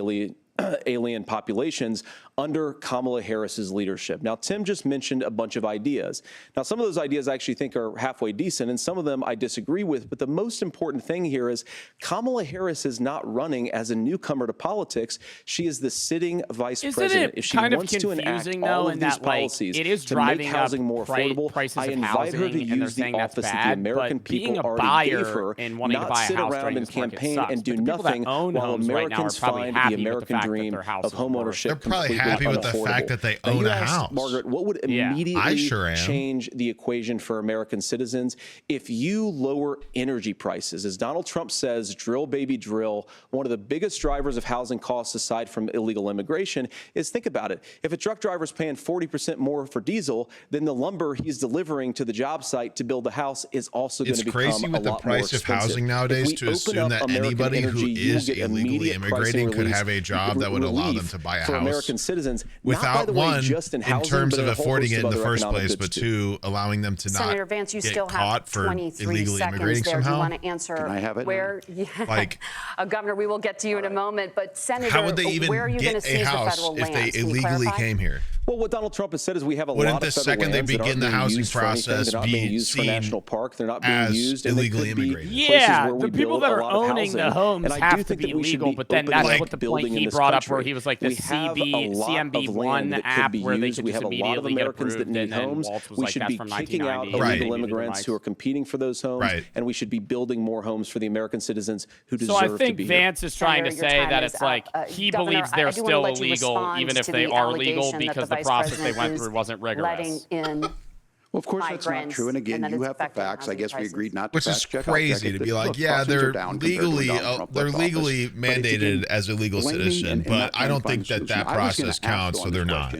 alien populations under Kamala Harris's leadership. Now, Tim just mentioned a bunch of ideas. Now, some of those ideas I actually think are halfway decent, and some of them I disagree with. But the most important thing here is Kamala Harris is not running as a newcomer to politics. She is the sitting vice president. If she wants to enact all of these policies to make housing more affordable, I invite her to use the office that the American people already gave her, not sit around and campaign and do nothing while Americans find the American dream of homeownership. They're probably happy with the fact that they own a house. Margaret, what would immediately change the equation for American citizens if you lower energy prices? As Donald Trump says, drill, baby, drill. One of the biggest drivers of housing costs aside from illegal immigration is, think about it, if a truck driver is paying 40% more for diesel, then the lumber he's delivering to the job site to build the house is also going to become a lot more expensive. It's crazy with the price of housing nowadays to assume that anybody who is illegally immigrating could have a job that would allow them to buy a house American citizens, without one, just in terms of affording it in the first place, but two, allowing them to not Senator Vance, you get still caught have for 23 illegally seconds immigrating there. somehow. Do you want to answer? Can I have it? Where, like, Governor, we will get to you in a moment. But Senator, how would they even where are you get a house if they illegally came here? Well, what Donald Trump has said is we have a Wouldn't lot of the federal second they lands that begin aren't the being housing used for anything. process They're not being used for seen national park. They're not being as used and illegally they could be immigrated? Yeah, where we the people build that a are lot of owning housing. the homes And I have do to think be that we should legal, be but then opening that's up what the building point in he this brought up country. where he was like the We have a lot of CMB1 land that could app be where they used. could We just have a lot of immediately get Americans that approved, need and then homes. Waltz was We like, should that's be from kicking out 1998. illegal immigrants who are competing for those homes, and we should be building more homes for the American citizens who deserve to be here. So I think Vance is trying to say that it's like he believes they're still illegal even if they are legal because the process they went through wasn't rigorous. Well, of course, that's not true. And again, you have the facts. I guess we agreed not to Which is fact check. crazy to be like, yeah, they're legally mandated as a legal citizen, but I don't think that process counts, so they're not.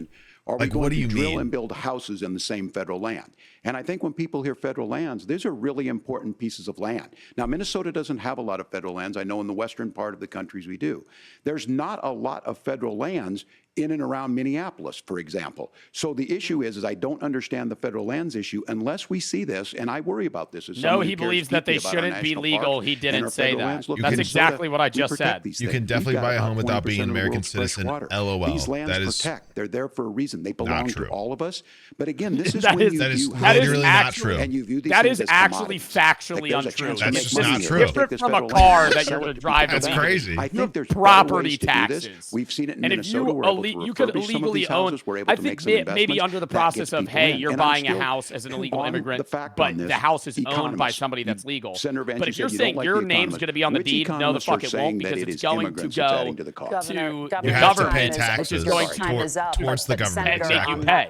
Are we going to drill and build houses in the same federal land? And I think when people hear federal lands, these are really important pieces of land. Now, Minnesota doesn't have a lot of federal lands. I know in the western part of the countries we do. There's not a lot of federal lands in and around Minneapolis, for example. So the issue is I don't understand the federal lands issue unless we see this, and I worry about this. As no, he believes that they shouldn't be legal. He didn't say that. That's exactly what I just said. You can definitely buy a home without being an American citizen. LOL. These lands protect. They're there for a reason. They belong to all of us. But again, this is that when is literally not true. And you view these that things is as actually commodities. factually untrue. That's just not true. Different from a car that you're going to drive. That's crazy. I think there's property taxes. We've seen it in and Minnesota. You could illegally own. I think maybe under the process of, hey, you're buying a house as an illegal immigrant, but the house is owned by somebody that's legal. But if you're saying your name's going to be on the deed, no, the fuck it won't, because it's going to go to the government, which is going towards the government. And make you pay.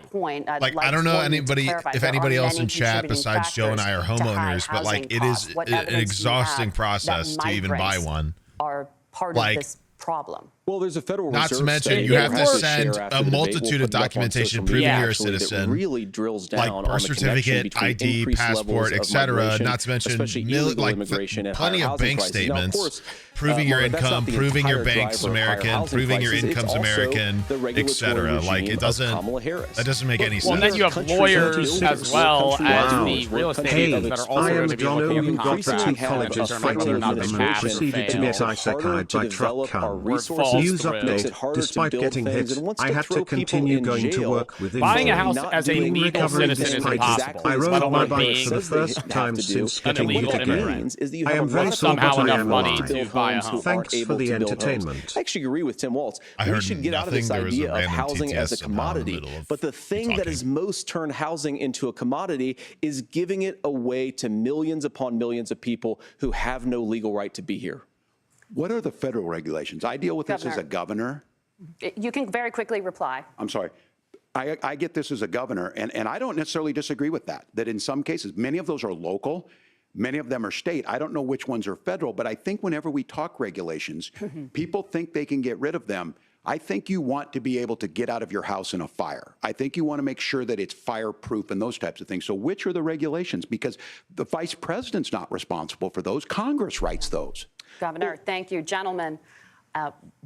Like, I don't know if anybody else in chat besides Joe and I are homeowners, but like it is an exhausting process to even buy one. Are part of this problem. Well, there's a federal Not reserve to mention, study you that have we'll to have to send share after a the debate. multitude We'll of put it up on documentation social proving media, you're a actually, that citizen, really drills down like on birth the connection certificate, between ID, increased passport, levels of etc. migration, Not to mention especially illegal like immigration and plenty higher of housing bank prices. Now, of statements course, proving your Margaret, that's not income, the proving your entire bank's driver of higher American, housing proving your prices. It's income's also American, the regulatory etc. Like regime it of doesn't. Kamala Harris. That doesn't make any sense. Well, and then you have lawyers as well as the real estate agents that are also going to be looking at who got the two colleges fighting over them and proceeded to get isekai'd by truck cars. News update, despite getting hit, I had to continue going to work within buying a house as a legal citizen is impossible. I Let rode my alone bike being for the first time since an getting hit illegal again. immigrant. I am very sore, but I am alive. to buy a home. Thanks for the entertainment. I actually agree with Tim Waltz. I We heard should get out of this nothing. There was a idea of random housing as a TTS somehow in the commodity. middle of But the thing that has most turned housing into a commodity is giving it away to millions upon millions of people who have no legal right to be here. What are the federal regulations? I deal with this as a governor. You can very quickly reply. I'm sorry. I get this as a governor, and I don't necessarily disagree with that, that in some cases, many of those are local, many of them are state. I don't know which ones are federal, but I think whenever we talk regulations, people think they can get rid of them. I think you want to be able to get out of your house in a fire. I think you want to make sure that it's fireproof and those types of things. So which are the regulations? Because the vice president's not responsible for those. Congress writes those. Governor, thank you. Gentlemen,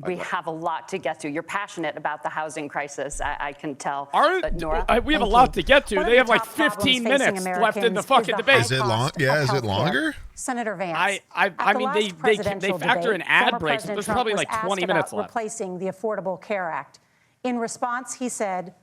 we have a lot to get to. You're passionate about the housing crisis, I can tell. But Nora, we have a lot to get to. They have like 15 minutes left in the fucking debate. Is it long? Yeah, is it longer? Senator Vance. I mean, they factor in ad breaks. There's probably like 20 minutes left. Replacing the Affordable Care Act. In response, he said,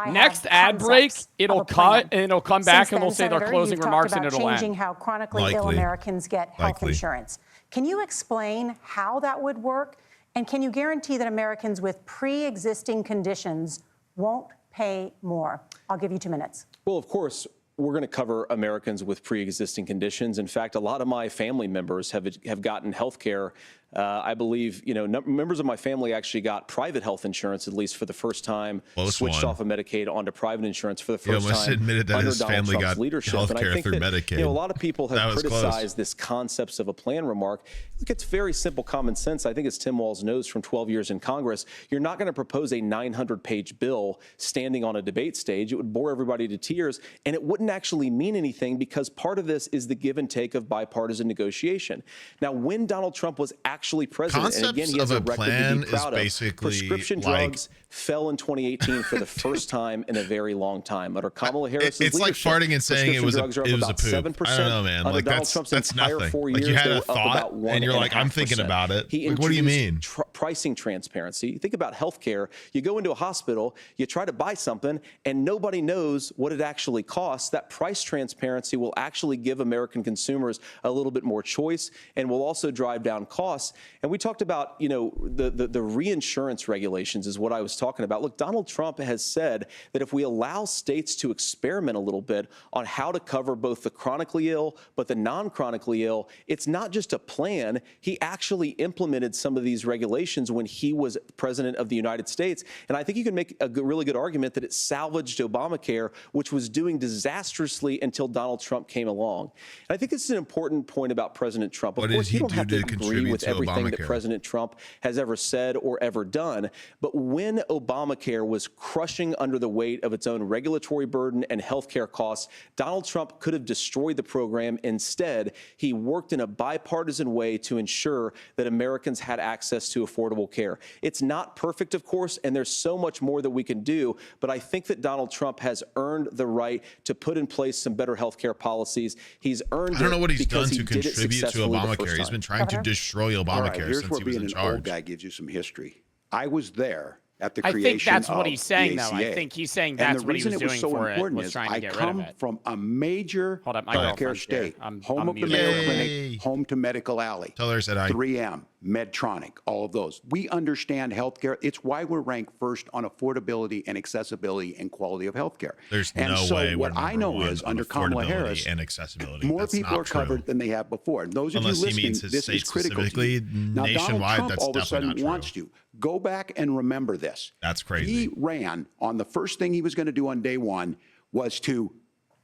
next ad break, it'll cut and it'll come back and we'll say their closing remarks and it'll end. Changing how chronically ill Americans get health insurance. Can you explain how that would work? And can you guarantee that Americans with pre-existing conditions won't pay more? I'll give you 2 minutes. Well, of course, we're going to cover Americans with pre-existing conditions. In fact, a lot of my family members have gotten health care. I believe, members of my family actually got private health insurance, at least for the first time, switched off of Medicaid onto private insurance for the first time admitted that under his Donald family Trump's got leadership. health And I care think through that, Medicaid. a lot of people have criticized close. this concepts of a plan remark. Look, it's very simple common sense. I think as Tim Walz knows from 12 years in Congress, you're not going to propose a 900-page bill standing on a debate stage. It would bore everybody to tears, and it wouldn't actually mean anything because part of this is the give and take of bipartisan negotiation. Now, when Donald Trump was actually president, and again, he has a record to be proud of. Prescription drugs fell in 2018 for the first time in a very long time. Under Kamala Harris's it's like farting and saying it was a poop. I don't know, man. Like that's nothing. Like you had a thought and you're like, I'm thinking about it. Like, what do you mean? Pricing transparency. You think about healthcare. You go into a hospital, you try to buy something, and nobody knows what it actually costs. That price transparency will actually give American consumers a little bit more choice and will also drive down costs. And we talked about, the reinsurance regulations is what I was talking about. Look, Donald Trump has said that if we allow states to experiment a little bit on how to cover both the chronically ill but the non-chronically ill, it's not just a plan. He actually implemented some of these regulations when he was president of the United States. And I think you can make a really good argument that it salvaged Obamacare, which was doing disastrously until Donald Trump came along. And I think this is an important point about President Trump. Of course, you don't have to agree with everything that President Trump has ever said or ever done. But when Obamacare was crushing under the weight of its own regulatory burden and health care costs, Donald Trump could have destroyed the program. Instead, he worked in a bipartisan way to ensure that Americans had access to affordable care. It's not perfect, of course, and there's so much more that we can do. But I think that Donald Trump has earned the right to put in place some better health care policies. He's earned it. I don't know what he's done to he contribute to Obamacare. He's been trying to destroy Obamacare since he was in charge. Old guy gives you some history. I was there at the creation I think that's what he's saying, though. I think he's saying that's what he was doing for it, was trying to get rid of it. I come from a major healthcare state, home of the muted. Mayo Clinic, home to Medical Alley, Tell her I said hi. 3M, Medtronic, all of those. We understand healthcare. It's why we're ranked first on affordability and accessibility and quality of healthcare. There's and no so way what I know is under Kamala Harris, and accessibility. more That's people are covered than they have before. And those Unless of he you means listening, his this is state critical to specifically. you. Now, Nationwide, Donald Trump that's all of a definitely sudden not wants true. to go back and remember this. That's crazy. He ran on the first thing he was going to do on day one was to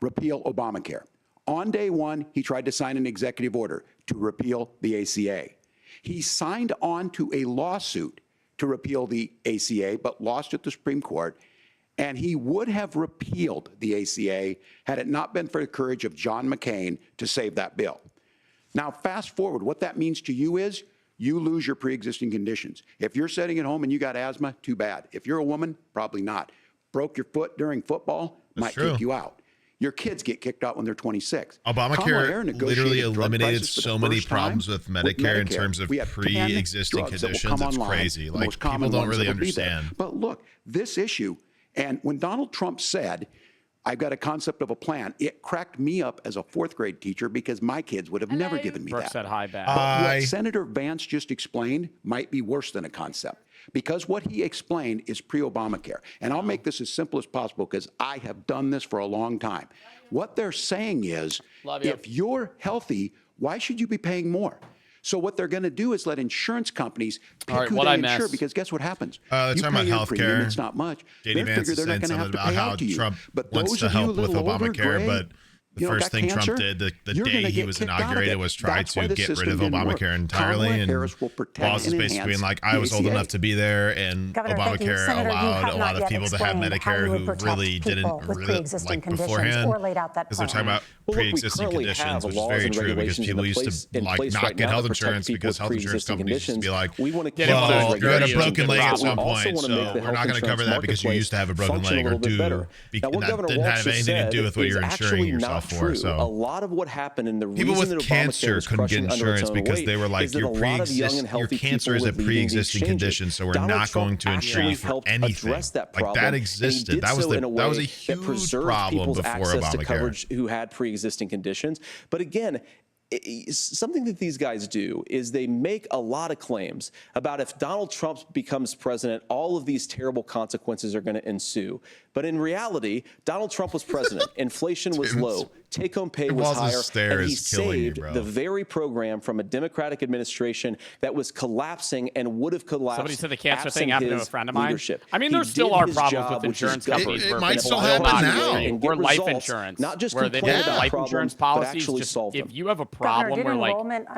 repeal Obamacare. On day one, he tried to sign an executive order to repeal the ACA. He signed on to a lawsuit to repeal the ACA, but lost at the Supreme Court. And he would have repealed the ACA had it not been for the courage of John McCain to save that bill. Now, fast forward, what that means to you is you lose your pre-existing conditions. If you're sitting at home and you got asthma, too bad. If you're a woman, probably not. Broke your foot during football, might kick you out. Your kids get kicked out when they're 26. Obamacare literally eliminated so many problems with Medicare in terms of pre-existing conditions. It's crazy. Like, people don't really understand. But look, this issue, and when Donald Trump said, I've got a concept of a plan, it cracked me up as a fourth grade teacher because my kids would have never given me Brooke that. said hi back. But what Senator Vance just explained might be worse than a concept, because what he explained is pre-Obamacare. And I'll make this as simple as possible because I have done this for a long time. What they're saying is, if you're healthy, why should you be paying more? So what they're going to do is let insurance companies pick who they insure, because guess what happens? They're talking about healthcare. It's not much. JD Vance is saying something about how Trump wants to help with Obamacare, but the first thing Trump did the day he was inaugurated was try to get rid of Obamacare entirely. And Walz is basically being like, I was old enough to be there, and Obamacare allowed a lot of people to have Medicare who really didn't really like beforehand. Because they're talking about pre-existing conditions, which is very true, because people used to like not get health insurance because health insurance companies used to be like, well, you had a broken leg at some point, so we're not going to cover that because you used to have a broken leg, or that didn't have anything to do with what you're insuring yourself for. So a lot of what happened in the people with cancer couldn't get insurance because they were like, your cancer is a pre-existing condition, so we're not going to insure you for anything. Like, that existed. That was a huge problem before Obamacare. Who had pre-existing conditions, but again, something that these guys do is they make a lot of claims about if Donald Trump becomes president, all of these terrible consequences are going to ensue. But in reality, Donald Trump was president. Inflation was low. Take-home pay was higher. And he saved the very program from a Democratic administration that was collapsing and would have collapsed. Somebody said the cancer thing happened to a friend of mine. I mean, there still are problems with insurance companies. It might still happen now. Or life insurance. Not just where they have life insurance policies. If you have a problem where, like,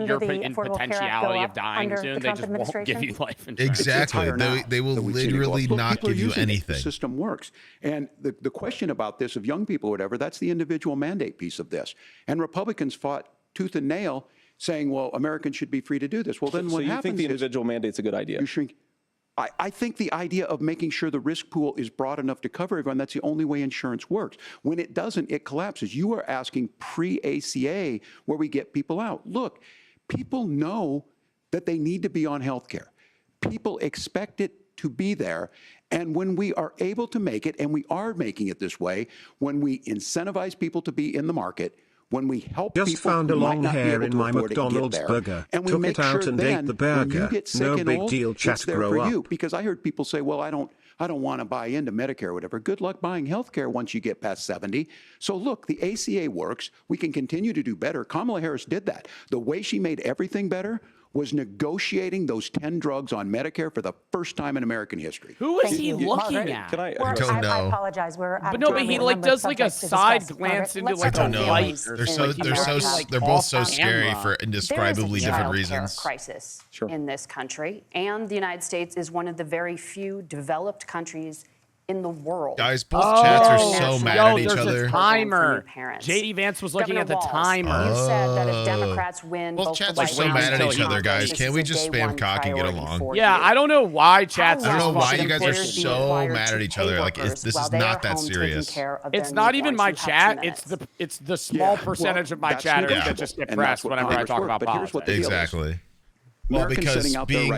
you're in potentiality of dying soon, they just won't give you life insurance. Exactly. They will literally not give you anything. The system works. And the question about this of young people or whatever, that's the individual mandate piece of this. And Republicans fought tooth and nail saying, well, Americans should be free to do this. Well, then what happens is... So you think the individual mandate's a good idea? You shrink. I think the idea of making sure the risk pool is broad enough to cover everyone, that's the only way insurance works. When it doesn't, it collapses. You are asking pre-ACA where we get people out. Look, people know that they need to be on health care. People expect it to be there. And when we are able to make it, and we are making it this way, when we incentivize people to be in the market, when we help people found a long hair in my McDonald's burger. And we took make it out sure and then, ate the burger. When you get sick no and big old, deal, chat, it's there grow for up. you. Because I heard people say, well, I don't want to buy into Medicare or whatever. Good luck buying health care once you get past 70. So look, the ACA works. We can continue to do better. Kamala Harris did that. The way she made everything better was negotiating those 10 drugs on Medicare for the first time in American history. Who is he looking at? I don't know. I apologize. But no, but he like does like a side glance into like a light. They're both so scary for indescribably different reasons. Crisis in this country, and the United States is one of the very few developed countries in the world. Guys, both chats are so mad at each other. There's a timer. JD Vance was looking at the timer. You said that if Democrats win, both chats are so mad at each other, guys. Can't we just spam cock and get along? Yeah, I don't know why chats. I don't know why you guys are so mad at each other. Like, this is not that serious. It's not even my chat. It's the small percentage of my chatters that just get pressed whenever I talk about politics. Exactly. Well, because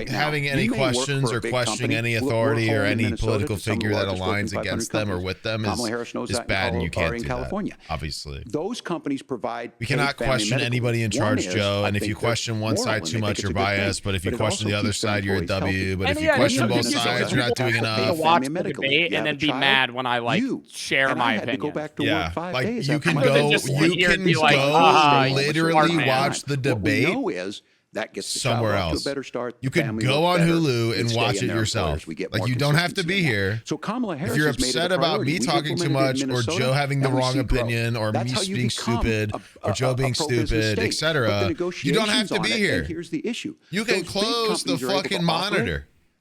having any questions or questioning any authority or any political figure that aligns against them or with them is bad, and you can't do that, obviously. Those companies provide... We cannot question anybody in charge, Joe, and if you question one side too much, you're biased, but if you question the other side, you're a W, but if you question both sides, you're not doing enough. Watch the debate and then be mad when I, like, share my opinion. Yeah, like, you can go literally watch the debate that gets somewhere else. To a better start. You can go on Hulu and watch it yourself. Like, you don't have to be here. So Kamala Harris, if you're upset about me talking too much, or Joe having the wrong opinion, or me being stupid, or Joe being stupid, etc., you don't have to be here. Here's the issue. You can close the fucking monitor.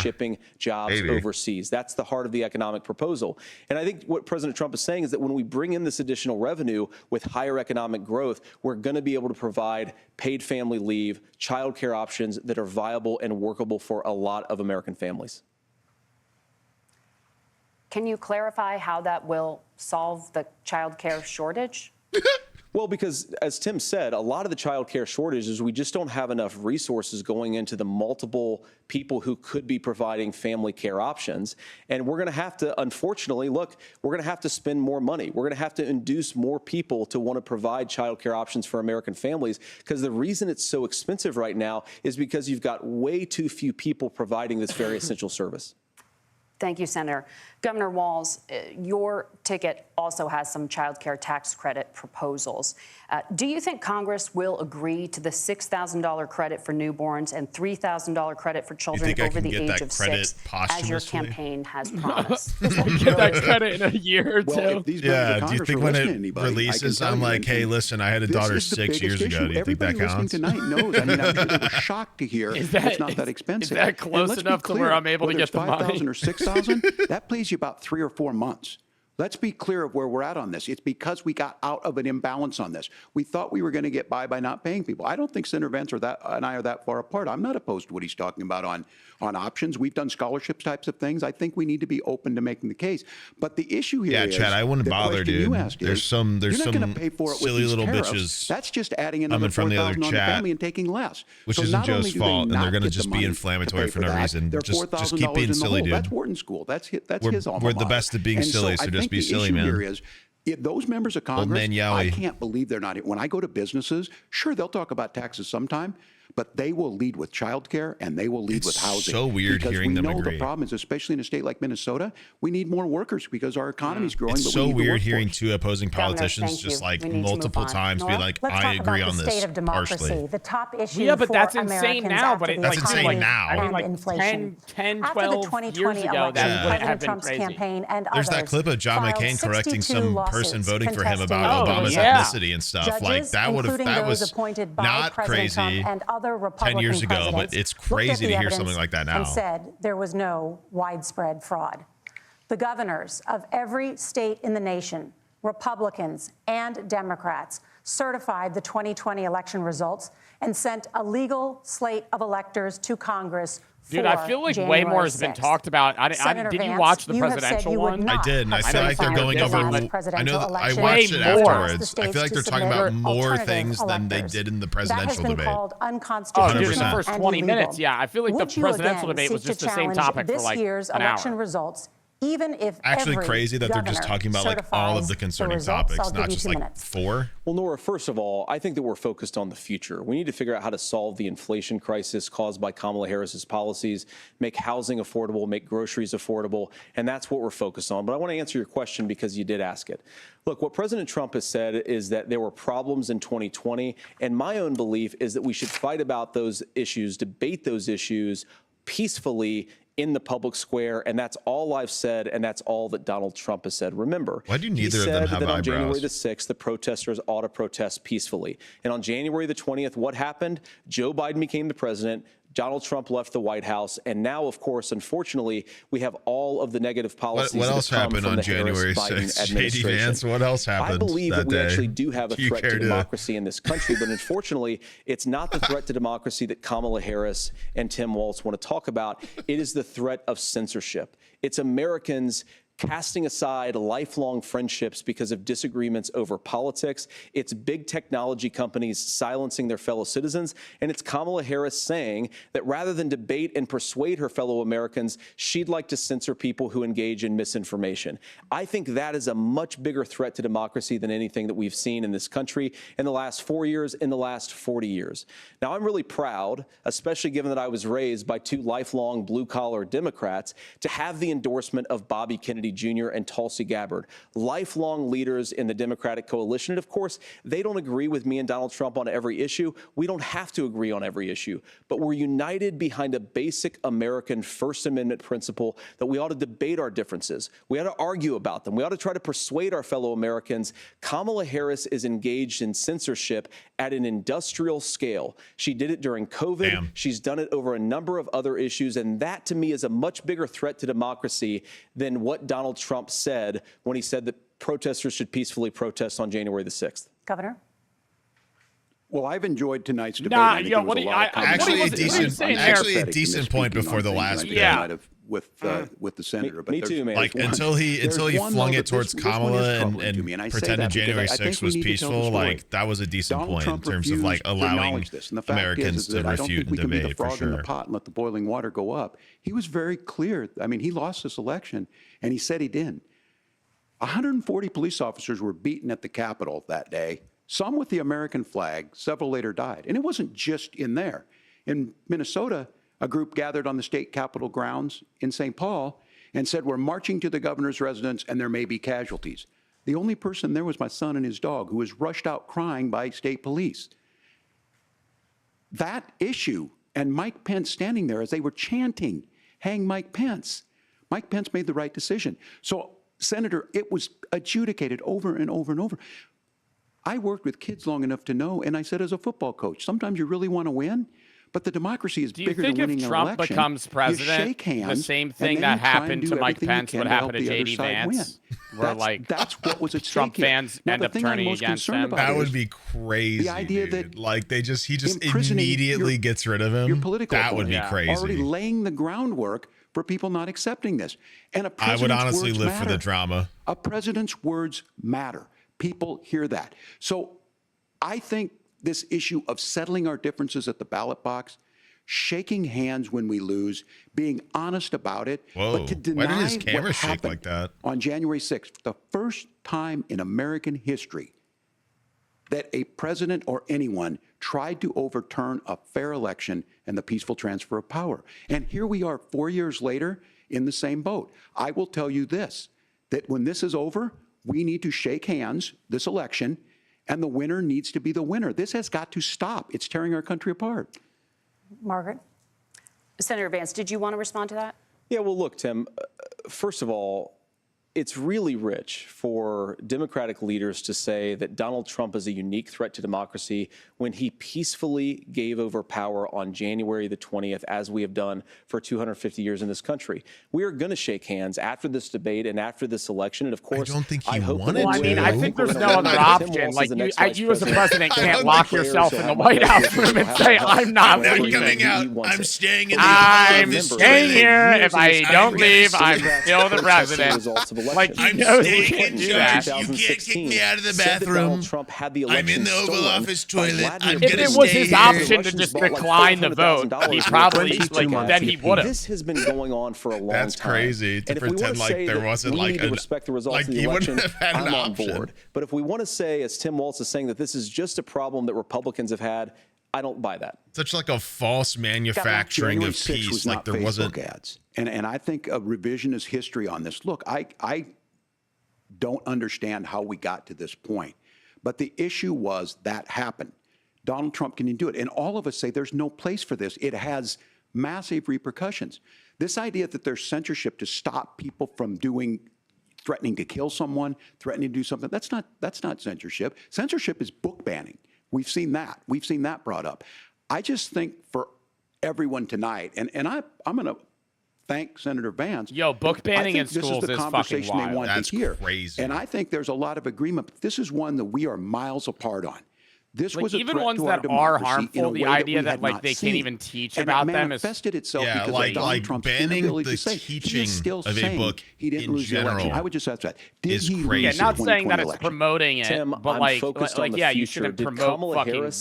shipping jobs overseas. That's the heart of the economic proposal. And I think what President Trump is saying is that when we bring in this additional revenue with higher economic growth, we're going to be able to provide paid family leave, child care options that are viable and workable for a lot of American families. Can you clarify how that will solve the child care shortage? Well, because as Tim said, a lot of the child care shortages, we just don't have enough resources going into the multiple people who could be providing family care options. And we're going to have to, unfortunately, look, we're going to have to spend more money. We're going to have to induce more people to want to provide child care options for American families, because the reason it's so expensive right now is because you've got way too few people providing this very essential service. Thank you, Senator. Governor Walz, your ticket also has some child care tax credit proposals. Do you think Congress will agree to the $6,000 credit for newborns and $3,000 credit for children over the age of 6, as your campaign has promised? Get that credit in a year or two. Yeah, do you think when it releases, I'm like, hey, listen, I had a daughter 6 years ago. Do you think that counts? Tonight knows. I mean, I'm sure they were shocked to hear it's not that expensive. Is that close enough to where I'm able to get the money? 5,000 or 6,000, that plays you about 3 or 4 months. Let's be clear of where we're at on this. It's because we got out of an imbalance on this. We thought we were going to get by not paying people. I don't think Senator Vance and I are that far apart. I'm not opposed to what he's talking about on options. We've done scholarship types of things. I think we need to be open to making the case. But the issue here is, Chad, I wouldn't bother, dude. There's some pay for it silly little tariffs. bitches. That's just adding another $4,000 on the family and taking less. Which so isn't Joe's fault, and they're going to just be inflammatory for no reason. Just keep being silly, dude. That's Wharton School. That's his alma mater. We're the best at being silly, so just be silly, man. Those members of Congress, I can't believe they're not here. When I go to businesses, sure, they'll talk about taxes sometime, but they will lead with childcare and they will lead with housing. So weird hearing them agree. Because we know the problem is, especially in a state like Minnesota, we need more workers because our economy's growing. It's so weird hearing two opposing politicians just like multiple times be like, I agree on this partially. The top issue yeah, but for that's insane Americans now. But after that's the insane now. I mean, like inflation. 10, After 12 the 2020 years ago, election, that wouldn't have President been Trump's crazy. campaign and There's others that clip of John filed McCain correcting 62 some lawsuits person voting for him contesting about Obama's ethnicity and stuff. Judges, Like that was appointed by not President crazy Trump and other 10 Republican years ago, but presidents it's crazy to hear something like that now. And said there was no widespread fraud. The governors of every state in the nation, Republicans and Democrats, certified the 2020 election results and sent a legal slate of electors to Congress. Dude, I feel like way more has been talked about. Did you watch the presidential one? I did, and I feel like they're going over. I know I watched it afterwards. I feel like they're talking about more things than they did in the presidential debate. Oh, dude, in the first 20 minutes, yeah. I feel like the presidential debate was just the same topic for like an hour. Results, even if actually crazy that they're just talking about like all of the concerning topics, not just like 4. Well, Nora, first of all, I think that we're focused on the future. We need to figure out how to solve the inflation crisis caused by Kamala Harris's policies, make housing affordable, make groceries affordable, and that's what we're focused on. But I want to answer your question because you did ask it. Look, what President Trump has said is that there were problems in 2020, and my own belief is that we should fight about those issues, debate those issues peacefully in the public square, and that's all I've said, and that's all that Donald Trump has said. Remember, why do neither of them have that on eyebrows? January the 6th, the protesters ought to protest peacefully. And on January the 20th, what happened? Joe Biden became the president. Donald Trump left the White House, and now, of course, unfortunately, we have all of the negative policies. What else happened on January 6th? JD Vance, what else happened? I believe that we actually do have a do threat to democracy in this country, but unfortunately, it's not the threat to democracy that Kamala Harris and Tim Walz want to talk about. It is the threat of censorship. It's Americans casting aside lifelong friendships because of disagreements over politics. It's big technology companies silencing their fellow citizens. And it's Kamala Harris saying that rather than debate and persuade her fellow Americans, she'd like to censor people who engage in misinformation. I think that is a much bigger threat to democracy than anything that we've seen in this country in the last 4 years, in the last 40 years. Now, I'm really proud, especially given that I was raised by 2 lifelong blue-collar Democrats, to have the endorsement of Bobby Kennedy Jr. and Tulsi Gabbard, lifelong leaders in the Democratic coalition. And of course, they don't agree with me and Donald Trump on every issue. We don't have to agree on every issue, but we're united behind a basic American First Amendment principle that we ought to debate our differences. We ought to argue about them. We ought to try to persuade our fellow Americans. Kamala Harris is engaged in censorship at an industrial scale. She did it during COVID. Damn. She's done it over a number of other issues. And that, to me, is a much bigger threat to democracy than what Donald Trump said when he said that protesters should peacefully protest on January the 6th. Governor? Well, I've enjoyed tonight's debate. Actually a decent point before the last. with the senator. But me too, man. Like until he flung it towards Kamala and pretended January 6th was peaceful, like that was a decent point in terms of like allowing Americans to refute and debate for sure. In the pot and let the boiling water go up. He was very clear. I mean, he lost this election, and he said he didn't. 140 police officers were beaten at the Capitol that day. Some with the American flag. Several later died, and it wasn't just in there. In Minnesota, a group gathered on the state capitol grounds in St. Paul and said, "We're marching to the governor's residence, and there may be casualties." The only person there was my son and his dog, who was rushed out crying by state police. That issue, and Mike Pence standing there as they were chanting, "Hang Mike Pence." Mike Pence made the right decision. So, Senator, it was adjudicated over and over and over. I worked with kids long enough to know, and I said as a football coach, sometimes you really want to win, but the democracy is bigger than winning an election. Do you think if Trump becomes president, the same thing that happened to Mike Pence would happen to JD Vance? Where like that's what was at Trump fans end up turning against him? That would be crazy. The idea that like he just immediately gets rid of him. Your political that would be crazy. Already laying the groundwork for people not accepting this. And I would honestly live for the drama. A president's words matter. People hear that. So I think this issue of settling our differences at the ballot box, shaking hands when we lose, being honest about it, but to deny why did his camera what shake happened like that? On January 6th, the first time in American history that a president or anyone tried to overturn a fair election and the peaceful transfer of power. And here we are 4 years later in the same boat. I will tell you this, that when this is over, we need to shake hands this election, and the winner needs to be the winner. This has got to stop. It's tearing our country apart. Margaret? Senator Vance, did you want to respond to that? Yeah, well, look, Tim, first of all, it's really rich for Democratic leaders to say that Donald Trump is a unique threat to democracy when he peacefully gave over power on January the 20th, as we have done for 250 years in this country. We are going to shake hands after this debate and after this election. And of course, I don't think he to. wanted I mean, I think there's no other option. Like you as a president can't lock yourself in the White House room and say, "I'm not leaving. I'm staying in the I'm staying here. If I don't leave, I'm still the president." Like, I'm staying in charge. You can't kick me out of the bathroom. I'm in the Oval Office toilet. If it was his option to just decline the vote, he probably then he would have. This has been going on for a long time. That's crazy to pretend like there wasn't like to respect the results of the election. I'm on board. But if we want to say, as Tim Walz is saying, that this is just a problem that Republicans have had, I don't buy that. Such like a false manufacturing of peace, like there wasn't ads. And I think a revisionist history on this. Look, I don't understand how we got to this point, but the issue was that happened. Donald Trump can do it, and all of us say there's no place for this. It has massive repercussions. This idea that there's censorship to stop people from threatening to kill someone, threatening to do something, that's not censorship. Censorship is book banning. We've seen that. We've seen that brought up. I just think for everyone tonight, and I'm going to thank Senator Vance. Yo, book banning in schools is fucking wild. That's crazy. And I think there's a lot of agreement. But this is one that we are miles apart on. This was even ones that are harmful. The idea that like they can't even teach about them is itself because like Donald Trump's banning the teaching of a book in general. I would just ask that. Did he crazy. Yeah, not saying that it's promoting it, Tim, but like yeah, you shouldn't promote fucking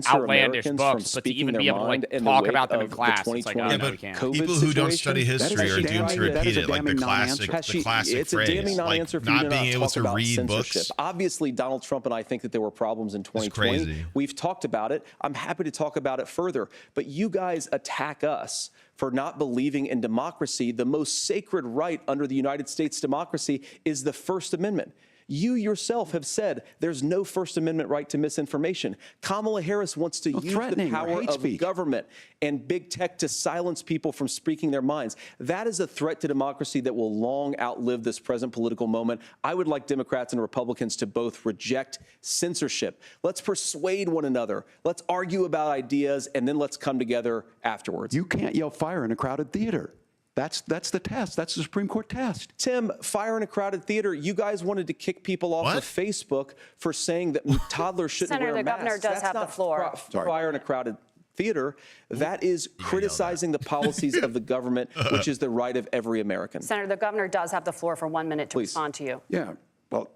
outlandish books, but to even be able to like talk about them in class, it's like, oh, no, we can't. People who don't study history are doomed to repeat it, like the classic phrase. It's a damning non-answer for you to not talk about censorship. Books. Obviously, Donald Trump and I think that there were problems in 2020. We've talked about it. I'm happy to talk about it further. But you guys attack us for not believing in democracy. The most sacred right under the United States democracy is the First Amendment. You yourself have said there's no First Amendment right to misinformation. Kamala Harris wants to use the power of government and big tech to silence people from speaking their minds. That is a threat to democracy that will long outlive this present political moment. I would like Democrats and Republicans to both reject censorship. Let's persuade one another. Let's argue about ideas, and then let's come together afterwards. You can't yell fire in a crowded theater. That's the test. That's the Supreme Court test. Tim, fire in a crowded theater. You guys wanted to kick people off of Facebook for saying that toddlers shouldn't wear a mask. Senator, the governor does have the floor. Fire in a crowded theater, that is criticizing the policies of the government, which is the right of every American. Senator, the governor does have the floor for 1 minute to respond to you. Yeah, well,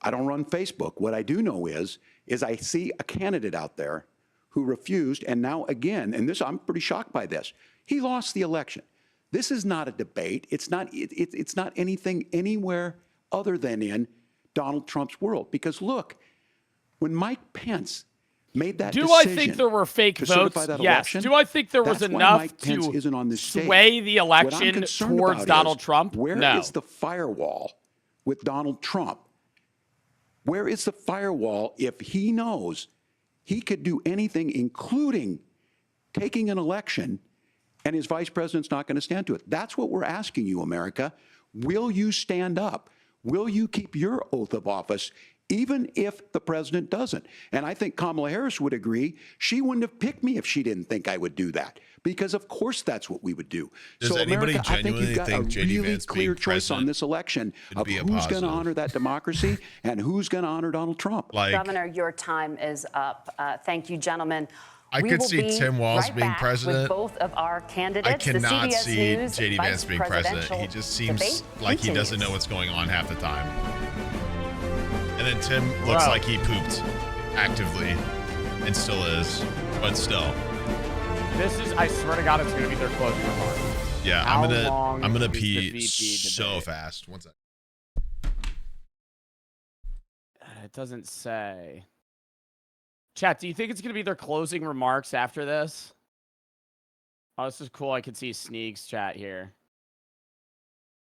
I don't run Facebook. What I do know is I see a candidate out there who refused, and now again, and this I'm pretty shocked by this. He lost the election. This is not a debate. It's not anything anywhere other than in Donald Trump's world. Because look, when Mike Pence made that decision, do I think there were fake votes? Yes. Election, do I think there was enough to sway the election towards Donald Trump? Where is the firewall with Donald Trump? Where is the firewall if he knows he could do anything, including taking an election, and his vice president's not going to stand to it? That's what we're asking you, America. Will you stand up? Will you keep your oath of office, even if the president doesn't? And I think Kamala Harris would agree. She wouldn't have picked me if she didn't think I would do that, because of course that's what we would do. Does anybody America, I think you've got a really clear choice on this election of who's going to honor that democracy and who's going to honor Donald Trump. Governor, your time is up. Thank you, gentlemen. I could see Tim Walz being president. With both of our candidates. I cannot the CBS see News JD Vance being president. He just seems like he doesn't know what's going on half the time. And then Tim looks like he pooped actively and still is, but still. This is, I swear to God, it's going to be their closing remark. Yeah, I'm gonna pee so fast. One sec. It doesn't say. Chat, do you think it's going to be their closing remarks after this? Oh, this is cool. I can see Sneegs chat here.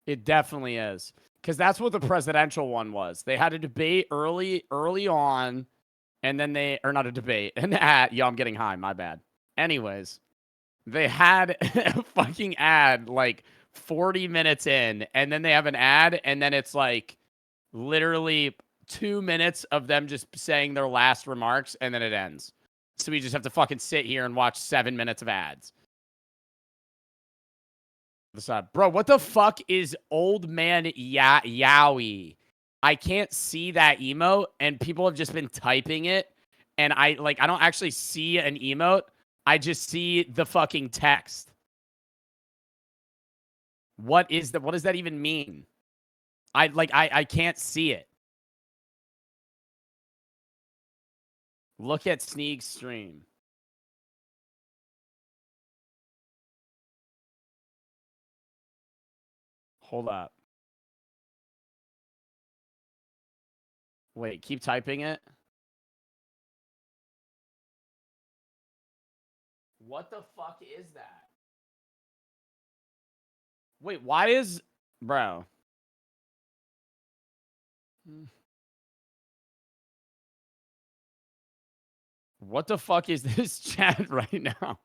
It definitely is. Because that's what the presidential one was. They had a debate early on, and then or not a debate, an ad. Yo, I'm getting high. My bad. Anyways, they had a fucking ad like 40 minutes in, and then they have an ad, and then it's like literally 2 minutes of them just saying their last remarks, and then it ends. So we just have to fucking sit here and watch 7 minutes of ads. Bro, what the fuck is old man Yowie? I can't see that emote, and people have just been typing it, and I don't actually see an emote. I just see the fucking text. What does that even mean? I can't see it. Look at Sneeg's stream. Hold up. Wait, keep typing it. What the fuck is that? Wait, why is... Bro. What the fuck is this chat right now?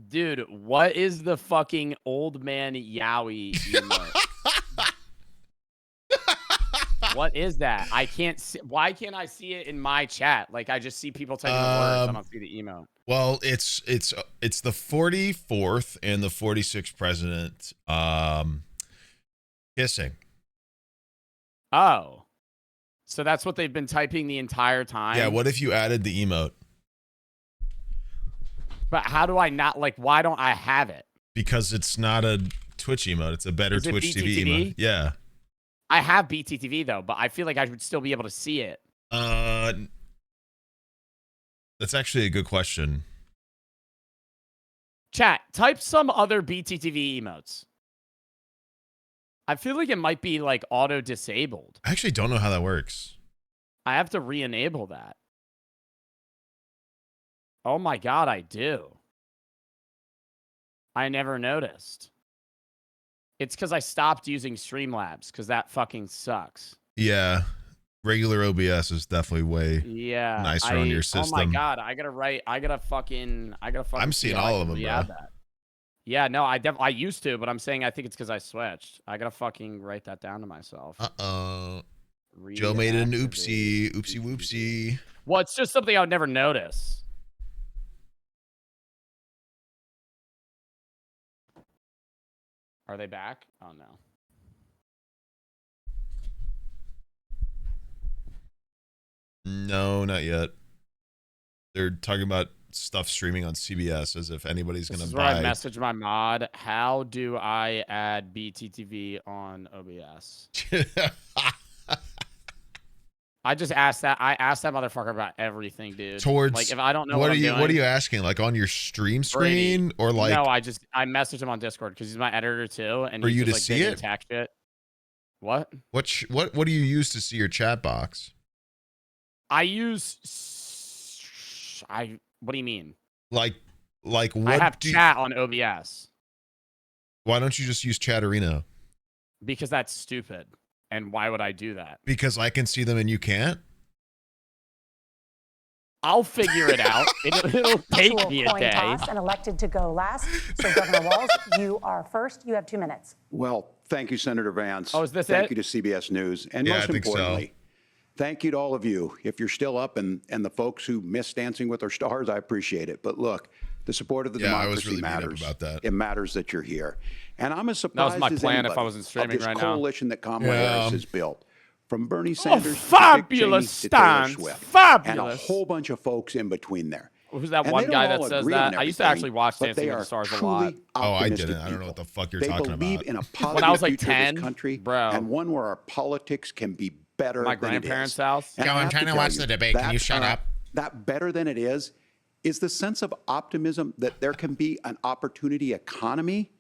Dude, what is the fucking old man Yowie emote? What is that? I can't see. Why can't I see it in my chat? Like, I just see people typing the words. I don't see the emote. Well, it's the 44th and the 46th president kissing. Oh. So that's what they've been typing the entire time? Yeah, what if you added the emote? But how do I not, like, why don't I have it? Because it's not a Twitch emote. It's a better Twitch TV emote. Yeah. I have BTTV, though, but I feel like I would still be able to see it. That's actually a good question. Chat, type some other BTTV emotes. I feel like it might be, like, auto-disabled. I actually don't know how that works. I have to re-enable that. Oh my God, I do. I never noticed. It's because I stopped using Streamlabs, because that fucking sucks. Yeah. Regular OBS is definitely way nicer on your system. Oh my God, I gotta fucking I'm seeing all of them, bro. That. Yeah, no, I used to, but I'm saying I think it's because I switched. I gotta fucking write that down to myself. Uh-oh. Joe made an oopsie. Oopsie whoopsie. Well, it's just something I would never notice. Are they back? Oh, no. No, not yet. They're talking about stuff streaming on CBS as if anybody's going to buy. I messaged my mod. How do I add BTTV on OBS? I just asked that. I asked that motherfucker about everything, dude. Towards like if I don't know what what are you asking? Like on your stream screen or like? No, I messaged him on Discord because he's my editor too, and for he's you to just, see it. Attack shit. What? What do you use to see your chat box? I use. What do you mean? Like what? I have chat on OBS. Why don't you just use Chatterino? Because that's stupid. And why would I do that? Because I can see them and you can't? I'll figure it out. It'll take me a day. Toss and elected to go last. So Governor Walz, you are first. You have 2 minutes. Well, thank you, Senator Vance. Oh, is this Thank it? you to CBS News. And Yeah, most I think importantly, so. thank you to all of you. If you're still up and the folks who miss Dancing with Our Stars, I appreciate it. But look, the support of the I was democracy really beat up matters. about that. It matters that you're here. And I'm as That surprised was my as plan anybody if I wasn't of streaming this right now. coalition that Kamala Harris has built. From Bernie Sanders to Dick fabulous Cheney to Taylor stance. Swift. Fabulous. And a whole bunch of folks in between there. Who's that And one they guy don't that all says agree on that? I used to everything, actually watch but Dancing they with the are Stars a truly lot. Oh, I optimistic didn't. I don't know people. what the fuck you're They talking believe about. in a positive When I was like future of 10, this country, bro. and one where our politics can be better My than it grandparents' is. house. And Yo, I I'm have trying to tell watch you, the debate. Can you shut up? That better than it is the sense of optimism that there can be an opportunity economy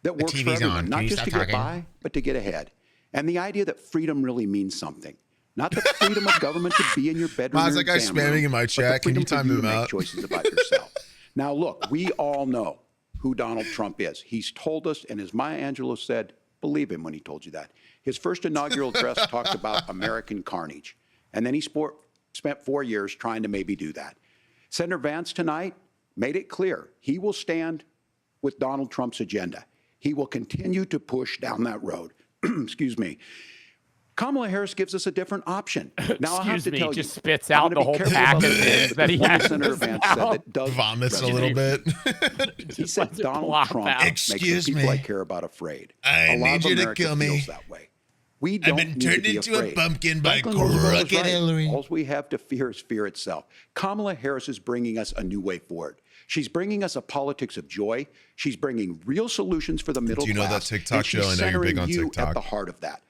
that works for TV's everyone, on. Can not you just stop to get talking? by, but to get ahead. And the idea that freedom really means something. Not the freedom of government to be in your bedroom. Miles, or that guy's exam room, spamming in my but the chat. Can you freedom for time to him make out? choices about yourself. Now, look, we all know who Donald Trump is. He's told us, and as Maya Angelou said, believe him when he told you that. His first inaugural address talked about American carnage, and then he spent 4 years trying to maybe do that. Senator Vance tonight made it clear he will stand with Donald Trump's agenda. He will continue to push down that road. Excuse me. Kamala Harris gives us a different option. Now, I have to tell you, just spits I'm out gonna the be whole careful about package this, that he because one has Senator in his Vance said mouth. that does Vomits a resonate little with me. bit. He said Donald plop Trump out. makes the Excuse people me. I care about afraid. I A lot need of you to America kill me. feels that way. We don't been need to turned be into a afraid. pumpkin by Franklin Roosevelt was crooked Hillary. All we have to fear is fear itself. Kamala Harris is bringing us a new way forward. She's bringing us a politics of joy. She's bringing real solutions for the middle Do you know that class. TikTok and she's show? I know you're big centering on you TikTok. at the heart of that.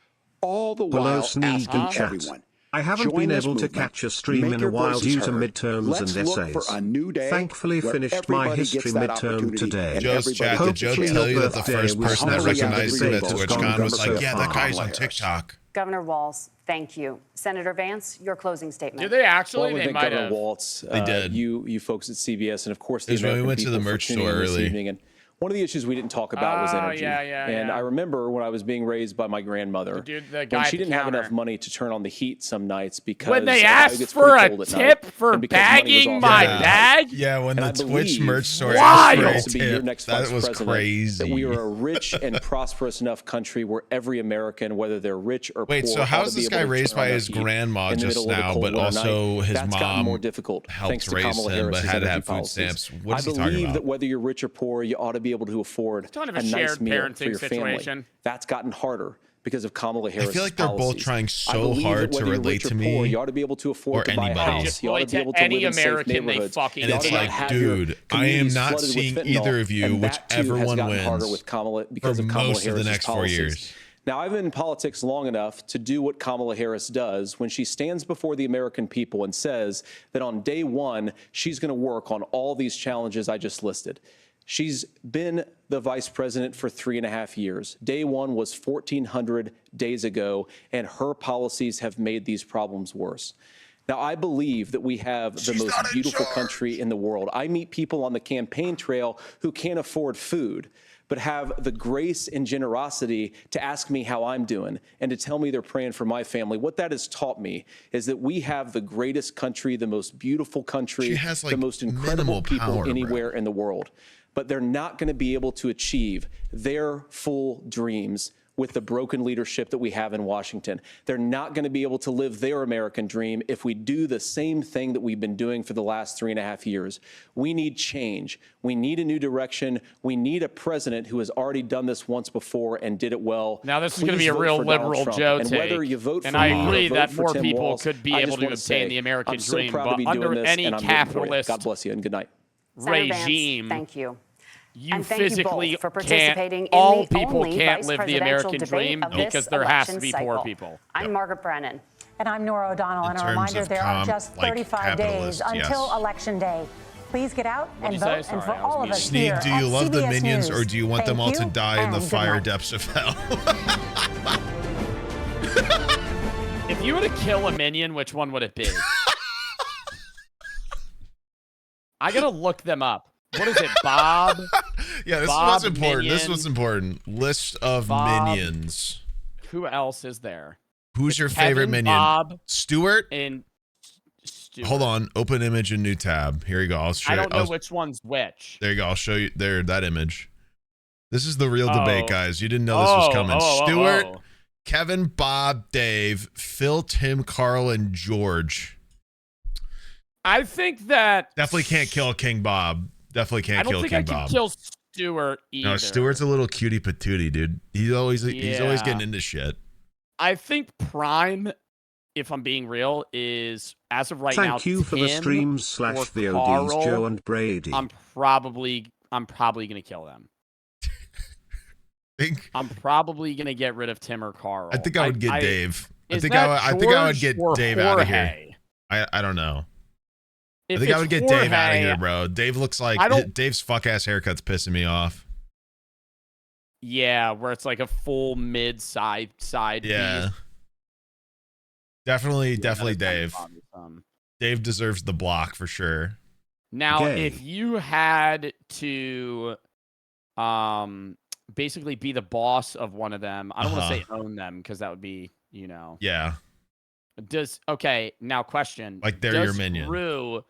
All the Below while Sneegsnag asking chat. everyone. I haven't Join been this able to movement. catch a stream Make in a your while voices due to heard. midterms Let's and look essays. for a new day Thankfully where finished my everybody history gets that midterm opportunity today. and Joe's everybody chat. Hope Did Joe your tell you that the birthday first was person that humbly recognized him at understated. TwitchCon was like, yeah, that guy's Kamala on Harris. TikTok. Governor Walz, thank you. Senator Vance, your closing statement. Did they actually? Well, I would They thank might Governor have. Walz, They did. you folks at CBS, and of course the It was when we American went to the people for merch tuning store in this early. evening. And one of the issues we didn't talk about was Oh, energy. yeah. And I remember when I was being raised by my grandmother, The guy when at she the didn't have counter. enough money to turn on the heat some nights because When they it asked gets for pretty a cold at tip night, for and because money was bagging off my the table. bag? Yeah, when And I the Twitch believe merch store that asked for Wild. a to be your tip, next that vice was president, crazy. that we are a rich and prosperous enough country where every American, whether they're rich or Wait, poor, so how ought is to be this able guy to raised turn by on his the heat grandma in the just middle of a now, cold but winter also night? his That's gotten mom more difficult helped thanks to raise Kamala him, but Harris's had to energy have food policies. stamps? What is I he talking believe about? that whether you're rich or poor, you ought to be able to afford Kind of a a nice shared meal parenting for your family. situation. That's gotten harder because of Kamala Harris. feel like they're both trying so believe hard that to whether you're relate rich or to poor, me you ought to be able to afford or to buy a anybody. house. Just You ought to relate be to able to any live in safe American they neighborhoods. fucking And You it's ought to not like, have your dude, I am communities not flooded with seeing fentanyl, either of you, and that too whichever has one gotten harder wins, with Kamala because for of Kamala most of the Harris's next 4 policies. years. Now, I've been in politics long enough to do what Kamala Harris does when she stands before the American people and says that on day one, she's going to work on all these challenges I just listed. She's been the vice president for 3.5 years. Day one was 1,400 days ago, and her policies have made these problems worse. Now, I believe that we have the most beautiful country in the world. I meet people on the campaign trail who can't afford food, but have the grace and generosity to ask me how I'm doing and to tell me they're praying for my family. What that has taught me is that we have the greatest country, the most beautiful country, She has, like, the most incredible minimal people power, bro. anywhere in the world. But they're not going to be able to achieve their full dreams with the broken leadership that we have in Washington. They're not going to be able to live their American dream if we do the same thing that we've been doing for the last 3.5 years. We need change. We need a new direction. We need a president who has already done this once before and did it well. Now this is going to be a real liberal Joe take. And whether you vote for and I me agree or vote that for more Tim people Walz, could be I able just to wanna obtain say, the American I'm so dream, proud to but be doing under this, any and I'm rooting for you. capitalist God bless you and good night. Regime, thank you. You and thank physically you both for participating can't, in all the people only can't vice live the presidential American debate dream of this because there has to election be cycle. poor people. I'm Margaret Brennan. And I'm Nora O'Donnell. And a reminder, there are just 35 days until Election Day. Please get out and vote. And for all of us here Sneak, do you love the CBS minions News, or do you want them all to die in the and fire good night. depths of hell? If you were to kill a minion, which one would it be? I gotta look them up. What is it, Bob? Yeah, this Bob is what's important. Minion. This is what's important. List of Bob. minions. Who else is there? Who's your Kevin, favorite minion? Bob, Stuart? and Stuart. Hold on. Open image and new tab. Here you go. I'll show I you. don't know which one's which. There you go. I'll show you there that image. This is the real debate, guys. You didn't know this was coming. Oh. Stuart, Kevin, Bob, Dave, Phil, Tim, Carl, and George. I think that Definitely can't kill King Bob. Definitely can't kill King I don't Bob. think I can kill Stuart either. No, Stuart's a little cutie patootie, dude. He's always getting into shit. I think Prime, if I'm being real, is as of right now. Thank you for the Tim streams / or VODs, Carl, Joe and Brady. I'm probably gonna kill them. I'm probably gonna get rid of Tim or Carl. I think I would get Dave. I is think that I would George get or Dave out of Jorge? here. I don't know. If I think I it's would get Jorge, Dave out of here, bro. Dave looks like Dave's fuck ass haircut's pissing me off. Yeah, where it's like a full side Yeah. piece. Definitely that's kind of Dave. bothersome. Dave deserves the block for sure. Now, if you had to basically be the boss of one of them, I don't want to say own them because that would be, Yeah. Now question. Like they're your minion. Gru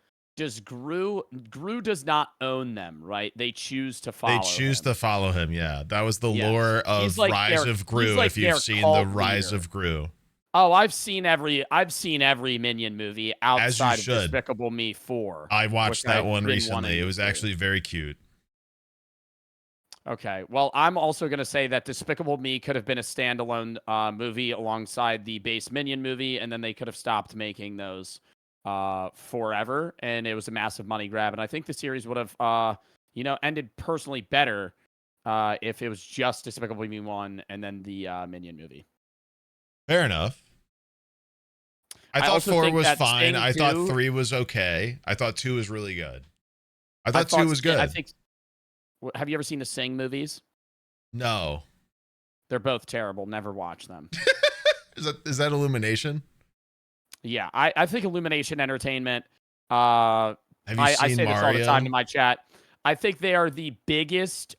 does not own them, right? They choose to follow to follow him, yeah. That was the lore of like Rise of Gru, like if you've seen the Rise of Gru. Oh, I've seen every Minion movie outside of should. Despicable Me 4. I watched which that I've one been recently. wanting It was to. actually very cute. Okay. Well, I'm also going to say that Despicable Me could have been a standalone movie alongside the base Minion movie, and then they could have stopped making those forever, and it was a massive money grab. And I think the series would have, ended personally better if it was just Despicable Me 1 and then the Minion movie. Fair enough. I thought 4 was fine. Sting I thought 2 3 was okay. I thought 2 was really good. I thought 2 was good. I think. Have you ever seen the Sing movies? No. They're both terrible. Never watch them. Is that Illumination? Yeah, I think Illumination Entertainment. I say this all the Mario? time in my chat. I think they are the biggest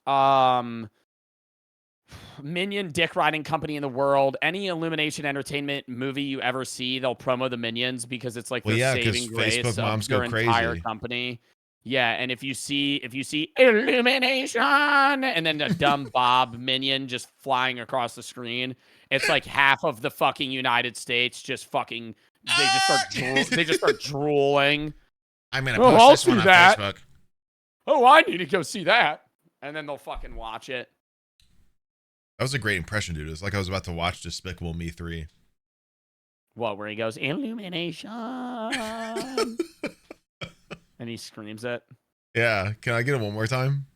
Minion dick riding company in the world. Any Illumination Entertainment movie you ever see, they'll promo the Minions because it's like the saving grace Facebook of moms their go crazy. entire company. Yeah, and if you see Illumination and then a dumb Bob Minion just flying across the screen, it's like half of the fucking United States just fucking they just start drooling. I'm gonna post this one on Facebook. Oh, I need to go see that, and then they'll fucking watch it. That was a great impression, dude. It was like I was about to watch Despicable Me 3. What? Where he goes Illumination, and he screams it. Yeah. Can I get it one more time?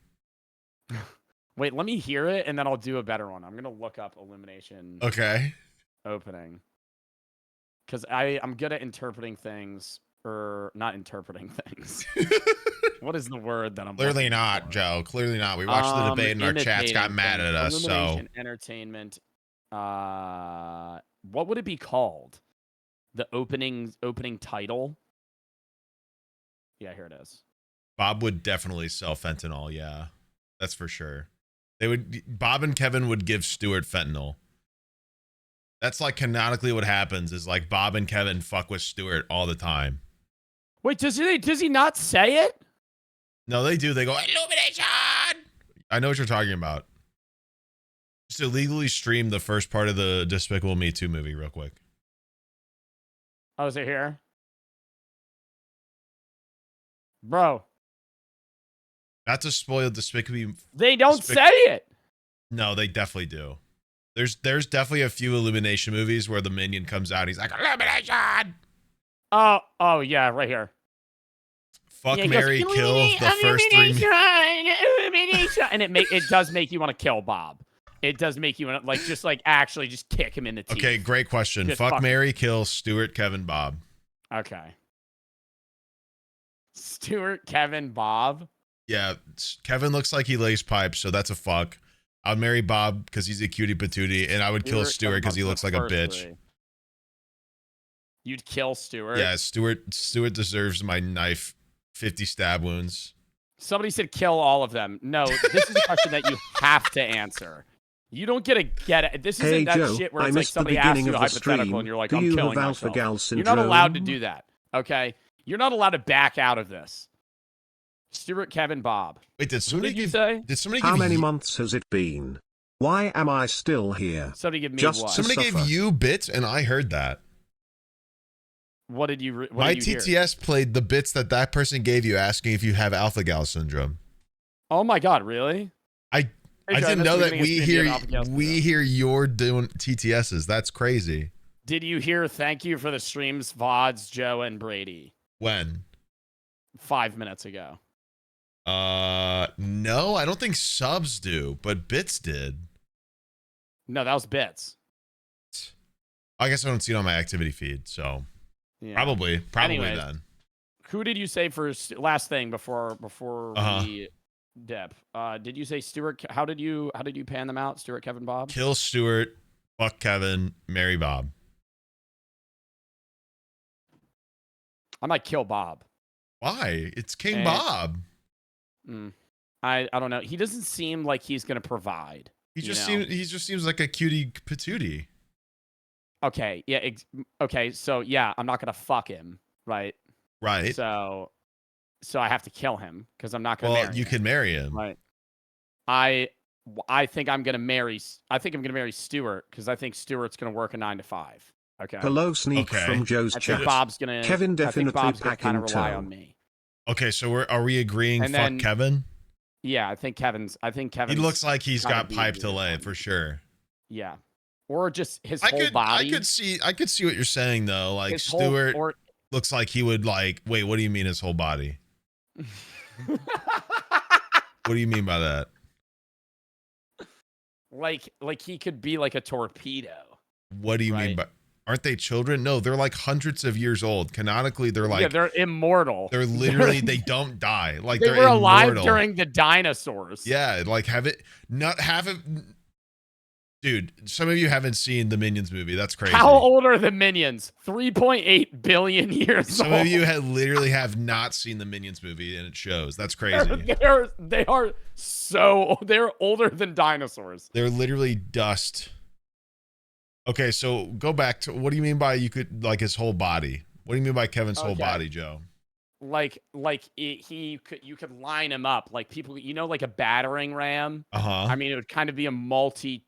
Wait, let me hear it, and then I'll do a better one. I'm gonna look up Illumination. Okay. Opening. Because I'm good at interpreting things, or not interpreting things. What is the word that I'm Clearly not, for? Joe. Clearly not. We watched the debate and our chats got mad at us. Illumination Entertainment. What would it be called? The opening title? Yeah, here it is. Bob would definitely sell fentanyl, yeah. That's for sure. Bob and Kevin would give Stuart fentanyl. That's like canonically what happens is like Bob and Kevin fuck with Stuart all the time. Wait, does he not say it? No, they do. They go, Illumination! I know what you're talking about. Just illegally stream the first part of the Despicable Me 2 movie real quick. Oh, is it here? Bro. Not to spoil Despicable Me. They don't say it. No, they definitely do. There's definitely a few Illumination movies where the minion comes out and he's like, Illumination! Oh yeah, right here. Fuck, Marry, kill the first 3 Illumination. And it does make you want to kill Bob. It does make you want to actually just kick him in the teeth. Okay, great question. Just Fuck, Marry, kill Stuart, Kevin, Bob. Okay. Stuart, Kevin, Bob. Yeah, Kevin looks like he lays pipes, so that's a fuck. I'd marry Bob because he's a cutie patootie, and I would kill Stuart because he looks like a bitch. 3. You'd kill Stuart? Yeah, Stuart deserves my knife, 50 stab wounds. Somebody said kill all of them. No, this is a question that you have to answer. You don't get it. This isn't that Joe, shit where I it's like missed the somebody asks beginning you a of the hypothetical stream. and you're like, Do I'm you killing have myself. alpha-gal You're not allowed to syndrome? do that, okay? You're not allowed to back out of this. Stuart, Kevin, Bob. Wait, did somebody give say? Did somebody How give many you, months has it been? Why am I still here? Somebody give me Just what? to somebody gave suffer. you bits, and I heard that. What did you? What My did you TTS played the bits that person gave you, asking if you have alpha gal syndrome. Oh my god, really? I didn't know that we hear you're doing TTSs. That's crazy. Did you hear thank you for the streams, VODs, Joe and Brady? When? 5 minutes ago. No, I don't think subs do, but bits did. No, that was bits. I guess I don't see it on my activity feed, so Yeah. probably Anyways, then. Who did you say first? Last thing before we dip. Did you say Stuart? How did you pan them out? Stuart, Kevin, Bob. Kill Stuart, fuck Kevin, marry Bob. I might kill Bob. Why? It's King Bob. I don't know. He doesn't seem like he's gonna provide. He just seems like a cutie patootie. Okay. Yeah. Okay. So yeah, I'm not gonna fuck him. Right. Right. So I have to kill him because I'm not gonna. Well, marry you him. can marry him. Right. I think I'm gonna marry. I think I'm gonna marry Stuart because I think Stuart's gonna work a 9 to 5. Okay. Hello, Sneak from Joe's I chat. think Bob's gonna. Kevin definitely Bob's gonna back kind in of rely tow. on me. Okay, so are we agreeing? And Fuck then- Kevin. Yeah, I think Kevin's. He looks like he's gotta got be pipe the to lay one. for sure. Yeah, or just his I whole body. I could see what you're saying though. Like His whole- Stuart or- looks like he would like. Wait, what do you mean his whole body? What do you mean by that? Like he could be like a torpedo. What do you mean by? Aren't they children? No, they're like hundreds of years old. Canonically, they're like Yeah, they're immortal. they're literally they don't die. Like They they're were alive immortal. during the dinosaurs. Yeah, like have it. Dude, some of you haven't seen the Minions movie. That's crazy. How old are the Minions? 3.8 billion years Some old. of you literally have not seen the Minions movie, and it shows. That's crazy. They're older than dinosaurs. They're literally dust. Okay, so go back to what do you mean by you could like his whole body? What do you mean by Kevin's whole body, Joe? You could line him up like people, like a battering ram. Uh-huh. I mean, it would kind of be a multi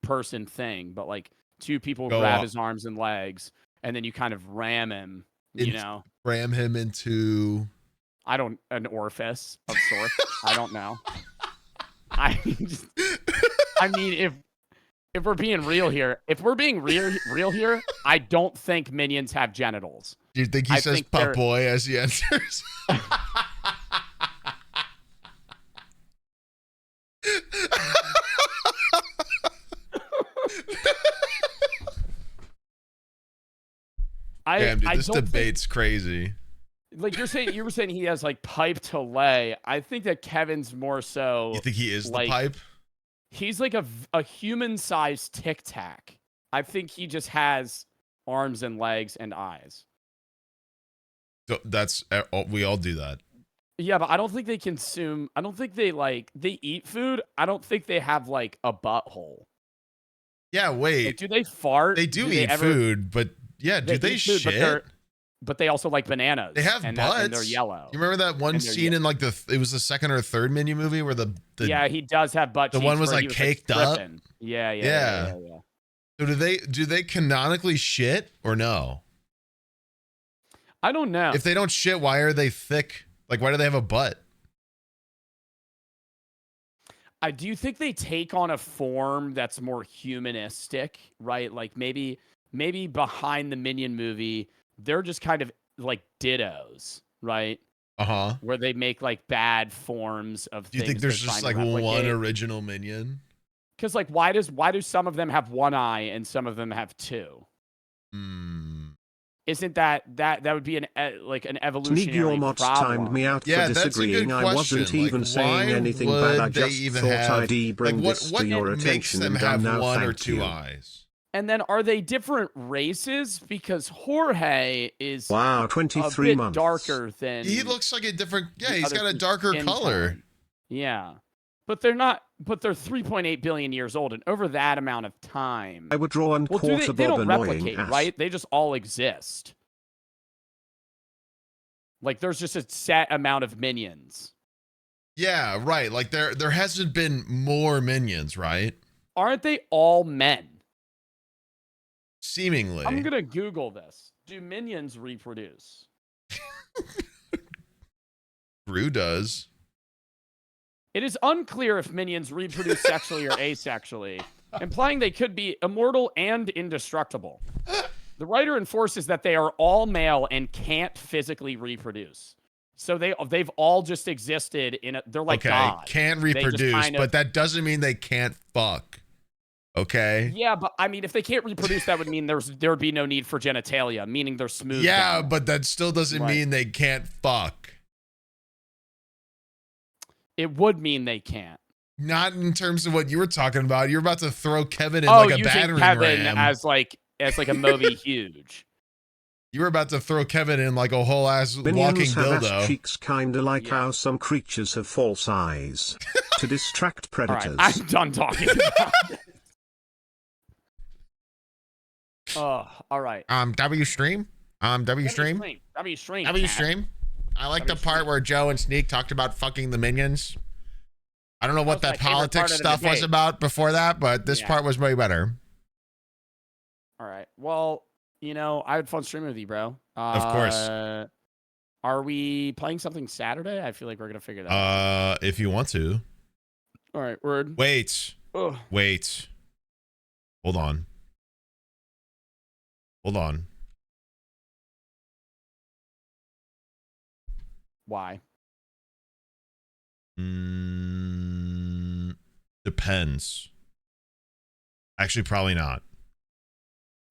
person thing, but like two people grab his arms and legs, and then you kind of ram him. Ram him into an orifice of sorts. I don't know. I mean, if we're being real here, I don't think Minions have genitals. Do you think he says "pup boy" as he enters? Damn, dude, this debate's crazy. Like you were saying he has like pipe to lay. I think that Kevin's more so. You think he is like, the pipe? He's like a human-sized Tic Tac. I think he just has arms and legs and eyes. So that's we all do that. Yeah, but I don't think they consume. I don't think they eat food. I don't think they have like a butthole. Yeah, wait. Like, do they fart? They do eat food, but yeah, do they eat food, shit? but they also like bananas. They have and butts. And they're yellow. You remember that one scene in like it was the second or third Minion movie where the yeah, he does have butt. The one was like caked up. Yeah. So do they canonically shit or no? I don't know. If they don't shit, why are they thick? Like, why do they have a butt? I do think they take on a form that's more humanistic, right? Like maybe behind the Minion movie, they're just kind of like dittos, right? Where they make like bad forms of things. Do you think there's just like one original Minion? Because like why do some of them have one eye and some of them have two? Isn't that would be an evolutionary Sneegsnag problem? timed me out for disagreeing. I wasn't even saying anything bad. I just thought I'd bring this to your attention. Them and have now one or thank two you. eyes. And then are they different races? Because Jorge is wow, 23 a bit months darker than he looks like a different. Yeah, he's got a darker color. Tone. Yeah, but they're not. But they're 3.8 billion years old, and over that amount of time, I would draw and quarter they don't Bob replicate, annoying right? They just all exist. Like there's just a set amount of minions. Yeah, right. Like there hasn't been more Minions, right? Aren't they all men? Seemingly. I'm gonna Google this. Do minions reproduce? Brew does. It is unclear if minions reproduce sexually or asexually, implying they could be immortal and indestructible. The writer enforces that they are all male and can't physically reproduce. So they've all just existed they're like gods. Can't reproduce, but that doesn't mean they can't fuck. Okay. Yeah, but I mean, if they can't reproduce, that would mean there would be no need for genitalia, meaning they're smooth. Yeah, down. but that still doesn't mean they can't fuck. It would mean they can't. Not in terms of what you were talking about. You're about to throw Kevin in like a using battering Kevin ram. as like a Moby Huge. You were about to throw Kevin in like a whole ass Minions walking have dildo. ass cheeks kinda like how some creatures have false eyes. To distract predators. All right, I'm done talking about it. Oh, all right. W stream. W stream. W stream. W stream. I like the part where Joe and Sneak talked about fucking the Minions. I don't know what that politics stuff was about before that, but this part was way better. All right. Well, I had fun streaming with you, bro. Of course. Are we playing something Saturday? I feel like we're gonna figure that out. If you want to. All right, word. Wait. Ugh. Wait. Hold on. Hold on. Why? Depends. Actually, probably not.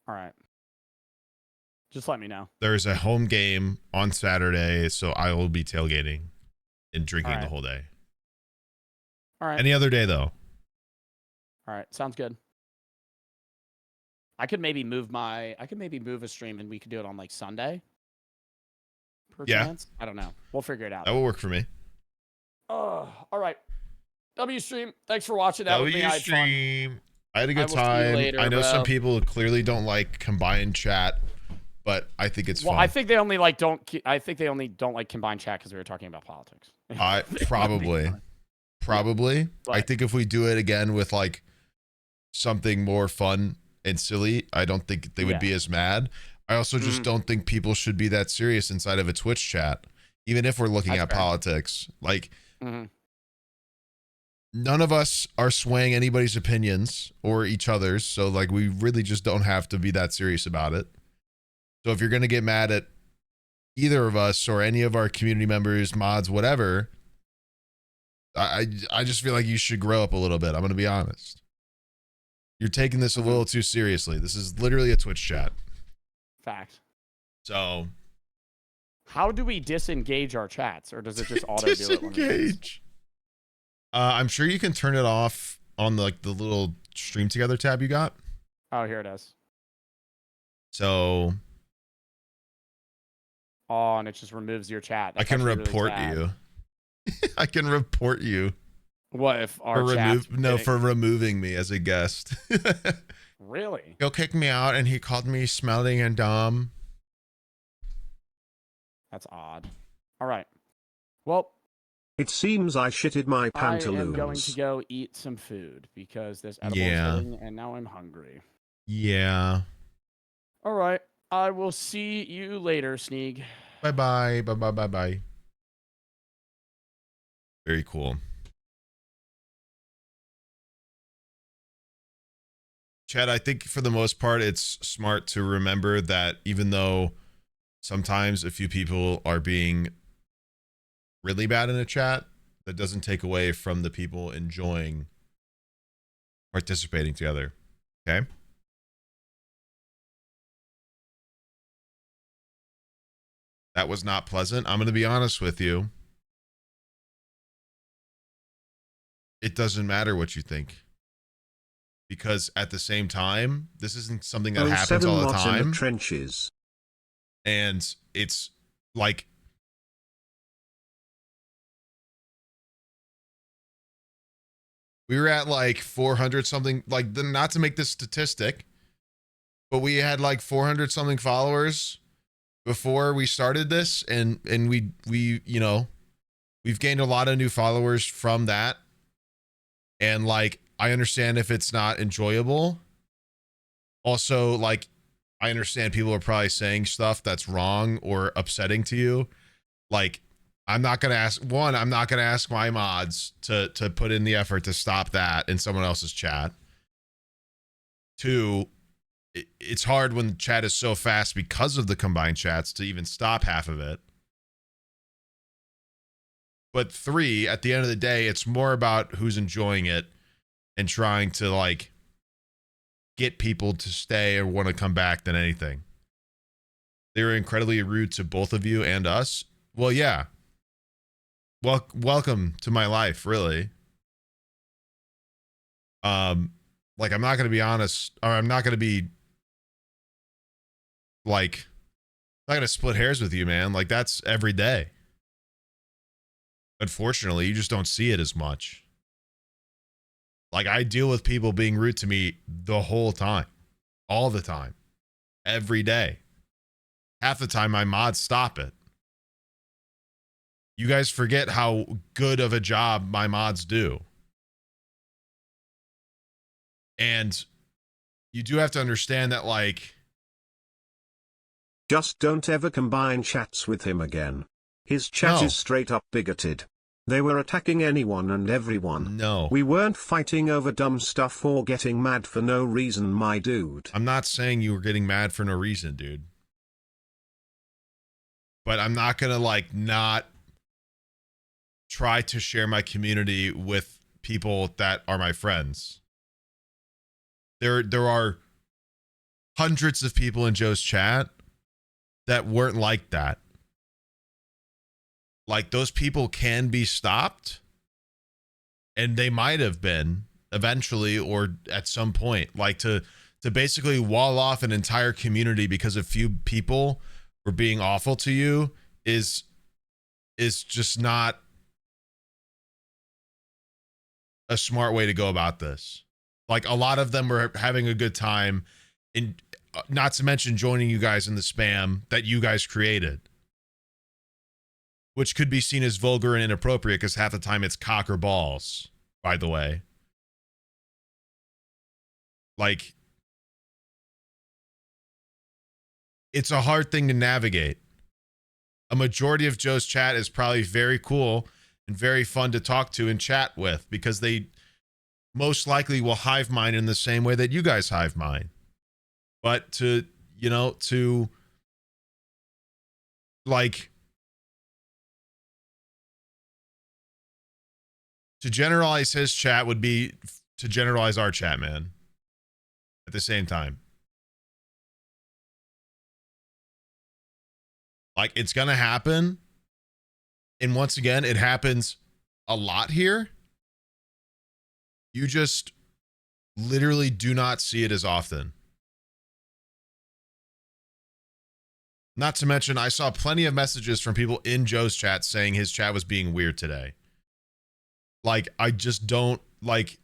All right. Just let me know. There's a home game on Saturday, so I will be tailgating and drinking the whole day. All right. Any other day, though. All right. Sounds good. I could maybe move a stream and we could do it on like Sunday. Chance? I don't know. We'll figure it out. That will work for me. All right. W stream. Thanks for watching that with me. I had fun. I had a good time. I know some people clearly don't like combined chat, but I think it's fun. I think they only don't like combined chat because we were talking about politics. Probably. But I think if we do it again with like something more fun and silly, I don't think they would be as mad. I also just don't think people should be that serious inside of a Twitch chat, even if we're looking at politics. Like, none of us are swaying anybody's opinions or each other's, so like we really just don't have to be that serious about it. So if you're gonna get mad at either of us or any of our community members, mods, whatever, I just feel like you should grow up a little bit. I'm gonna be honest. You're taking this a little too seriously. This is literally a Twitch chat. Fact. So, how do we disengage our chats, or does it just auto do it? Disengage. I'm sure you can turn it off on the little stream together tab you got. Oh, here it is. So. Oh, and it just removes your chat. I can report you. I can report you. What if our for removing me as a guest. Really? He'll kick me out, and he called me smelly and dumb. That's odd. All right. Well, it seems I shitted my pantaloons. I am going to go eat some food because this edible is hitting, and now I'm hungry. Yeah. All right. I will see you later, Sneeg. Bye-bye. Bye-bye. Very cool. Chad, I think for the most part, it's smart to remember that even though sometimes a few people are being really bad in a chat, that doesn't take away from the people enjoying participating together. Okay? That was not pleasant. I'm going to be honest with you. It doesn't matter what you think. Because at the same time, this isn't something that happens all the time. In the trenches. And it's like, we were at like 400 something, like, not to make this statistic, but we had like 400 something followers before we started this, and we you know, we've gained a lot of new followers from that. And like, I understand if it's not enjoyable. Also, like, I understand people are probably saying stuff that's wrong or upsetting to you. Like, I'm not going to ask my mods to put in the effort to stop that in someone else's chat. 2, it's hard when the chat is so fast because of the combined chats to even stop half of it. But 3, at the end of the day, it's more about who's enjoying it and trying to like get people to stay or want to come back than anything. They were incredibly rude to both of you and us. Well, yeah. Welcome to my life, really. Like, I'm not going to be honest, or I'm not going to be like, I'm not going to split hairs with you, man. Like, that's every day. Unfortunately, you just don't see it as much. Like, I deal with people being rude to me the whole time, all the time, every day. Half the time, my mods stop it. You guys forget how good of a job my mods do. And you do have to understand that, like, just don't ever combine chats with him again. His chat is straight up bigoted. They were attacking anyone and everyone. No. We weren't fighting over dumb stuff or getting mad for no reason, my dude. I'm not saying you were getting mad for no reason, dude. But I'm not gonna, like, not try to share my community with people that are my friends. There are hundreds of people in Joe's chat that weren't like that. Like, those people can be stopped, and they might have been eventually or at some point. Like, to basically wall off an entire community because a few people were being awful to you is just not a smart way to go about this. Like, a lot of them were having a good time, and not to mention joining you guys in the spam that you guys created, which could be seen as vulgar and inappropriate because half the time it's cock or balls, by the way. Like, it's a hard thing to navigate. A majority of Joe's chat is probably very cool and very fun to talk to and chat with because they most likely will hive mind in the same way that you guys hive mind. But to like, to generalize his chat would be to generalize our chat, man. At the same time. Like, it's going to happen. And once again, it happens a lot here. You just literally do not see it as often. Not to mention, I saw plenty of messages from people in Joe's chat saying his chat was being weird today. Like, I just don't, like,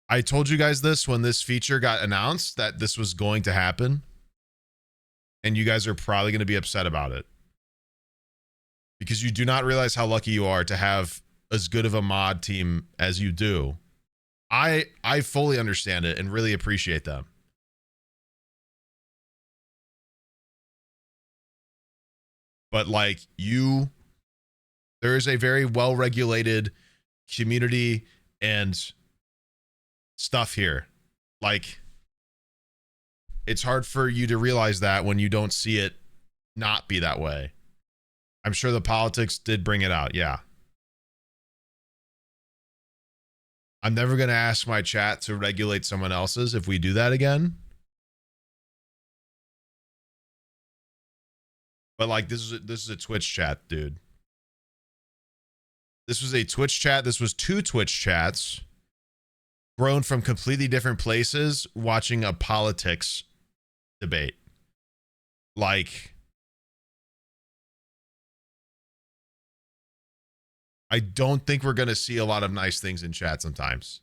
I told you guys this when this feature got announced, that this was going to happen. And you guys are probably going to be upset about it. Because you do not realize how lucky you are to have as good of a mod team as you do. I fully understand it and really appreciate them. But like there is a very well-regulated community and stuff here. Like, it's hard for you to realize that when you don't see it not be that way. I'm sure the politics did bring it out. Yeah. I'm never going to ask my chat to regulate someone else's if we do that again. But like, this is a Twitch chat, dude. This was a Twitch chat. This was 2 Twitch chats grown from completely different places watching a politics debate. Like, I don't think we're going to see a lot of nice things in chat sometimes.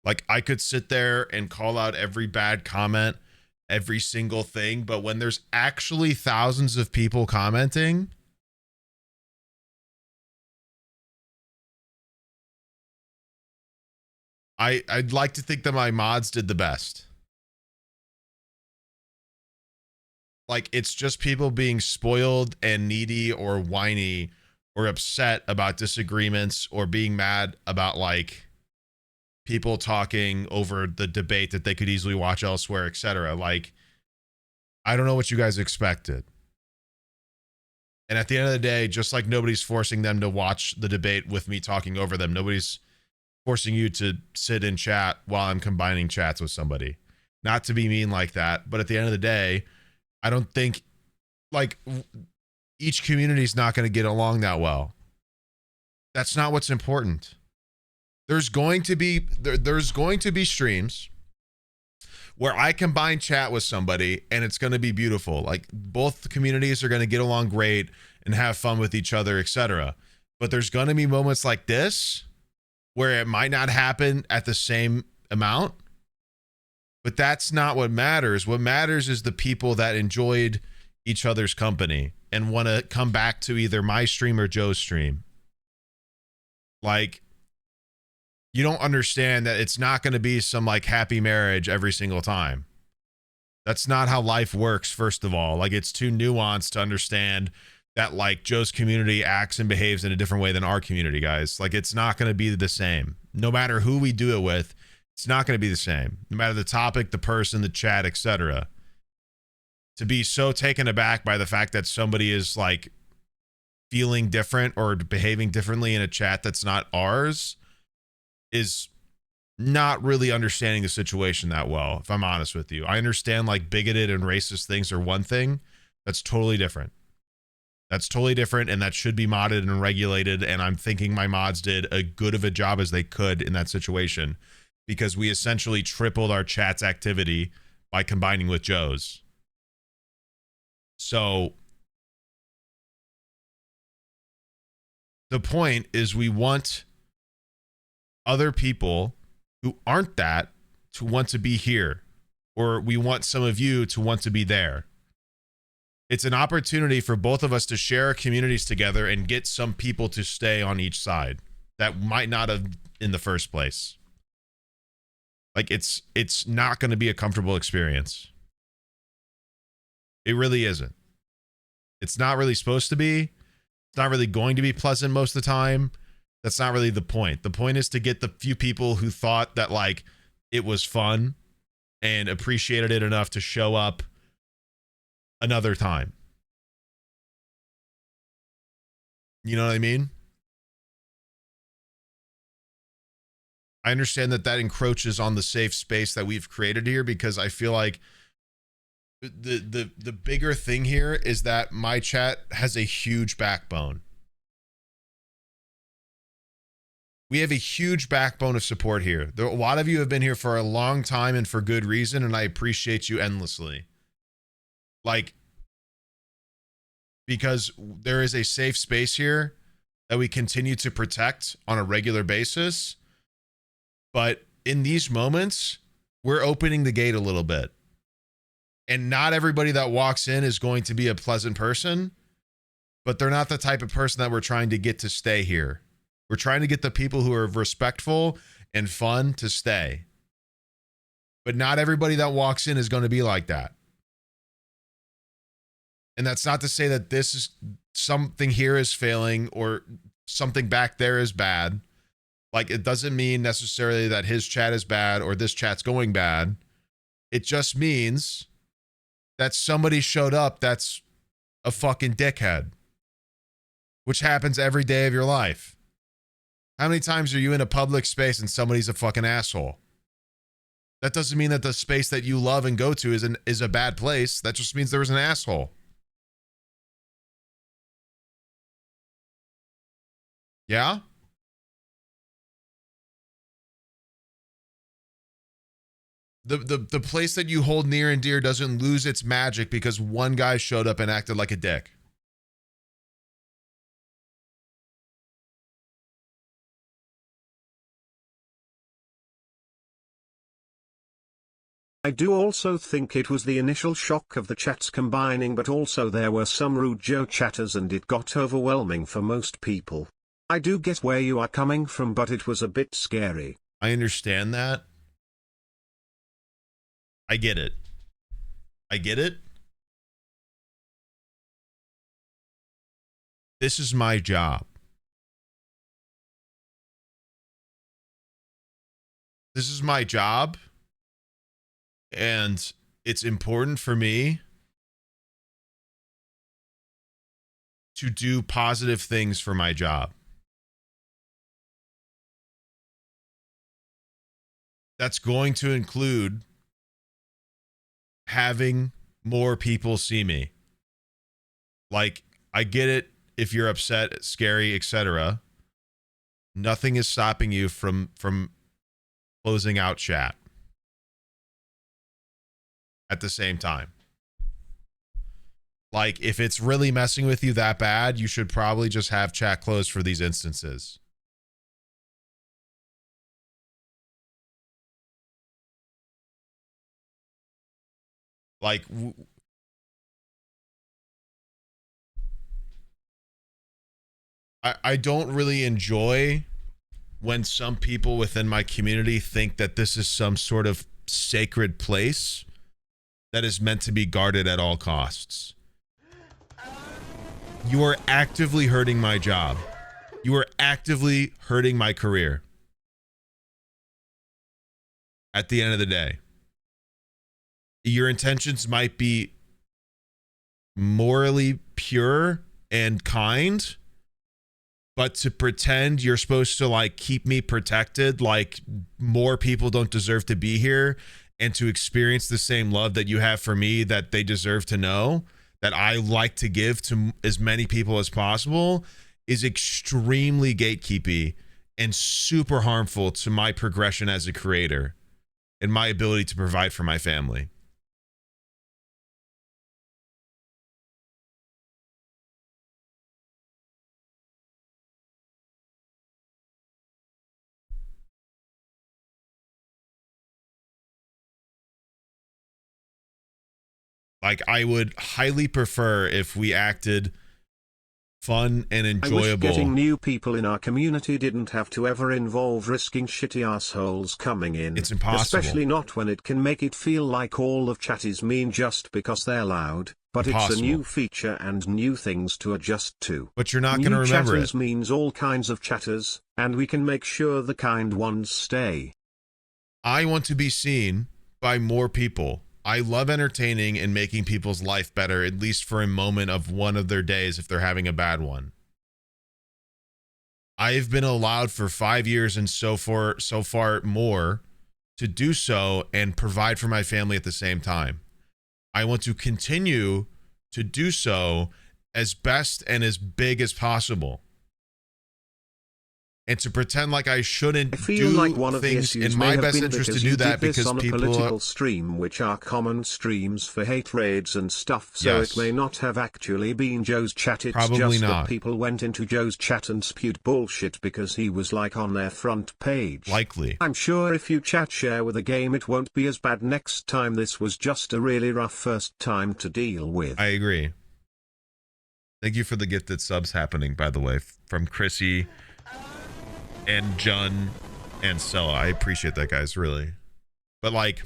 Like, I could sit there and call out every bad comment, every single thing, but when there's actually thousands of people commenting, I'd like to think that my mods did the best. Like, it's just people being spoiled and needy or whiny or upset about disagreements or being mad about like people talking over the debate that they could easily watch elsewhere, etc. Like, I don't know what you guys expected. And at the end of the day, just like nobody's forcing them to watch the debate with me talking over them, nobody's forcing you to sit in chat while I'm combining chats with somebody. Not to be mean like that, but at the end of the day, I don't think like each community is not going to get along that well. That's not what's important. There's going to be streams where I combine chat with somebody and it's going to be beautiful. Like, both communities are going to get along great and have fun with each other, etc. But there's going to be moments like this where it might not happen at the same amount. But that's not what matters. What matters is the people that enjoyed each other's company and want to come back to either my stream or Joe's stream. Like, you don't understand that it's not going to be some like happy marriage every single time. That's not how life works, first of all. Like, it's too nuanced to understand that like Joe's community acts and behaves in a different way than our community, guys. Like, it's not going to be the same. No matter who we do it with, it's not going to be the same. No matter the topic, the person, the chat, etc. To be so taken aback by the fact that somebody is like feeling different or behaving differently in a chat that's not ours is not really understanding the situation that well, if I'm honest with you. I understand like bigoted and racist things are one thing. That's totally different. That's totally different, and that should be modded and regulated, and I'm thinking my mods did as good of a job as they could in that situation, because we essentially tripled our chat's activity by combining with Joe's. So the point is, we want other people who aren't that to want to be here, or we want some of you to want to be there. It's an opportunity for both of us to share our communities together and get some people to stay on each side that might not have in the first place. Like, it's not going to be a comfortable experience. It really isn't. It's not really supposed to be. It's not really going to be pleasant most of the time. That's not really the point. The point is to get the few people who thought that like it was fun and appreciated it enough to show up another time. You know what I mean? I understand that encroaches on the safe space that we've created here, because I feel like the bigger thing here is that my chat has a huge backbone. We have a huge backbone of support here. A lot of you have been here for a long time and for good reason, and I appreciate you endlessly. Like, because there is a safe space here that we continue to protect on a regular basis. But in these moments, we're opening the gate a little bit. And not everybody that walks in is going to be a pleasant person, but they're not the type of person that we're trying to get to stay here. We're trying to get the people who are respectful and fun to stay. But not everybody that walks in is going to be like that. And that's not to say that this is something here is failing or something back there is bad. Like, it doesn't mean necessarily that his chat is bad or this chat's going bad. It just means that somebody showed up that's a fucking dickhead, which happens every day of your life. How many times are you in a public space and somebody's a fucking asshole? That doesn't mean that the space that you love and go to is a bad place. That just means there was an asshole. Yeah? The place that you hold near and dear doesn't lose its magic because one guy showed up and acted like a dick. I do also think it was the initial shock of the chats combining, but also there were some rude Joe chatters and it got overwhelming for most people. I do get where you are coming from, but it was a bit scary. I understand that. I get it. I get it. This is my job. This is my job. And it's important for me to do positive things for my job. That's going to include having more people see me. Like, I get it if you're upset, scary, etc. Nothing is stopping you from closing out chat at the same time. Like, if it's really messing with you that bad, you should probably just have chat closed for these instances. Like, I don't really enjoy when some people within my community think that this is some sort of sacred place that is meant to be guarded at all costs. You are actively hurting my job. You are actively hurting my career. At the end of the day, your intentions might be morally pure and kind, but to pretend you're supposed to like keep me protected, like more people don't deserve to be here, and to experience the same love that you have for me that they deserve to know, that I like to give to as many people as possible, is extremely gatekeepy and super harmful to my progression as a creator and my ability to provide for my family. Like, I would highly prefer if we acted fun and enjoyable. I wish getting new people in our community didn't have to ever involve risking shitty assholes coming in. It's impossible. Especially not when it can make it feel like all of chat is mean just because they're loud. But Impossible. It's a new feature and new things to adjust to. But you're not going to remember chatters it. Means all kinds of chatters, and we can make sure the kind ones stay. I want to be seen by more people. I love entertaining and making people's life better, at least for a moment of one of their days if they're having a bad one. I've been allowed for 5 years and so far more to do so and provide for my family at the same time. I want to continue to do so as best and as big as possible. and to pretend like I shouldn't feel do like one of the things issues in may my have best been interest to because do you that did this because on a people political stream, which are common streams for hate raids and stuff, so Yes. it may not have actually been Joe's chat. It's Probably just not. that people went into Joe's chat and spewed bullshit because he was like on their front page. Likely. I'm sure if you chat share with a game, it won't be as bad next time. This was just a really rough first time to deal with. I agree. Thank you for the gifted subs happening, by the way, from Chrissy and Jun and Stella. I appreciate that, guys, really. But like,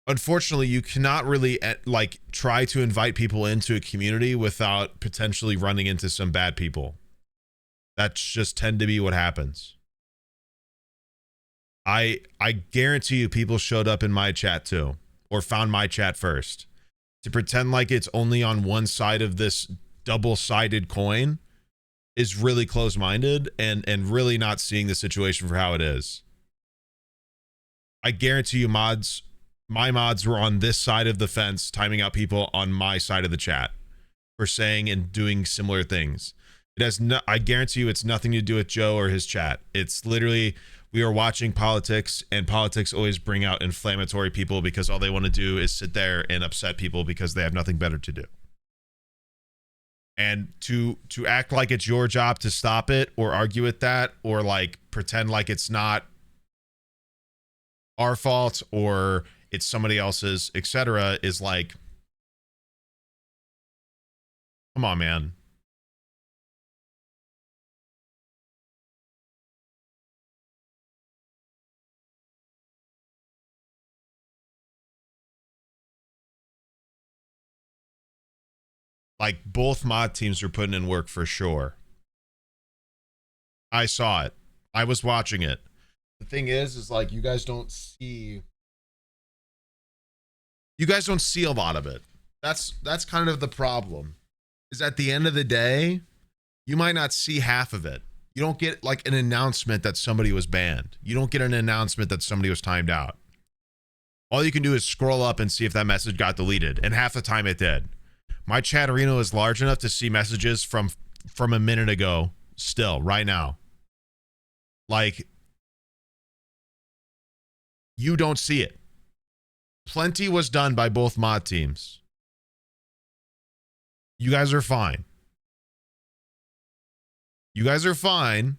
unfortunately, you cannot really like try to invite people into a community without potentially running into some bad people. That's just tend to be what happens. I guarantee you people showed up in my chat too, or found my chat first. To pretend like it's only on one side of this double-sided coin is really close-minded and really not seeing the situation for how it is. I guarantee you my mods were on this side of the fence, timing out people on my side of the chat for saying and doing similar things. It has no, I guarantee you it's nothing to do with Joe or his chat. It's literally, we are watching politics, and politics always bring out inflammatory people because all they want to do is sit there and upset people because they have nothing better to do. And to act like it's your job to stop it or argue with that or like pretend like it's not our fault or it's somebody else's, etc., is like, come on, man. Like, both mod teams are putting in work for sure. I saw it. I was watching it. The thing is like, you guys don't see a lot of it. That's kind of the problem. Is at the end of the day, you might not see half of it. You don't get like an announcement that somebody was banned. You don't get an announcement that somebody was timed out. All you can do is scroll up and see if that message got deleted, and half the time it did. My chat arena is large enough to see messages from a minute ago still, right now. Like, you don't see it. Plenty was done by both mod teams. You guys are fine. You guys are fine.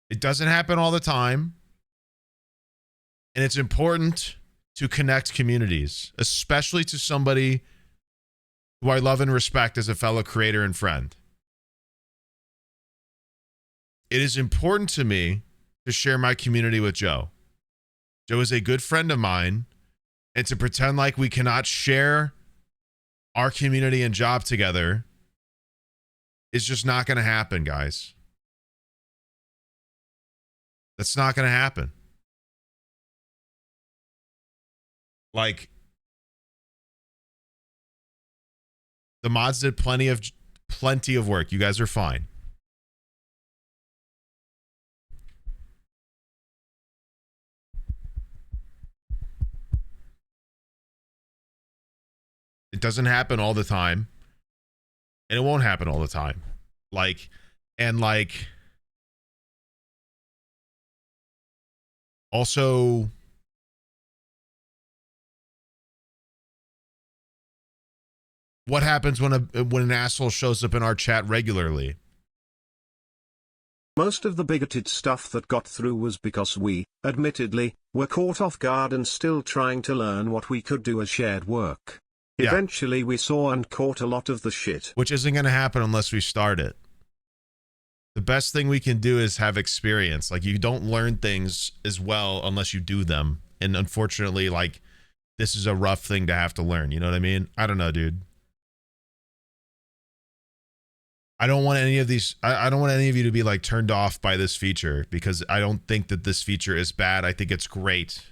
It doesn't happen all the time. And it's important to connect communities, especially to somebody who I love and respect as a fellow creator and friend. It is important to me to share my community with Joe. Joe is a good friend of mine, and to pretend like we cannot share our community and job together is just not going to happen, guys. That's not going to happen. Like, the mods did plenty of work. You guys are fine. It doesn't happen all the time. And it won't happen all the time. Like, also, what happens when an asshole shows up in our chat regularly? Most of the bigoted stuff that got through was because we, admittedly, were caught off guard and still trying to learn what we could do as shared work. Yeah. Eventually we saw and caught a lot of the shit. Which isn't going to happen unless we start it. The best thing we can do is have experience. Like, you don't learn things as well unless you do them. And unfortunately, like, this is a rough thing to have to learn. You know what I mean? I don't know, dude. I don't want any of these. I don't want any of you to be like turned off by this feature, because I don't think that this feature is bad. I think it's great.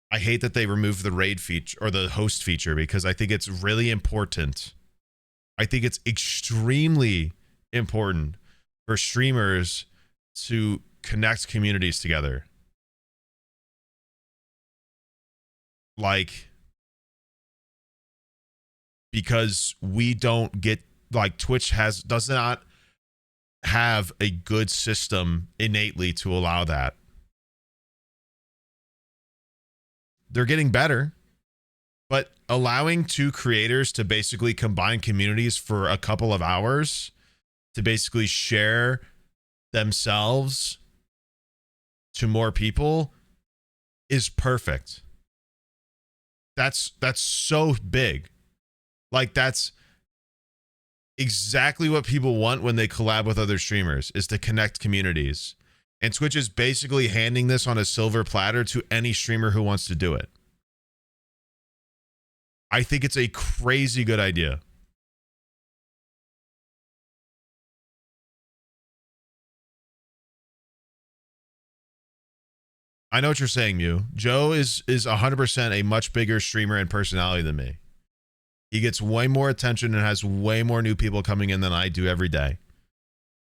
I hate that they removed the raid feature or the host feature, because I think it's really important. I think it's extremely important for streamers to connect communities together. Like, because we don't get, like, Twitch does not have a good system innately to allow that. They're getting better, but allowing two creators to basically combine communities for a couple of hours to basically share themselves to more people is perfect. That's so big. Like, that's exactly what people want when they collab with other streamers, is to connect communities. And Twitch is basically handing this on a silver platter to any streamer who wants to do it. I think it's a crazy good idea. I know what you're saying, Mew. Joe is 100% a much bigger streamer and personality than me. He gets way more attention and has way more new people coming in than I do every day.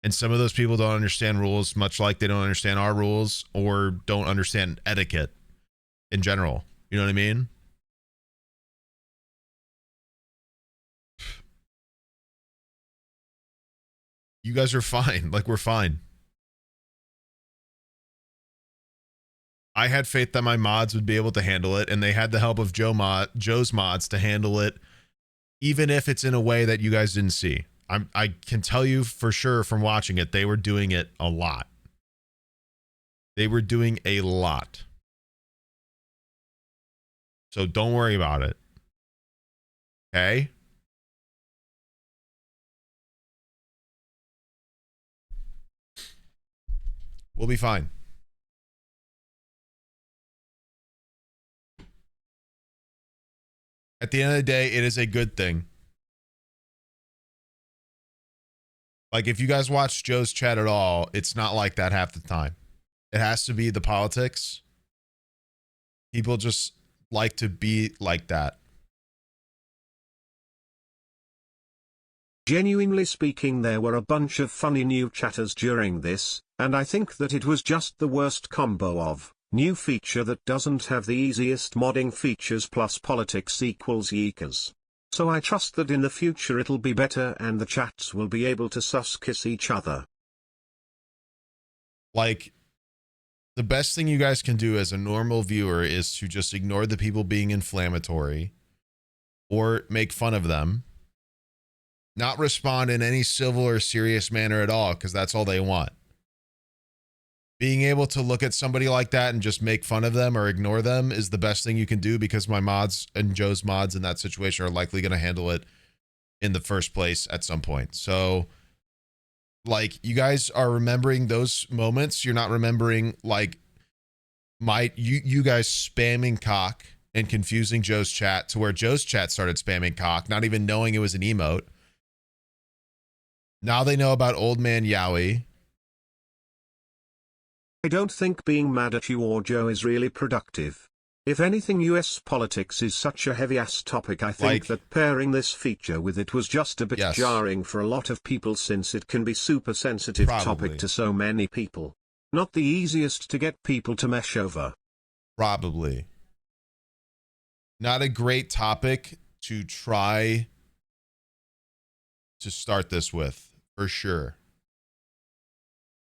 And some of those people don't understand rules, much like they don't understand our rules or don't understand etiquette in general. You know what I mean? You guys are fine. Like, we're fine. I had faith that my mods would be able to handle it, and they had the help of Joe's mods to handle it, even if it's in a way that you guys didn't see. I can tell you for sure from watching it, they were doing it a lot. They were doing a lot. So don't worry about it. Okay? We'll be fine. At the end of the day, it is a good thing. Like, if you guys watch Joe's chat at all, it's not like that half the time. It has to be the politics. People just like to be like that. Genuinely speaking, there were a bunch of funny new chatters during this, and I think that it was just the worst combo of new feature that doesn't have the easiest modding features plus politics equals yeekers. So I trust that in the future it'll be better and the chats will be able to kiss each other. Like, the best thing you guys can do as a normal viewer is to just ignore the people being inflammatory or make fun of them. Not respond in any civil or serious manner at all, because that's all they want. Being able to look at somebody like that and just make fun of them or ignore them is the best thing you can do, because my mods and Joe's mods in that situation are likely going to handle it in the first place at some point. So, like, you guys are remembering those moments. You're not remembering, like, you guys spamming cock and confusing Joe's chat to where Joe's chat started spamming cock, not even knowing it was an emote. Now they know about Old Man Yowie. I don't think being mad at you or Joe is really productive. If anything, US politics is such a heavy-ass topic. I think that pairing this feature with it was just a bit jarring for a lot of people, since it can be super sensitive topic to so many people. Not the easiest to get people to mesh over. Probably. Not a great topic to try to start this with, for sure.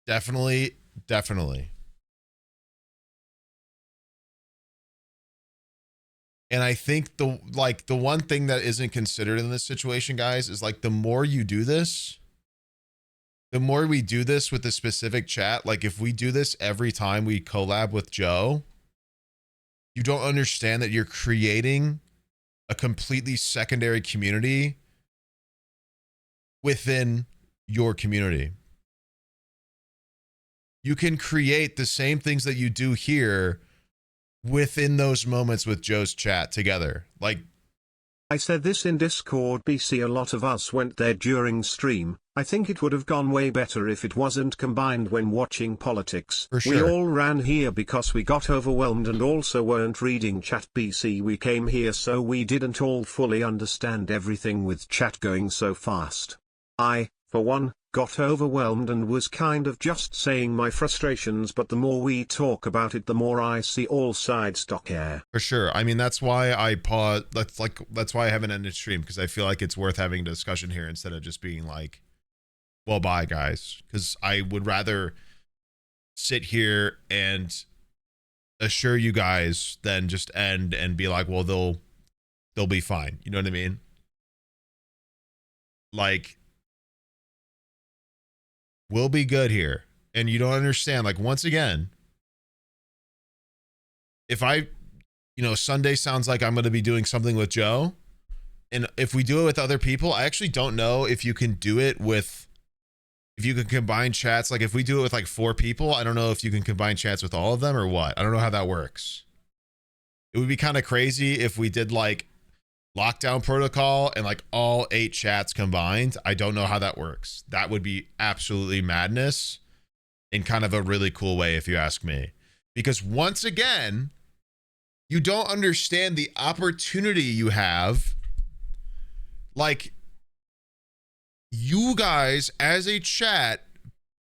Definitely. And I think the one thing that isn't considered in this situation, guys, is like, the more you do this, the more we do this with a specific chat. Like, if we do this every time we collab with Joe, you don't understand that you're creating a completely secondary community within your community. You can create the same things that you do here within those moments with Joe's chat together. Like, I said this in Discord BC, a lot of us went there during stream. I think it would have gone way better if it wasn't combined when watching politics. For sure. We all ran here because we got overwhelmed and also weren't reading chat BC. We came here so we didn't all fully understand everything with chat going so fast. I, for one, got overwhelmed and was kind of just saying my frustrations, but the more we talk about it, the more I see all sides air. For sure. I mean, that's why I pause. That's why I haven't ended stream, because I feel like it's worth having a discussion here instead of just being like, well, bye, guys, because I would rather sit here and assure you guys than just end and be like, well, they'll be fine. You know what I mean? Like, we'll be good here. And you don't understand. Like, once again, if Sunday sounds like I'm going to be doing something with Joe, and if we do it with other people, I actually don't know if you can do it with, if you can combine chats. Like, if we do it with like 4 people, I don't know if you can combine chats with all of them or what. I don't know how that works. It would be kind of crazy if we did like lockdown protocol and like all 8 chats combined. I don't know how that works. That would be absolutely madness in kind of a really cool way, if you ask me. Because once again, you don't understand the opportunity you have. Like, you guys as a chat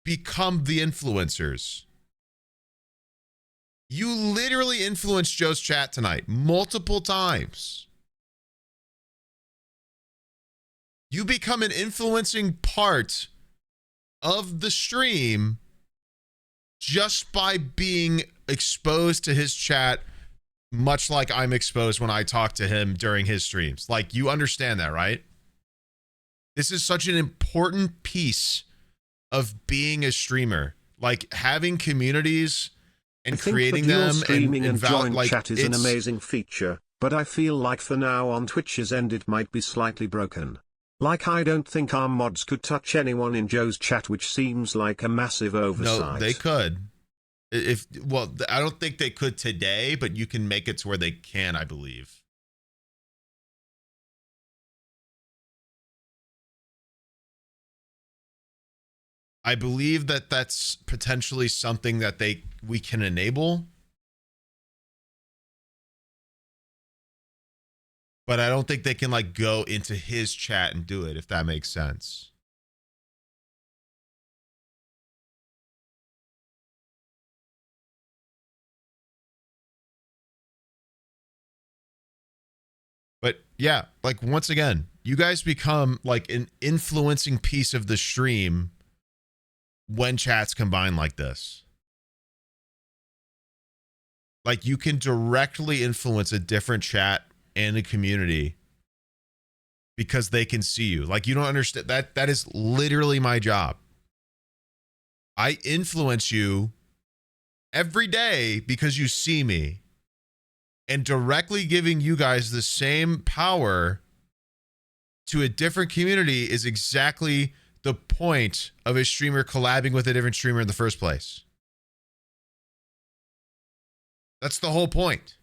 become the influencers. You literally influenced Joe's chat tonight multiple times. You become an influencing part of the stream just by being exposed to his chat, much like I'm exposed when I talk to him during his streams. Like, you understand that, right? This is such an important piece of being a streamer. Like, having communities and creating them, streaming and join like, chat is an amazing feature, but I feel like for now on Twitch's end it might be slightly broken. Like, I don't think our mods could touch anyone in Joe's chat, which seems like a massive oversight. No, they could. Well, I don't think they could today, but you can make it to where they can, I believe. I believe that that's potentially something that we can enable. But I don't think they can like go into his chat and do it, if that makes sense. But yeah, like, once again, you guys become like an influencing piece of the stream when chats combine like this. Like, you can directly influence a different chat and a community because they can see you. Like, you don't understand that is literally my job. I influence you every day because you see me, and directly giving you guys the same power to a different community is exactly the point of a streamer collabing with a different streamer in the first place. That's the whole point.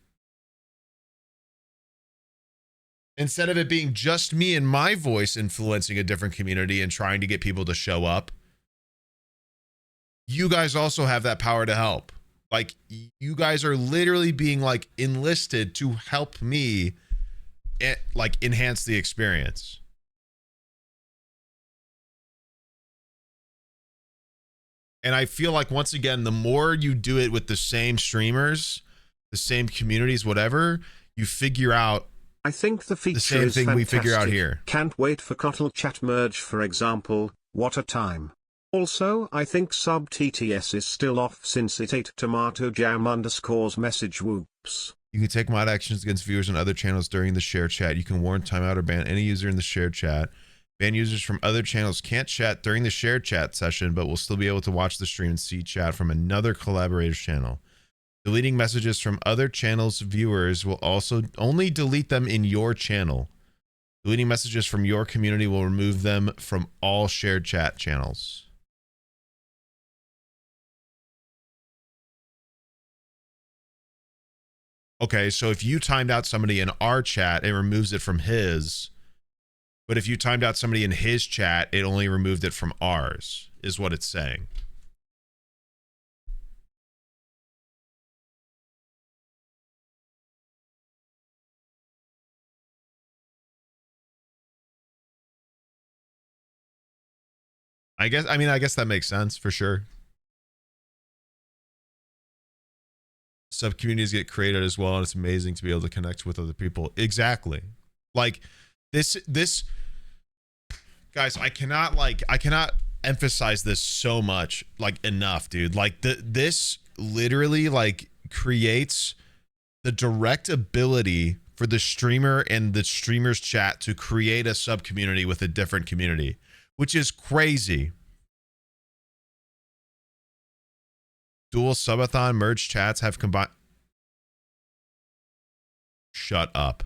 Instead of it being just me and my voice influencing a different community and trying to get people to show up, you guys also have that power to help. Like, you guys are literally being like enlisted to help me like enhance the experience. And I feel like, once again, the more you do it with the same streamers, the same communities, whatever, you figure out. I think the feature the same is thing fantastic. We figure out here. Can't wait for Cottle Chat merge, for example. What a time. Also, I think sub TTS is still off since it ate tomato jam _ message whoops. You can take mod actions against viewers on other channels during the share chat. You can warn, timeout, or ban any user in the shared chat. Ban users from other channels can't chat during the shared chat session, but will still be able to watch the stream and see chat from another collaborator's channel. Deleting messages from other channels' viewers will also only delete them in your channel. Deleting messages from your community will remove them from all shared chat channels. Okay, so if you timed out somebody in our chat, it removes it from his. But if you timed out somebody in his chat, it only removed it from ours, is what it's saying. I guess that makes sense for sure. Sub communities get created as well, and it's amazing to be able to connect with other people. Exactly. Like this guys, I cannot emphasize this so much, like enough, dude. Like this literally like creates the direct ability for the streamer and the streamer's chat to create a sub community with a different community, which is crazy. Dual subathon merge chats have combined. Shut up.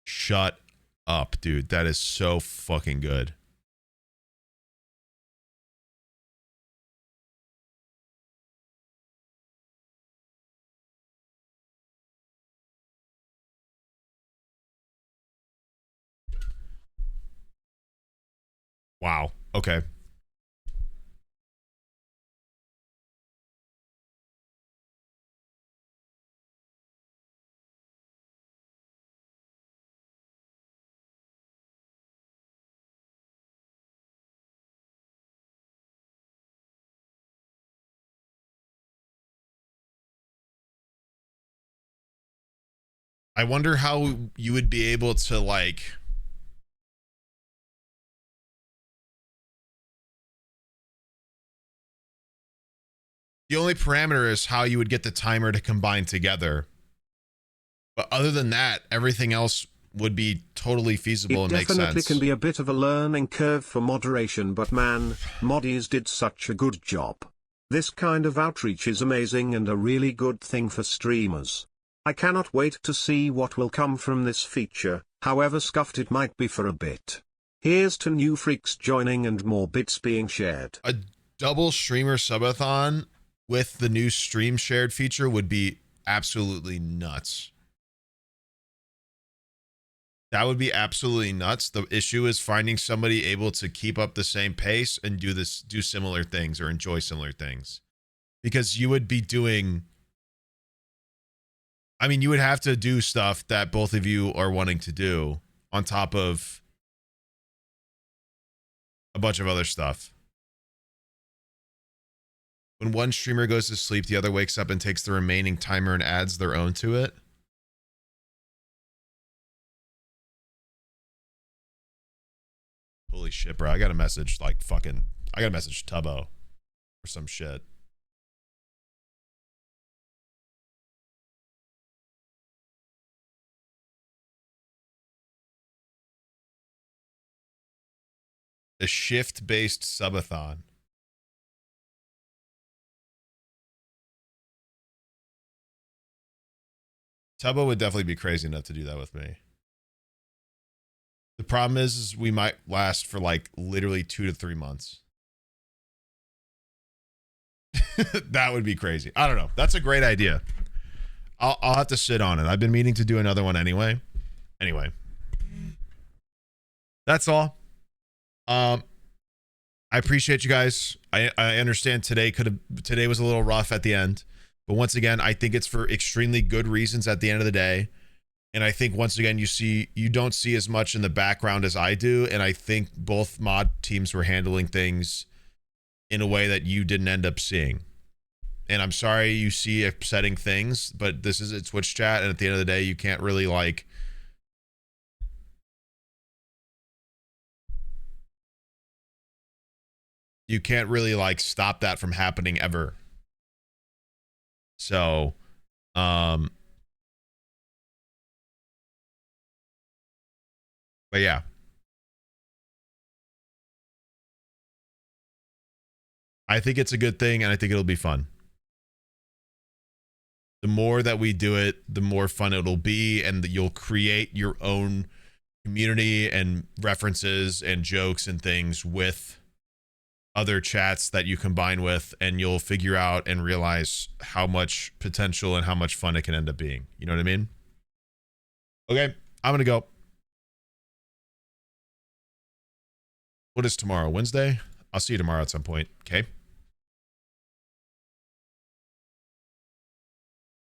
Shut up, dude. That is so fucking good. Wow. Okay. I wonder how you would be able to like the only parameter is how you would get the timer to combine together. But other than that, everything else would be totally feasible and make sense. It definitely can be a bit of a learning curve for moderation, but man, Moddies did such a good job. This kind of outreach is amazing and a really good thing for streamers. I cannot wait to see what will come from this feature, however scuffed it might be for a bit. Here's to new freaks joining and more bits being shared. A double streamer subathon with the new stream shared feature would be absolutely nuts. That would be absolutely nuts. The issue is finding somebody able to keep up the same pace and do similar things or enjoy similar things. Because you would be doing, I mean, you would have to do stuff that both of you are wanting to do on top of a bunch of other stuff. When one streamer goes to sleep, the other wakes up and takes the remaining timer and adds their own to it. Holy shit, bro. I got a message like fucking, I got a message Tubbo or some shit. A shift-based subathon. Tubbo would definitely be crazy enough to do that with me. The problem is we might last for like literally 2 to 3 months. That would be crazy. I don't know. That's a great idea. I'll have to sit on it. I've been meaning to do another one anyway. Anyway. That's all. I appreciate you guys. I understand today was a little rough at the end, but once again, I think it's for extremely good reasons at the end of the day. And I think once again, you don't see as much in the background as I do. And I think both mod teams were handling things in a way that you didn't end up seeing. And I'm sorry you see upsetting things, but this is a Twitch chat. And at the end of the day, you can't really like, stop that from happening ever. So, but yeah. I think it's a good thing, and I think it'll be fun. The more that we do it, the more fun it'll be, and you'll create your own community and references and jokes and things with other chats that you combine with, and you'll figure out and realize how much potential and how much fun it can end up being. You know what I mean? Okay, I'm gonna go. What is tomorrow? Wednesday? I'll see you tomorrow at some point. Okay.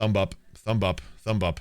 Thumb up, thumb up, thumb up.